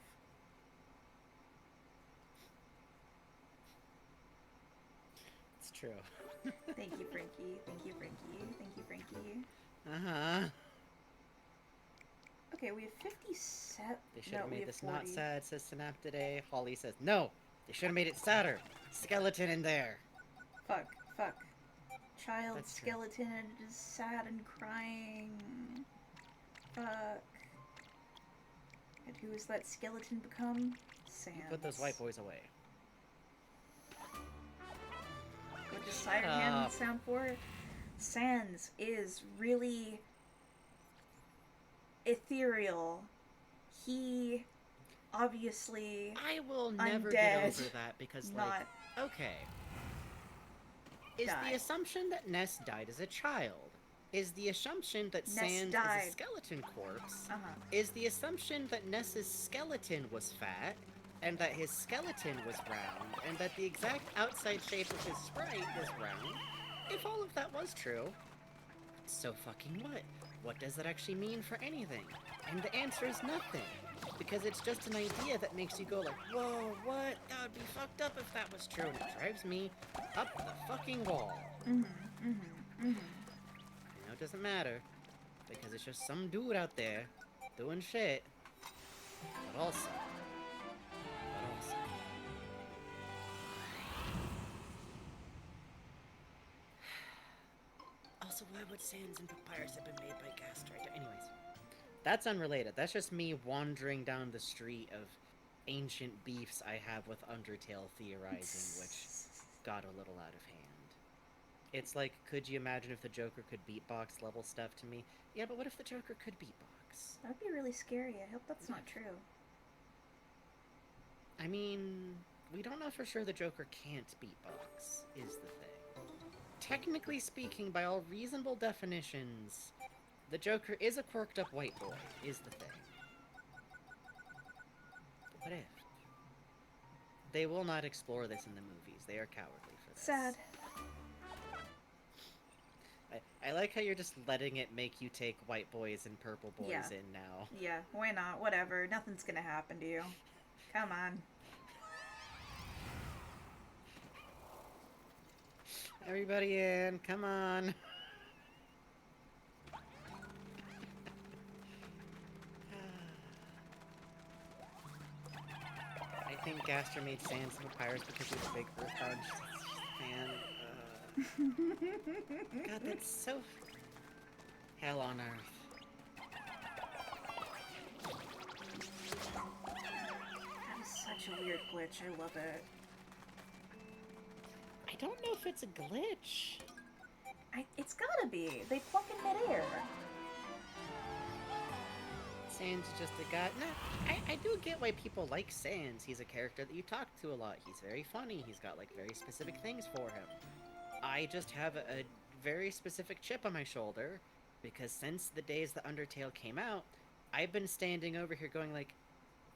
It's true. Thank you, Frankie. Thank you, Frankie. Thank you, Frankie. Uh-huh. Okay, we have 57. They should have we made have this 40. not sad, says Synap today. Holly says, no! They should have made it sadder! Skeleton in there! Fuck, fuck. Child That's true. skeleton is sad and crying. Fuck. And who has that skeleton become? Sans. Put those white boys away. What does Siren Hand sound for? Sans is really ethereal. He obviously I will never undead, get over that because, not like, okay. Is die. the assumption that Ness died as a child? Is the assumption that Ness Sans died. is a skeleton corpse? Uh-huh. Is the assumption that Ness's skeleton was fat, and that his skeleton was round, and that the exact outside shape of his sprite was round? If all of that was true, so fucking what? What does that actually mean for anything? And the answer is nothing. Because it's just an idea that makes you go like, whoa, what? That would be fucked up if that was true, and it drives me up the fucking wall. Mm-hmm. I know it doesn't matter, because it's just some dude out there doing shit. But also... Also, why would sands and papyrus have been made by Gastrider? Anyways. That's unrelated. That's just me wandering down the street of ancient beefs I have with Undertale theorizing, which got a little out of hand. It's like, could you imagine if the Joker could beatbox level stuff to me? Yeah, but what if the Joker could beatbox? That'd be really scary. I hope that's not true. I mean, we don't know for sure the Joker can't beatbox, is the thing. Technically speaking, by all reasonable definitions, the Joker is a quirked up white boy, is the thing. But what if? They will not explore this in the movies. They are cowardly for this. Sad. I like how you're just letting it make you take white boys and purple boys Yeah. in now. Yeah, why not? Whatever. Nothing's gonna happen to you. Come on. Everybody in, come on. I think Gaster made Sans and Papyrus because he's a big Earthbound fan. God, that's so... Hell on Earth. That is such a weird glitch. I love it. I don't know if it's a glitch. It's gotta be. They plug in midair. Sans is just a guy. No, I do get why people like Sans. He's a character that you talk to a lot. He's very funny. He's got, like, very specific things for him. I just have a very specific chip on my shoulder because since the days that Undertale came out, I've been standing over here going like,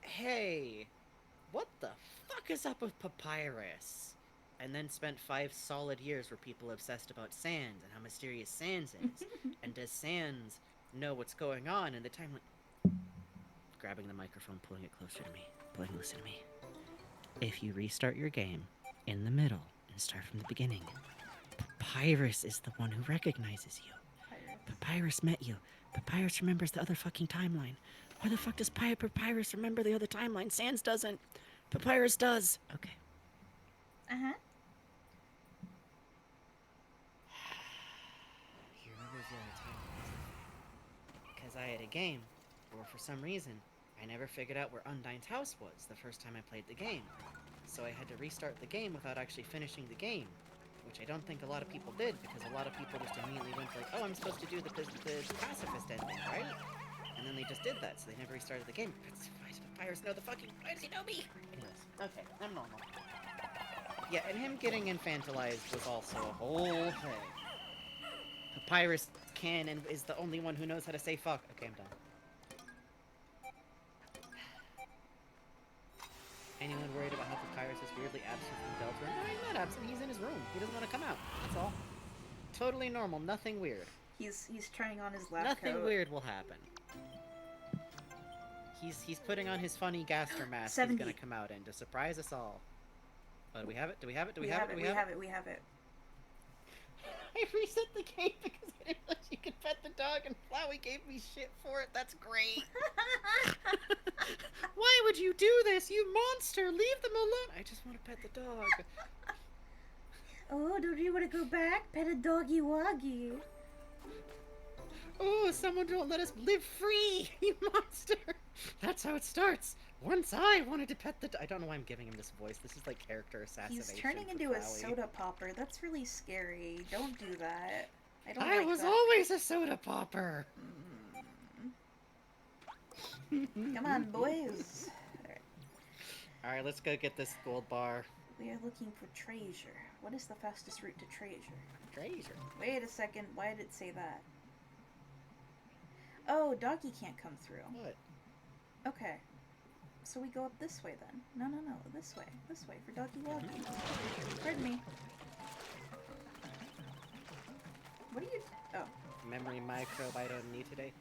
hey, what the fuck is up with Papyrus? And then spent 5 solid years where people obsessed about Sans and how mysterious Sans is. And does Sans know what's going on? And the time, like, grabbing the microphone, pulling it closer to me, listen to me. If you restart your game in the middle and start from the beginning, Papyrus is the one who recognizes you. Papyrus met you. Papyrus remembers the other fucking timeline. Why the fuck does Papyrus remember the other timeline? Sans doesn't. Papyrus does. Okay. Uh-huh. He remembers the other timeline. Because I had a game where for some reason I never figured out where Undyne's house was the first time I played the game. So I had to restart the game without actually finishing the game. Which I don't think a lot of people did, because a lot of people just immediately went like, oh, I'm supposed to do the pacifist ending, right? And then they just did that, so they never restarted the game. Why does Papyrus know the fucking... Why does he know me? Anyways, okay, I'm normal. Yeah, and him getting infantilized was also a whole thing. Papyrus can and is the only one who knows how to say fuck. Okay, I'm done. Anyone worried about how Papyrus is weirdly absent from Delta? No, he's not absent. He's in his room. He doesn't want to come out. That's all. Totally normal. Nothing weird. He's trying on his lab Nothing coat. weird will happen. He's putting on his funny Gaster mask 70. he's gonna come out in to surprise us all. Oh, do we have it? Do we have it? We have it. We have it. I reset the game because I didn't know you could pet the dog, and Flowey gave me shit for it. That's great. Why would you do this, you monster? Leave them alone. I just want to pet the dog. Oh, don't you want to go back? Pet a doggy woggy. Oh, someone don't let us live free, you monster. That's how it starts. Once I wanted to pet the I don't know why I'm giving him this voice. This is like character assassination. He's turning into Flowey. a soda popper. That's really scary. Don't do that. I was always a soda popper. Come on, boys. Alright, let's go get this gold bar. We are looking for treasure. What is the fastest route to treasure? Treasure? Wait a second. Why did it say that? Oh, doggy can't come through. What? Okay. So we go up this way then. No. This way. This way for doggy woggy. Pardon me. What are you... Oh. Memory microbe I don't need today.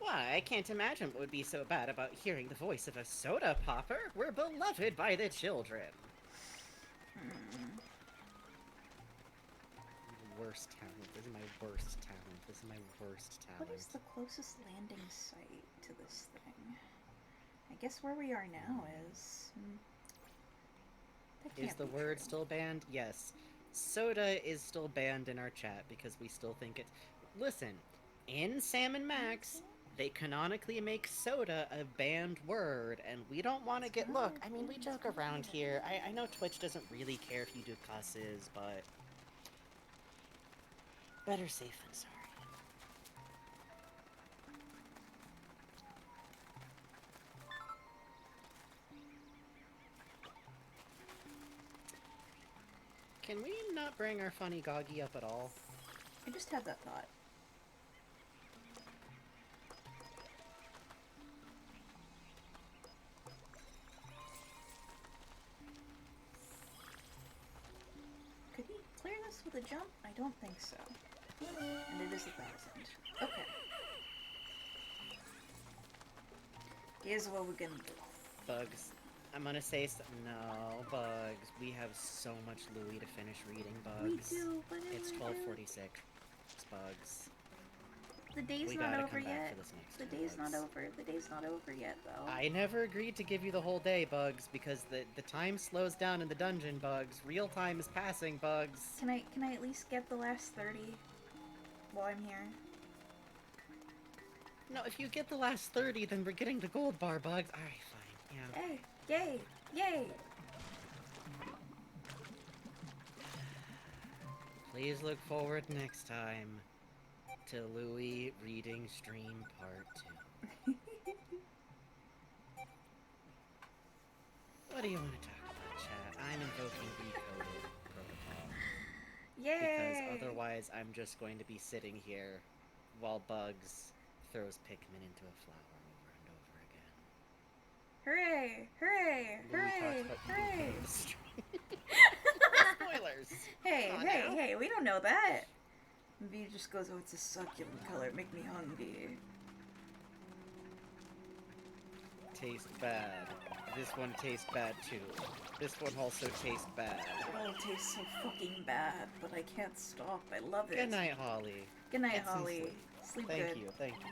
Why, I can't imagine what would be so bad about hearing the voice of a soda popper. We're beloved by the children. Worst talent. This is my worst talent. This is my worst talent. What is the closest landing site to this thing? I guess where we are now is... That Is can't the be word true. still banned? Yes. Soda is still banned in our chat because we still think it's... Listen, in Sam and Max, they canonically make soda a banned word, and we don't want to get... Look, I mean, we joke around here. I know Twitch doesn't really care if you do cusses, but... Better safe than sorry. Can we not bring our funny Goggy up at all? I just had that thought. Could he clear this with a jump? I don't think so. And it is 1,000. Okay. Here's what we're gonna do. Bugs. I'm gonna say no, Bugs. We have so much Louie to finish reading, Bugs. We do, but it's 12:46. It's Bugs. The day's we not gotta over come back yet. for this next The one, day's Bugs. not over. The day's not over yet, though. I never agreed to give you the whole day, Bugs, because the time slows down in the dungeon, Bugs. Real time is passing, Bugs. Can I at least get the last 30 while I'm here? No, if you get the last 30, then we're getting the gold bar, Bugs. Alright, fine. Yeah. Hey, yay! Yay! Please look forward next time to Louie Reading Stream Part 2. What do you want to talk about, chat? I'm invoking Recoded Protocol. Yay! Because otherwise I'm just going to be sitting here while Bugs throws Pikmin into a flower over and over again. Hooray! Hooray! Louie Hooray! talks about Hooray! eating the stream. Spoilers! Hey, Come on hey, now. hey, we don't know that. Maybe it just goes, oh, it's a succulent color, make me hungry. Tastes bad. This one tastes bad too. This one also tastes bad. It all tastes so fucking bad, but I can't stop. I love it. Good night, Holly. Good night, Get some Holly. sleep. Sleep Thank good. you, thank you.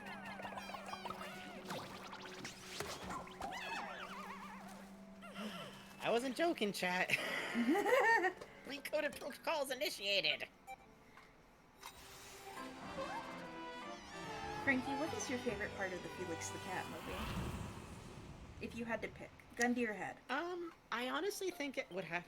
I wasn't joking, chat. Recoded protocols initiated. Frankie, what is your favorite part of the Felix the Cat movie? If you had to pick. Gun to your head. I honestly think it would have...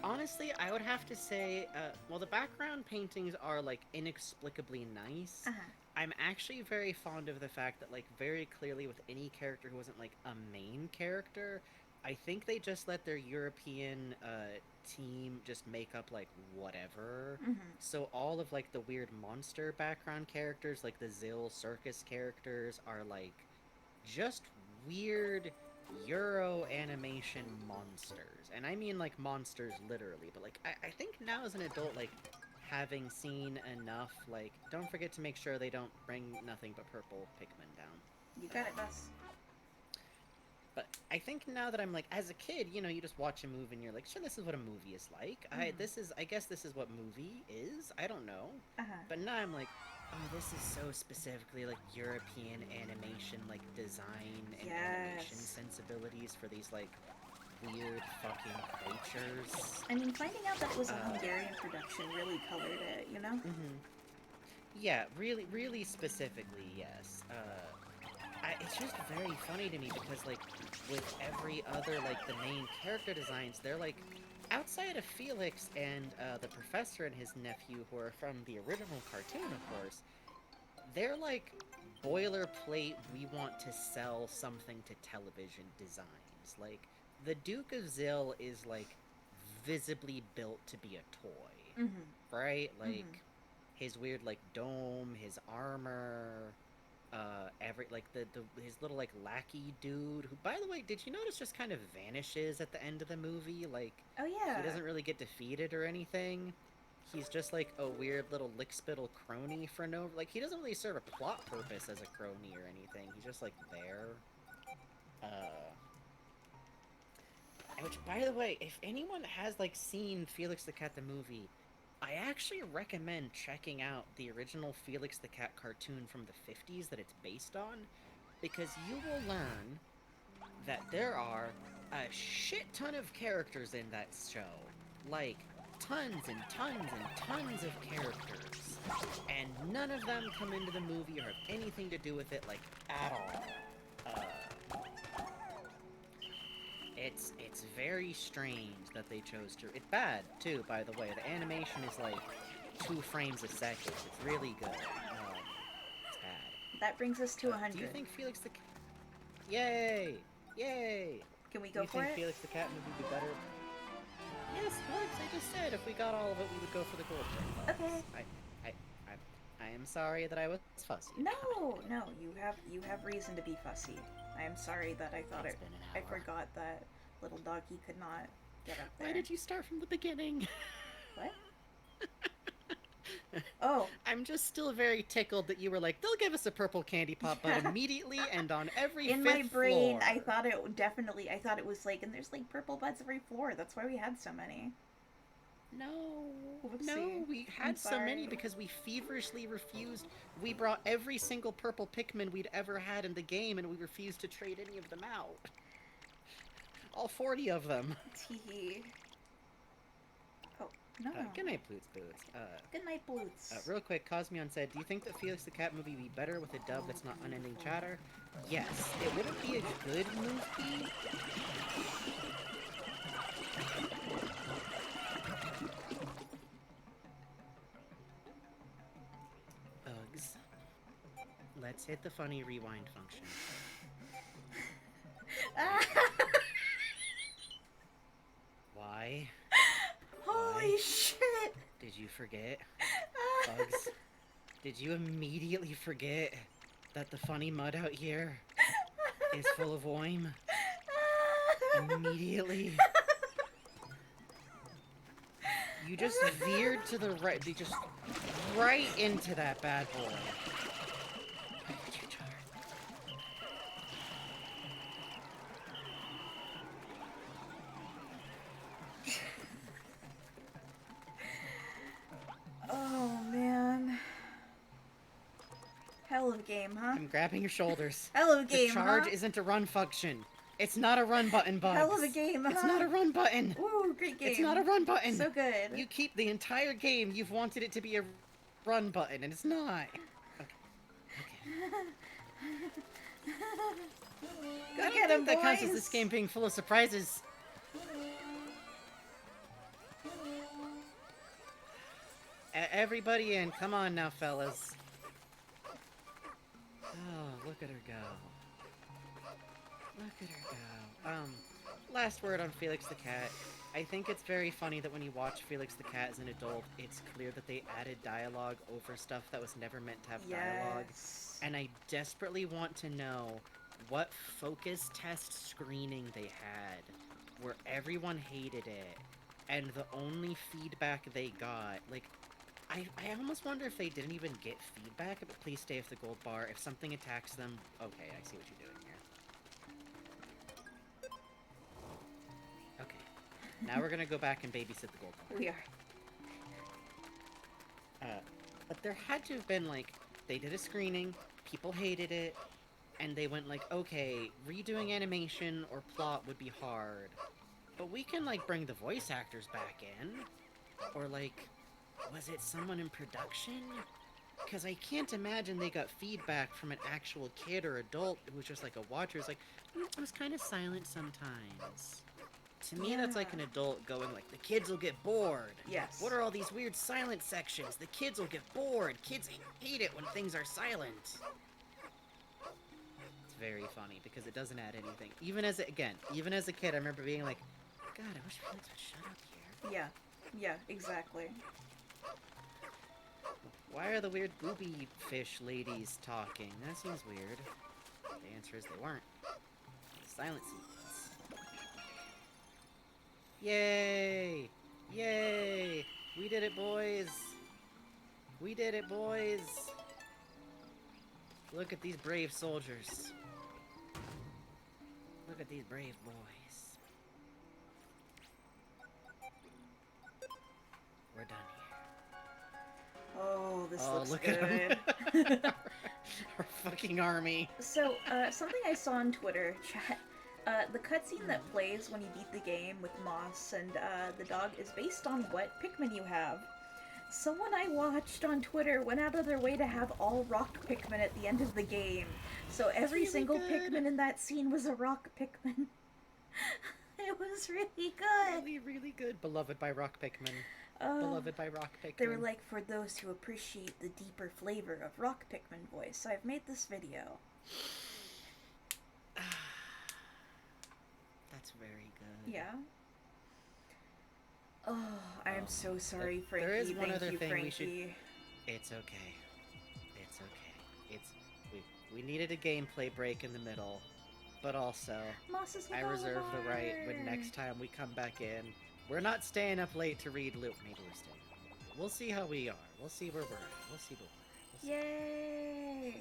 honestly, I would have to say, well, the background paintings are, like, inexplicably nice. Uh-huh. I'm actually very fond of the fact that, like, very clearly with any character who wasn't, like, a main character, I think they just let their European, team just make up, like, whatever. Mm-hmm. So all of, like, the weird monster background characters, like the Zill circus characters, are, like, just weird Euro animation monsters. And I mean, like, monsters literally, but, like, I think now as an adult, like, having seen enough, like, don't forget to make sure they don't bring nothing but purple Pikmin down. You got it, Bus. But I think now that I'm, like, as a kid, you know, you just watch a movie and you're like, sure, this is what a movie is like. I guess this is what movie is. I don't know. Uh-huh. But now I'm like, oh, this is so specifically, like, European animation, like, design and animation sensibilities for these, like, weird fucking creatures. I mean, finding out that it was a Hungarian production really colored it, you know? Mm-hmm. Yeah, really, really specifically, yes. It's just very funny to me because, like, with every other, like, the main character designs, they're, like, outside of Felix and the professor and his nephew, who are from the original cartoon, of course, they're, like, boilerplate, we want to sell something to television designs. Like, the Duke of Zill is, like, visibly built to be a toy, right? Like, his weird, like, dome, his armor... his little, like, lackey dude, who, by the way, did you notice just kind of vanishes at the end of the movie? Like, oh yeah, he doesn't really get defeated or anything. He's just, like, a weird little lickspittle crony for no... Like, he doesn't really serve a plot purpose as a crony or anything. He's just, like, there. Which, by the way, if anyone has, like, seen Felix the Cat the movie, I actually recommend checking out the original Felix the Cat cartoon from the 50s that it's based on, because you will learn that there are a shit ton of characters in that show. Like, tons and tons and tons of characters. And none of them come into the movie or have anything to do with it, like, at all. It's very strange that they chose to... It's bad, too, by the way. The animation is, like, 2 frames a second. It's really good. It's bad. that brings us to 100. Do you think Felix the Cat... Yay! Yay! Can we go for Do you think it? Felix the Cat movie would be better? Yes, Bugs, I just said if we got all of it, we would go for the gold ring. Okay. I am sorry that I was fussy. No, you have reason to be fussy. I am sorry that I thought It's it. been an I hour. forgot that little doggy could not get up there. Why did you start from the beginning? What? Oh. I'm just still very tickled that you were like, they'll give us a purple candy pop, but immediately and on every In fifth my brain, floor. I thought it was like, and there's like purple buds every floor. That's why we had so many. No, Whoopsie. no, we had so many because we feverishly refused. We brought every single purple Pikmin we'd ever had in the game, and we refused to trade any of them out. All 40 of them. Tee. Oh, no. Good night, Boots. Good night, Boots. Real quick, Cosmion said, do you think that Felix the Cat movie would be better with a dub that's not unending chatter? Yes. It wouldn't be a good movie. Uggs. Let's hit the funny rewind function. Why? Holy shit! Did you forget? Bugs, did you immediately forget that the funny mud out here is full of oim? Immediately. You just veered to the right, just right into that bad boy. Oh, man. Hell of a game, huh? I'm grabbing your shoulders. Hell of a game, The charge huh? isn't a run function. It's not a run button, Bugs. Hell of a game, huh? It's not a run button. Ooh, great game. It's not a run button. So good. You keep the entire game, you've wanted it to be a run button, and it's not. Okay. I don't Get think 'em, that counts as boys. this game being full of surprises. Everybody in. Come on now, fellas. Oh, look at her go. Look at her go. Last word on Felix the Cat. I think it's very funny that when you watch Felix the Cat as an adult, it's clear that they added dialogue over stuff that was never meant to have dialogue. Yes. And I desperately want to know what focus test screening they had where everyone hated it and the only feedback they got, like, I almost wonder if they didn't even get feedback, but please stay with the gold bar. If something attacks them, okay, I see what you're doing here. Okay. Now we're gonna go back and babysit the gold bar. We are. But there had to have been, like, they did a screening, people hated it, and they went like, okay, redoing animation or plot would be hard, but we can, like, bring the voice actors back in. Or, like, was it someone in production? Because I can't imagine they got feedback from an actual kid or adult who was just like a watcher. It's like, it was kind of silent sometimes. To me, that's like an adult going like, the kids will get bored. Yes. What are all these weird silent sections? The kids will get bored. Kids hate it when things are silent. It's very funny because it doesn't add anything. Even as a kid, I remember being like, God, I wish Felix would shut up here. Yeah, exactly. Why are the weird booby fish ladies talking? That seems weird. The answer is they weren't. Silent sequence. Yay! Yay! We did it, boys! We did it, boys! Look at these brave soldiers. Look at these brave boys. We're done here. Oh, this looks look good. at them. Our fucking army. So, something I saw on Twitter, chat, the cutscene that plays when you beat the game with Moss and the dog is based on what Pikmin you have. Someone I watched on Twitter went out of their way to have all rock Pikmin at the end of the game. So every really single good. Pikmin in that scene was a rock Pikmin. It was really good. Really, really good. Beloved by Rock Pikmin. Beloved by Rock Pikmin. They were like, for those who appreciate the deeper flavor of Rock Pikmin voice, so I've made this video. That's very good. Yeah. Oh, I am so sorry, Frankie. There is one Thank other you, thing Frankie. we should... It's okay. It's okay. We needed a gameplay break in the middle, but also, Moss is I reserve the right when next time we come back in. We're not staying up late to read Maybe we're staying. We'll see how we are. We'll see where we're at. We'll see where we're at. Yay!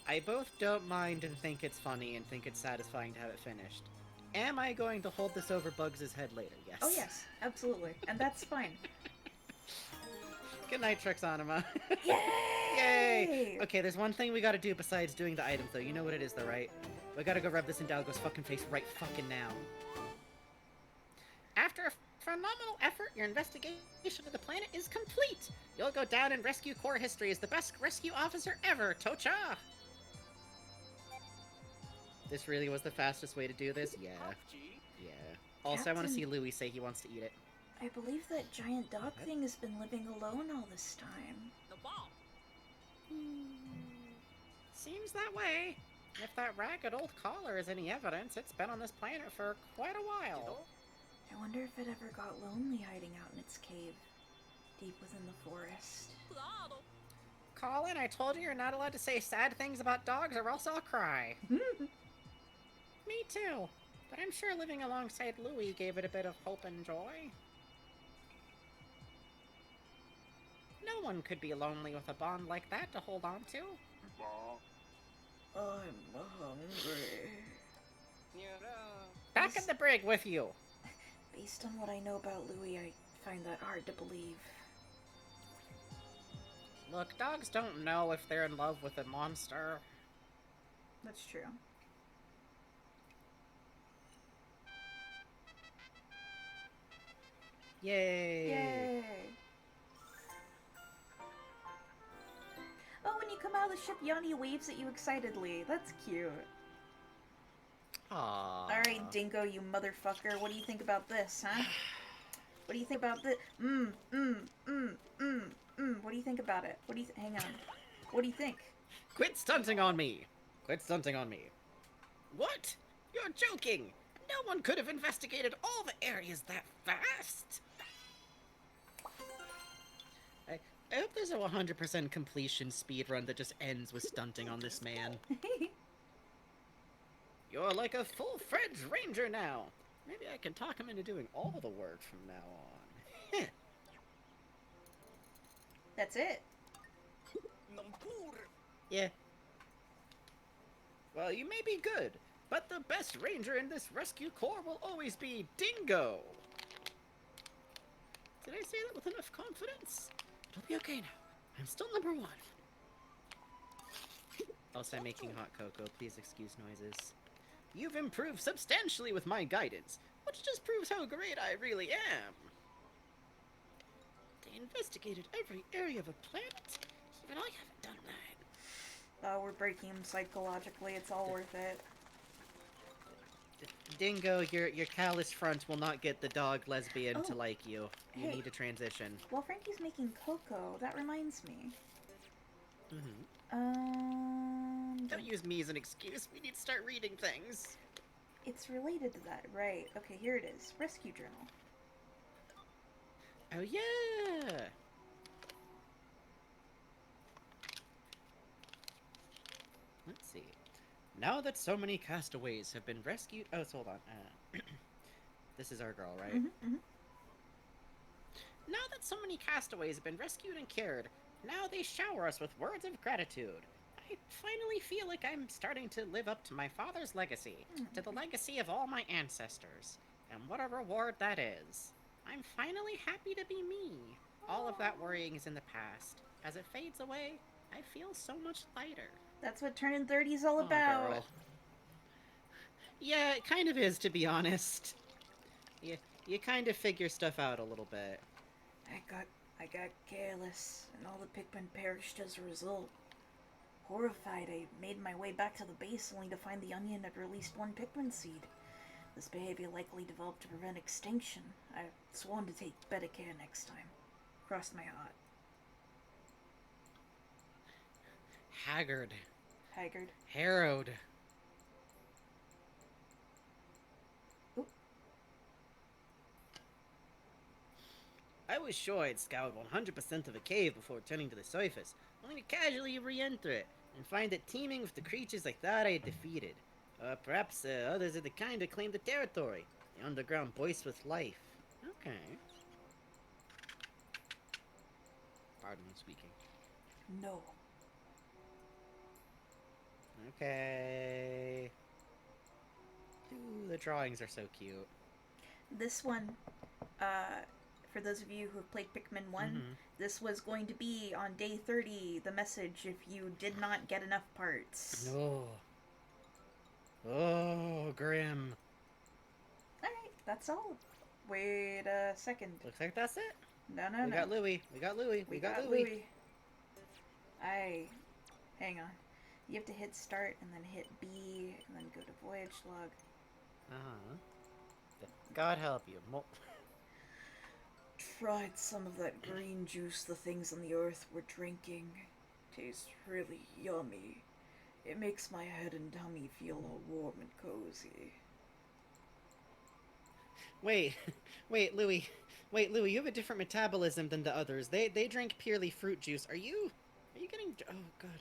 I both don't mind and think it's funny and think it's satisfying to have it finished. Am I going to hold this over Bugs' head later? Yes. Oh yes, absolutely. And that's fine. Good night, Trixanima. Yay! Yay! Okay, there's one thing we gotta do besides doing the items, though. You know what it is, though, right? We gotta go rub this in Dalgo's fucking face right fucking now. After a phenomenal effort, your investigation of the planet is complete. You'll go down in Rescue Corps history as the best rescue officer ever, Tocha! This really was the fastest way to do this? Yeah. Yeah. Also, I want to see Louie say he wants to eat it. I believe that giant dog thing has been living alone all this time. Seems that way. If that ragged old collar is any evidence, it's been on this planet for quite a while. I wonder if it ever got lonely hiding out in its cave, deep within the forest. Colin, I told you you're not allowed to say sad things about dogs or else I'll cry. Me too. But I'm sure living alongside Louie gave it a bit of hope and joy. No one could be lonely with a bond like that to hold on to. I'm hungry. Back in the brig with you. Based on what I know about Louie, I find that hard to believe. Look, dogs don't know if they're in love with a monster. That's true. Yay! Yay! Oh, when you come out of the ship, Yanni waves at you excitedly. That's cute. Aww. Alright, Dingo, you motherfucker. What do you think about this, huh? What do you think about this? What do you think about it? What do you hang on. What do you think? Quit stunting on me! Quit stunting on me. What? You're joking! No one could have investigated all the areas that fast! I hope there's a 100% completion speedrun that just ends with stunting on this man. You're like a full-fledged ranger now. Maybe I can talk him into doing all the work from now on. That's it. Yeah. Well, you may be good, but the best ranger in this rescue corps will always be Dingo. Did I say that with enough confidence? It'll be okay now. I'm still number one. Also, I'm making hot cocoa. Please excuse noises. You've improved substantially with my guidance, which just proves how great I really am. They investigated every area of a planet. Even I haven't done that. We're breaking him psychologically. It's all worth it. Dingo, your callous front will not get the dog lesbian to like you. You need to transition. While Frankie's making cocoa, that reminds me. Don't use me as an excuse. We need to start reading things. It's related to that, right? Okay, here it is. Rescue journal. Oh yeah. Let's see. Now that so many castaways have been rescued... Oh, so hold on. This is our girl, right? Now that so many castaways have been rescued and cured, now they shower us with words of gratitude. I finally feel like I'm starting to live up to my father's legacy, to the legacy of all my ancestors. And what a reward that is. I'm finally happy to be me. All of that worrying is in the past. As it fades away, I feel so much lighter. That's what turning 30 is all about. Girl. Yeah, it kind of is, to be honest. You kind of figure stuff out a little bit. I got careless, and all the Pikmin perished as a result. Horrified, I made my way back to the base only to find the onion had released one Pikmin seed. This behavior likely developed to prevent extinction. I sworn to take better care next time. Crossed my heart. Haggard. Harrowed. Oop. I was sure I'd scoured 100% of a cave before returning to the surface, only to casually re-enter it, and find it teeming with the creatures I thought I had defeated. Perhaps others of the kind that claimed the territory. The underground voice with life. Okay. Pardon me speaking. No. Okay. Ooh, the drawings are so cute. This one, for those of you who have played Pikmin 1, this was going to be on day 30, the message if you did not get enough parts. Oh. Oh, grim. Alright, that's all. Wait a second. Looks like that's it. No. We got Louie. We got Louie. We got Louie. Hang on. You have to hit start and then hit B and then go to voyage log. God help you. Tried some of that green juice the things on the earth were drinking. Tastes really yummy. It makes my head and tummy feel all warm and cozy. Wait, Louie. Wait, Louie, you have a different metabolism than the others. They drink purely fruit juice. Are you getting... Oh, God.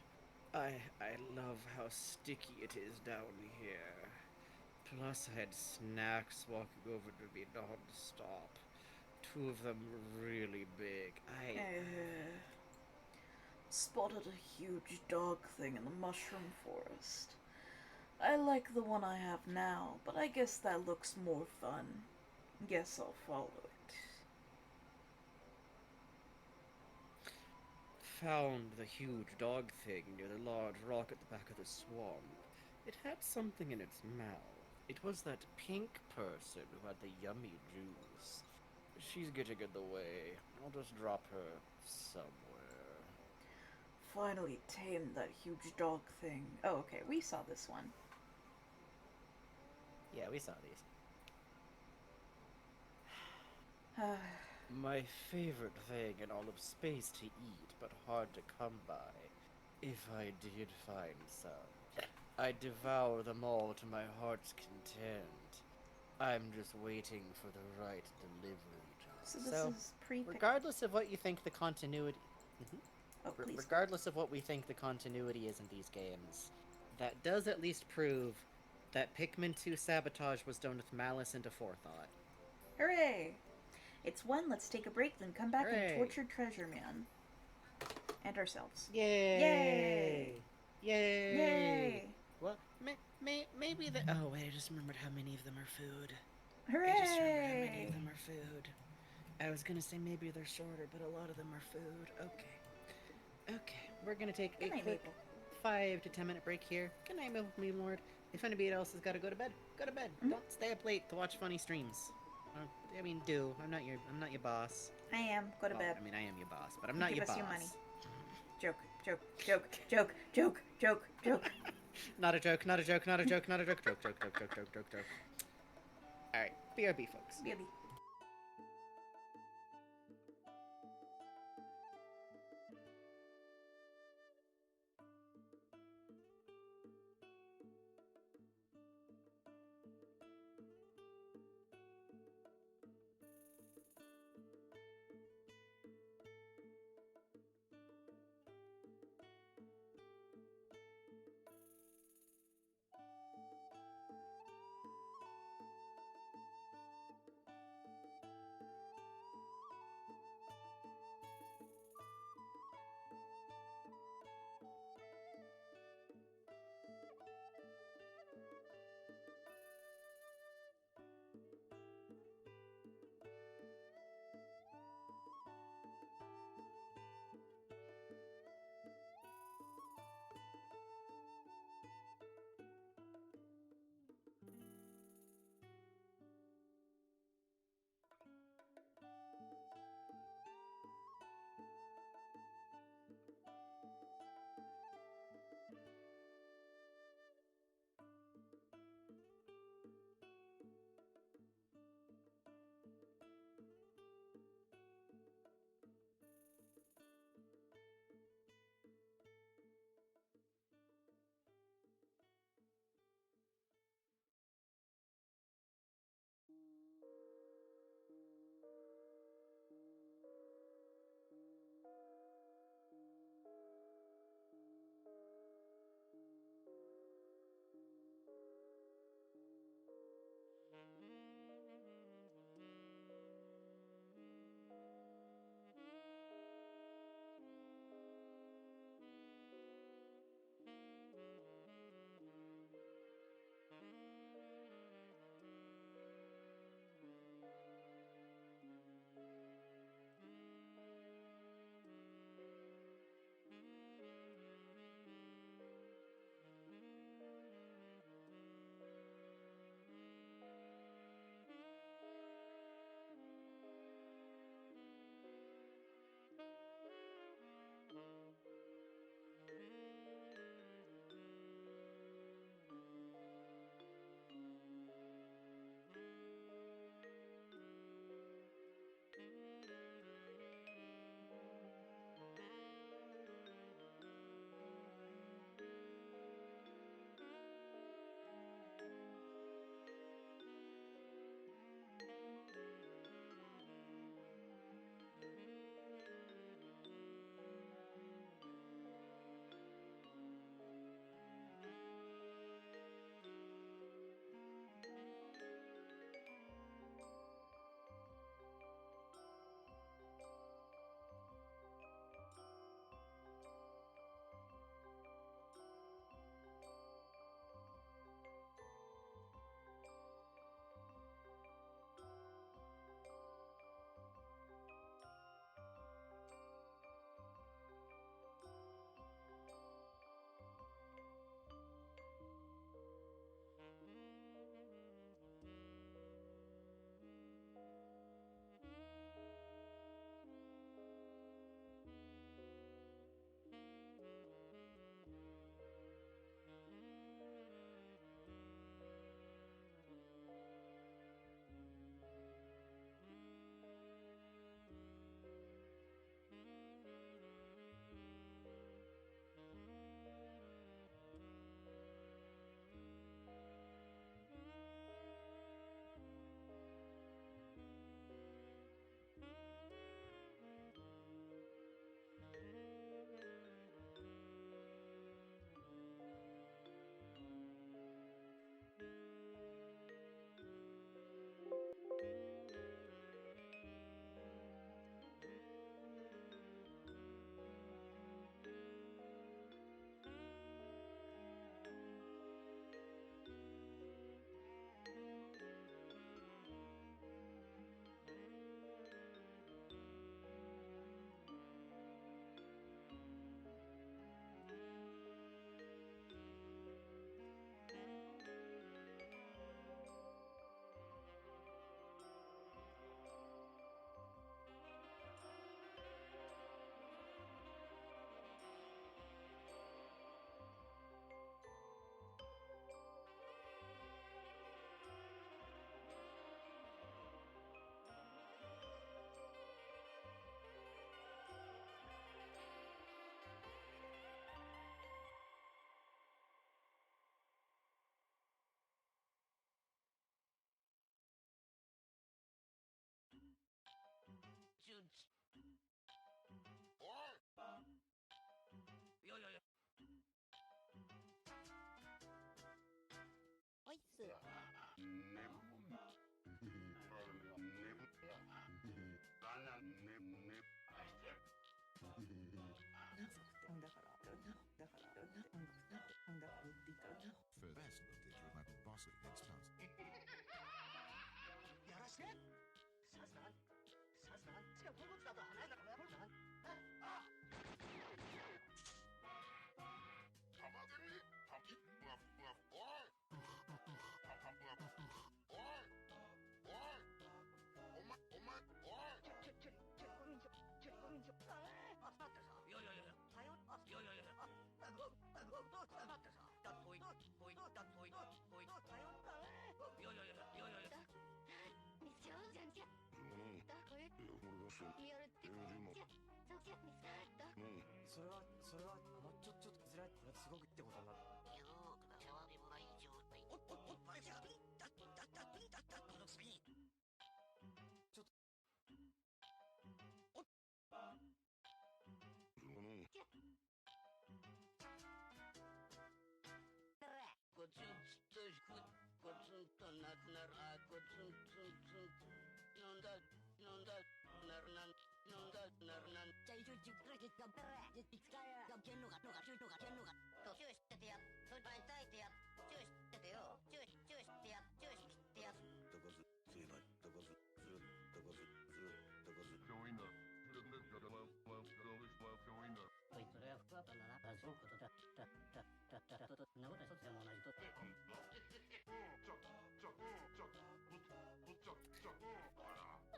I love how sticky it is down here. Plus, I had snacks walking over to me non-stop. 2 of them really big. Spotted a huge dog thing in the mushroom forest. I like the one I have now, but I guess that looks more fun. Guess I'll follow it. Found the huge dog thing near the large rock at the back of the swamp. It had something in its mouth. It was that pink person who had the yummy juice. She's getting in the way. I'll just drop her somewhere. Finally tamed that huge dog thing. Oh, okay, we saw this one. Yeah, we saw these. My favorite thing in all of space to eat, but hard to come by. If I did find some, I'd devour them all to my heart's content. I'm just waiting for the right delivery job. So this is regardless of what you think the continuity... Oh, please. Regardless of what we think the continuity is in these games, that does at least prove that Pikmin 2 Sabotage was done with malice and forethought. Hooray! It's 1, let's take a break, then come back and torture Treasure Man. And ourselves. Yay! Yay! Yay! Well, maybe the... Oh, wait, I just remembered how many of them are food. Hooray! I just remembered how many of them are food. I was gonna say maybe they're shorter, but a lot of them are food. Okay, we're gonna take a quick 5 to 10 minute break here. Good night, me Lord. If anybody else has got to go to bed, go to bed. Don't stay up late to watch funny streams. I mean, do. I'm not your boss. I am. Go to bed. I mean, I am your boss, but I'm not your boss. Give us your money. Joke. Not a joke. Joke. Alright, BRB, folks. BRB.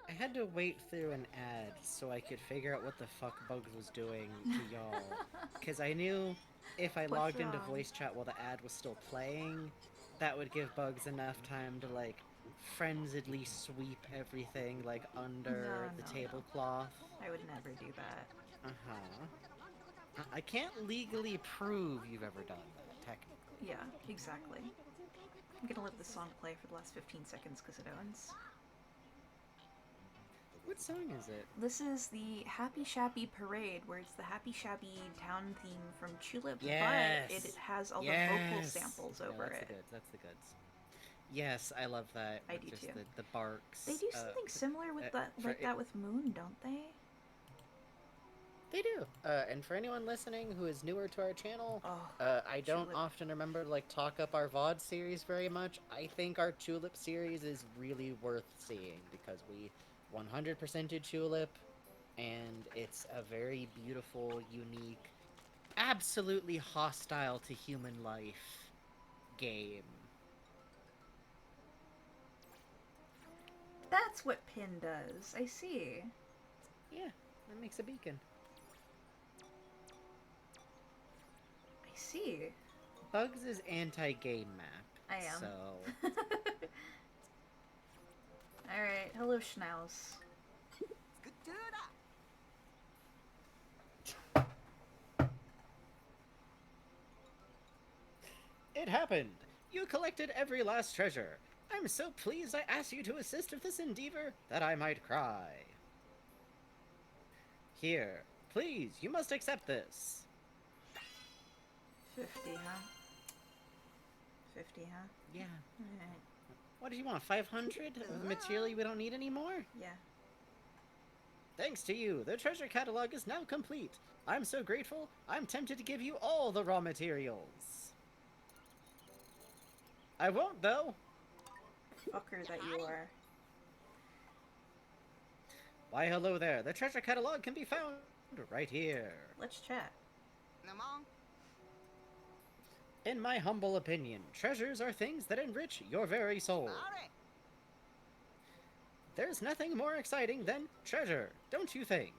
I had to wait through an ad so I could figure out what the fuck Bugs was doing to y'all. Because I knew if I logged into voice chat while the ad was still playing, that would give Bugs enough time to, like, frenziedly sweep everything, like, under the tablecloth. I would never do that. Uh-huh. I can't legally prove you've ever done that, technically. Yeah, exactly. I'm gonna let the song play for the last 15 seconds because it owns. What song is it? This is the Happy Shabby Parade, where it's the Happy Shabby town theme from Tulip, Yes! but it has all the vocal samples over it. That's the goods. Yes, I love that. I do just too. The barks. They do something similar with that, like that with Moon, don't they? They do. And for anyone listening who is newer to our channel, I don't often remember to, like, talk up our VOD series very much. I think our Tulip series is really worth seeing because we 100%ed Tulip, and it's a very beautiful, unique, absolutely hostile to human life game. That's what Pin does. I see. Yeah, that makes a beacon. I see. Bugs is anti-game map. I am. So. Alright, hello Schnauz. It happened! You collected every last treasure. I'm so pleased I asked you to assist with this endeavor that I might cry. Here, please, you must accept this. 50, huh? 50, huh? Yeah. Alright. What did you want, 500 of material we don't need anymore? Yeah. Thanks to you, the treasure catalog is now complete. I'm so grateful, I'm tempted to give you all the raw materials. I won't, though. Fucker that you are. Why, hello there. The treasure catalog can be found right here. Let's chat. In my humble opinion, treasures are things that enrich your very soul. There's nothing more exciting than treasure, don't you think?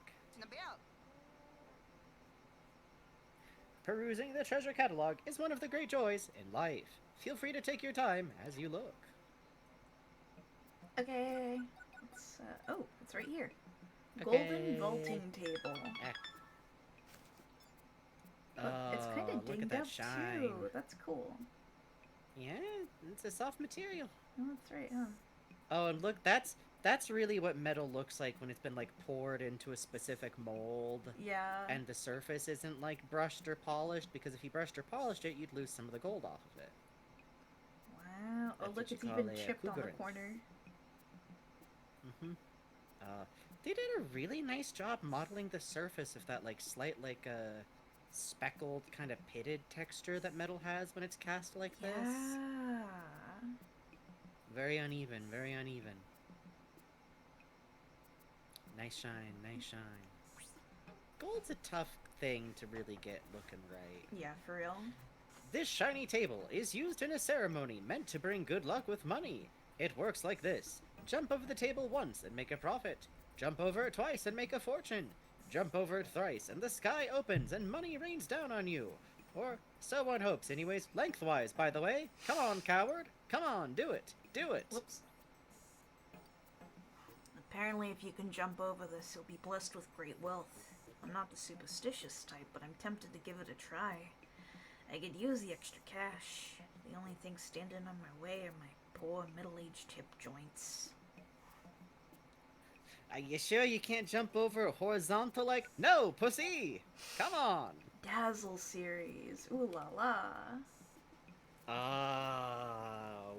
Perusing the treasure catalog is one of the great joys in life. Feel free to take your time as you look. Okay. It's, oh, it's right here. Okay. Golden vaulting table. Oh, it's kind of look at dinged that up shine. too. That's cool. Yeah, it's a soft material. Oh, that's right, huh? Oh, and look, that's really what metal looks like when it's been, like, poured into a specific mold. Yeah. And the surface isn't, like, brushed or polished, because if you brushed or polished it, you'd lose some of the gold off of it. Wow. That's oh, look, it's call even chipped on the corner. Mm-hmm. They did a really nice job modeling the surface of that, like, slight, like, speckled, kind of pitted texture that metal has when it's cast like this. Yeah. Very uneven, very uneven. Nice shine, nice shine. Gold's a tough thing to really get looking right. Yeah, for real. This shiny table is used in a ceremony meant to bring good luck with money. It works like this. Jump over the table once and make a profit. Jump over it twice and make a fortune. Jump over it thrice and the sky opens and money rains down on you. Or so one hopes anyways. Lengthwise, by the way. Come on, coward. Come on, do it. Do it. Whoops. Apparently, if you can jump over this, you'll be blessed with great wealth. I'm not the superstitious type, but I'm tempted to give it a try. I could use the extra cash. The only thing standing on my way are my poor middle-aged hip joints. Are you sure you can't jump over a horizontal like? No, pussy! Come on! Dazzle series. Ooh la la.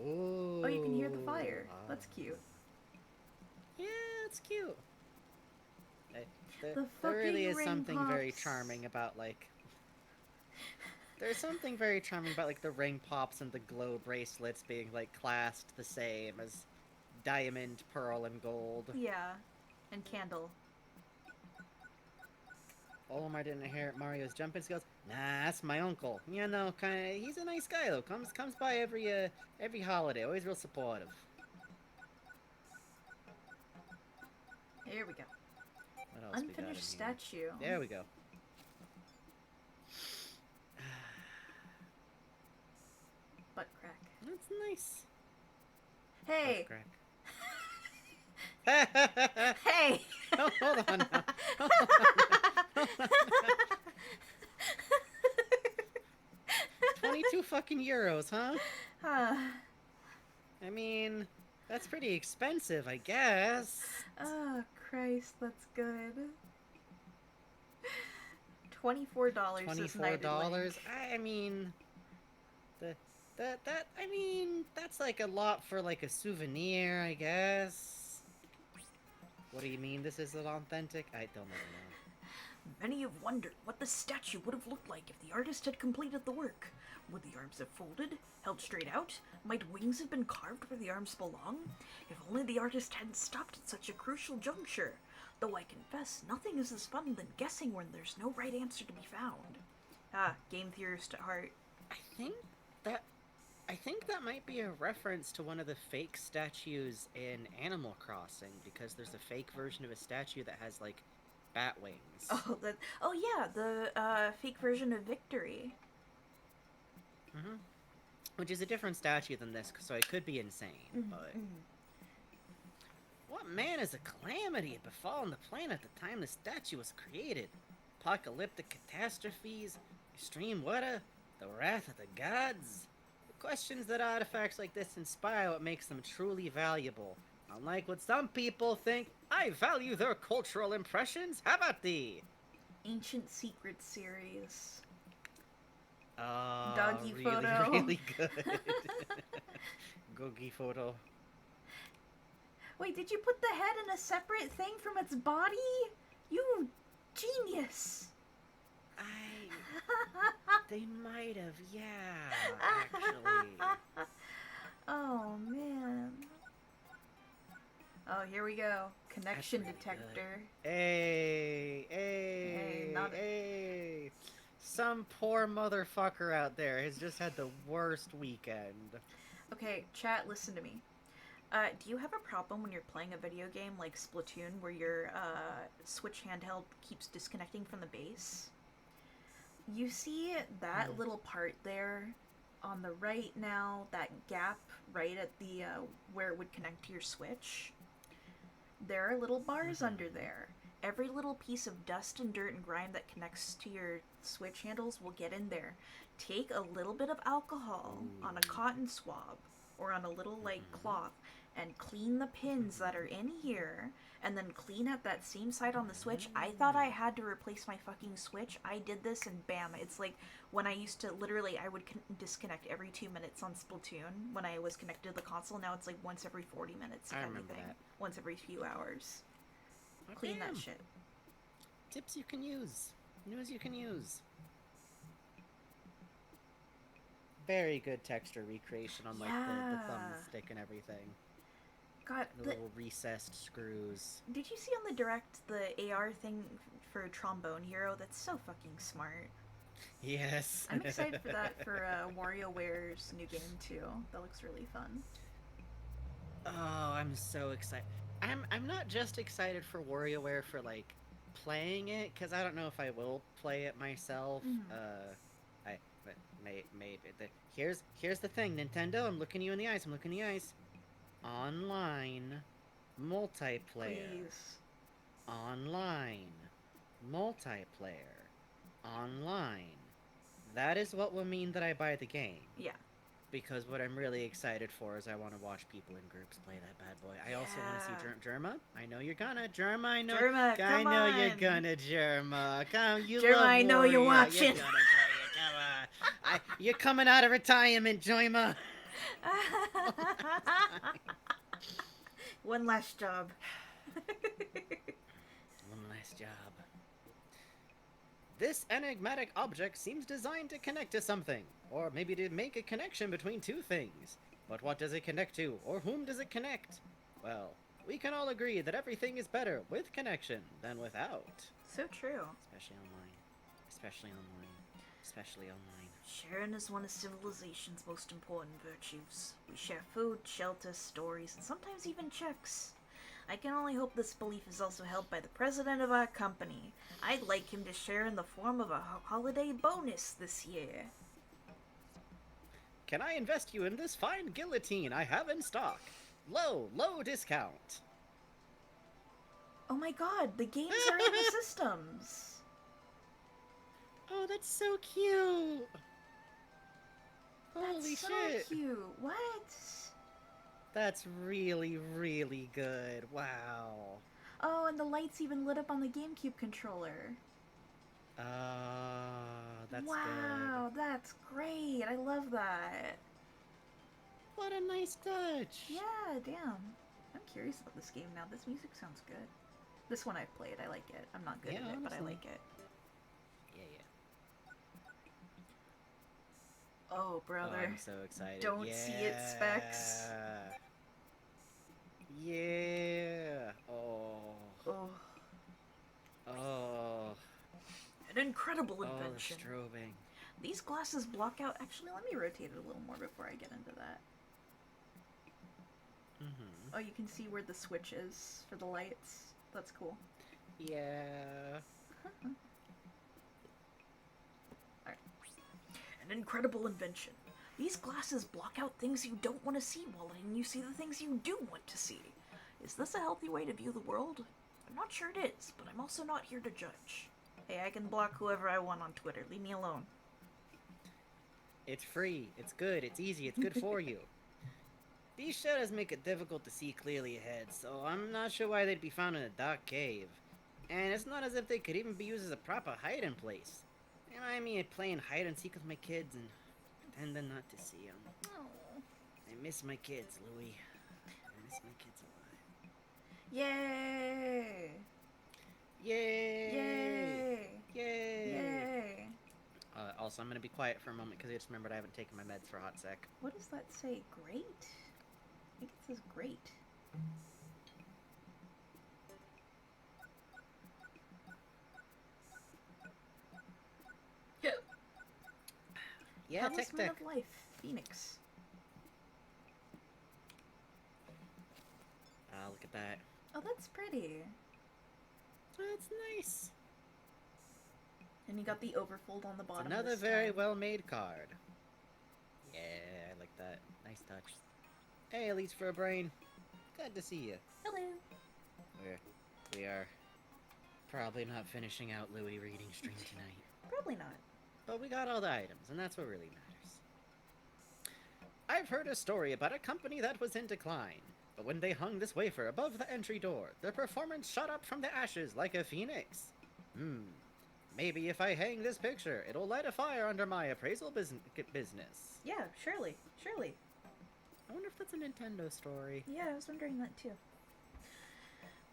Ooh. Oh, you can hear the fire. That's cute. Yeah, it's cute. The There really fucking is ring something very pops. charming about, like... There's something very charming about, like, the ring pops and the glow bracelets being, like, classed the same as diamond, pearl, and gold. Yeah. And candle. Olimar didn't inherit Mario's jumping skills. Nah, that's my uncle. You know, he's a nice guy, though. Comes by every holiday. Always real supportive. Here we go. What else we got in Unfinished here? statue. There we go. Butt crack. That's nice. Hey! Crack. Hey! Oh, hold on now. Hold on. 22 fucking euros, huh? Huh. I mean, that's pretty expensive, I guess. Oh, Christ, that's good. $24 is Knighted $24? Link. I mean, I mean, that's like a lot for like a souvenir, I guess. What do you mean this isn't authentic? I don't know. Many have wondered what the statue would have looked like if the artist had completed the work. Would the arms have folded, held straight out? Might wings have been carved where the arms belong? If only the artist hadn't stopped at such a crucial juncture. Though I confess, nothing is as fun than guessing when there's no right answer to be found. Ah, game theorist at heart. I think that might be a reference to one of the fake statues in Animal Crossing, because there's a fake version of a statue that has like bat wings. Oh yeah, the fake version of Victory. Mm-hmm. Which is a different statue than this, so it could be insane, but... What man is a calamity had befallen the planet at the time the statue was created? Apocalyptic catastrophes? Extreme weather? The wrath of the gods? The questions that artifacts like this inspire what makes them truly valuable. Unlike what some people think, I value their cultural impressions. How about thee? Ancient Secrets series. Doggy Doggy really, photo. really good. Googie photo. Wait, did you put the head in a separate thing from its body? You genius! They might have, yeah, actually. Oh, man. Oh, here we go. Connection really detector. Hey. Some poor motherfucker out there has just had the worst weekend. Okay, chat, listen to me. Do you have a problem when you're playing a video game like Splatoon where your Switch handheld keeps disconnecting from the base? You see that little part there on the right now, that gap right at the where it would connect to your Switch? There are little bars under there. Every little piece of dust and dirt and grime that connects to your Switch handles will get in there. Take a little bit of alcohol on a cotton swab or on a little cloth and clean the pins that are in here, and then clean at that same side on the Switch. I thought I had to replace my fucking Switch. I did this and bam, it's like when I used to literally, I would disconnect every 2 minutes on Splatoon when I was connected to the console. Now it's like once every 40 minutes, if I remember anything. that. Once every few hours. Oh, Clean damn. that shit. Tips you can use. News you can use. Very good texture recreation on like the Yeah. thumbstick and everything. God, The little recessed screws. Did you see on the direct the AR thing for Trombone Hero? That's so fucking smart. Yes. I'm excited for that for WarioWare's new game too. That looks really fun. Oh, I'm so excited. I'm not just excited for WarioWare for like playing it, because I don't know if I will play it myself. But maybe here's the thing, Nintendo. I'm looking you in the eyes. I'm looking in the eyes. Online multiplayer. Please. Online multiplayer. Online. That is what will mean that I buy the game. Yeah. Because what I'm really excited for is I want to watch people in groups play that bad boy. I also want to see Germa. I know you're gonna. Germa, I know. Germa, come on. You're gonna, Germa. Come, you Germa, love I know Wario. you're watching. You're gonna play it. Come on. You're coming out of retirement, Germa. One last job. One last job. This enigmatic object seems designed to connect to something, or maybe to make a connection between two things. But what does it connect to, or whom does it connect? Well, we can all agree that everything is better with connection than without. So true. Especially online. Especially online. Especially online. Sharing is one of civilization's most important virtues. We share food, shelter, stories, and sometimes even checks. I can only hope this belief is also held by the president of our company. I'd like him to share in the form of a holiday bonus this year. Can I invest you in this fine guillotine I have in stock? Low discount. Oh my god, the games are in the systems. Oh, that's so cute. Holy That's so shit. cute. What? That's really, really good. Wow. Oh, and the lights even lit up on the GameCube controller. That's wow, good. that's great. I love that. What a nice touch. Yeah, damn. I'm curious about this game now. This music sounds good. This one I've played. I like it. I'm not good at it, but I like it. Yeah. Oh, brother. Oh, I'm so excited. Don't see it, Specs. Yeah. Oh. An incredible invention. The strobing. These glasses block out... Actually, let me rotate it a little more before I get into that. Mm-hmm. Oh, you can see where the switch is for the lights. That's cool. Yeah. Alright. An incredible invention. These glasses block out things you don't want to see while letting you see the things you do want to see. Is this a healthy way to view the world? I'm not sure it is, but I'm also not here to judge. Hey, I can block whoever I want on Twitter. Leave me alone. It's free. It's good. It's easy. It's good for you. These shadows make it difficult to see clearly ahead, so I'm not sure why they'd be found in a dark cave. And it's not as if they could even be used as a proper hiding place. You know, I mean, playing hide and seek with my kids and pretending not to see them. Oh. I miss my kids, Louie. I miss my kids a lot. Yay! Yay! Yay! Yay! Yay! Also, I'm gonna be quiet for a moment because I just remembered I haven't taken my meds for a hot sec. What does that say? Great? I think it says great. Yeah, Talisman tick. of Life, Phoenix. Look at that. Oh, that's pretty. That's nice. And you got the overfold on the It's bottom. another this very time. well-made card. Yeah, I like that. Nice touch. Hey, at least for a brain. Good to see you. Hello. We are probably not finishing out Louie reading stream tonight. Probably not. But we got all the items, and that's what really matters. I've heard a story about a company that was in decline. But when they hung this wafer above the entry door, their performance shot up from the ashes like a phoenix. Maybe if I hang this picture, it'll light a fire under my appraisal business. Yeah, surely. Surely. I wonder if that's a Nintendo story. Yeah, I was wondering that too.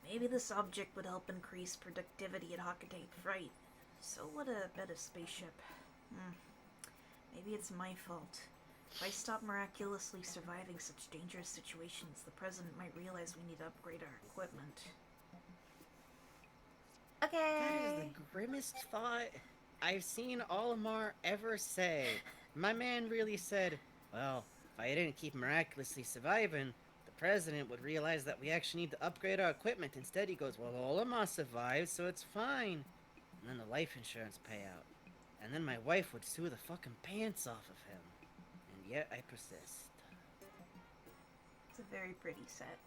Maybe this object would help increase productivity at Hockaday Fright. So would a better spaceship. Maybe it's my fault. If I stop miraculously surviving such dangerous situations, the president might realize we need to upgrade our equipment. Okay. That is the grimmest thought I've seen Olimar ever say. My man really said, well, if I didn't keep miraculously surviving, the president would realize that we actually need to upgrade our equipment. Instead, he goes, well, Olimar survived, so it's fine. And then the life insurance payout. And then my wife would sue the fucking pants off of him. And yet I persist. It's a very pretty set.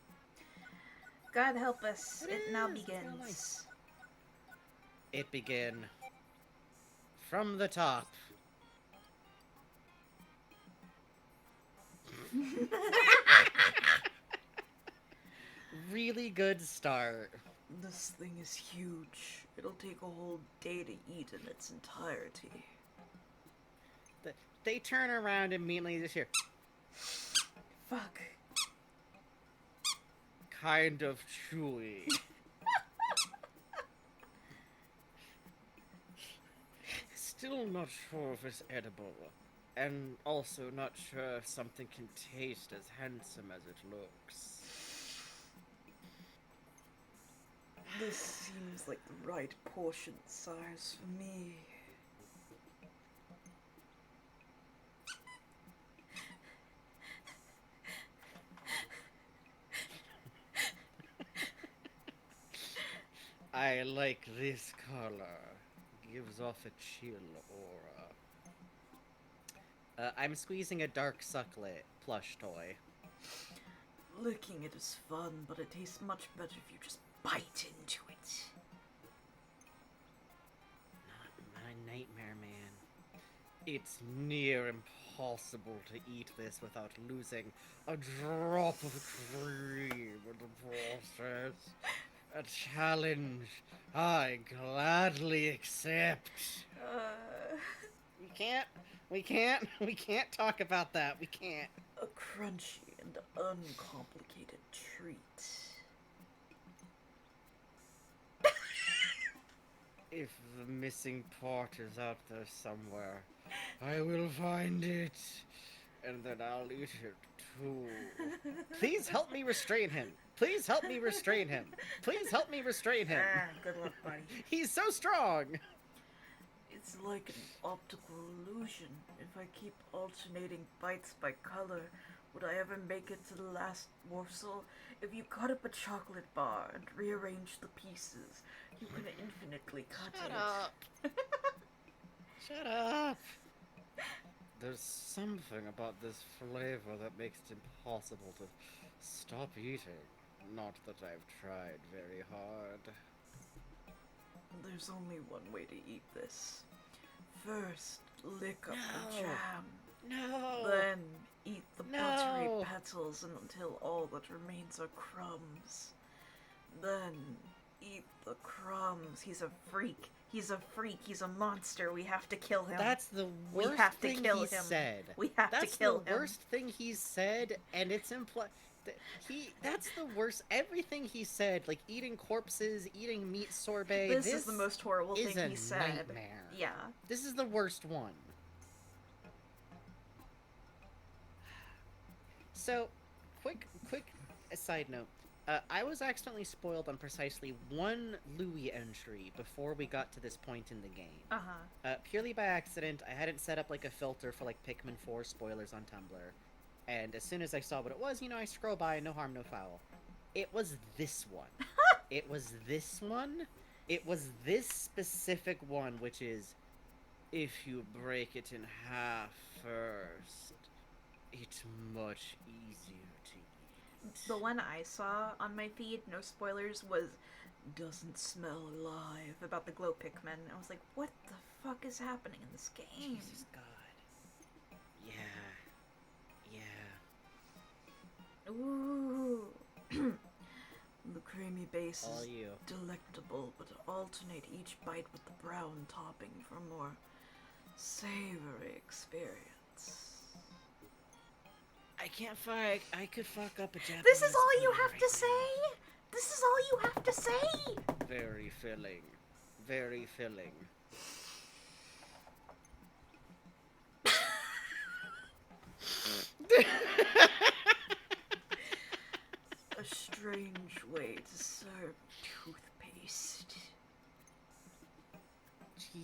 God help us. It now begins. Nice. It began from the top. Really good start. This thing is huge. It'll take a whole day to eat in its entirety. They turn around immediately this here. Fuck. Kind of chewy. Still not sure if it's edible. And also not sure if something can taste as handsome as it looks. This seems like the right portion size for me. I like this color. Gives off a chill aura. I'm squeezing a dark sucklet plush toy. Licking it is fun, but it tastes much better if you just bite into it. Not my nightmare, man. It's near impossible to eat this without losing a drop of cream in the process. A challenge I gladly accept. We can't talk about that. We can't. A crunchy and uncomplicated treat. If the missing part is out there somewhere, I will find it, and then I'll eat it too. Please help me restrain him. Please help me restrain him. Please help me restrain him. Good luck, buddy. He's so strong. It's like an optical illusion. If I keep alternating bites by color, would I ever make it to the last morsel? If you cut up a chocolate bar and rearrange the pieces, you can infinitely cut Shut it. up. Shut up. There's something about this flavor that makes it impossible to stop eating. Not that I've tried very hard. There's only one way to eat this. First, lick up the No. jam. No. Then, eat the buttery No. petals until all that remains are crumbs. Then, eat the crumbs. He's a freak. He's a freak. He's a monster. We have to kill him. That's the We worst have to thing kill he him. said. We have That's to kill the him. worst thing he's said, and it's implied. That's the worst. Everything he said, like eating corpses, eating meat sorbet. This is the most horrible is thing a he said. nightmare. Yeah. This is the worst one. So, quick side note. I was accidentally spoiled on precisely one Louie entry before we got to this point in the game. Purely by accident. I hadn't set up like a filter for like Pikmin 4 spoilers on Tumblr. And as soon as I saw what it was, I scroll by, no harm, no foul. It was this one. It was this one. It was this specific one, which is, if you break it in half first, it's much easier to eat. The one I saw on my feed, no spoilers, was doesn't smell alive, about the glow Pikmin. I was like, what the fuck is happening in this game? Jesus God. Yeah. Ooh. The creamy base All is you. delectable, but alternate each bite with the brown topping for a more savory experience. I can't fuck. I could fuck up a Japanese. This is all you food have right to now. say? This is all you have to say? Very filling. Very filling.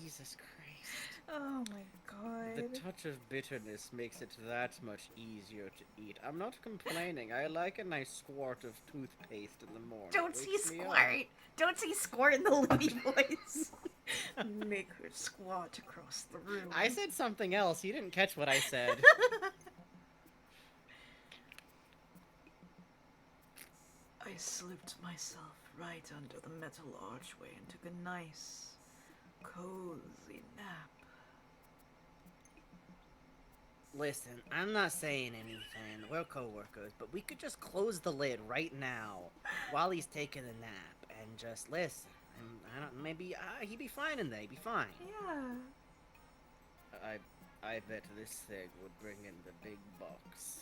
Jesus Christ. Oh my god. The touch of bitterness makes it that much easier to eat. I'm not complaining. I like a nice squirt of toothpaste in the morning. Don't say Wakes me up. squirt. Don't say squirt in the Louie voice. Make her squat across the room. I said something else. You didn't catch what I said. I slipped myself right under the metal archway and took a nice, cozy nap. Listen, I'm not saying anything. We're co-workers, but we could just close the lid right now while he's taking a nap and just listen. I don't. Maybe he'd be fine in there. He'd be fine. Yeah. I bet this thing would bring in the big bucks.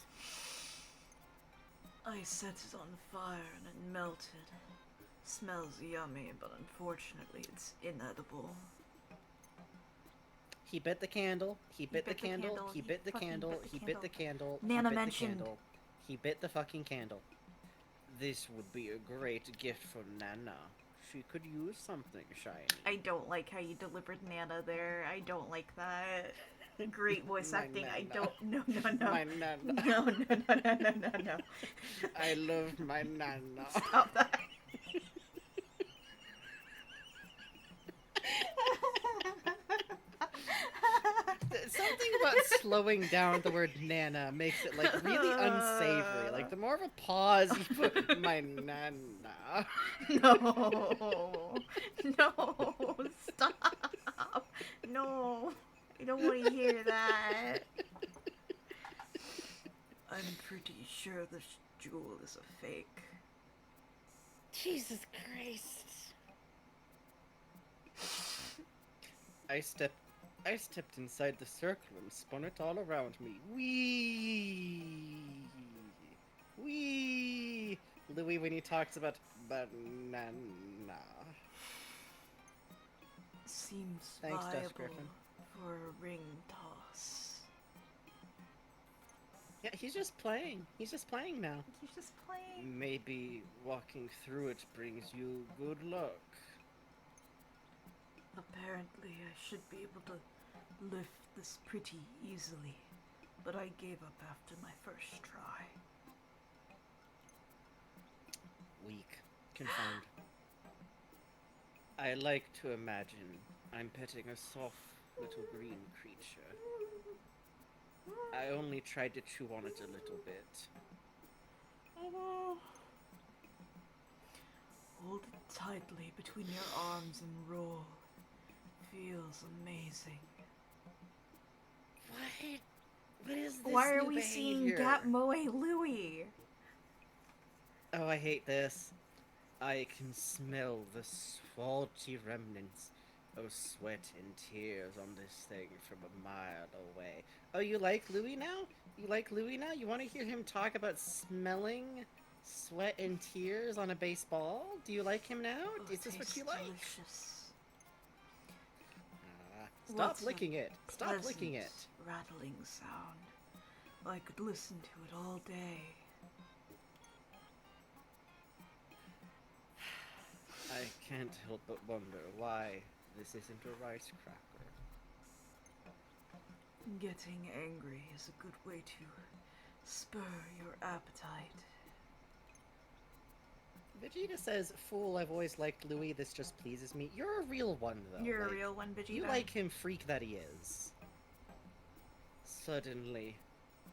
I set it on fire and it melted. Smells yummy, but unfortunately it's inedible. He bit the candle. He bit the candle. He bit the candle. He bit the candle. Nana mentioned. He bit the fucking candle. This would be a great gift for Nana. She could use something shiny. I don't like how you delivered Nana there. I don't like that. Great voice acting. Nana. I don't. No. My Nana. No. I love my Nana. Stop that. Something about slowing down the word Nana makes it like really unsavory. Like the more of a pause you put, my Nana. No, stop. No, I don't want to hear that. I'm pretty sure this jewel is a fake. Jesus Christ. I stepped inside the circle and spun it all around me. Wee! Louie when he talks about banana. Seems Thanks, Dust viable Griffin. for a ring toss. Yeah, he's just playing. He's just playing now. He's just playing. Maybe walking through it brings you good luck. Apparently, I should be able to lift this pretty easily, but I gave up after my first try. Weak. Confirmed. I like to imagine I'm petting a soft little green creature. I only tried to chew on it a little bit. Hold it tightly between your arms and roll. Feels amazing. What is this? Why are new we behavior? seeing Gat Moe Louie? Oh, I hate this. I can smell the salty remnants of sweat and tears on this thing from a mile away. Oh, you like Louie now? You like Louie now? You want to hear him talk about smelling sweat and tears on a baseball? Do you like him now? Oh, Is this what you like? Delicious. Stop What's a licking it. Stop licking it. Rattling sound. I could listen to it all day. I can't help but wonder why this isn't a rice cracker. Getting angry is a good way to spur your appetite. Vegeta says, "Fool, I've always liked Louie, this just pleases me." You're a real one, though. You're like, a real one, Vegeta. You like him freak that he is. Suddenly,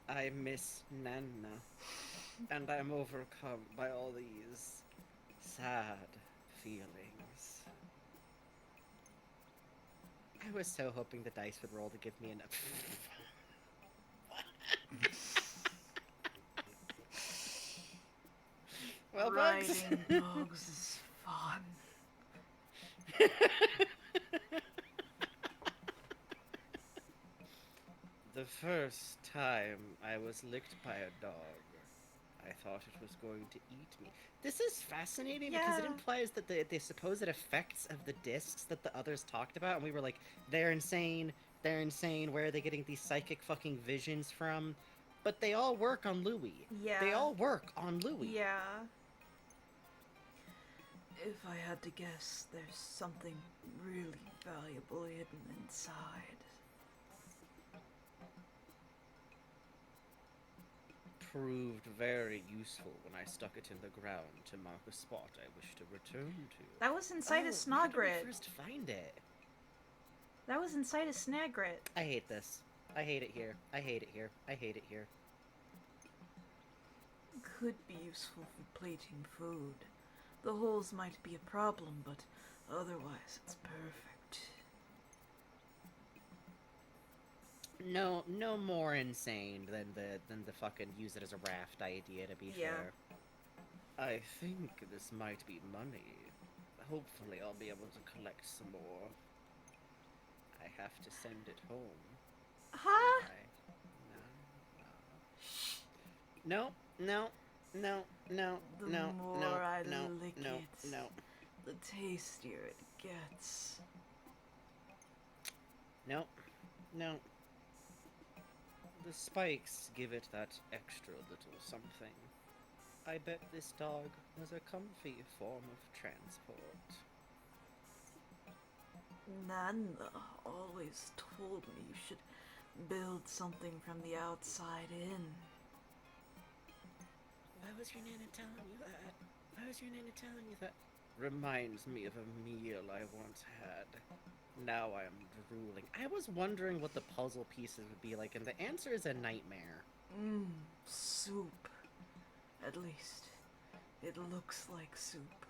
I miss Nana, and I'm overcome by all these sad feelings. I was so hoping the dice would roll to give me an... Well, Bugs. Riding dogs is fun. The first time I was licked by a dog, I thought it was going to eat me. This is fascinating because it Yeah. implies that the supposed effects of the discs that the others talked about, and we were like, they're insane, where are they getting these psychic fucking visions from? But they all work on Louie. Yeah. They all work on Louie. Yeah. If I had to guess, there's something really valuable hidden inside. Proved very useful when I stuck it in the ground to mark a spot I wish to return to. That was inside a How did snogrit. we first find it? That was inside a snagrit. I hate this. I hate it here. I hate it here. I hate it here. Could be useful for plating food. The holes might be a problem, but otherwise it's perfect. No more insane than the fucking use it as a raft idea, to be fair. I think this might be money. Hopefully I'll be able to collect some more. I have to send it home. Huh? No. No. The more I lick it, the tastier it gets. No. The spikes give it that extra little something. I bet this dog was a comfy form of transport. Nana always told me you should build something from the outside in. Why was your Nana telling you that? Why was your Nana telling you that? Reminds me of a meal I once had. Now I am drooling. I was wondering what the puzzle pieces would be like, and the answer is a nightmare. Soup. At least, it looks like soup.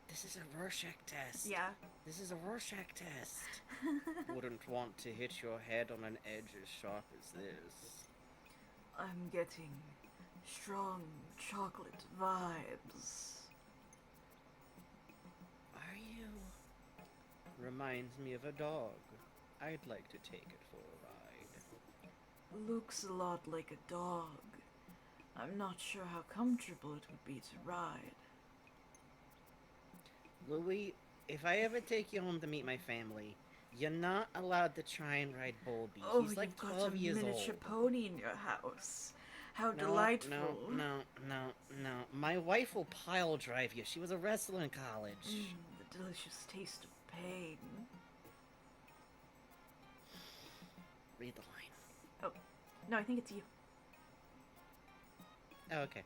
This is a Rorschach test. Yeah. This is a Rorschach test. Wouldn't want to hit your head on an edge as sharp as this. I'm getting strong chocolate vibes. Are you? Reminds me of a dog. I'd like to take it for a ride. Looks a lot like a dog. I'm not sure how comfortable it would be to ride. Louie, if I ever take you home to meet my family, you're not allowed to try and ride Bulby. Oh, He's like you've got 12 a years miniature old. pony in your house. How No, delightful. No. My wife will pile drive you. She was a wrestler in college. The delicious taste of pain. Read the line. Oh, no, I think it's you. Okay.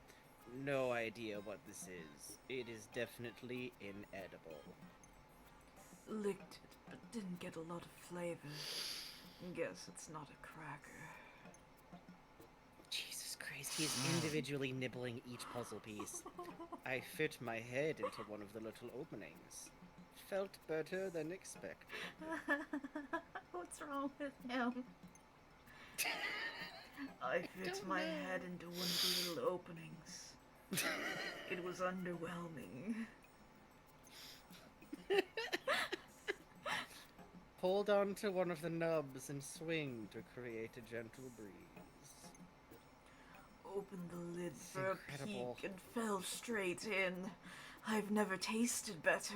No idea what this is. It is definitely inedible. Licked it, but didn't get a lot of flavor. Guess it's not a cracker. Jesus Christ, he's individually nibbling each puzzle piece. I fit my head into one of the little openings. Felt better than expected. What's wrong with him? I fit my head into one of the little openings. It was underwhelming. Hold on to one of the nubs and swing to create a gentle breeze. Opened the lid It's for incredible. a peek and fell straight in. I've never tasted better.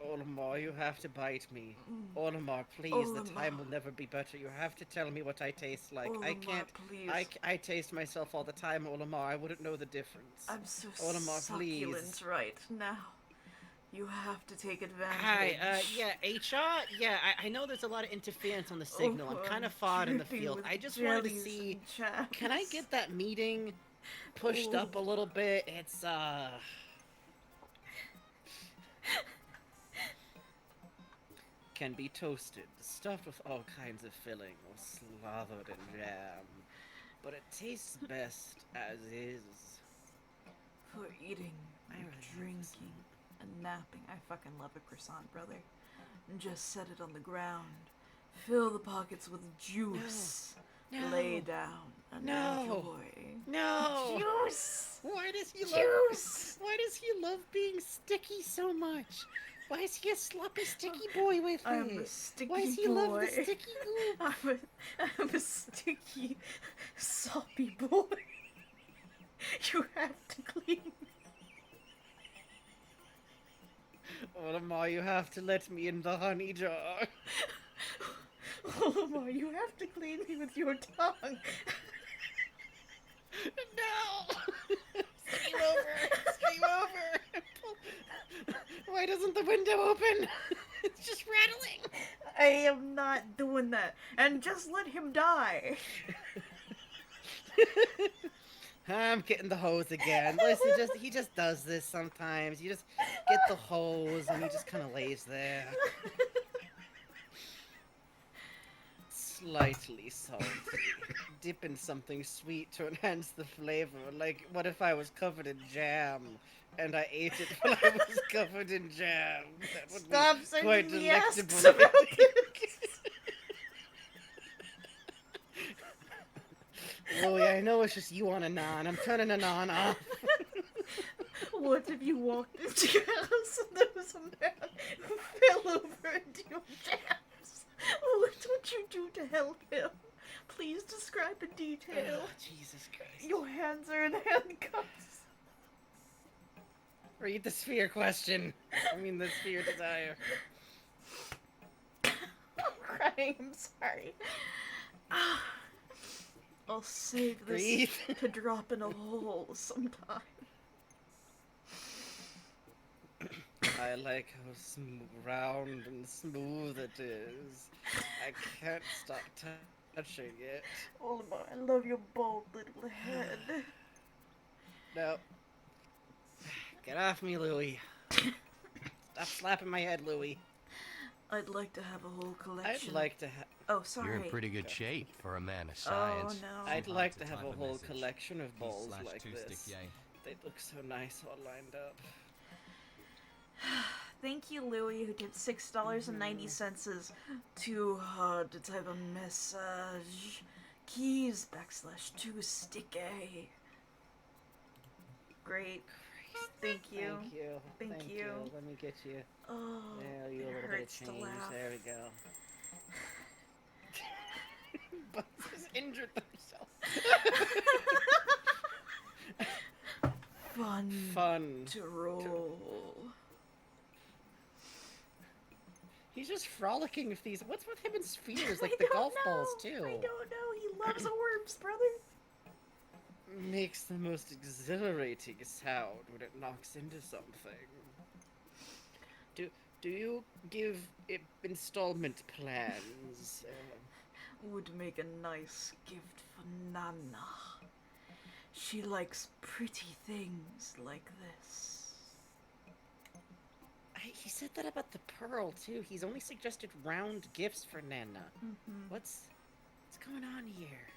Olimar, you have to bite me. Olimar, please, the Olimar. time will never be better. You have to tell me what I taste like. I Olimar, can't. please. I taste myself all the time, Olimar. I wouldn't know the difference. I'm so Olimar, succulent please. right now. You have to take advantage. Hi, yeah, HR? Yeah, I know there's a lot of interference on the signal. I'm kind of far in the dripping field. with I just wanted to jellies see, and jams. can I get that meeting pushed up a little bit? It's, can be toasted, stuffed with all kinds of filling, or slathered in jam. But it tastes best as is. For eating, I and really like this drinking, and napping. I fucking love a croissant, brother. And just set it on the ground. Fill the pockets with juice. No. Lay down and No. enjoy. No! Juice! Why does he Juice! Why does he love being sticky so much? Why is he a sloppy sticky boy with I'm it? a sticky Why does he boy. love the sticky goo? I'm a sticky, soppy boy. You have to clean me. Olimar, you have to let me in the honey jar. Olimar, you have to clean me with your tongue. No! Game over! Why doesn't the window open? It's just rattling. I am not doing that. And just let him die. I'm getting the hose again. Listen, he just does this sometimes. You just get the hose and he just kind of lays there. Slightly salty. Dip in something sweet to enhance the flavor. Like, what if I was covered in jam and I ate it while I was covered in jam? That would Stop be sending quite me delectable. asks about this. Louie, I know it's just you on a non. I'm turning a non off. What if you walked into your house and there was a man who fell over into your jams? What would you do to help him? Please describe in detail. Oh, Jesus Christ. Your hands are in handcuffs. Read the sphere question. I mean, the sphere desire. I'm crying, I'm sorry. I'll save this Breathe. to drop in a hole sometime. I like how round and smooth it is. I can't stop touching it. Olimar, I love your bald little head. No. Get off me, Louie. Stop slapping my head, Louie. I'd like to have a whole collection. I'd like to have... Oh, sorry. You're in pretty good shape for a man of science. Oh, no. I'd like to have a whole collection of balls like this. Stick yay. They look so nice all lined up. Thank you, Louie, who did $6.90 too hard to type a message. Keys /2 stick A. Great. Thank you. Thank you. Let me get you. Oh, There, you a it little bit of hurts to change. laugh. There we go. Bugs has injured themselves. Fun. To roll. He's just frolicking with these. What's with him and spheres? Like I the don't golf know. balls, too. I don't know. He loves orbs, brother. Makes the most exhilarating sound when it knocks into something. Do you give it installment plans? Would make a nice gift for Nana. She likes pretty things like this. He said that about the pearl, too. He's only suggested round gifts for Nana. Mm-hmm. What's going on here?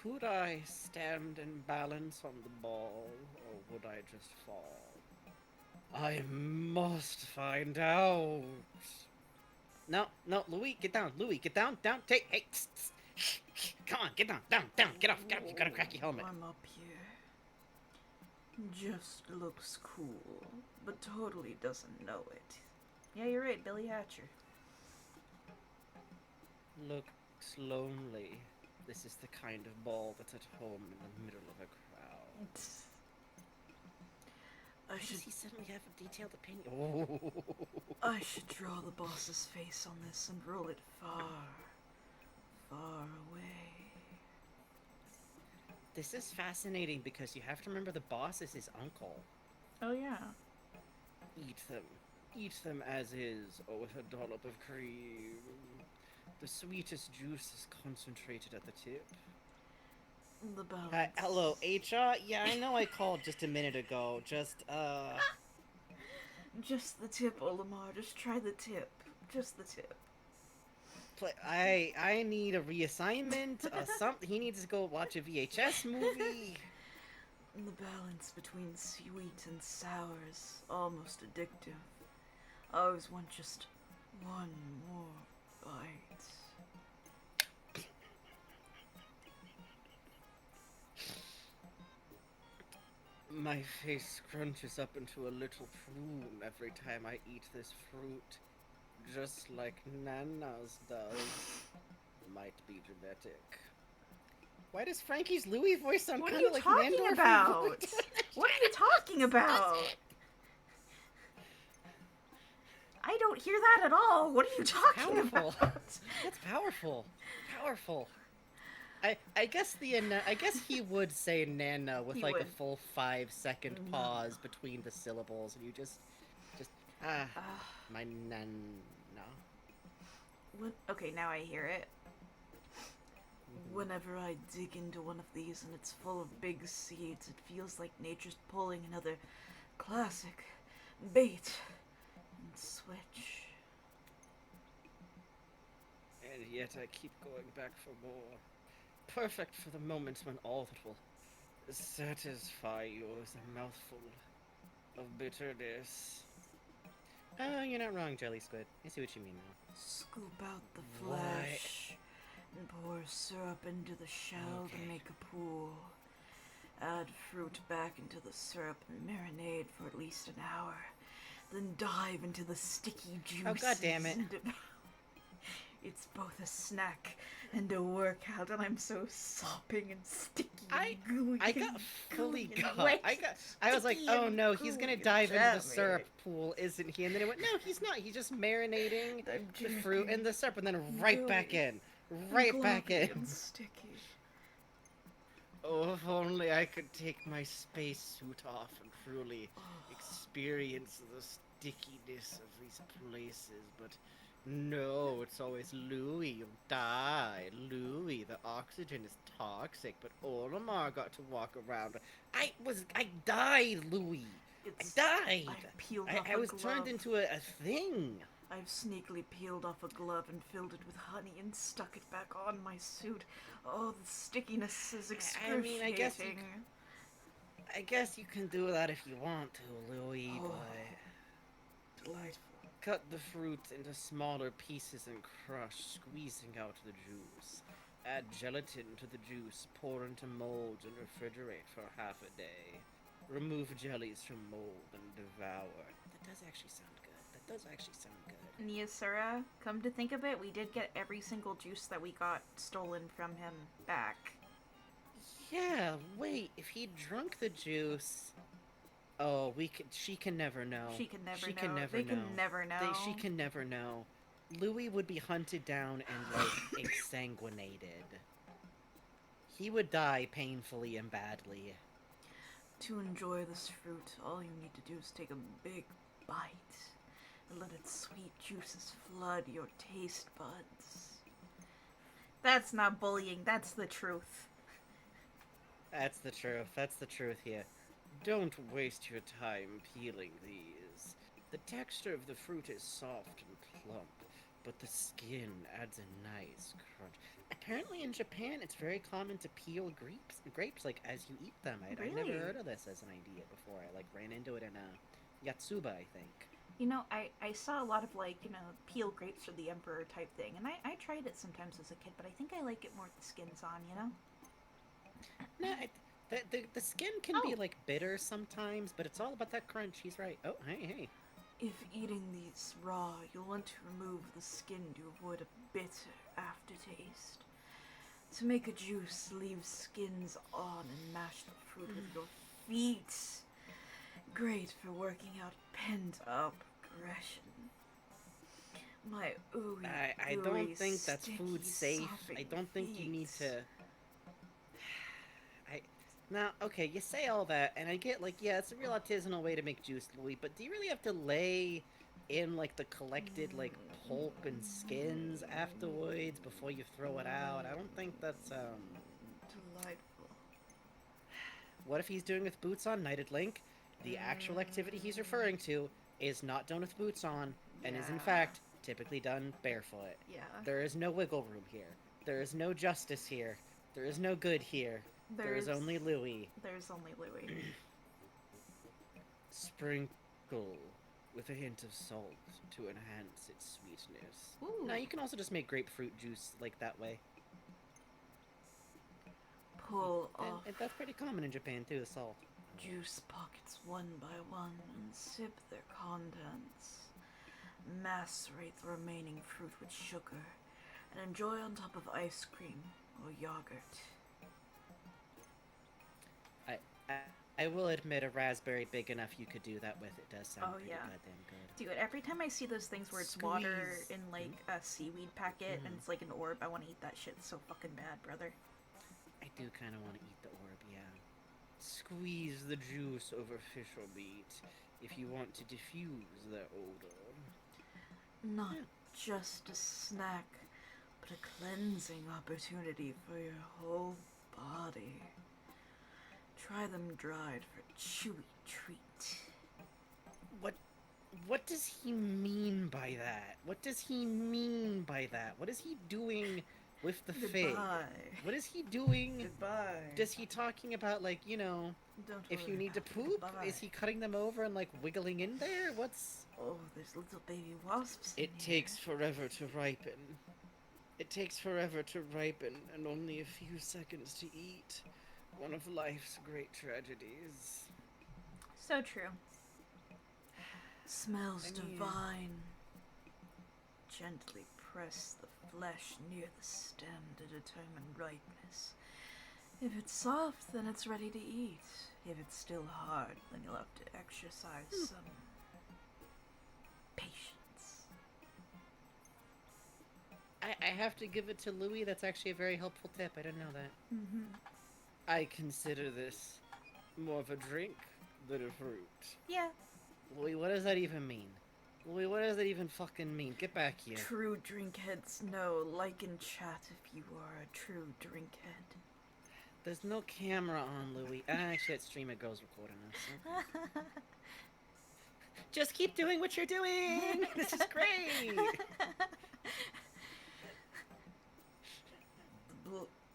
Could I stand and balance on the ball, or would I just fall? I must find out. No, Louie, get down. Louie, get down, take, hey, come on, get down, get off, you gotta crack your helmet. I'm up here. Just looks cool, but totally doesn't know it. Yeah, you're right, Billy Hatcher. Looks lonely. This is the kind of ball that's at home in the middle of a crowd. Why does he suddenly have a detailed opinion? Oh. I should draw the boss's face on this and roll it far, far away. This is fascinating because you have to remember the boss is his uncle. Oh yeah. Eat them as is, or with a dollop of cream. The sweetest juice is concentrated at the tip. The balance. Hello, HR? Yeah, I know I called just a minute ago. Just the tip, Olimar. Just try the tip. Just the tip. I need a reassignment. Something. He needs to go watch a VHS movie. The balance between sweet and sour is almost addictive. I always want just one more bite. My face crunches up into a little prune every time I eat this fruit. Just like Nana's does. Might be genetic. Why does Frankie's Louie voice sound What are kind you of like talking Nandor about? What are you talking about? I don't hear that at all. What are you talking Powerful. about? That's powerful. Powerful. I guess he would say Nana with He like a would. full 5-second pause between the syllables, and you just Ah, Uh, my nana. okay, now I hear it. Mm-hmm. Whenever I dig into one of these and it's full of big seeds, it feels like nature's pulling another classic bait and switch. And yet I keep going back for more. Perfect for the moment when all that will satisfy you is a mouthful of bitterness. Oh, you're not wrong, Jelly Squid. I see what you mean now. Scoop out the Why? flesh and pour syrup into the shell to make a pool. Add fruit back into the syrup and marinate for at least an hour. Then dive into the sticky juices. Oh, God damn it. It's both a snack and a workout, and I'm so sopping and sticky and gooey. I got fully got. Wet, I was like, oh no, he's gooey gonna and dive into the jammy. syrup pool, isn't he? And then it went, no, he's not. He's just marinating the fruit in the syrup, and then right back in, back in. And sticky. Oh, if only I could take my spacesuit off and truly experience the stickiness of these places, but no, it's always Louie, you'll die. Louie, the oxygen is toxic, but Olimar got to walk around. I died, Louie. I died. I was turned into a thing. I've sneakily peeled off a glove and filled it with honey and stuck it back on my suit. Oh, the stickiness is excruciating. I mean, I guess you can do that if you want to, Louie, but... Delightful. Cut the fruit into smaller pieces and crush, squeezing out the juice. Add gelatin to the juice, pour into molds and refrigerate for half a day. Remove jellies from mold and devour. That does actually sound good. Niasura, come to think of it, we did get every single juice that we got stolen from him back. Yeah, wait, if he drunk the juice... Oh, she can never know. She can never know. They can never know. She can never know. Louie would be hunted down and, like, exsanguinated. He would die painfully and badly. To enjoy this fruit, all you need to do is take a big bite and let its sweet juices flood your taste buds. That's not bullying, that's the truth. That's the truth here. Don't waste your time peeling these. The texture of the fruit is soft and plump, but the skin adds a nice crunch. Apparently in Japan, it's very common to peel grapes like as you eat them. Really? I never heard of this as an idea before. I ran into it in Yatsuba, I think. You know, I saw a lot of peel grapes for the emperor type thing, and I tried it sometimes as a kid, but I think I like it more with the skins on, you know? No, the skin can be bitter sometimes, but it's all about that crunch. He's right. Oh, hey. If eating these raw, you'll want to remove the skin to avoid a bitter aftertaste. To make a juice, leave skins on and mash the fruit with your feet. Great for working out pent-up aggression. My ooey, I don't think that's food safe. I don't think you need to... Now, okay, you say all that, and I get, it's a real artisanal way to make juice, Louie, but do you really have to lay in, the collected, pulp and skins afterwards before you throw it out? I don't think that's, Delightful. What if he's doing with boots on, Knighted Link? The actual activity he's referring to is not done with boots on, and is, in fact, typically done barefoot. Yeah. There is no wiggle room here. There is no justice here. There is no good here. There's only Louie. There's only Louie. Sprinkle with a hint of salt to enhance its sweetness. Ooh. Now, you can also just make grapefruit juice that way. Pull off. And that's pretty common in Japan, too, the salt. Juice pockets one by one and sip their contents. Macerate the remaining fruit with sugar and enjoy on top of ice cream or yogurt. I will admit a raspberry big enough you could do that with. It does sound pretty goddamn good. Dude, every time I see those things where it's water in a seaweed packet and it's like an orb, I want to eat that shit so fucking bad, brother. I do kind of want to eat the orb, yeah. Squeeze the juice over fish or meat. if you want to diffuse their odor. Not just a snack, but a cleansing opportunity for your whole body. Try them dried for a chewy treat. What does he mean by that? What does he mean by that? What is he doing with the fig? What is he doing? Goodbye. Is he talking about, like, you know, if you need to poop? Goodbye. Is he cutting them over and, like, wiggling in there? What's... Oh, there's little baby wasps in It here. takes forever to ripen. It takes forever to ripen and only a few seconds to eat. One of life's great tragedies. So true. Smells divine. Gently press the flesh near the stem to determine ripeness. If it's soft, then it's ready to eat. If it's still hard, then you'll have to exercise some patience. I have to give it to Louie. That's actually a very helpful tip. I didn't know that. Mm-hmm. I consider this more of a drink than a fruit. Yeah. Louie, what does that even mean? Louie, what does that even fucking mean? Get back here. True drinkheads know. Like in chat if you are a true drinkhead. There's no camera on, Louie. Actually, that stream it goes recording us. So. Just keep doing what you're doing! This is great!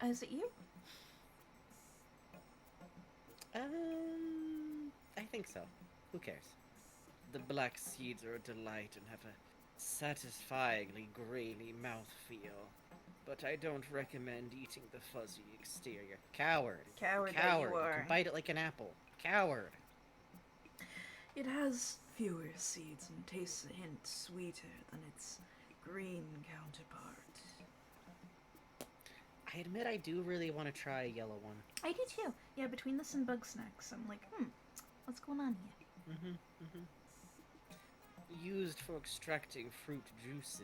Is it you? I think so. Who cares? The black seeds are a delight and have a satisfyingly grainy mouthfeel. But I don't recommend eating the fuzzy exterior. Coward. Coward that Coward. you are. You can bite it like an apple. Coward. It has fewer seeds and tastes a hint sweeter than its green counterpart. I admit I do really want to try a yellow one. I do too. Yeah, between this and bug snacks, I'm like, what's going on here? Used for extracting fruit juices,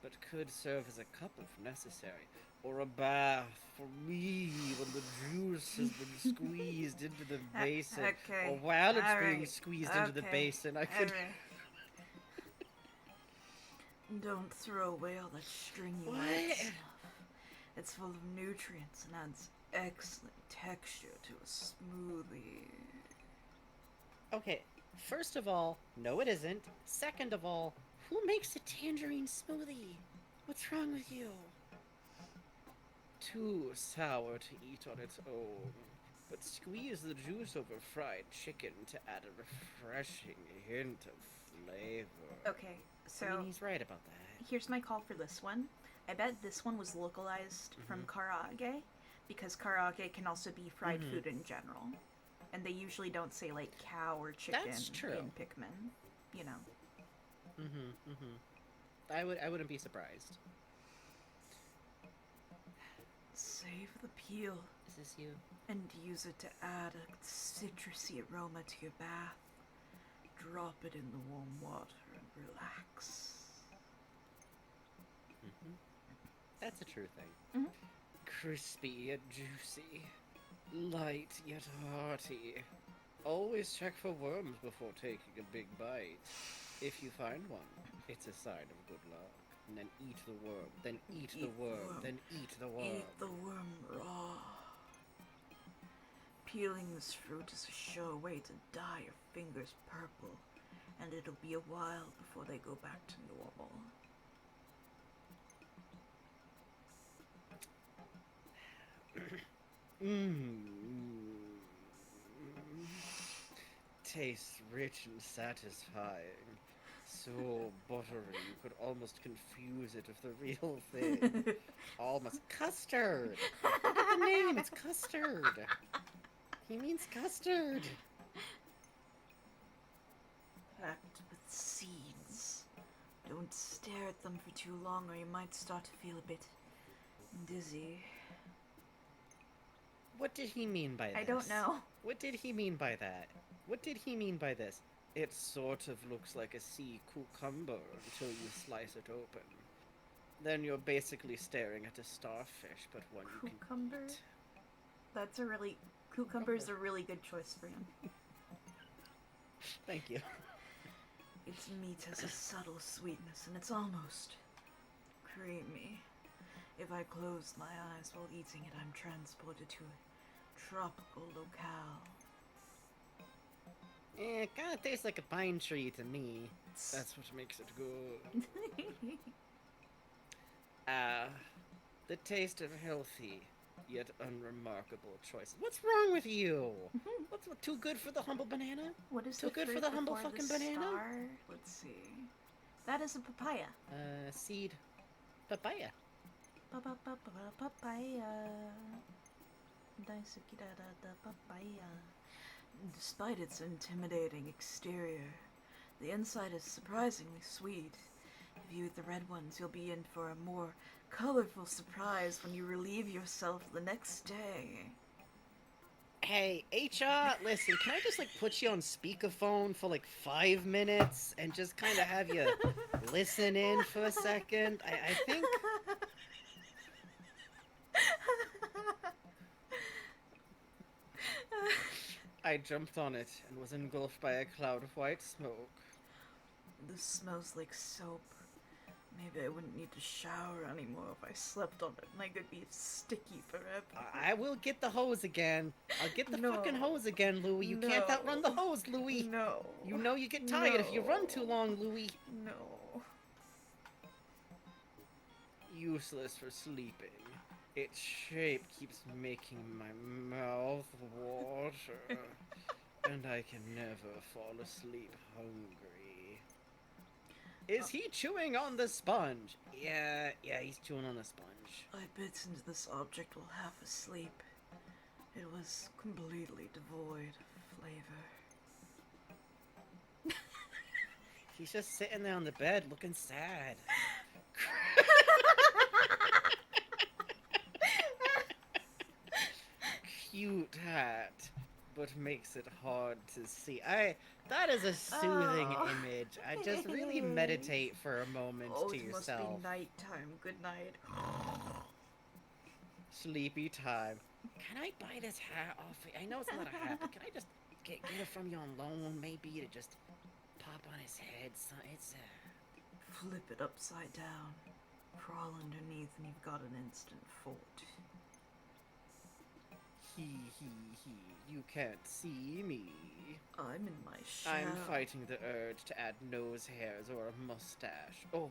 but could serve as a cup if necessary, or a bath for me when the juice has been squeezed into the basin, Okay. or while it's All being right. squeezed into the Okay. basin. I could. All right. Don't throw away all that stringy What? white stuff. It's full of nutrients and adds excellent texture to a smoothie. Okay, first of all, no, it isn't. Second of all, who makes a tangerine smoothie? What's wrong with you? Too sour to eat on its own, but squeeze the juice over fried chicken to add a refreshing hint of flavor. Okay, so I mean, he's right about that. here's my call for this one. I bet this one was localized from karaage, because karaage can also be fried food in general. And they usually don't say, like, cow or chicken That's true. in Pikmin, you know. I wouldn't be surprised. Save the peel Is this you? and use it to add a citrusy aroma to your bath. Drop it in the warm water and relax. That's a true thing. Crispy yet juicy. Light yet hearty. Always check for worms before taking a big bite. If you find one, it's a sign of good luck. And then eat the worm, then eat the worm, then eat the worm. Eat the worm raw. Peeling this fruit is a sure way to dye your fingers purple, and it'll be a while before they go back to normal. Tastes rich and satisfying. So buttery, you could almost confuse it with the real thing. Almost custard! Look at the name, it's custard! He means custard! Packed with seeds. Don't stare at them for too long or you might start to feel a bit dizzy. What did he mean by this? I don't know. What did he mean by that? What did he mean by this? It sort of looks like a sea cucumber until you slice it open. Then you're basically staring at a starfish, but one you can Cucumber? eat. That's a really... Cucumber's a really good choice for him. Thank you. Its meat has a subtle sweetness, and it's almost creamy. If I close my eyes while eating it, I'm transported to a tropical locale. It kind of tastes like a pine tree to me. That's what makes it good. The taste of healthy, yet unremarkable choices. What's wrong with you? What's too good for the humble banana? What is too the good for fruit the humble before fucking the banana? star? Let's see. That is a papaya. Seed. Papaya. Papaya. Daisukida papaya. Despite its intimidating exterior, the inside is surprisingly sweet. If you eat the red ones, you'll be in for a more colorful surprise when you relieve yourself the next day. Hey, HR, listen, can I just, like, put you on speakerphone for, like, 5 minutes and just kind of have you listen in for a second? I think... I jumped on it and was engulfed by a cloud of white smoke. This smells like soap. Maybe I wouldn't need to shower anymore if I slept on it and I could be sticky forever. I will get the hose again. I'll get the fucking hose again, Louie. You can't outrun the hose, Louie. No. You know you get tired if you run too long, Louie. No. Useless for sleeping. Its shape keeps making my mouth water. And I can never fall asleep hungry. Is he chewing on the sponge? Yeah, he's chewing on the sponge. I bit into this object while half asleep. It was completely devoid of flavor. He's just sitting there on the bed looking sad. Cute hat, but makes it hard to see. That is a soothing image. I just really meditate for a moment to yourself. It must be nighttime. Good night. Sleepy time. Can I buy this hat off? I know it's not a hat, but can I just get it from you on loan, maybe, to just pop on his head? It's Flip it upside down. Crawl underneath and you've got an instant fort. You can't see me. I'm in my shell. I'm fighting the urge to add nose hairs or a mustache. Oh,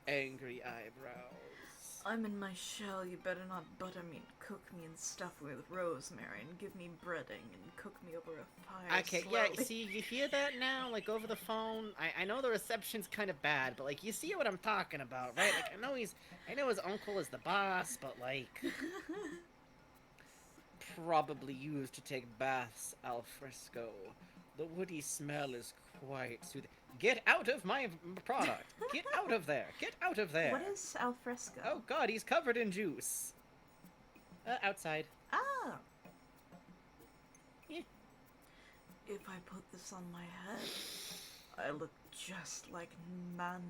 angry eyebrows. I'm in my shell. You better not butter me and cook me and stuff me with rosemary and give me breading and cook me over a fire. Okay, slowly. yeah, see, you hear that now, like, over the phone? I know the reception's kind of bad, but, like, you see what I'm talking about, right? Like, I know his uncle is the boss, but, like... probably used to take baths al fresco. The woody smell is quite soothing. Get out of my product! Get out of there! Get out of there! What is al fresco? Oh god, he's covered in juice. Outside. Ah! Yeah. If I put this on my head, I look just like Nana.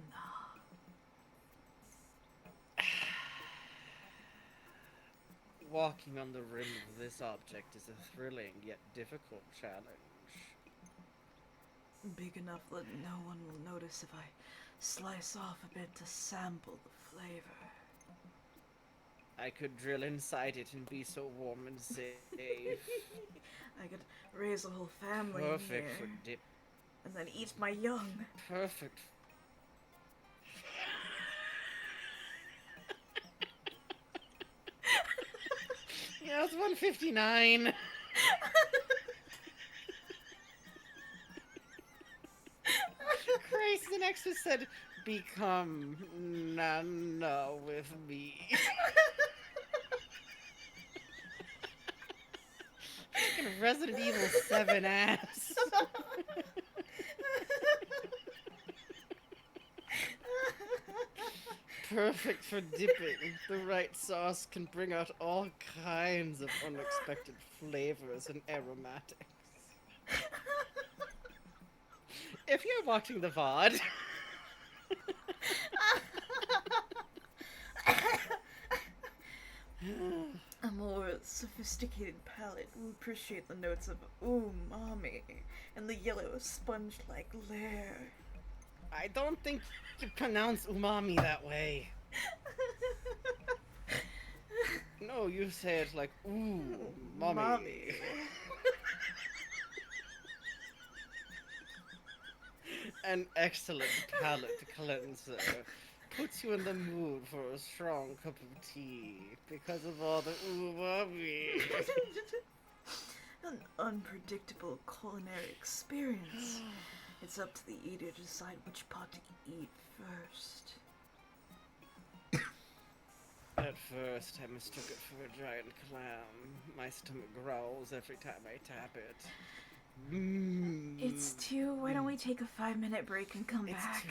Walking on the rim of this object is a thrilling yet difficult challenge. Big enough that no one will notice if I slice off a bit to sample the flavor. I could drill inside it and be so warm and safe. I could raise a whole family Perfect here, for dip. and then eat my young. Perfect. Yeah, it's 1:59. Christ, the next just said, become Nana with me. Fucking Resident Evil 7 ass. Perfect for dipping. The right sauce can bring out all kinds of unexpected flavors and aromatics. If you're watching the VOD... A more sophisticated palate will appreciate the notes of umami and the yellow sponge-like layer. I don't think you pronounce umami that way. No, you say it like ooh, mommy. An excellent palate cleanser. Puts you in the mood for a strong cup of tea because of all the umami. An unpredictable culinary experience. It's up to the eater to decide which pot to eat first. At first, I mistook it for a giant clam. My stomach growls every time I tap it. It's 2. Why don't we take a 5-minute break and come back?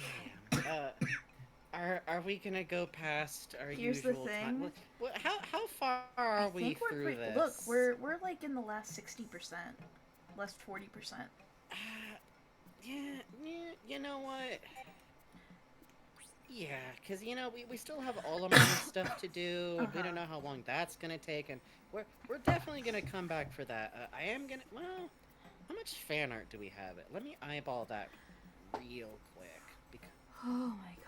It's 2 a.m. Are we gonna go past our Here's usual the thing. time? How far are we through this? Look, we're like in the last 60%, last 40%. Yeah, you know what? Yeah, because, you know, we still have all of our stuff to do, and we don't know how long that's gonna take, and we're definitely gonna come back for that. I am gonna, well, how much fan art do we have? Let me eyeball that real quick, because... Oh my god.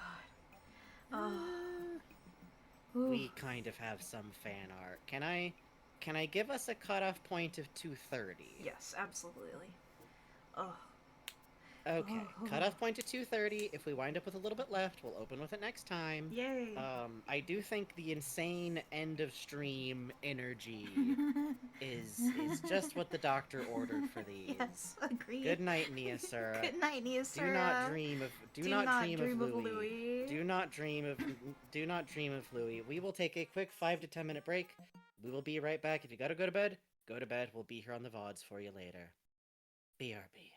we kind of have some fan art. Can I give us a cutoff point of 230? Yes, absolutely. Oh. Okay, cutoff point to 230. If we wind up with a little bit left, we'll open with it next time. Yay! I do think the insane end of stream energy is just what the doctor ordered for these. Yes, agreed. Good night, Niasura. Good night, Niasura. Do not dream of Louie. Do not dream of Louie. We will take a quick 5 to 10 minute break. We will be right back. If you gotta go to bed, go to bed. We'll be here on the VODs for you later. BRB.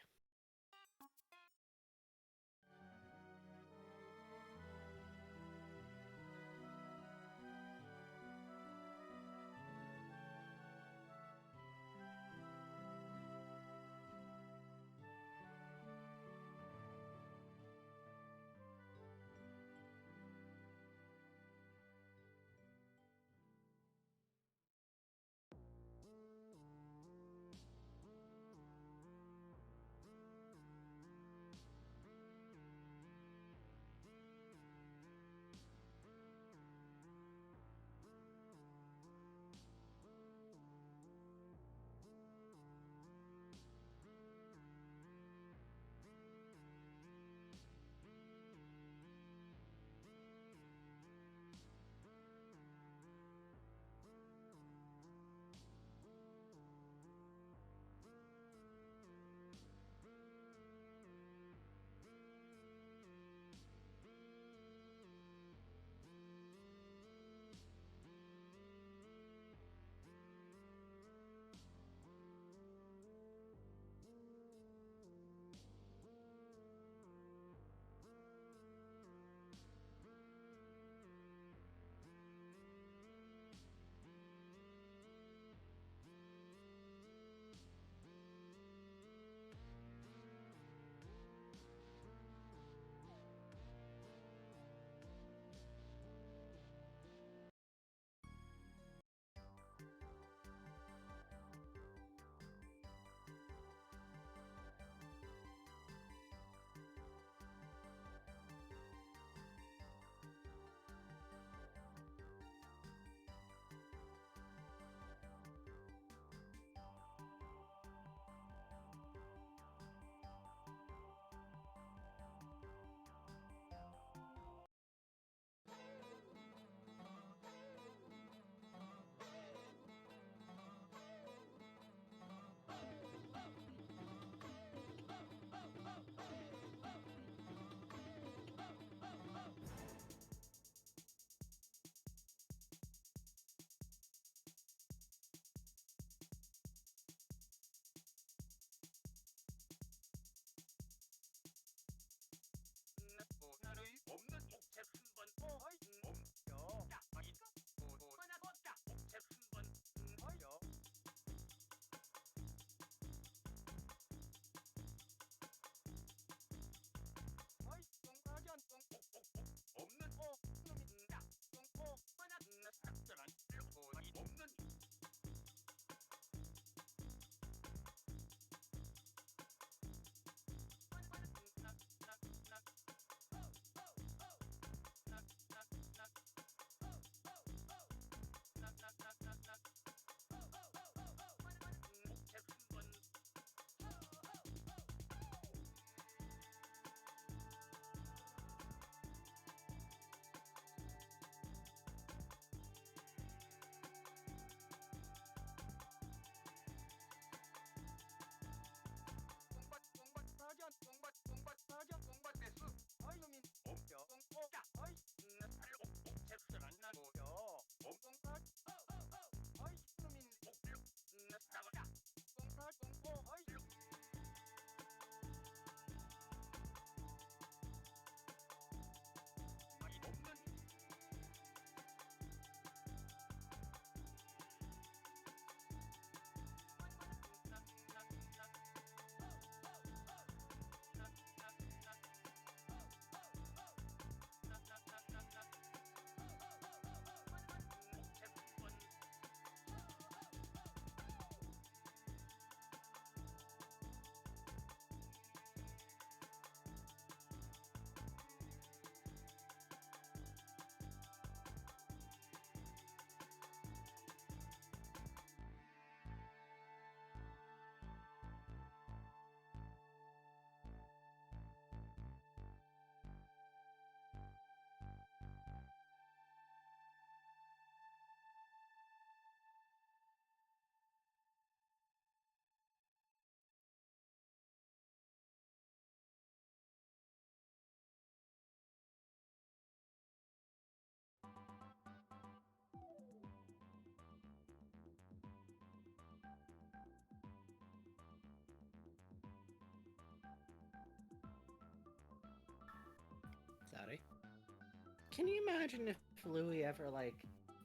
Can you imagine if Louie ever, like,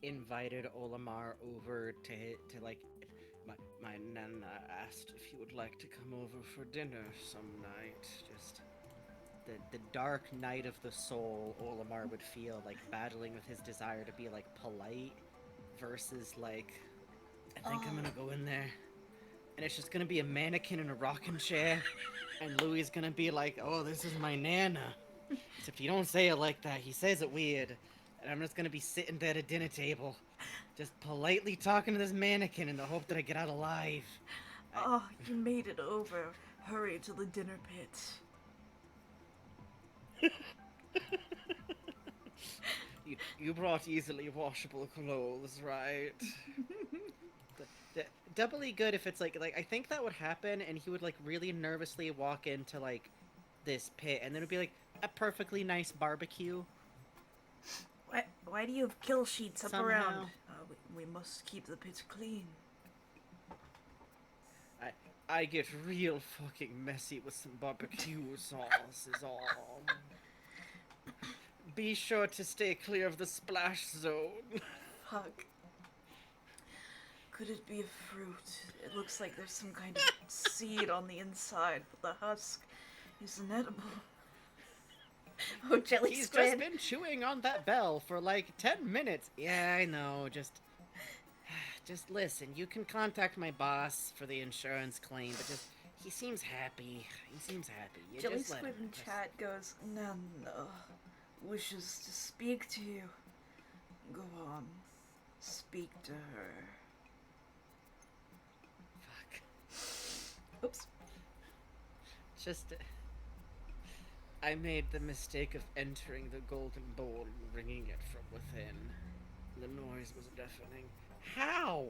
invited Olimar over to like, my nana asked if he would like to come over for dinner some night. Just the dark night of the soul Olimar would feel, like, battling with his desire to be, like, polite versus, like, I think I'm gonna go in there and it's just gonna be a mannequin in a rocking chair and Louie's gonna be like, oh, this is my nana. Except he don't say it like that, he says it weird. And I'm just gonna be sitting there at a dinner table, just politely talking to this mannequin in the hope that I get out alive. Oh, you made it over. Hurry to the dinner pit. You brought easily washable clothes, right? Doubly good if it's like I think that would happen, and he would like really nervously walk into like this pit, and then it'd be like a perfectly nice barbecue. Why do you have kill sheets up Somehow. around? We must keep the pit clean. I get real fucking messy with some barbecue sauce is all. Be sure to stay clear of the splash zone. Fuck. Could it be a fruit? It looks like there's some kind of seed on the inside, but the husk is inedible. Oh, jelly He's squid. just been chewing on that bell for like 10 minutes. Yeah, I know. Just listen. You can contact my boss for the insurance claim, but just he seems happy. He seems happy. You Jelly just let squid him. in chat goes, Nana wishes to speak to you. Go on, speak to her. Fuck. Oops. Just. I made the mistake of entering the golden bowl and wringing it from within. The noise was deafening. How?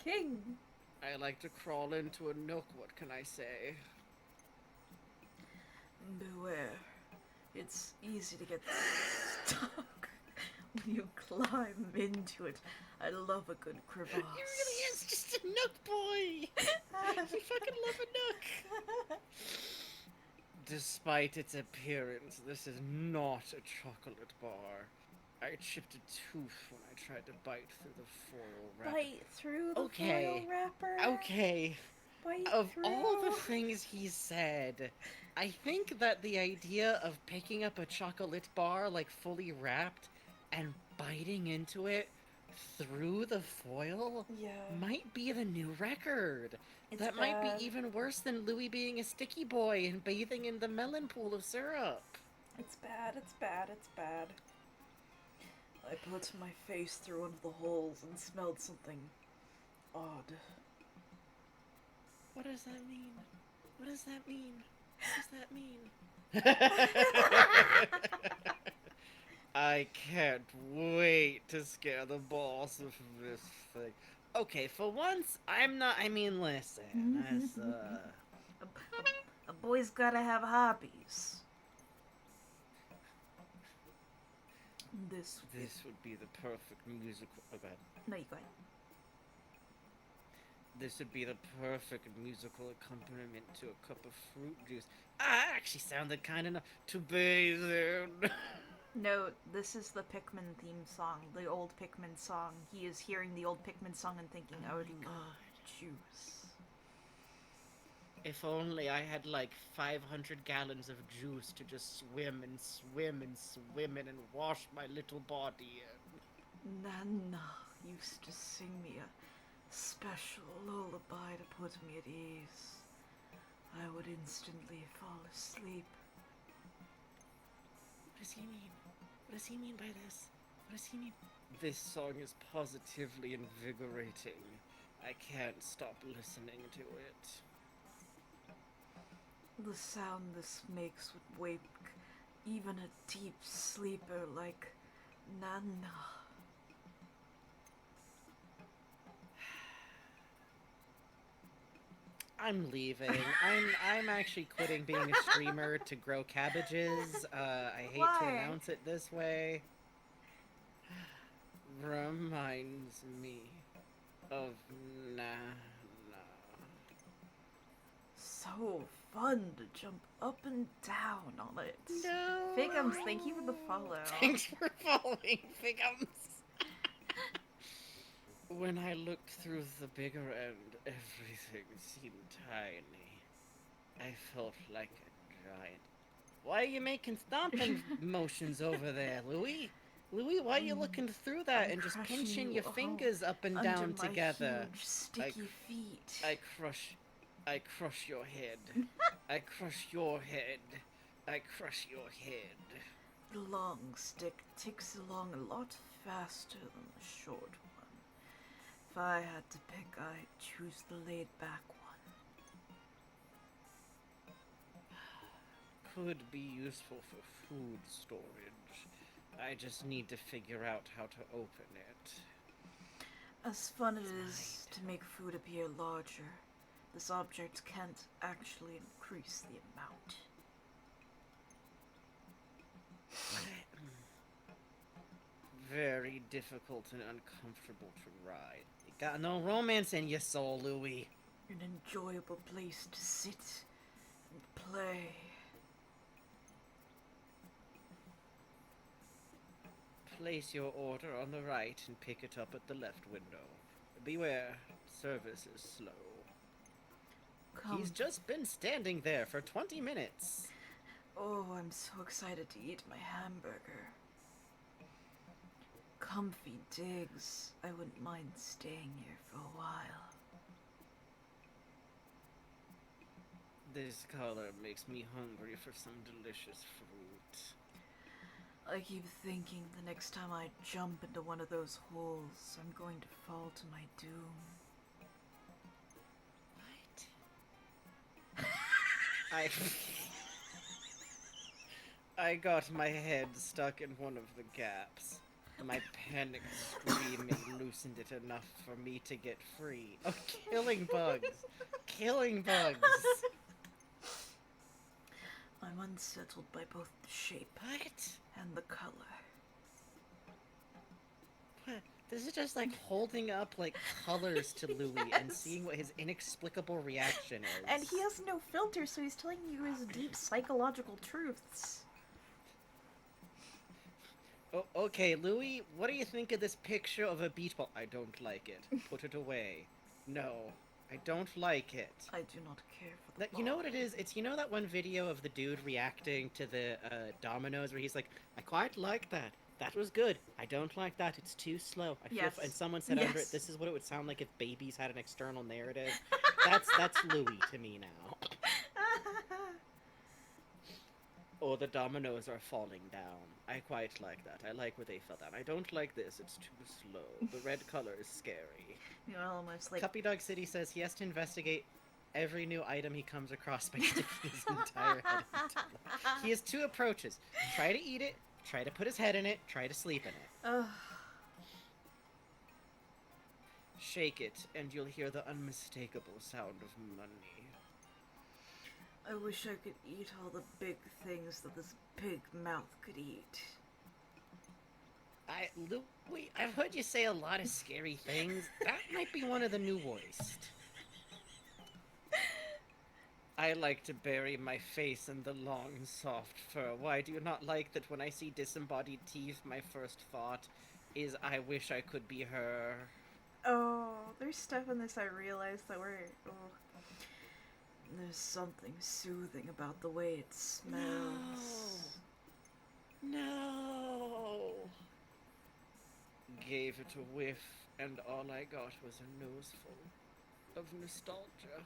King. I like to crawl into a nook, what can I say? Beware. It's easy to get stuck when you climb into it. I love a good crevasse. He really is just a nook boy! I fucking love a nook! Despite its appearance, this is not a chocolate bar. I chipped a tooth when I tried to bite through the foil wrapper. Bite through the foil wrapper? Okay. Bite Of through. all the things he said, I think that the idea of picking up a chocolate bar, like, fully wrapped, and biting into it through the foil might be the new record. It's that bad. might be even worse than Louie being a sticky boy and bathing in the melon pool of syrup. It's bad, it's bad, it's bad. I put my face through one of the holes and smelled something odd. What does that mean? What does that mean? What does that mean? I can't wait to scare the boss of this thing. Okay, for once, listen, that's, A boy's gotta have hobbies. This would be the perfect musical... Oh, go ahead. No, you go ahead. This would be the perfect musical accompaniment to a cup of fruit juice. Actually sounded kind enough to bathe in. No, this is the Pikmin theme song, the old Pikmin song. He is hearing the old Pikmin song and thinking, I would love juice. If only I had like 500 gallons of juice to just swim and swim and swim in and wash my little body in. Nana used to sing me a special lullaby to put me at ease. I would instantly fall asleep. What does he mean? What does he mean by this? What does he mean? This song is positively invigorating. I can't stop listening to it. The sound this makes would wake even a deep sleeper like Nana. I'm leaving. I'm actually quitting being a streamer to grow cabbages. I hate to announce it this way. Reminds me of Nana. So fun to jump up and down on it. No. Figums, thank you for the follow. Thanks for following, Figums. When I looked through the bigger end, everything seemed tiny. I felt like a giant. Why are you making stomping motions over there, Louie? Louie, why are you looking through that I'm and just crushing pinching you your all fingers up and under down my together? Huge, sticky feet. I crush your head. I crush your head. I crush your head. The long stick ticks along a lot faster than the short one. If I had to pick, I'd choose the laid-back one. Could be useful for food storage. I just need to figure out how to open it. As fun as it is to make food appear larger, this object can't actually increase the amount. Very difficult and uncomfortable to ride. You got no romance in your soul, Louie. An enjoyable place to sit and play. Place your order on the right and pick it up at the left window. Beware, service is slow. He's just been standing there for 20 minutes. Oh, I'm so excited to eat my hamburger. Comfy digs. I wouldn't mind staying here for a while. This color makes me hungry for some delicious fruit. I keep thinking the next time I jump into one of those holes, I'm going to fall to my doom. What? I got my head stuck in one of the gaps. My panic screaming loosened it enough for me to get free. Oh, killing bugs! Killing bugs! I'm unsettled by both the shape What? and the color. What? This is just like holding up like colors to Louie and seeing what his inexplicable reaction is. And he has no filter, so he's telling you his deep psychological truths. Oh, okay, Louie, what do you think of this picture of a beach ball? I don't like it. Put it away. No, I don't like it. I do not care for the You know what it is? It's, you know that one video of the dude reacting to the dominoes where he's like, I quite like that. That was good. I don't like that. It's too slow. I feel and someone said under it, this is what it would sound like if babies had an external narrative. That's Louie to me now. Or the dominoes are falling down. I quite like that. I like where they fell down. I don't like this. It's too slow. The red color is scary. You know, almost like... Cuppy Dog City says he has to investigate every new item he comes across by sticking his entire head into it. He has two approaches. Try to eat it, try to put his head in it, try to sleep in it. Shake it, and you'll hear the unmistakable sound of money. I wish I could eat all the big things that this big mouth could eat. Louie, I've heard you say a lot of scary things. That might be one of the new voice. I like to bury my face in the long, soft fur. Why do you not like that when I see disembodied teeth, my first thought is I wish I could be her? Oh, there's stuff in this I realized that we're... Oh. There's something soothing about the way it smells. No. Gave it a whiff, and all I got was a noseful of nostalgia.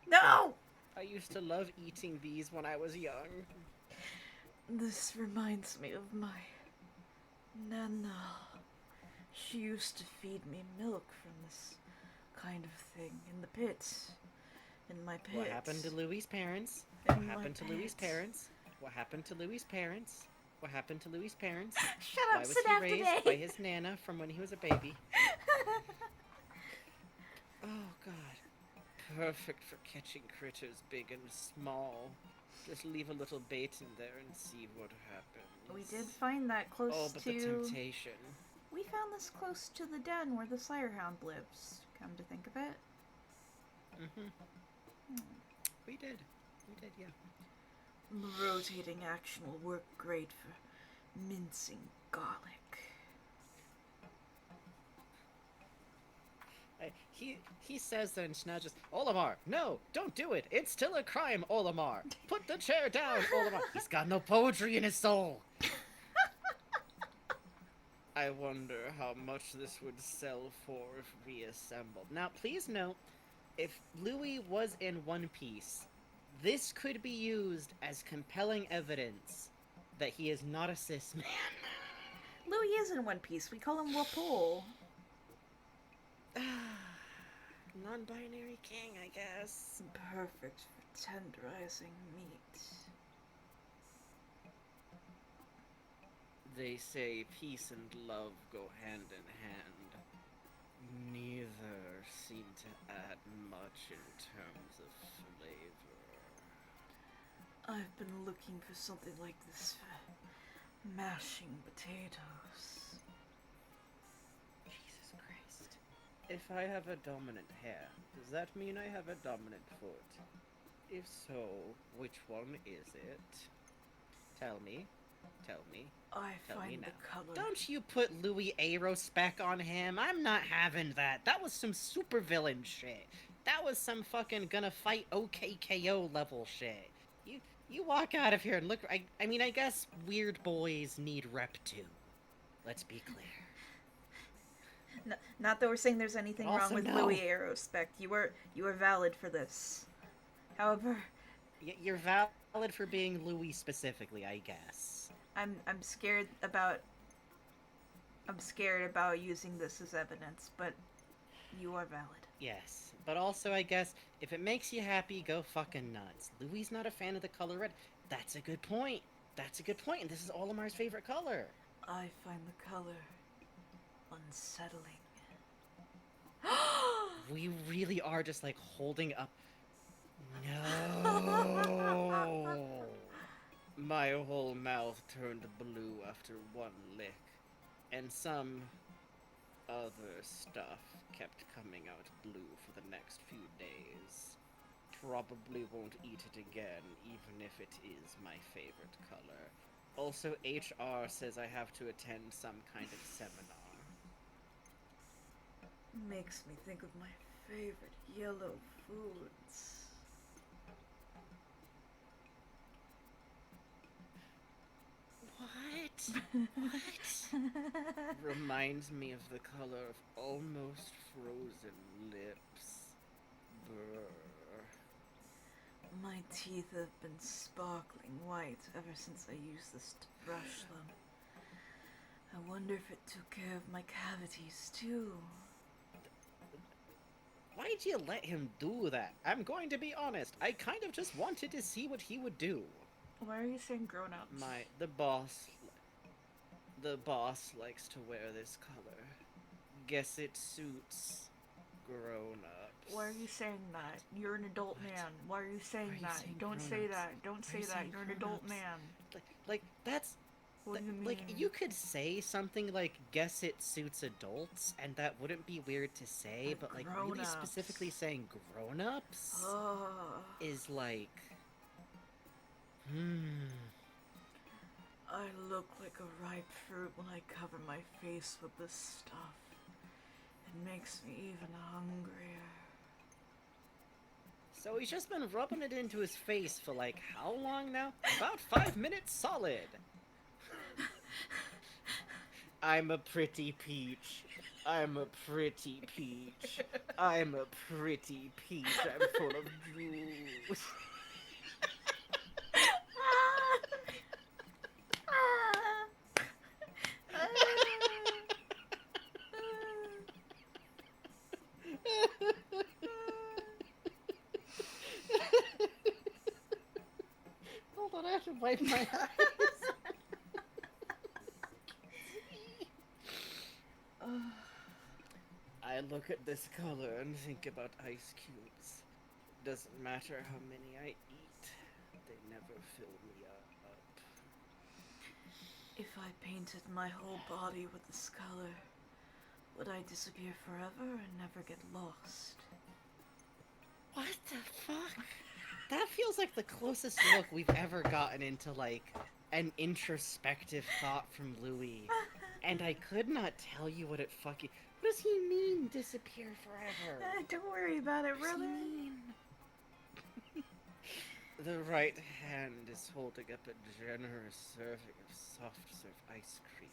No! I used to love eating these when I was young. This reminds me of my Nana. She used to feed me milk from this kind of thing in the pits. In my pit. What happened to Louie's parents? What happened to Louie's parents? What happened to Louie's parents? What happened to Louie's parents? Shut up, Why was sit he after raised day. by his nana from when he was a baby? Oh god. Perfect for catching critters big and small. Just leave a little bait in there and see what happens. We did find that close Oh, but to... the temptation. We found this close to the den where the Sirehound lives, come to think of it. We did, yeah. The rotating action will work great for mincing garlic. He says that, and now just, Olimar, no, don't do it. It's still a crime, Olimar. Put the chair down, Olimar. He's got no poetry in his soul. I wonder how much this would sell for if reassembled. Now, please note, if Louie was in One Piece, this could be used as compelling evidence that he is not a cis man. Louie is in One Piece. We call him Wapol. Non-binary king, I guess. Perfect for tenderizing meat. They say peace and love go hand in hand. Neither seem to add much in terms of flavor. I've been looking for something like this for mashing potatoes. Jesus Christ. If I have a dominant hair, does that mean I have a dominant foot? If so, which one is it? Tell me. I Tell me find now. the color. Don't you put Louis Aerospec on him. I'm not having that. That was some supervillain shit. That was some fucking gonna fight OKKO level shit. You walk out of here and look. I mean, I guess weird boys need rep too. Let's be clear. No, not that we're saying there's anything wrong with no. Louis Aerospec. You were valid for this. However, You're valid for being Louis specifically, I guess. I'm scared about using this as evidence, but you are valid. Yes, but also I guess if it makes you happy, go fucking nuts. Louis not a fan of the color red. That's a good point. And this is Olimar's favorite color. I find the color unsettling. We really are just like holding up. No. My whole mouth turned blue after one lick, and some other stuff kept coming out blue for the next few days. Probably won't eat it again, even if it is my favorite color. Also, HR says I have to attend some kind of seminar. Makes me think of my favorite yellow foods. What? Reminds me of the color of almost frozen lips. Brr. My teeth have been sparkling white ever since I used this to brush them. I wonder if it took care of my cavities too. Why'd you let him do that? I'm going to be honest. I kind of just wanted to see what he would do. Why are you saying grown-ups? The boss likes to wear this color. Guess it suits grown-ups. Why are you saying that? You're an adult man. Why are you saying that? Don't say that. Don't say that. You're an adult man. Like that's... What do you mean? Like, you could say something like, guess it suits adults, and that wouldn't be weird to say, but like, really specifically saying grown-ups is like... I look like a ripe fruit when I cover my face with this stuff. It makes me even hungrier. So he's just been rubbing it into his face for like, how long now? About 5 minutes solid! I'm a pretty peach. I'm a pretty peach. I'm a pretty peach. I'm full of juice. Hold on, I have to wipe my eyes. I look at this color and think about ice cubes. Doesn't matter how many I eat, they never fill me up. If I painted my whole body with this color, would I disappear forever and never get lost? What the fuck? That feels like the closest look we've ever gotten into, like, an introspective thought from Louie. And I could not tell you what it fucking... What does he mean, disappear forever? Don't worry about it, What does brother. he mean? The right hand is holding up a generous serving of soft-serve ice cream.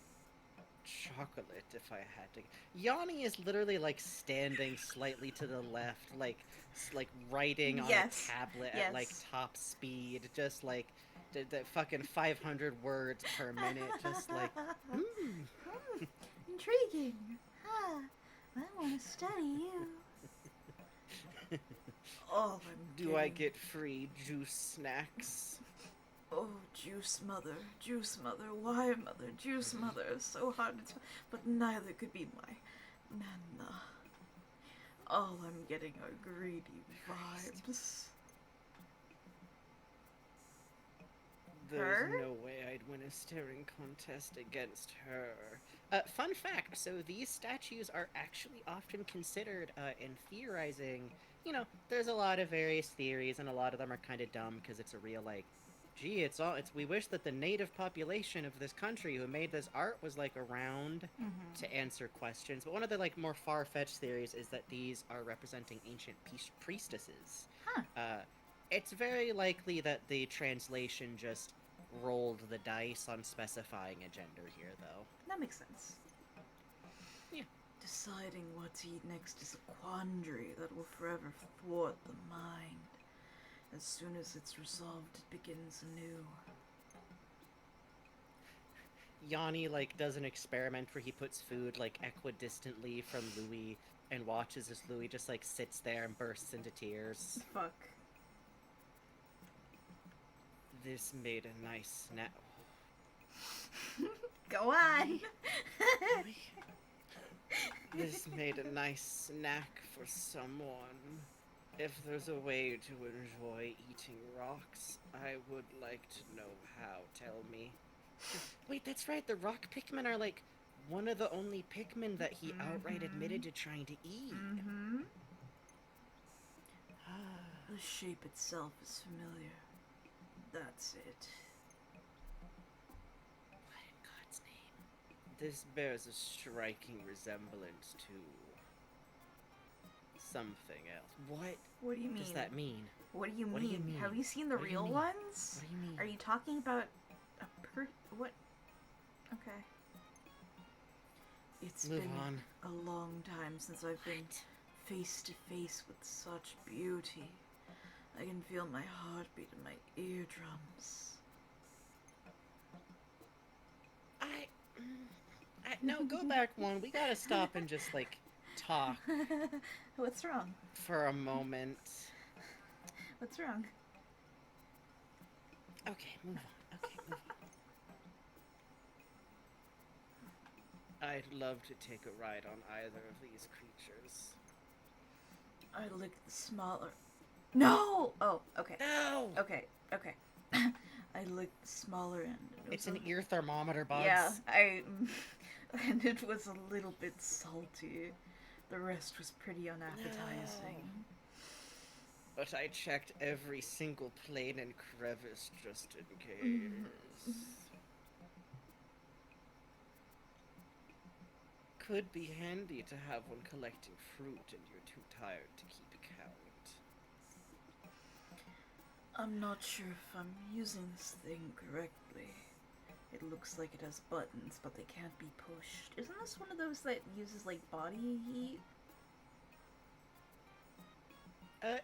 Chocolate, if I had to... Yanni is literally, like, standing slightly to the left, like writing on a tablet at, like, top speed, just, like, the fucking 500 words per minute, just, like, Intriguing. Huh. I want to study you. Oh, Do I get free juice snacks? Oh, juice mother, why mother, juice mother, so hard to tell, but neither could be my Nana. All I'm getting are greedy vibes. There's no way I'd win a staring contest against her. Fun fact, so these statues are actually often considered, in theorizing, you know, there's a lot of various theories, and a lot of them are kind of dumb, because it's a real, like, gee, we wish that the native population of this country who made this art was, like, around to answer questions. But one of the, like, more far-fetched theories is that these are representing ancient priestesses. Huh. It's very likely that the translation just rolled the dice on specifying a gender here, though. That makes sense. Yeah. Deciding what to eat next is a quandary that will forever thwart the mind. As soon as it's resolved, it begins anew. Yanni, like, does an experiment where he puts food, like, equidistantly from Louie and watches as Louie just, like, sits there and bursts into tears. Fuck. This made a nice snack. Go on! This made a nice snack for someone. If there's a way to enjoy eating rocks, I would like to know how. Tell me. Wait, that's right. The rock Pikmin are, like, one of the only Pikmin that he outright admitted to trying to eat. The shape itself is familiar. That's it. What in God's name? This bears a striking resemblance to something else. What do you mean? Does that mean? What do you What mean? do you mean? Have you seen the What do you real mean? ones? What do you mean? Are you talking about a what? Okay. It's Move been on. a long time since I've been face to face with such beauty. I can feel my heartbeat in my eardrums. No, go back one. We gotta stop and just, like, talk What's wrong? for a moment. What's wrong? Okay, move on. Okay, move on. I'd love to take a ride on either of these creatures. I licked the smaller. No! Oh, okay. No! Okay. I licked the smaller end. It's an ear thermometer, Bugs. Yeah, and it was a little bit salty. The rest was pretty unappetizing. But I checked every single plane and crevice just in case. Could be handy to have one collecting fruit and you're too tired to keep count. I'm not sure if I'm using this thing correctly. It looks like it has buttons, but they can't be pushed. Isn't this one of those that uses, like, body heat?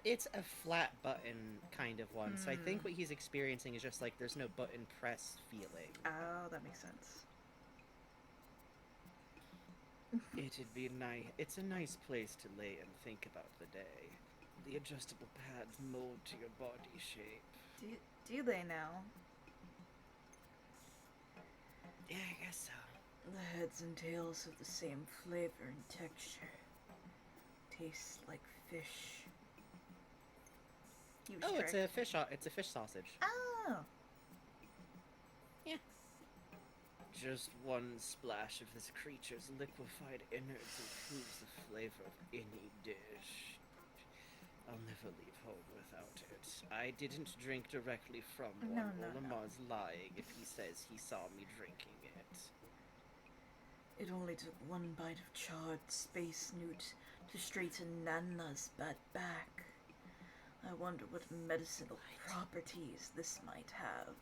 It's a flat button kind of one, so I think what he's experiencing is just, like, there's no button press feeling. Oh, that makes sense. It'd be nice. It's a nice place to lay and think about the day. The adjustable pads mold to your body shape. Do they now? Yeah, I guess so. The heads and tails have the same flavor and texture. Tastes like fish. Oh, it's a fish. It's a fish sausage. Oh. Yeah. Just one splash of this creature's liquefied innards improves the flavor of any dish. I'll never leave home without it. I didn't drink directly from No, one. no, no. Olimar's lying if he says he saw me drinking it. It only took one bite of charred space newt to straighten Nana's bad back. I wonder what medicinal properties this might have.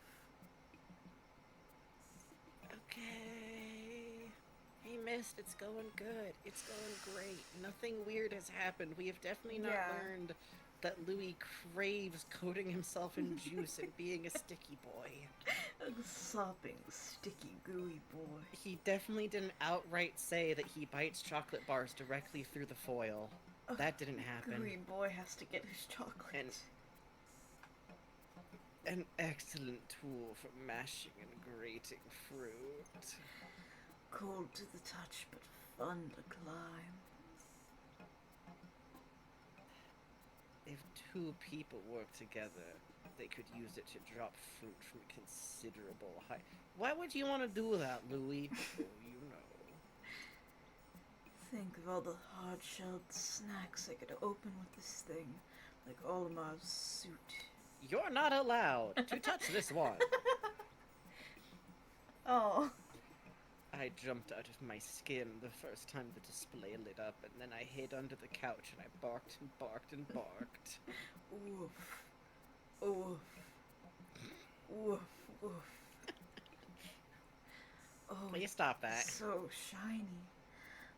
Okay. Hey, Mist, it's going good. It's going great. Nothing weird has happened. We have definitely not learned that Louie craves coating himself in juice and being a sticky boy. A sopping, sticky, gooey boy. He definitely didn't outright say that he bites chocolate bars directly through the foil. That didn't happen. Gooey boy has to get his chocolate. An excellent tool for mashing and grating fruit. Cold to the touch, but fun to climb. If two people work together, they could use it to drop fruit from a considerable height. Why would you want to do that, Louie? Oh, you know. Think of all the hard-shelled snacks I could open with this thing, like Olimar's suit. You're not allowed to touch this one. Oh. I jumped out of my skin the first time the display lit up, and then I hid under the couch and I barked and barked and barked. Oof. Oof. Oof. Oof. Oh, Please stop that. So shiny.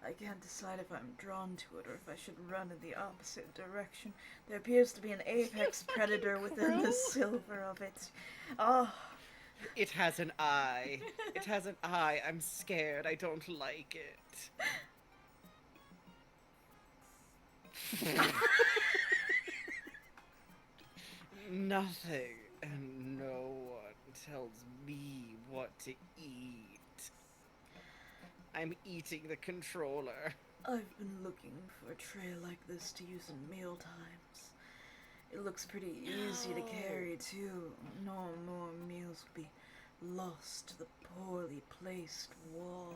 I can't decide if I'm drawn to it or if I should run in the opposite direction. There appears to be an apex predator within the silver of it. Oh. It has an eye. It has an eye. I'm scared. I don't like it. Nothing and no one tells me what to eat. I'm eating the controller. I've been looking for a tray like this to use in meal times. It looks pretty easy to carry, too. No more meals will be lost to the poorly placed wall.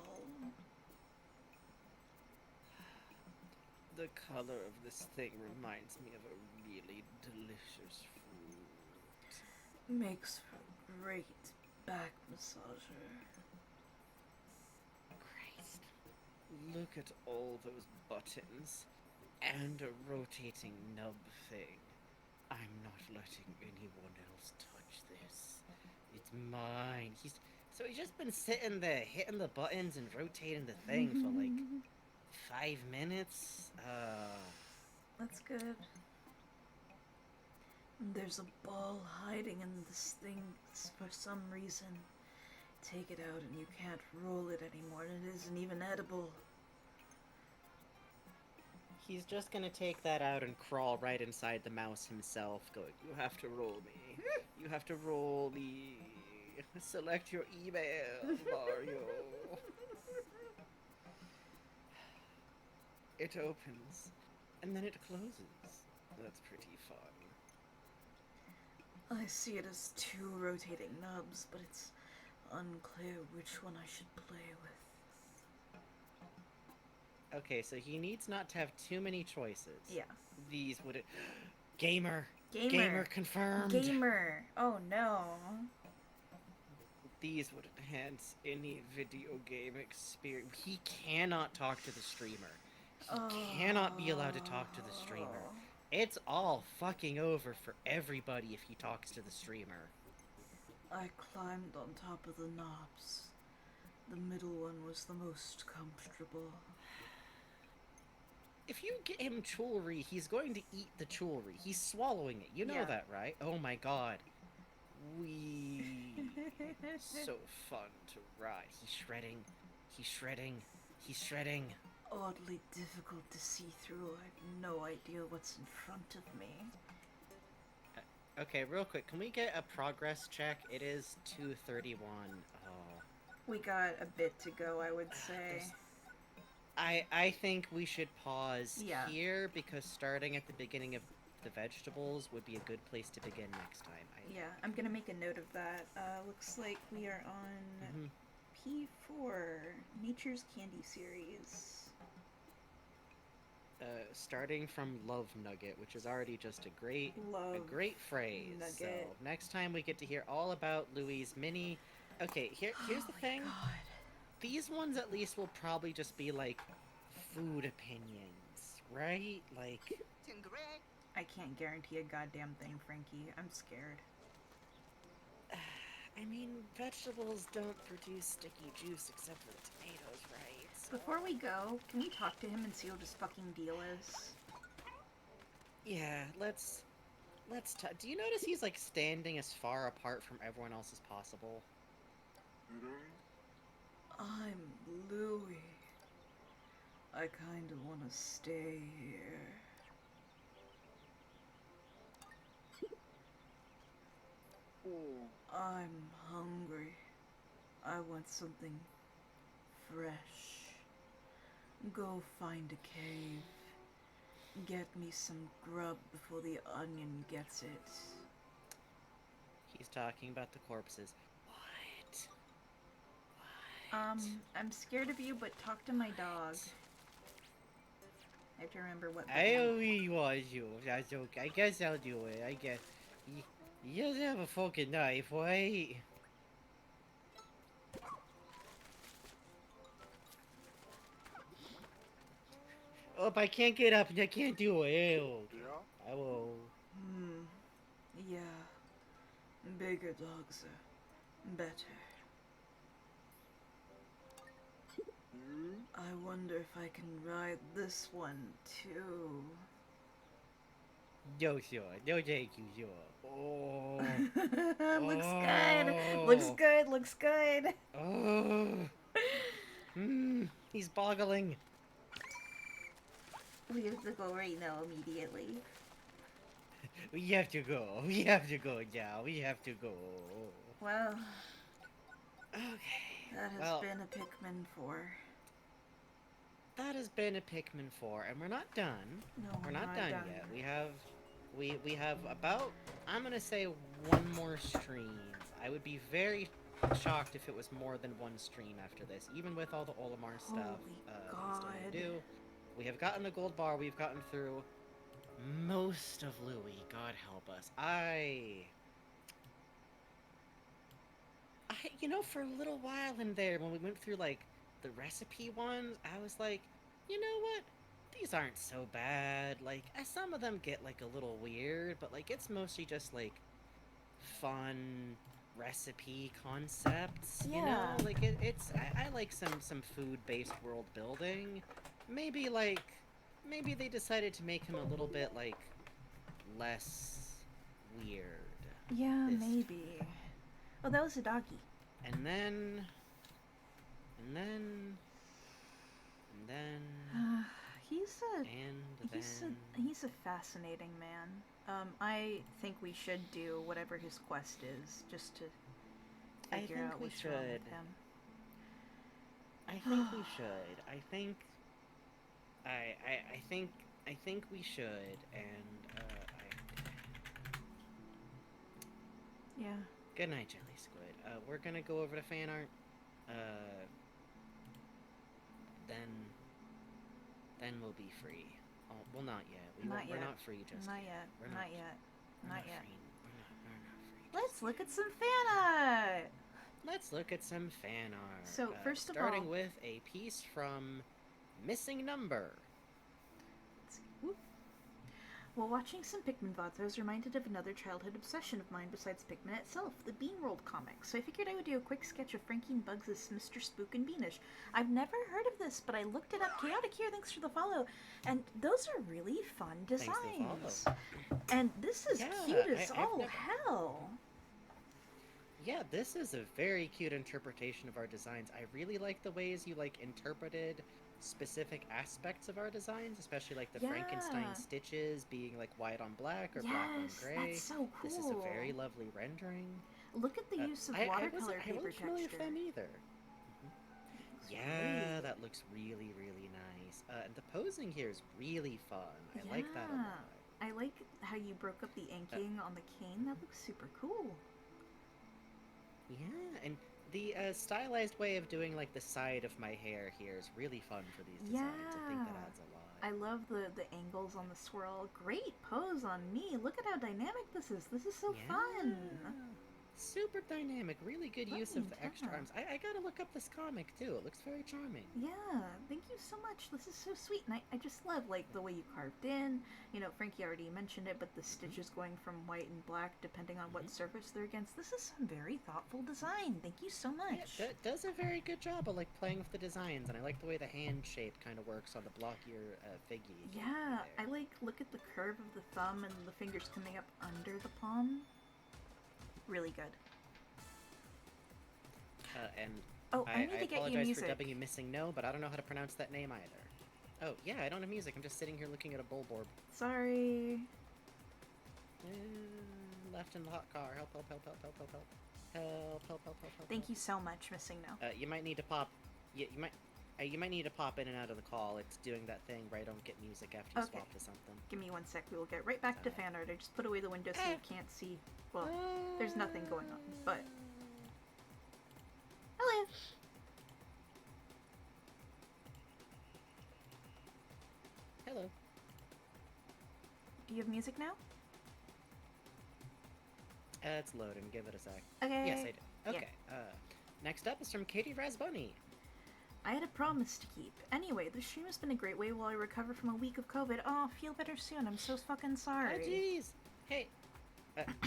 The color of this thing reminds me of a really delicious fruit. Makes for a great back massager. Christ. Look at all those buttons. And a rotating nub thing. I'm not letting anyone else touch this. It's mine. He's just been sitting there hitting the buttons and rotating the thing for like 5 minutes. That's good. There's a ball hiding in this thing for some reason. Take it out and you can't roll it anymore, and it isn't even edible. He's just gonna take that out and crawl right inside the mouse himself, going, "You have to roll me. You have to roll me. Select your email, Mario." It opens, and then it closes. That's pretty fun. I see it as 2 rotating nubs, but it's unclear which one I should play with. Okay, so he needs not to have too many choices. Yeah. These would... Gamer! Gamer! Gamer confirmed! Gamer! Oh no. These would enhance any video game experience. He cannot talk to the streamer. He cannot be allowed to talk to the streamer. It's all fucking over for everybody if he talks to the streamer. I climbed on top of the knobs. The middle one was the most comfortable. If you get him jewelry, he's going to eat the jewelry. He's swallowing it. You know that, right? Oh my god. So fun to ride. He's shredding. He's shredding. He's shredding. Oddly difficult to see through. I have no idea what's in front of me. Okay, real quick. Can we get a progress check? It is 2:31. Oh. We got a bit to go, I would say. I think we should pause Yeah. here because starting at the beginning of the vegetables would be a good place to begin next time. Yeah, I'm gonna make a note of that. Looks like we are on P4, Nature's Candy Series. starting from Love Nugget, which is already just a great phrase. Nugget. So next time we get to hear all about Louie's mini. Okay, here's the thing. God. These ones at least will probably just be like food opinions, right? Like. I can't guarantee a goddamn thing, Frankie. I'm scared. I mean, vegetables don't produce sticky juice except for the tomatoes, right? So... Before we go, can we talk to him and see what his fucking deal is? Yeah, let's do you notice he's like standing as far apart from everyone else as possible? I'm Louie. I kinda wanna stay here. I'm hungry. I want something fresh. Go find a cave. Get me some grub before the onion gets it. He's talking about the corpses. What? I'm scared of you, but talk to my dog. I have to remember what. I only want you. That's okay. I guess I'll do it. I guess. You doesn't have a fucking knife, right? Oh, I can't get up and I can't do it. Ew. I will. Yeah. Bigger dogs are better. I wonder if I can ride this one too. No, sure. No, thank you, sure. Oh. Looks good. Looks good. Looks good. Oh. He's boggling. We have to go right now immediately. We have to go. We have to go now. We have to go. Well. Okay. That has been a Pikmin 4. That has been a Pikmin 4, and we're not done. No, we're not done yet. We have about, I'm gonna say, one more stream. I would be very shocked if it was more than one stream after this, even with all the Olimar stuff we still need to do. We have gotten the gold bar. We've gotten through most of Louie. God help us. You know, for a little while in there, when we went through like the recipe ones, I was like, you know what? These aren't so bad. Like, some of them get like a little weird, but like it's mostly just like fun recipe concepts. Yeah. You know, like it's I like some food-based world building. Maybe they decided to make him a little bit like less weird. Yeah, maybe. Oh, that was a doggy. And then he's a fascinating man. I think we should do whatever his quest is, just to figure out what's wrong with him. I think we should. I think we should, and yeah. Good night, Jelly Squid. We're gonna go over to fan art. Then we'll be free. Oh, well, not yet. We're not free just not yet. We're not yet. Not yet. We're not free. Let's look at some fan art. Let's look at some fan art. So first of all, starting with a piece from Missing Number. While watching some Pikmin VODs, I was reminded of another childhood obsession of mine besides Pikmin itself, the Beanworld comics. So I figured I would do a quick sketch of Frankie and Bugs as Mr. Spook and Beanish. I've never heard of this, but I looked it up. Chaotic here, thanks for the follow. And those are really fun designs. And this is cute as all hell. Yeah, this is a very cute interpretation of our designs. I really like the ways you interpreted specific aspects of our designs, especially like the Frankenstein stitches being white on black or black on gray. That's so cool. This is a very lovely rendering. Look at the use of watercolor paper texture. I wasn't familiar with them either. Yeah, that looks really, really nice. And the posing here is really fun. I like that a lot. I like how you broke up the inking on the cane. That looks super cool. Yeah, and the stylized way of doing the side of my hair here is really fun for these designs. I think that adds a lot. I love the angles on the swirl. Great pose on me. Look at how dynamic this is. This is so fun. Super dynamic. Really good use of the Yeah. extra arms. I gotta look up this comic, too. It looks very charming. Yeah, thank you so much. This is so sweet. And I just love, like, the way you carved in. You know, Frankie already mentioned it, but the stitches going from white and black depending on what surface they're against. This is some very thoughtful design. Thank you so much. Yeah, that does a very good job of, like, playing with the designs. And I like the way the hand shape kind of works on the blockier figgy. Yeah, I look at the curve of the thumb and the fingers coming up under the palm. Really good. And I need to get you apologize music. for dubbing you Missing No, but I don't know how to pronounce that name either. Oh, yeah, I don't have music. I'm just sitting here looking at a bulborb. Sorry. Left in the hot car. Help, help, help, help, help, help, help. Help, help, help, help, help. Thank you so much, Missing No. You might need to pop... You might need to pop in and out of the call. It's doing that thing where I don't get music after you swap to something. Give me 1 sec. We will get right back to fan art. I just put away the window so you can't see. Well, there's nothing going on, but... Hello! Hello. Do you have music now? It's loading. Give it a sec. Okay. Yes, I do. Okay. Next up is from Katie Rasboni. I had a promise to keep. Anyway, this stream has been a great way while I recover from a week of COVID. Oh, feel better soon. I'm so fucking sorry. Oh, jeez. Hey,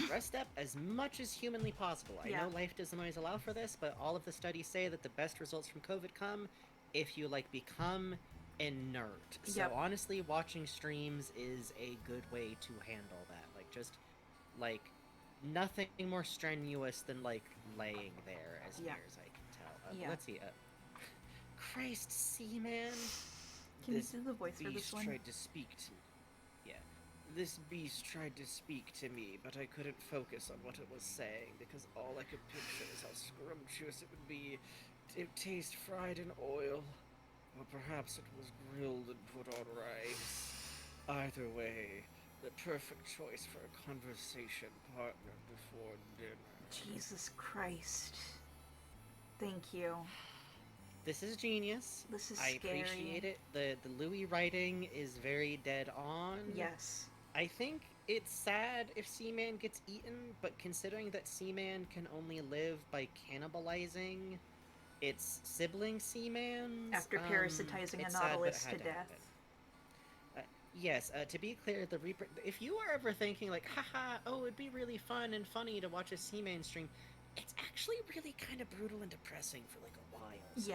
rest up as much as humanly possible. I know life doesn't always allow for this, but all of the studies say that the best results from COVID come if you, like, become inert. So, honestly, watching streams is a good way to handle that. Like, just, like, nothing more strenuous than, like, laying there as near as I can tell. Let's see. Christ, Seaman. Can you do the voice for this one? Tried to speak to me. Yeah. This beast tried to speak to me, but I couldn't focus on what it was saying because all I could picture is how scrumptious it would be. It tastes fried in oil. Or perhaps it was grilled and put on rice. Either way, the perfect choice for a conversation partner before dinner. Jesus Christ. Thank you. This is genius. This is I scary. appreciate it. The Louie writing is very dead on. Yes. I think it's sad if Seaman gets eaten, but considering that Seaman can only live by cannibalizing its sibling Seamans... After parasitizing a nautilus to death. Yes, to be clear, if you are ever thinking like, haha, oh, it'd be really fun and funny to watch a Seaman stream, it's actually really kind of brutal and depressing for like a while. So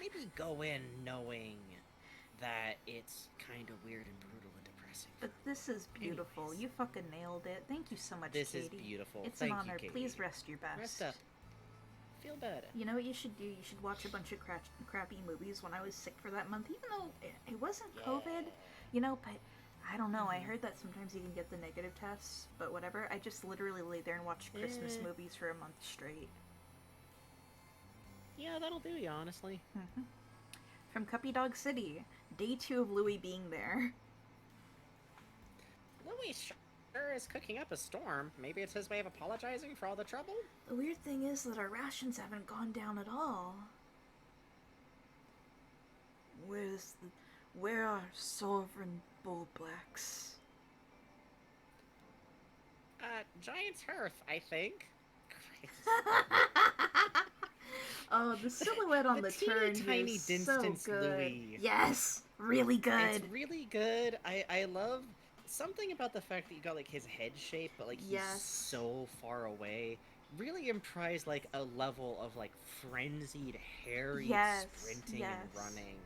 maybe go in knowing that it's kind of weird and brutal and depressing. But this is beautiful. Anyways. You fucking nailed it. Thank you so much, Katie. This is beautiful. It's Thank an honor. you, Katie. Please rest your best. Rest up. Feel better. You know what you should do? You should watch a bunch of crappy movies when I was sick for that month, even though it wasn't COVID, you know, but I don't know. I heard that sometimes you can get the negative tests, but whatever. I just literally lay there and watched Christmas movies for a month straight. Yeah, that'll do you, honestly. From Cuppy Dog City, day 2 of Louie being there. Louie sure is cooking up a storm. Maybe it's his way of apologizing for all the trouble? The weird thing is that our rations haven't gone down at all. Where are sovereign bull blacks? Giant's Hearth, I think. Oh, the silhouette on the turn tiny is distance so good. Louie. Yes, really good. It's really good. I love something about the fact that you got like his head shape, but like he's so far away. Really implies like a level of like frenzied, hairy sprinting and running.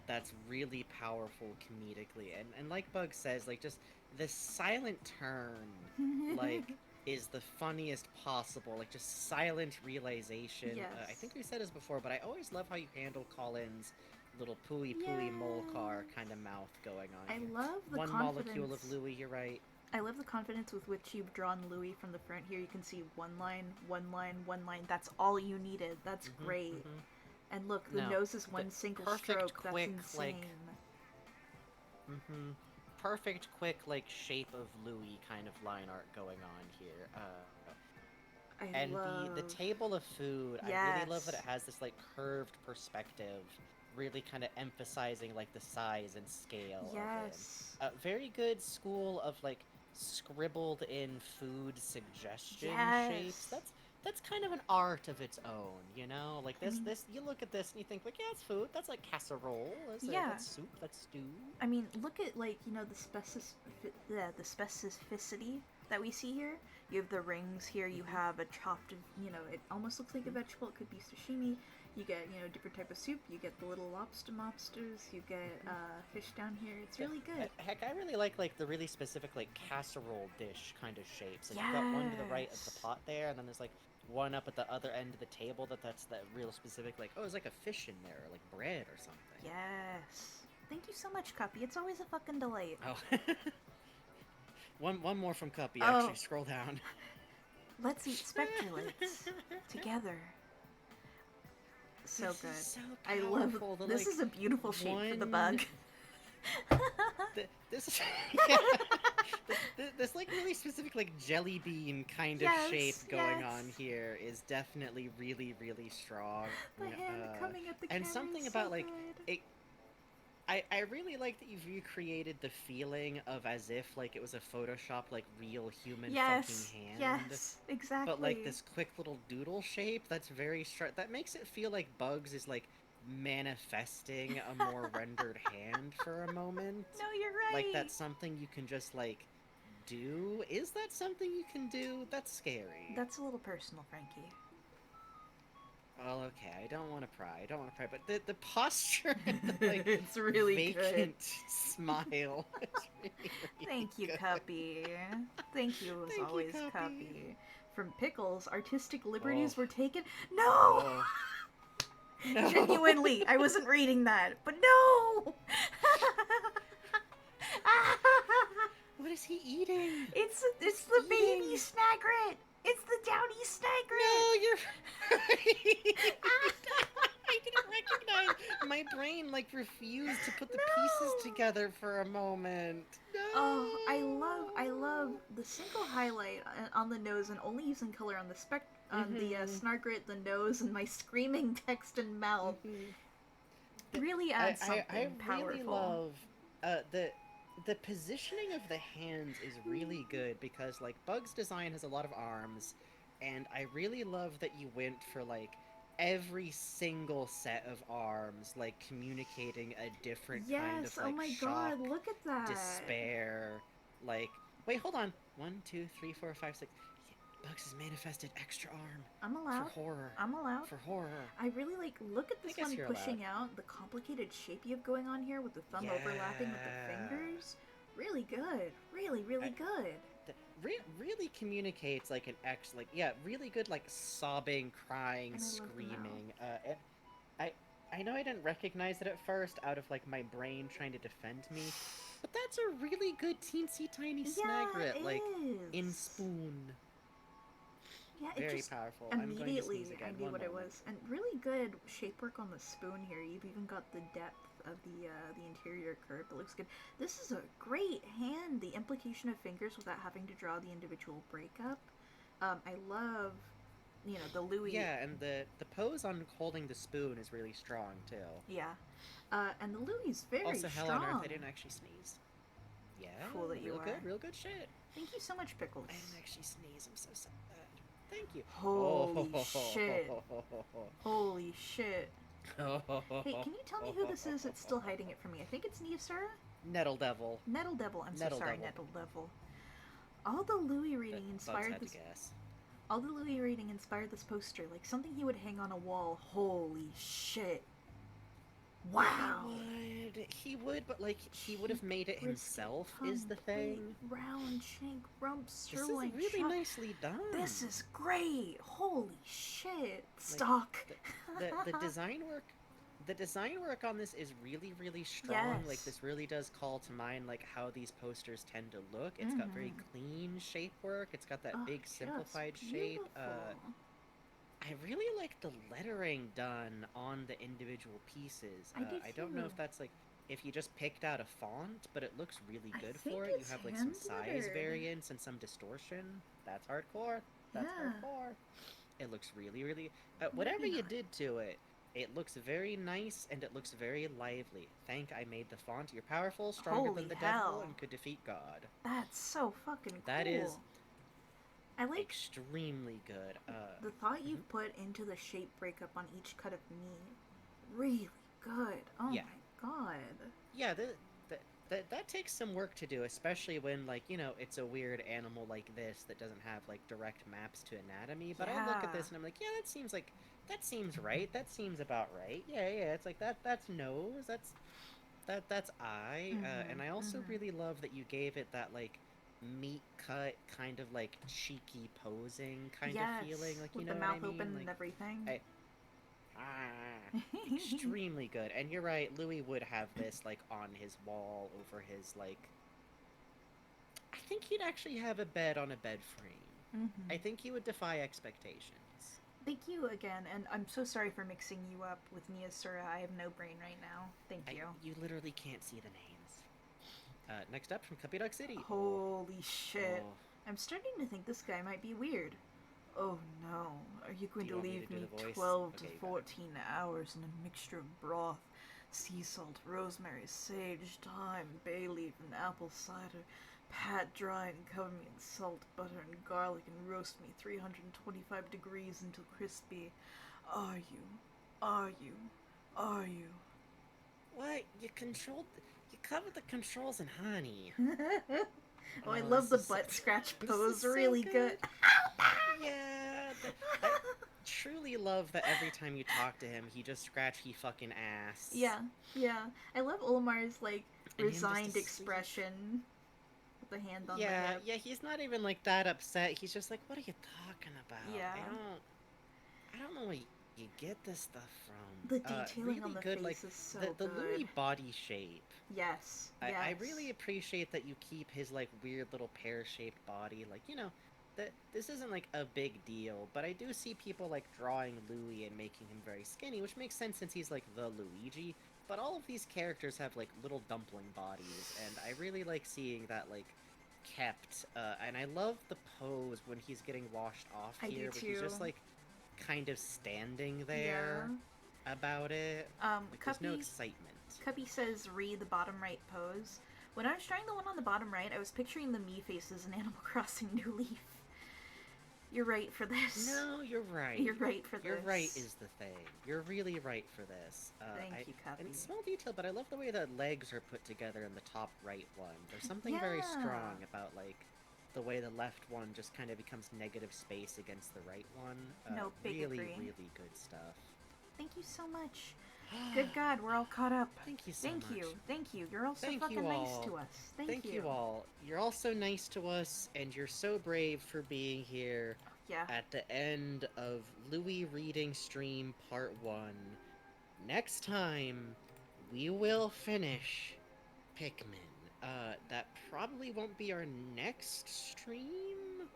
That's really powerful comedically, and like Bug says, like just the silent turn, like is the funniest possible. Like just silent realization. I think we said this before, but I always love how you handle Colin's little pooey mole car kind of mouth going on. I love the one confidence. molecule of Louie. You're right. I love the confidence with which you've drawn Louie from the front here. You can see one line, one line, one line. That's all you needed. That's great. And look, the nose is one single stroke. Quick, that's insane. Perfect, quick, like, shape of Louie kind of line art going on here. The table of food, I really love that it has this, like, curved perspective really kind of emphasizing like the size and scale Yes. of it. Very good school of like scribbled in food suggestion shapes. Yes. That's kind of an art of its own, you know? Like I mean, this you look at this and you think like, yeah, it's food. That's like casserole. Yeah. That's soup. That's stew. I mean, look at like, you know, the specificity that we see here. You have the rings here. You have a chopped, you know, it almost looks like a vegetable. It could be sashimi. You get, you know, different type of soup. You get the little lobsters. You get fish down here. It's really good. Heck, I really like the really specific like casserole dish kind of shapes. Like you've got one to the right of the pot there, and then there's like one up at the other end of the table that's that real specific like, oh, there's like a fish in there, or like bread or something. Yes. Thank you so much, Cuppy. It's always a fucking delight. Oh. one more from Cuppy, actually. Scroll down. Let's eat speculates together. So good. So I love this. Is a beautiful shape for the bug. This this like really specific like jelly bean kind of shape going on here is definitely really strong. The hand coming at the and camera something is about so like good. it. I really like that you've recreated the feeling of as if like it was a Photoshop like real human fucking hand. Yes, exactly. But like this quick little doodle shape that's very sharp. That makes it feel like Bugs is like manifesting a more rendered hand for a moment. No, you're right. Like that's something you can just like do. Is that something you can do? That's scary. That's a little personal, Frankie. Well, okay, I don't want to pry. But the posture and the, like, it's really vacant good. smile is really Thank you, good. Cuppy. Thank you, as Thank you, always, Cuppy. Cuppy. From Pickles, artistic liberties Oh. were taken. No! Oh. No. Genuinely, I wasn't reading that, but no! What is he eating? It's the baby Snagret! It's the downy Snagret! No, you're right. I didn't recognize. My brain like refused to put the pieces together for a moment. No. Oh, I love the single highlight on the nose and only using color on the the Snargret, the nose, and my screaming text and mouth. Really adds something powerful. I really love the positioning of the hands is really good because like Bug's design has a lot of arms, and I really love that you went for like every single set of arms like communicating a different kind of like oh my shock, god, look at that. despair, like wait, hold on. 1, 2, 3, 4, 5, 6. Bugs has manifested extra arm. I'm allowed. For horror. I'm allowed. For horror. I really like, look at this one pushing allowed. out, the complicated shape you have going on here with the thumb overlapping with the fingers. Really good. Really good. Really communicates like an really good like sobbing, crying, screaming. I know I didn't recognize it at first out of like my brain trying to defend me, but that's a really good teensy tiny Snagret, like in spoon. Yeah, it Very just powerful. immediately I'm going to sneeze again. I knew what it was, and really good shape work on the spoon here. You've even got the depth of the interior curve that looks good. This is a great hand. The implication of fingers without having to draw the individual breakup. I love, you know, the Louie. Yeah, and the pose on holding the spoon is really strong too. Yeah, and the Louie's very also, strong. hell on earth, I didn't actually sneeze. Yeah, cool that you are. Real good shit. Thank you so much, Pickles. I didn't actually sneeze. I'm so sad. Thank you. Holy shit. Holy shit. Hey, can you tell me who this is that's still hiding it from me? I think it's Neosara? Nettle Devil. Nettle Devil. I'm so Nettle sorry, Devil. Nettle Devil. All the Louie reading inspired this. All the Louie reading inspired this poster, like something he would hang on a wall. Holy shit. Wow. He would, but like he would have made it himself. Is the thing. Round shank rump This sirloin. is really nicely done. This is great. Holy shit. Stock. The design work. The design work on this is really strong. Yes. Like this really does call to mind like how these posters tend to look. It's got very clean shape work. It's got that big simplified shape. I really like the lettering done on the individual pieces. I don't know if that's like if you just picked out a font, but it looks really good for it. You have like some size variance and some distortion. That's hardcore. That's hardcore. It looks really whatever you did to it, It looks very nice, and it looks very lively. Thank I made the font. You're powerful, stronger Holy than the hell. devil, and could defeat God. That's so fucking cool. That is I like extremely good. the thought you've put into the shape breakup on each cut of meat. Really good. Oh Yeah. my god. Yeah, that takes some work to do, especially when, like, you know, it's a weird animal like this that doesn't have, like, direct maps to anatomy. But I look at this and I'm like, yeah, that seems right. That seems about right. Yeah, it's like that's nose. That's eye. And I also really love that you gave it that, like, meat cut kind of, like, cheeky posing kind of feeling. Like, you with know the what mouth I mean? open Like, and everything. Extremely good. And you're right, Louis would have this, like, on his wall over his, like... I think he'd actually have a bed on a bed frame. I think he would defy expectations. Thank you again, and I'm so sorry for mixing you up with Miyasura. I have no brain right now. Thank you. You literally can't see the names. Next up from Cuppy Dog City. Holy shit. Oh. I'm starting to think this guy might be weird. Oh no, are you going to leave me 12 to 14 hours in a mixture of broth, sea salt, rosemary, sage, thyme, bay leaf, and apple cider, pat dry and cover me in salt, butter, and garlic, and roast me 325 degrees until crispy? Are you? What? You covered the controls in honey. Oh, I love the butt scratch pose. So really good. Yeah. I truly love that every time you talk to him, he just scratchy fucking ass. Yeah. I love Olamar's, like, And resigned expression with the hand on the hip. Yeah, he's not even, like, that upset. He's just like, what are you talking about? Yeah. I don't know where you get this stuff from. The detailing really on the good, face like, is so the good. Louis body shape. Yes. I really appreciate that you keep his, like, weird little pear-shaped body. Like, you know, that this isn't, like, a big deal, but I do see people, like, drawing Louis and making him very skinny, which makes sense since he's, like, the Luigi. But all of these characters have, like, little dumpling bodies, and I really like seeing that, like, kept. And I love the pose when he's getting washed off here, but he's just, like, kind of standing there about it. Like, there's no excitement. Cuppy says, read the bottom right pose. When I was trying the one on the bottom right, I was picturing the me faces in Animal Crossing New Leaf. You're right for this. No, you're right. You're right for this. You're right is the thing. You're really right for this. Thank you, Cuppy. And it's small detail, but I love the way the legs are put together in the top right one. There's something very strong about, like, the way the left one just kind of becomes negative space against the right one. Really good stuff. Thank you so much. Good God, we're all caught up. Thank you so much. Thank you. You're all so fucking nice to us. Thank you. Thank you all. You're all so nice to us, and you're so brave for being here at the end of Louis Reading Stream Part 1. Next time, we will finish Pikmin. That probably won't be our next stream.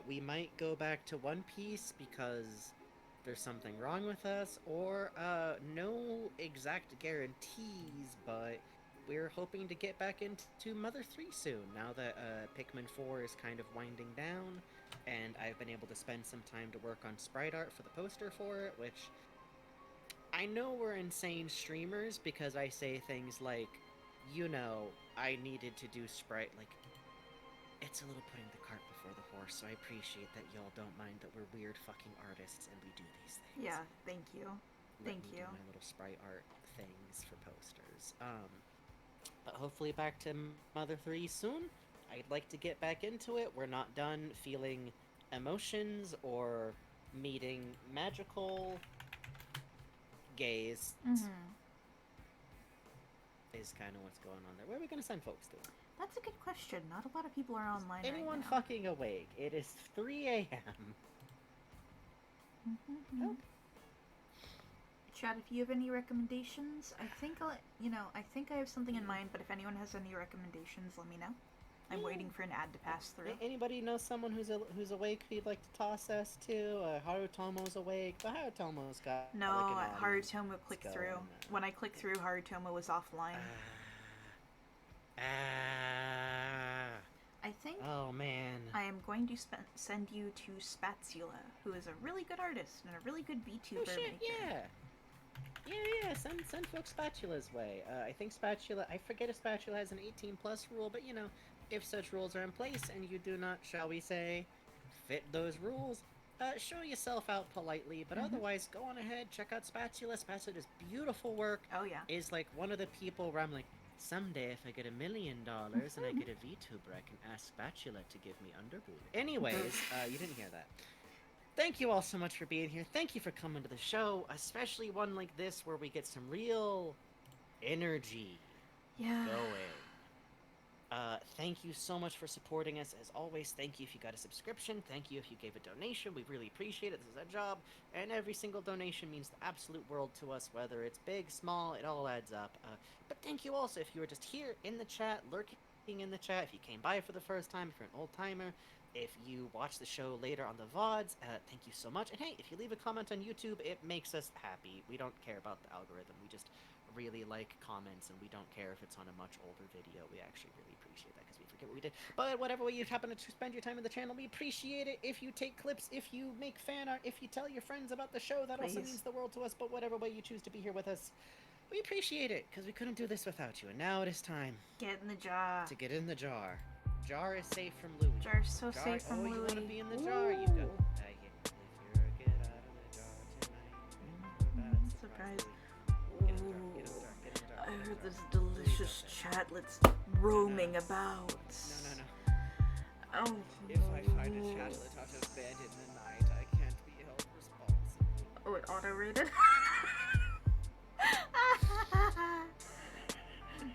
We might go back to One Piece because there's something wrong with us, or no exact guarantees, but we're hoping to get back into Mother 3 soon, now that Pikmin 4 is kind of winding down, and I've been able to spend some time to work on sprite art for the poster for it, which I know we're insane streamers because I say things like, you know, I needed to do sprite, like, it's a little putting the cart before the horse, so I appreciate that y'all don't mind that we're weird fucking artists and we do these things. Yeah, thank you. Let me do my little sprite art things for posters. But hopefully back to Mother 3 soon. I'd like to get back into it. We're not done feeling emotions or meeting magical gaze. Is kind of what's going on there. Where are we going to send folks to? That's a good question. Not a lot of people are online Anyone right now. fucking awake? It is 3 a.m. Oh. Chad, if you have any recommendations, I think I have something in mind, but if anyone has any recommendations, let me know. I'm waiting for an ad to pass through. Anybody know someone who's awake who you'd like to toss us to? Harutomo's awake, but Harutomo's got No, like Harutomo clicked through. When I clicked through, Harutomo was offline. I think. Oh man. I am going to send you to Spatula, who is a really good artist and a really good VTuber. Oh shit! maker. Yeah. Yeah, send folks Spatula's way. I think Spatula, I forget if Spatula has an 18 plus rule, but you know, if such rules are in place and you do not, shall we say, fit those rules, show yourself out politely, but otherwise, go on ahead, check out Spatula. Spatula does beautiful work. Oh, yeah. Is like one of the people where I'm like, someday if I get $1 million and I get a VTuber, I can ask Spatula to give me underboob. Anyways, you didn't hear that. Thank you all so much for being here. Thank you for coming to the show, especially one like this where we get some real energy going. Thank you so much for supporting us. As always, thank you if you got a subscription. Thank you if you gave a donation. We really appreciate it. This is our job, and every single donation means the absolute world to us, whether it's big, small, it all adds up. But thank you also if you were just here in the chat, lurking in the chat, if you came by for the first time, if you're an old-timer, if you watch the show later on the VODs, thank you so much. And hey, if you leave a comment on YouTube, it makes us happy. We don't care about the algorithm. We just really like comments, and we don't care if it's on a much older video. We actually really appreciate that because we forget what we did. But whatever way you happen to spend your time on the channel, we appreciate it. If you take clips, if you make fan art, if you tell your friends about the show, that also means the world to us. But whatever way you choose to be here with us, we appreciate it because we couldn't do this without you. And now it is time Get in the jar. to get in the jar. Jar is safe from Louie. Jar's so safe from Louie. You want to be in the jar? You go. If you're a get out of the jar tonight. Surprise. Get in the jar. Get in the jar. Get in the jar. I heard this delicious chatlets roaming about. No. Oh. If I find a chatlet out of bed in the night, I can't be held responsible. Oh, it auto-rated?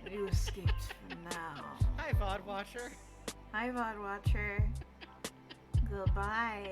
You escaped for now. Hi, VOD Watcher. Hi, VOD Watcher. Goodbye.